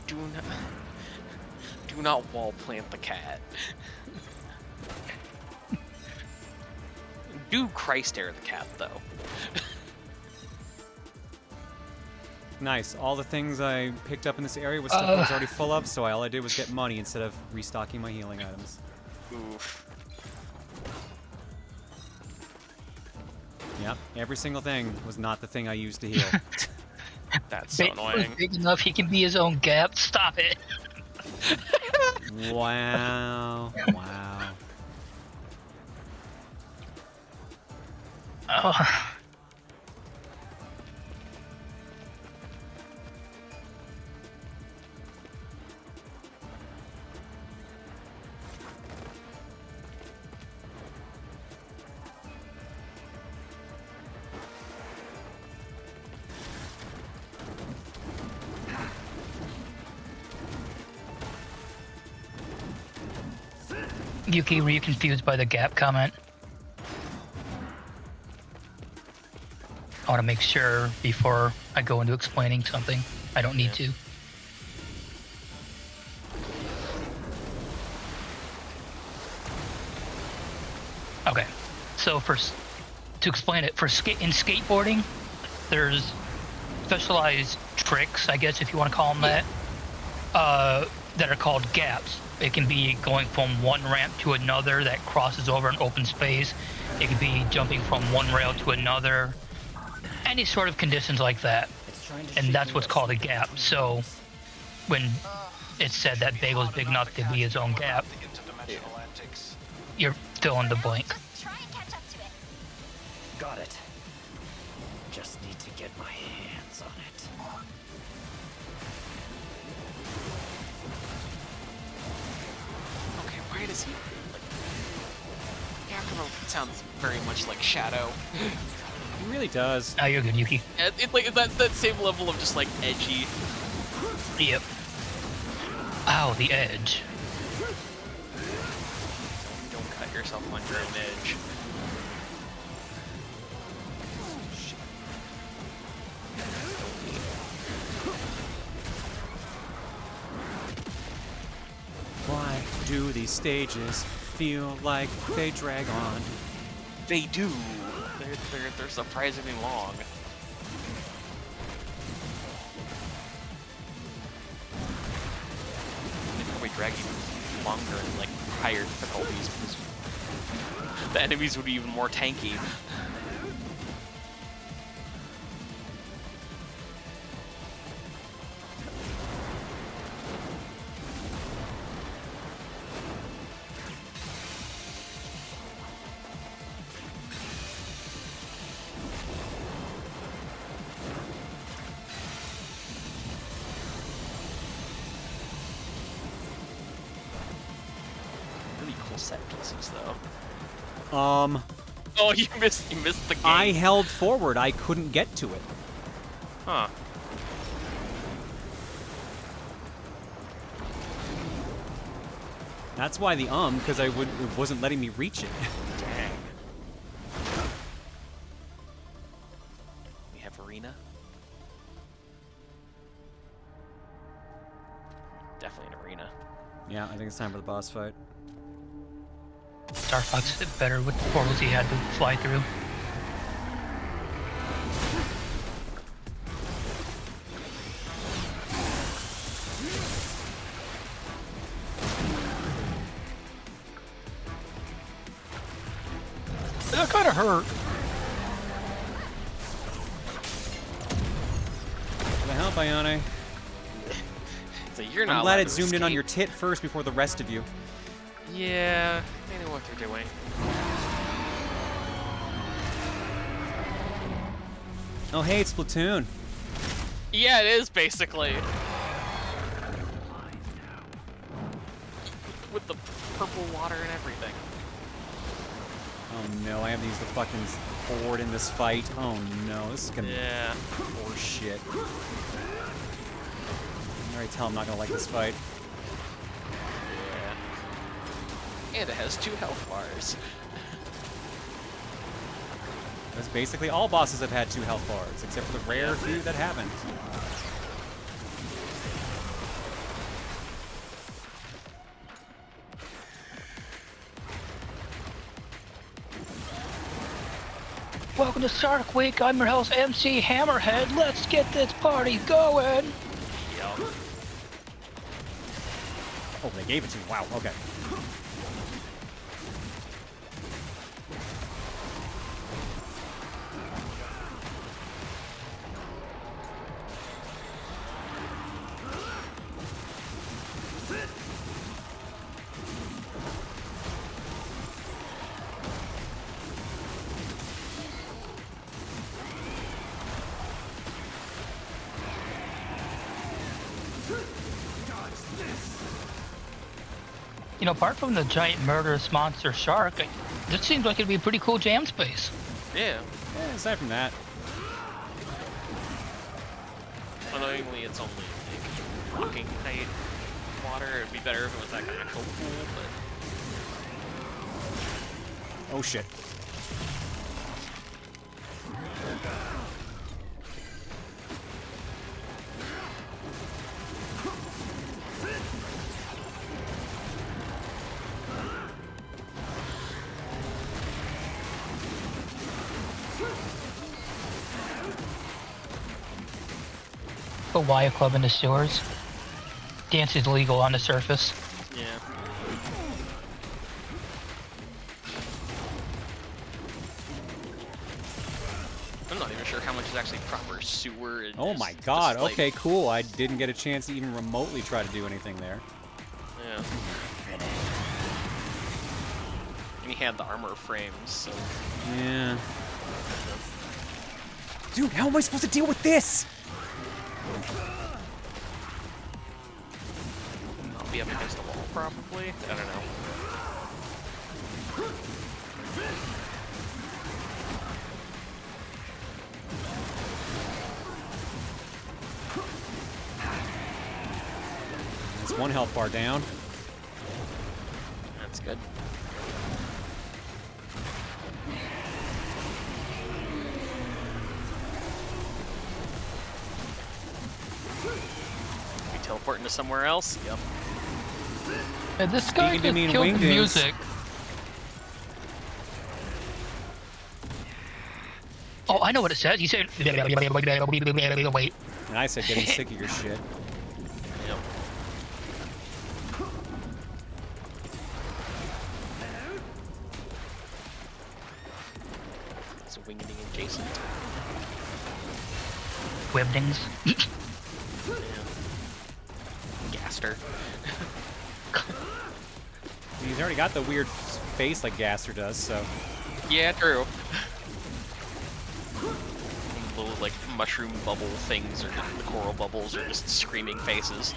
Do not wall plant the cat. Do Christ air the cat, though. Nice. All the things I picked up in this area was stuff I was already full of, so all I did was get money instead of restocking my healing items. Oof. Yep, every single thing was not the thing I used to heal. That's so annoying. Big enough he can be his own gap. Stop it. Wow. Wow. Oh. Yuki, were you confused by the gap comment? I want to make sure before I go into explaining something. I don't need to. Okay, so to explain it, in skateboarding, there's specialized tricks, I guess if you want to call them that, that are called gaps. It can be going from one ramp to another that crosses over an open space. It could be jumping from one rail to another. Any sort of conditions like that. And that's what's called a gap. So when it's said that Bagel's big enough to be his own gap, you're fill in the blank. Just try and catch up to it. Got it. Just need to get my hands on it. Okay, why does he... Yakimo sounds very much like Shadow. He really does. Oh, you're good, Yuki. Like that's that same level of just like edgy. Yep. Ow, the edge. Don't cut yourself under an edge. Why do these stages feel like they drag on? They do. They're surprisingly long. They probably drag even longer in like higher difficulties because the enemies would be even more tanky. Set pieces though. Oh, you missed the game. I held forward. I couldn't get to it. Huh. That's why the because it wasn't letting me reach it. Dang. We have arena. Definitely an arena. Yeah, I think it's time for the boss fight. Star Fox did better with the portals he had to fly through. That kind of hurt. For the help, Ayane. So you're not I'm glad allowed it to zoomed in on escape. your tit first before the rest of you. Yeah, they know what they're doing. Oh, hey, it's Splatoon. Yeah, it is basically. With the purple water and everything. Oh no, I have to use the fucking board in this fight. Oh no, this is gonna be horse shit. I can already tell I'm not gonna like this fight. And it has 2 health bars. Because basically all bosses have had 2 health bars, except for the rare few that haven't. Welcome to Shark Week. I'm your host, MC Hammerhead. Let's get this party going. Yep. Oh, they gave it to me. Wow, okay. You know, apart from the giant murderous monster shark, this seems like it'd be a pretty cool jam space. Yeah. Aside from that. Annoyingly, it's only like rocking height water. It'd be better if it was like an actual pool, but Oh shit. Put Wire Club in the sewers. Dance is legal on the surface. Yeah. I'm not even sure how much is actually proper sewer. And Oh just- my god, just, like, okay, cool. I didn't get a chance to even remotely try to do anything there. Yeah. And he had the armor frames, so. Yeah. Dude, how am I supposed to deal with this? I'll be up against the wall, probably. I don't know. It's one health bar down. That's good. We teleport into somewhere else? Yep. Yeah, this guy Speaking to me just in killed the Wingdings. music. Oh, I know what it says. He said, wait. And I said getting sick of your shit. Yep. It's a wingding adjacent. Webdings. Gaster. He's already got the weird face like Gaster does, so. Yeah, true. Little, like, mushroom bubble things, or the coral bubbles, or just screaming faces.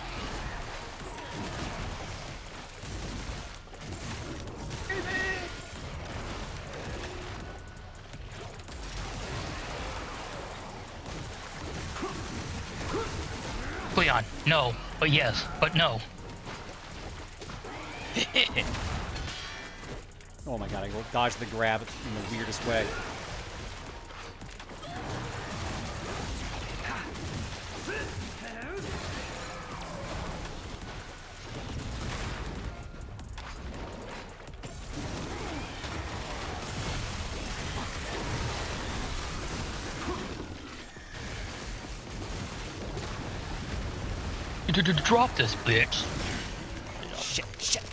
Leon, no, but yes, but no. Oh my god, I go dodge the grab in the weirdest way. Drop this bitch. Shit, shit.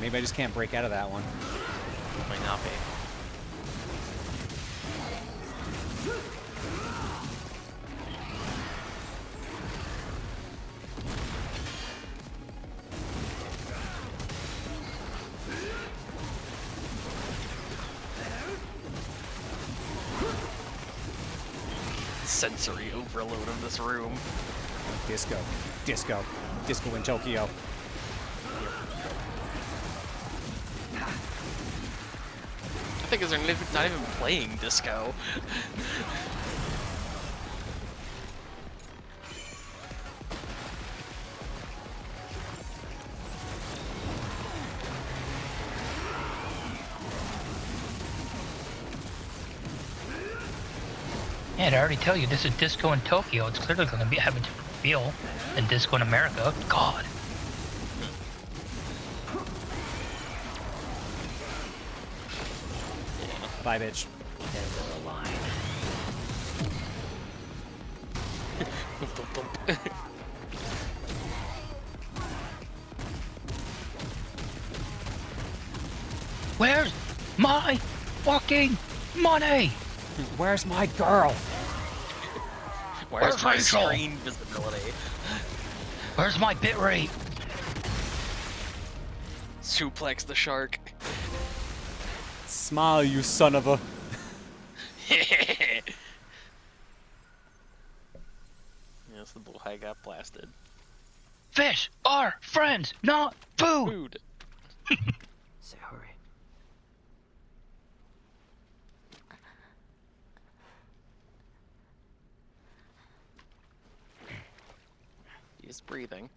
Maybe I just can't break out of that one. Might not be. Sensory overload of this room. Disco. Disco. Disco in Tokyo. I think they're not even playing disco. Yeah, I already tell you, this is disco in Tokyo. It's clearly going to have a different feel than disco in America. God. Bye, bitch. Where's my fucking money? Where's my girl? Where's my Rachel? screen visibility? Where's my bitrate? Suplex the shark. Smile, you son of a. Yes, the bullhide got blasted. Fish are friends, not food. Say hurry. He's breathing.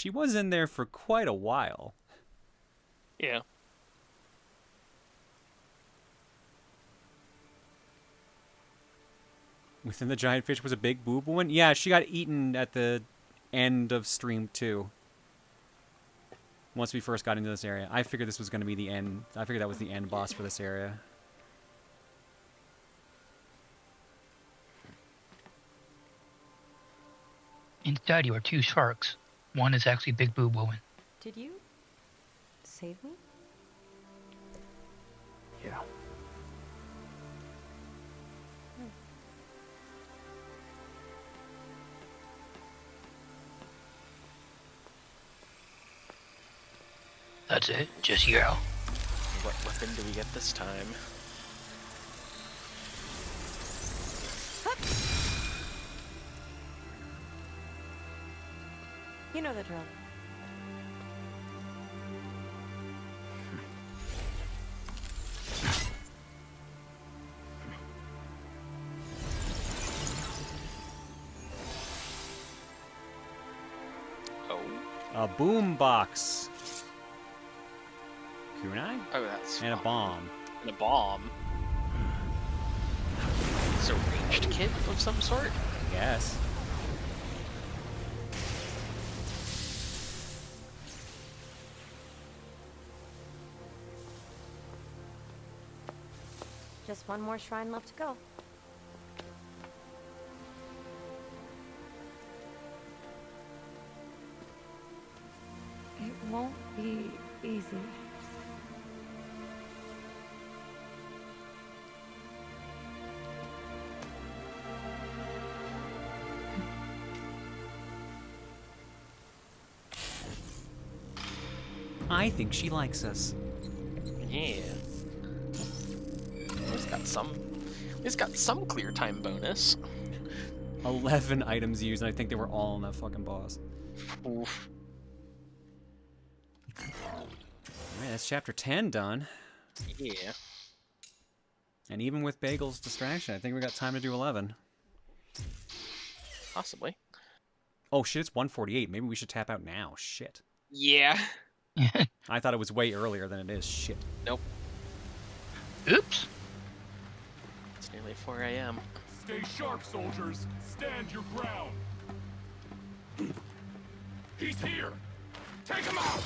She was in there for quite a while. Yeah. Within the giant fish was a big boob one? Yeah, she got eaten at the end of stream 2. Once we first got into this area. I figured this was going to be the end. I figured that was the end boss for this area. Inside you are 2 sharks. One is actually Big Boob Woman. Did you save me? Yeah. That's it. Just yell. What weapon do we get this time? You know the drill. Oh. A boom box. Kunai? Oh, that's... And a bomb. And a bomb. It's a ranged kit of some sort? I guess. Just one more shrine left to go. It won't be easy. I think she likes us. Yeah. It's got some clear time bonus. 11 items used, and I think they were all on that fucking boss. Oof. Alright, that's chapter 10 done. Yeah. And even with Bagel's distraction, I think we got time to do 11. Possibly. Oh shit, it's 1:48. Maybe we should tap out now. Shit. Yeah. I thought it was way earlier than it is. Shit. Nope. Oops. It's nearly 4 a.m. Stay sharp, soldiers. Stand your ground. He's here. Take him out.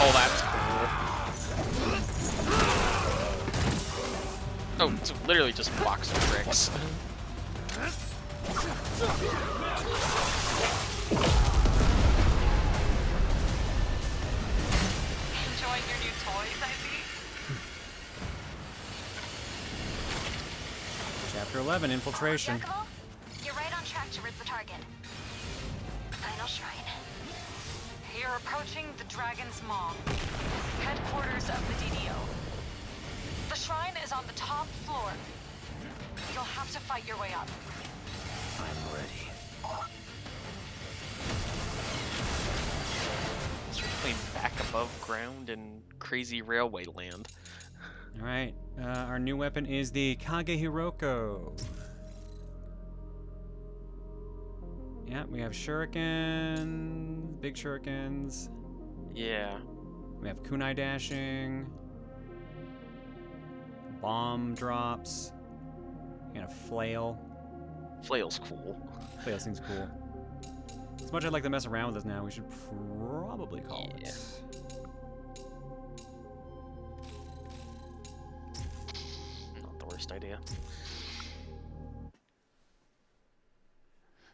Oh, that's cool. Oh, it's literally just a box of bricks. Enjoying your new toys, I see? Chapter 11, Infiltration. Giacomo, you're right on track towards the target. Final shrine. You're approaching the Dragon's Maw, headquarters of the DDO. The shrine is on the top floor. You'll have to fight your way up. I'm ready. It's really back above ground in crazy railway land. Alright, our new weapon is the Kage Hiroko. Yeah, we have shuriken, big shurikens. Yeah. We have kunai dashing, bomb drops, and a flail. Flail's cool. Flail seems cool. As much as I'd like to mess around with this now, we should probably call it. Not the worst idea.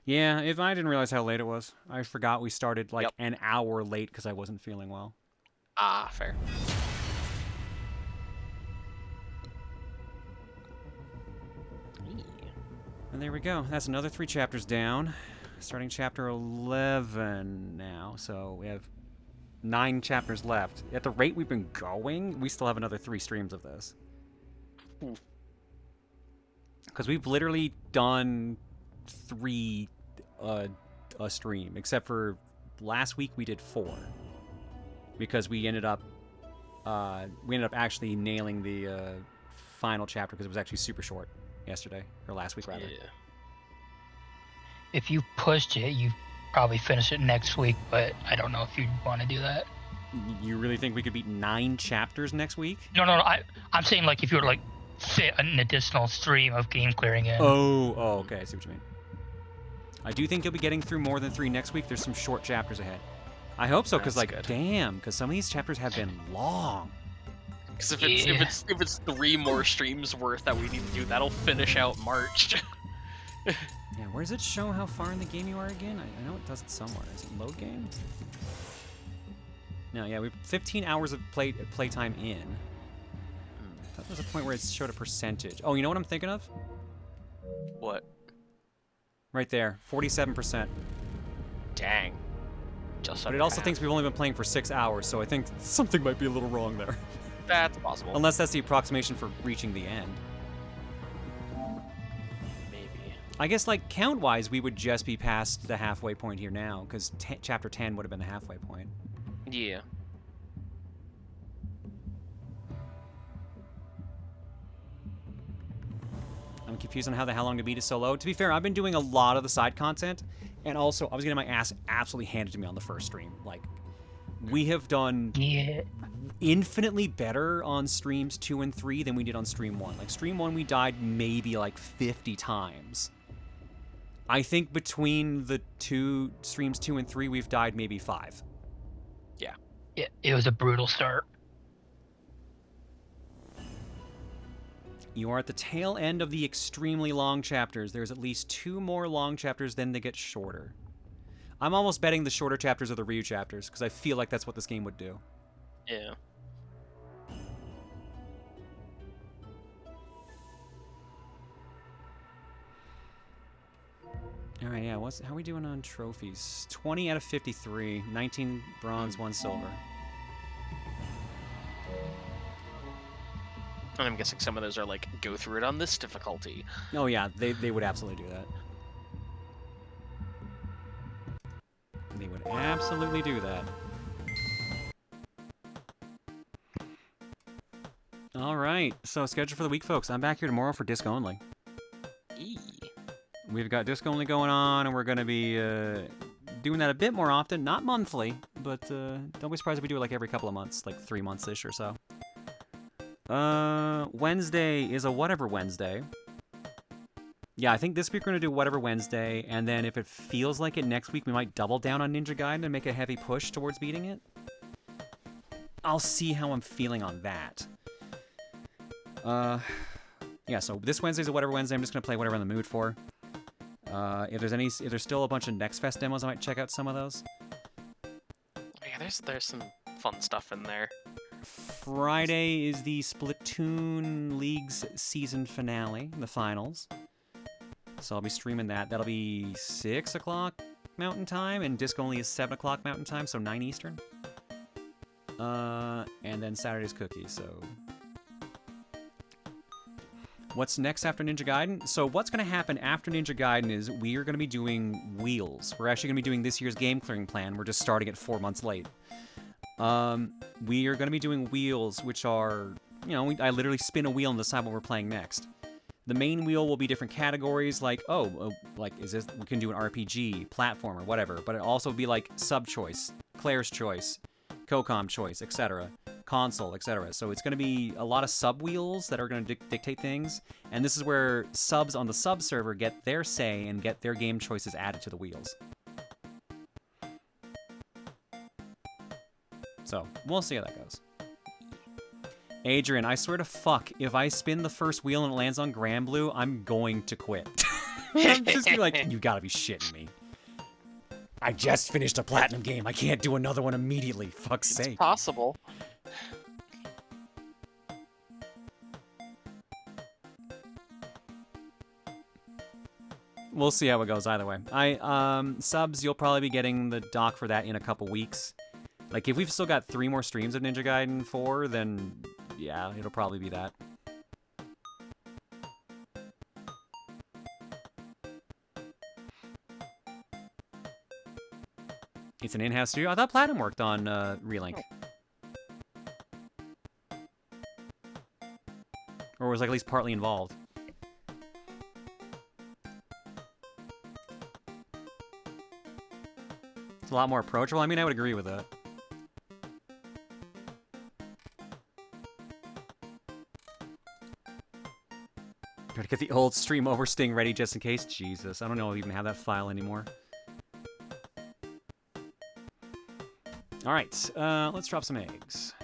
Yeah, if I didn't realize how late it was. I forgot we started like an hour late because I wasn't feeling well. Ah, fair. And there we go. That's another 3 chapters down. Starting chapter 11 now. So we have 9 chapters left. At the rate we've been going, we still have another 3 streams of this. Because we've literally done 3 a stream, except for last week we did 4. Because we ended up actually nailing the final chapter because it was actually super short yesterday, or last week rather. if you pushed it, you probably finish it next week. But I don't know if you'd want to do that. You really think we could beat 9 chapters next week? No. I'm saying like if you were to like fit an additional stream of game clearing in. Oh, okay. I see what you mean. I do think you'll be getting through more than 3 next week. There's some short chapters ahead. I hope so, because damn, because some of these chapters have been long. Because if it's 3 more streams worth that we need to do, that'll finish out March. Yeah, where does it show how far in the game you are again? I know it does it somewhere. Is it load game? No, yeah, we have 15 hours of playtime in. I thought there was a point where it showed a percentage. Oh, you know what I'm thinking of? What? Right there, 47%. Dang. But it also thinks we've only been playing for 6 hours, so I think something might be a little wrong there. That's possible. Unless that's the approximation for reaching the end. Maybe. I guess, like, count-wise, we would just be past the halfway point here now, because Chapter 10 would have been the halfway point. Yeah. I'm confused on how long to beat is so low. To be fair, I've been doing a lot of the side content, and also I was getting my ass absolutely handed to me on the first stream. Like, we have done infinitely better on streams 2 and 3 than we did on stream 1. Like, stream 1 we died maybe like 50 times. I think between the two streams 2 and 3 we've died maybe 5. Yeah. It was a brutal start. You are at the tail end of the extremely long chapters. There's at least 2 more long chapters, then they get shorter. I'm almost betting the shorter chapters are the Ryu chapters, because I feel like that's what this game would do. Yeah. Alright, yeah, how are we doing on trophies? 20 out of 53, 19 bronze, 1 silver. And I'm guessing some of those are like, go through it on this difficulty. Oh yeah, they would absolutely do that. They would absolutely do that. Alright, so schedule for the week, folks. I'm back here tomorrow for disc only. We've got disc only going on, and we're going to be doing that a bit more often. Not monthly, but don't be surprised if we do it like every couple of months, like 3 months-ish or so. Wednesday is a whatever Wednesday. Yeah, I think this week we're going to do whatever Wednesday, and then if it feels like it next week, we might double down on Ninja Gaiden and make a heavy push towards beating it. I'll see how I'm feeling on that. Yeah, so this Wednesday's a whatever Wednesday. I'm just going to play whatever I'm in the mood for. If there's still a bunch of Next Fest demos, I might check out some of those. Yeah, there's some fun stuff in there. Friday is the Splatoon League's season finale, the finals. So I'll be streaming that. That'll be 6 o'clock Mountain Time, and disc only is 7 o'clock Mountain Time, so 9 Eastern. And then Saturday's Cookie, so... What's next after Ninja Gaiden? So what's going to happen after Ninja Gaiden is we are going to be doing Wheels. We're actually going to be doing this year's game clearing plan. We're just starting it 4 months late. We are going to be doing Wheels, which are, you know, I literally spin a wheel and decide what we're playing next. The main wheel will be different categories, like, is this, we can do an RPG, platformer, whatever, but it'll also be like sub-choice, Claire's choice, COCOM choice, etc., console, etc. So it's going to be a lot of sub-wheels that are going to dictate things, and this is where subs on the sub-server get their say and get their game choices added to the wheels. So, we'll see how that goes. Adrian, I swear to fuck, if I spin the first wheel and it lands on Granblue, I'm going to quit. I'm just gonna be like, you gotta be shitting me. I just finished a platinum game. I can't do another one immediately. Fuck's sake. It's possible. We'll see how it goes either way. Subs, you'll probably be getting the doc for that in a couple weeks. Like, if we've still got 3 more streams of Ninja Gaiden 4, then yeah, it'll probably be that. It's an in-house studio? I thought Platinum worked on Relink. Or was like at least partly involved. It's a lot more approachable. I mean, I would agree with that. Gotta get the old stream over sting ready just in case. Jesus, I don't know if I even have that file anymore. Alright, let's drop some eggs.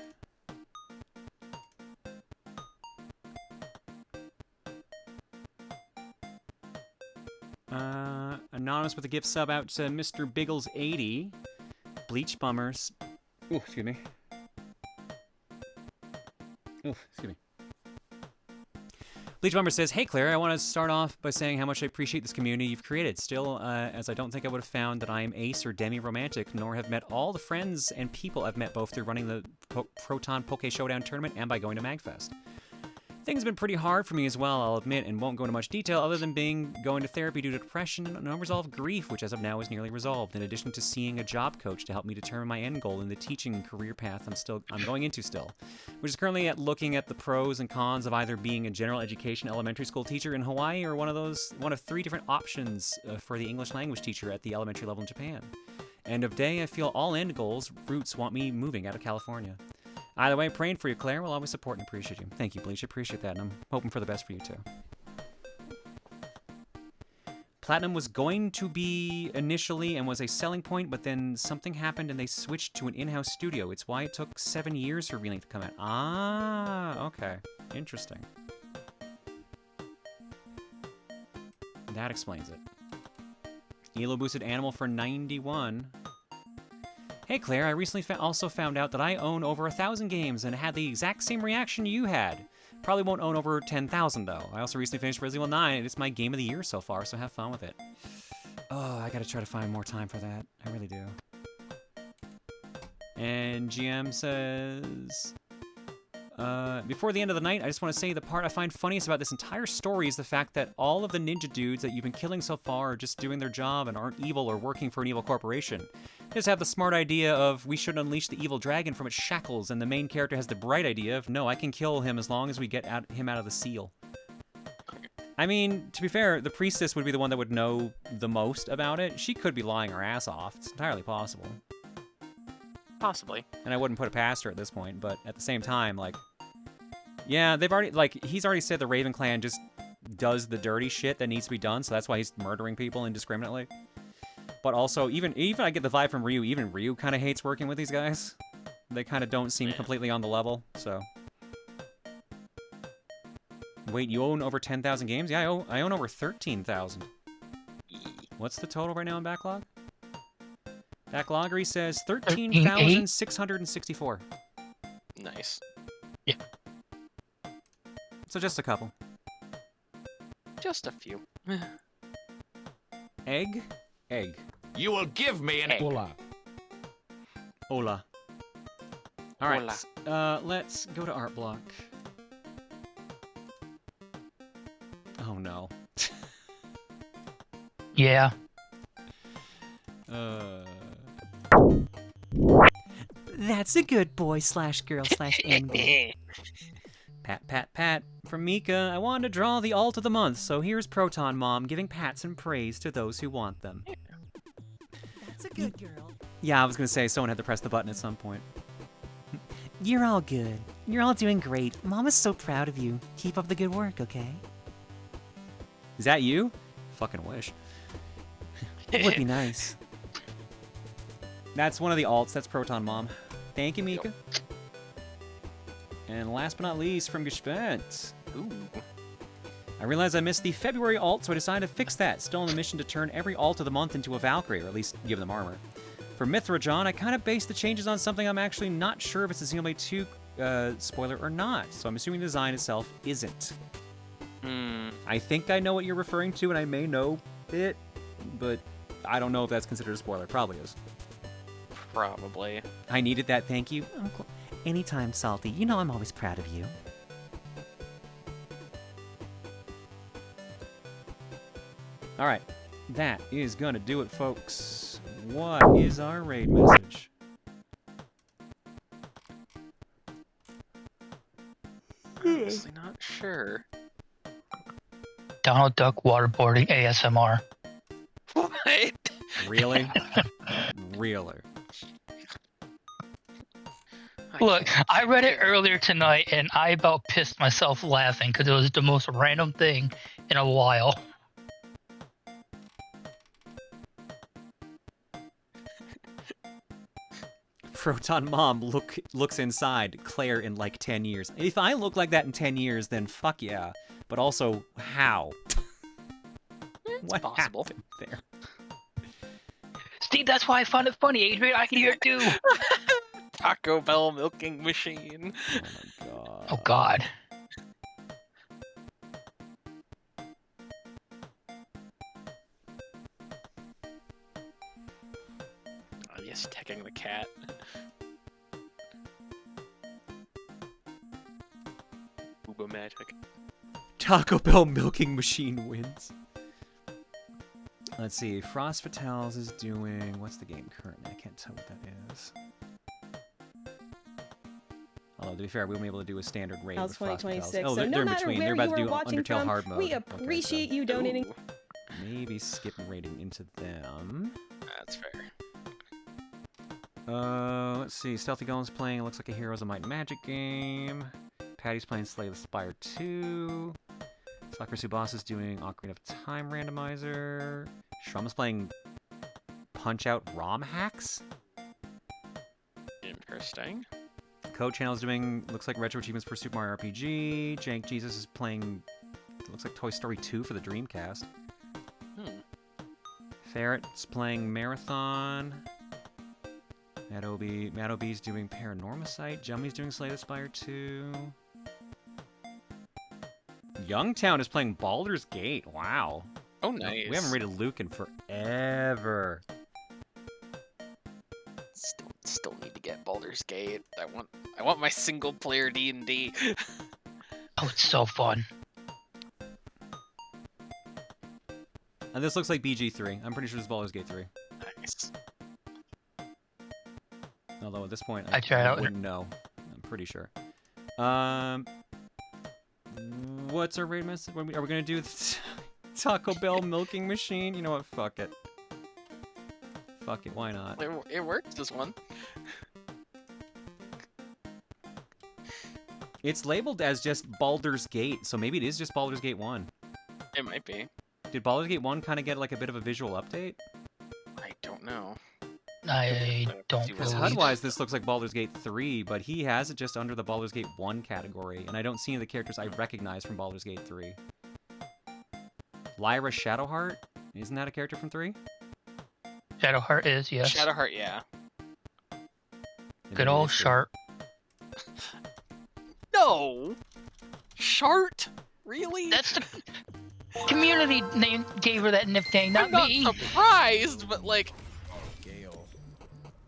Anonymous with a gift sub out to Mr. Biggles80. Bleach Bummers. Ooh, excuse me. Ooh, excuse me. Bleach Bummer says, "Hey Claire, I want to start off by saying how much I appreciate this community you've created. Still, as I don't think I would have found that I am ace or demi-romantic, nor have met all the friends and people I've met both through running the Proton Poke Showdown tournament and by going to MagFest. Things have been pretty hard for me as well, I'll admit, and won't go into much detail other than going to therapy due to depression and unresolved grief, which as of now is nearly resolved, in addition to seeing a job coach to help me determine my end goal in the teaching career path I'm going into still, which is currently looking at the pros and cons of either being a general education elementary school teacher in Hawaii or one of 3 different options for the English language teacher at the elementary level in Japan. End of day, I feel all end goals, roots want me moving out of California. Either way, praying for you, Claire. Will always support and appreciate you. Thank you, Bleach. I appreciate that, and I'm hoping for the best for you, too. Platinum was going to be initially and was a selling point, but then something happened and they switched to an in-house studio. It's why it took 7 years for Relink to come out. Ah, okay. Interesting. That explains it. Elo boosted Animal for 91. Hey Claire, I recently also found out that I own over 1,000 games and had the exact same reaction you had. Probably won't own over 10,000 though. I also recently finished Resident Evil 9 and it's my game of the year so far, so have fun with it. Oh, I gotta try to find more time for that. I really do. And GM says... before the end of the night, I just want to say the part I find funniest about this entire story is the fact that all of the ninja dudes that you've been killing so far are just doing their job and aren't evil or working for an evil corporation. They just have the smart idea of, we should unleash the evil dragon from its shackles, and the main character has the bright idea of, no, I can kill him as long as we get him out of the seal. I mean, to be fair, the priestess would be the one that would know the most about it. She could be lying her ass off. It's entirely possible. Possibly. And I wouldn't put it past her at this point, but at the same time, like... Yeah, they've already, like, he's already said the Raven Clan just does the dirty shit that needs to be done, so that's why he's murdering people indiscriminately. But also, even I get the vibe from Ryu, even Ryu kind of hates working with these guys. They kind of don't seem completely on the level, so... Wait, you own over 10,000 games? Yeah, I own over 13,000. What's the total right now in backlog? Backloggery says 13,664. Nice. Yeah. So just a couple. Just a few. Egg? Egg. You will give me an egg. Hola. Alright, let's go to Art Block. Oh no. Yeah. That's a good boy / girl / envy. Pat. From Mika, I wanted to draw the alt of the month, so here's Proton Mom giving pats and praise to those who want them. That's a good girl. Yeah, I was gonna say someone had to press the button at some point. You're all good. You're all doing great. Mama's so proud of you. Keep up the good work, okay? Is that you? Fucking wish. It would be nice. That's one of the alts. That's Proton Mom. Thank you, Mika. And last but not least, from Gespenst. Ooh. I realized I missed the February alt, so I decided to fix that. Still on the mission to turn every alt of the month into a Valkyrie, or at least give them armor. For Mithra John, I kind of based the changes on something I'm actually not sure if it's a Xenoblade 2 spoiler or not, so I'm assuming the design itself isn't. I think I know what you're referring to, and I may know it, but I don't know if that's considered a spoiler. Probably is. Probably. I needed that, thank you. Anytime, Salty. You know I'm always proud of you. Alright, that is gonna do it, folks. What is our raid message? Honestly not sure. Donald Duck waterboarding ASMR. What? Really? Really? Look, I read it earlier tonight, and I about pissed myself laughing because it was the most random thing in a while. Proton Mom looks inside Claire in like 10 years. If I look like that in 10 years, then fuck yeah. But also, how? What possible. happened there? Steve, that's why I found it funny, Adrian. I can hear it too. Taco Bell milking machine. Oh my god. Oh god. Oh, yes, teching the cat. Booba magic. Taco Bell milking machine wins. Let's see. Frost Fatales is doing... What's the game currently? I can't tell what that is. Although, to be fair, we won't be able to do a standard raid with Frost Fatales. 2026. Oh, so they're no in matter between. where They're about you to are do watching Undertale from, hard mode. we Okay, so appreciate you donating. Ooh, maybe skip raiding into them. that's fair. Let's see. Stealthy Golem's playing. It looks like a Heroes of Might and Magic game. Patty's playing Slay the Spire 2. Soccer Subas is doing Ocarina of Time randomizer. Shrum is playing Punch Out ROM hacks. Interesting. Code Channel is doing, looks like retro achievements for Super Mario RPG. Jank Jesus is playing, looks like Toy Story 2 for the Dreamcast. Ferret's playing Marathon. Matt Obie's doing Paranormicite. Jummy's doing Slay the Spire 2. Youngtown is playing Baldur's Gate. Wow. Oh, nice. We haven't rated Luke in forever. Still need to get Baldur's Gate. I want my single player D&D. Oh, it's so fun. And this looks like BG3. I'm pretty sure this is Baldur's Gate 3. Nice. Although at this point, I wouldn't know. I'm pretty sure. What's our raid message? Are we gonna do the Taco Bell milking machine? You know what? Fuck it. Fuck it. Why not? It works, this one. It's labeled as just Baldur's Gate, so maybe it is just Baldur's Gate 1. It might be. Did Baldur's Gate 1 kind of get like a bit of a visual update? I don't know. I don't Because believe. HUD-wise, this looks like Baldur's Gate 3, but he has it just under the Baldur's Gate 1 category, and I don't see any of the characters I recognize from Baldur's Gate 3. Lyra Shadowheart? Isn't that a character from 3? Shadowheart is, yes. Shadowheart, yeah. Good old Sharp. No! Shart? Really? That's the community name gave her that nickname, not I'm not me. surprised, but like...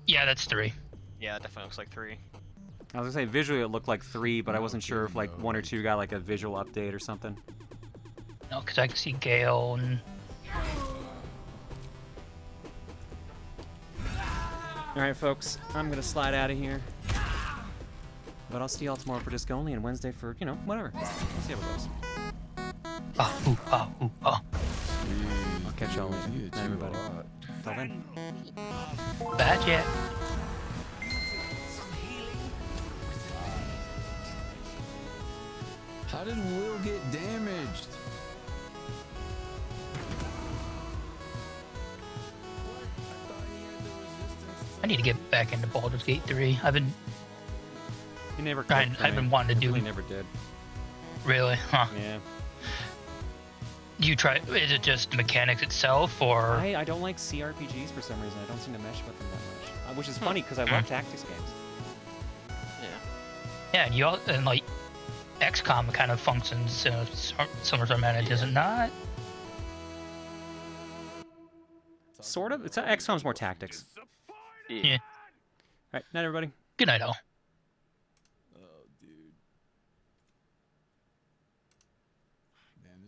Yeah, that's 3. Yeah, it definitely looks like 3. I was gonna say visually it looked like 3, but I wasn't sure if like 1 or 2 got like a visual update or something. No, because I can see Gale and... Alright folks, I'm gonna slide out of here. But I'll see y'all tomorrow for Disc Only and Wednesday for, you know, whatever. We'll see how it goes. I'll catch y'all later. Night, everybody. Till then. Bad yet. How did Will get damaged? I need to get back into Baldur's Gate 3. I've been never. I've been wanting to do. We never did. Really? Huh. Yeah. You try? Is it just the mechanics itself, or? I don't like CRPGs for some reason. I don't seem to mesh with them that much. Which is funny because I love tactics games. Yeah, and you all, and like XCOM kind of functions in a similar manner, does it not? Sort of. It's XCOM's more tactics. Yeah. Alright, night everybody. Good night, all.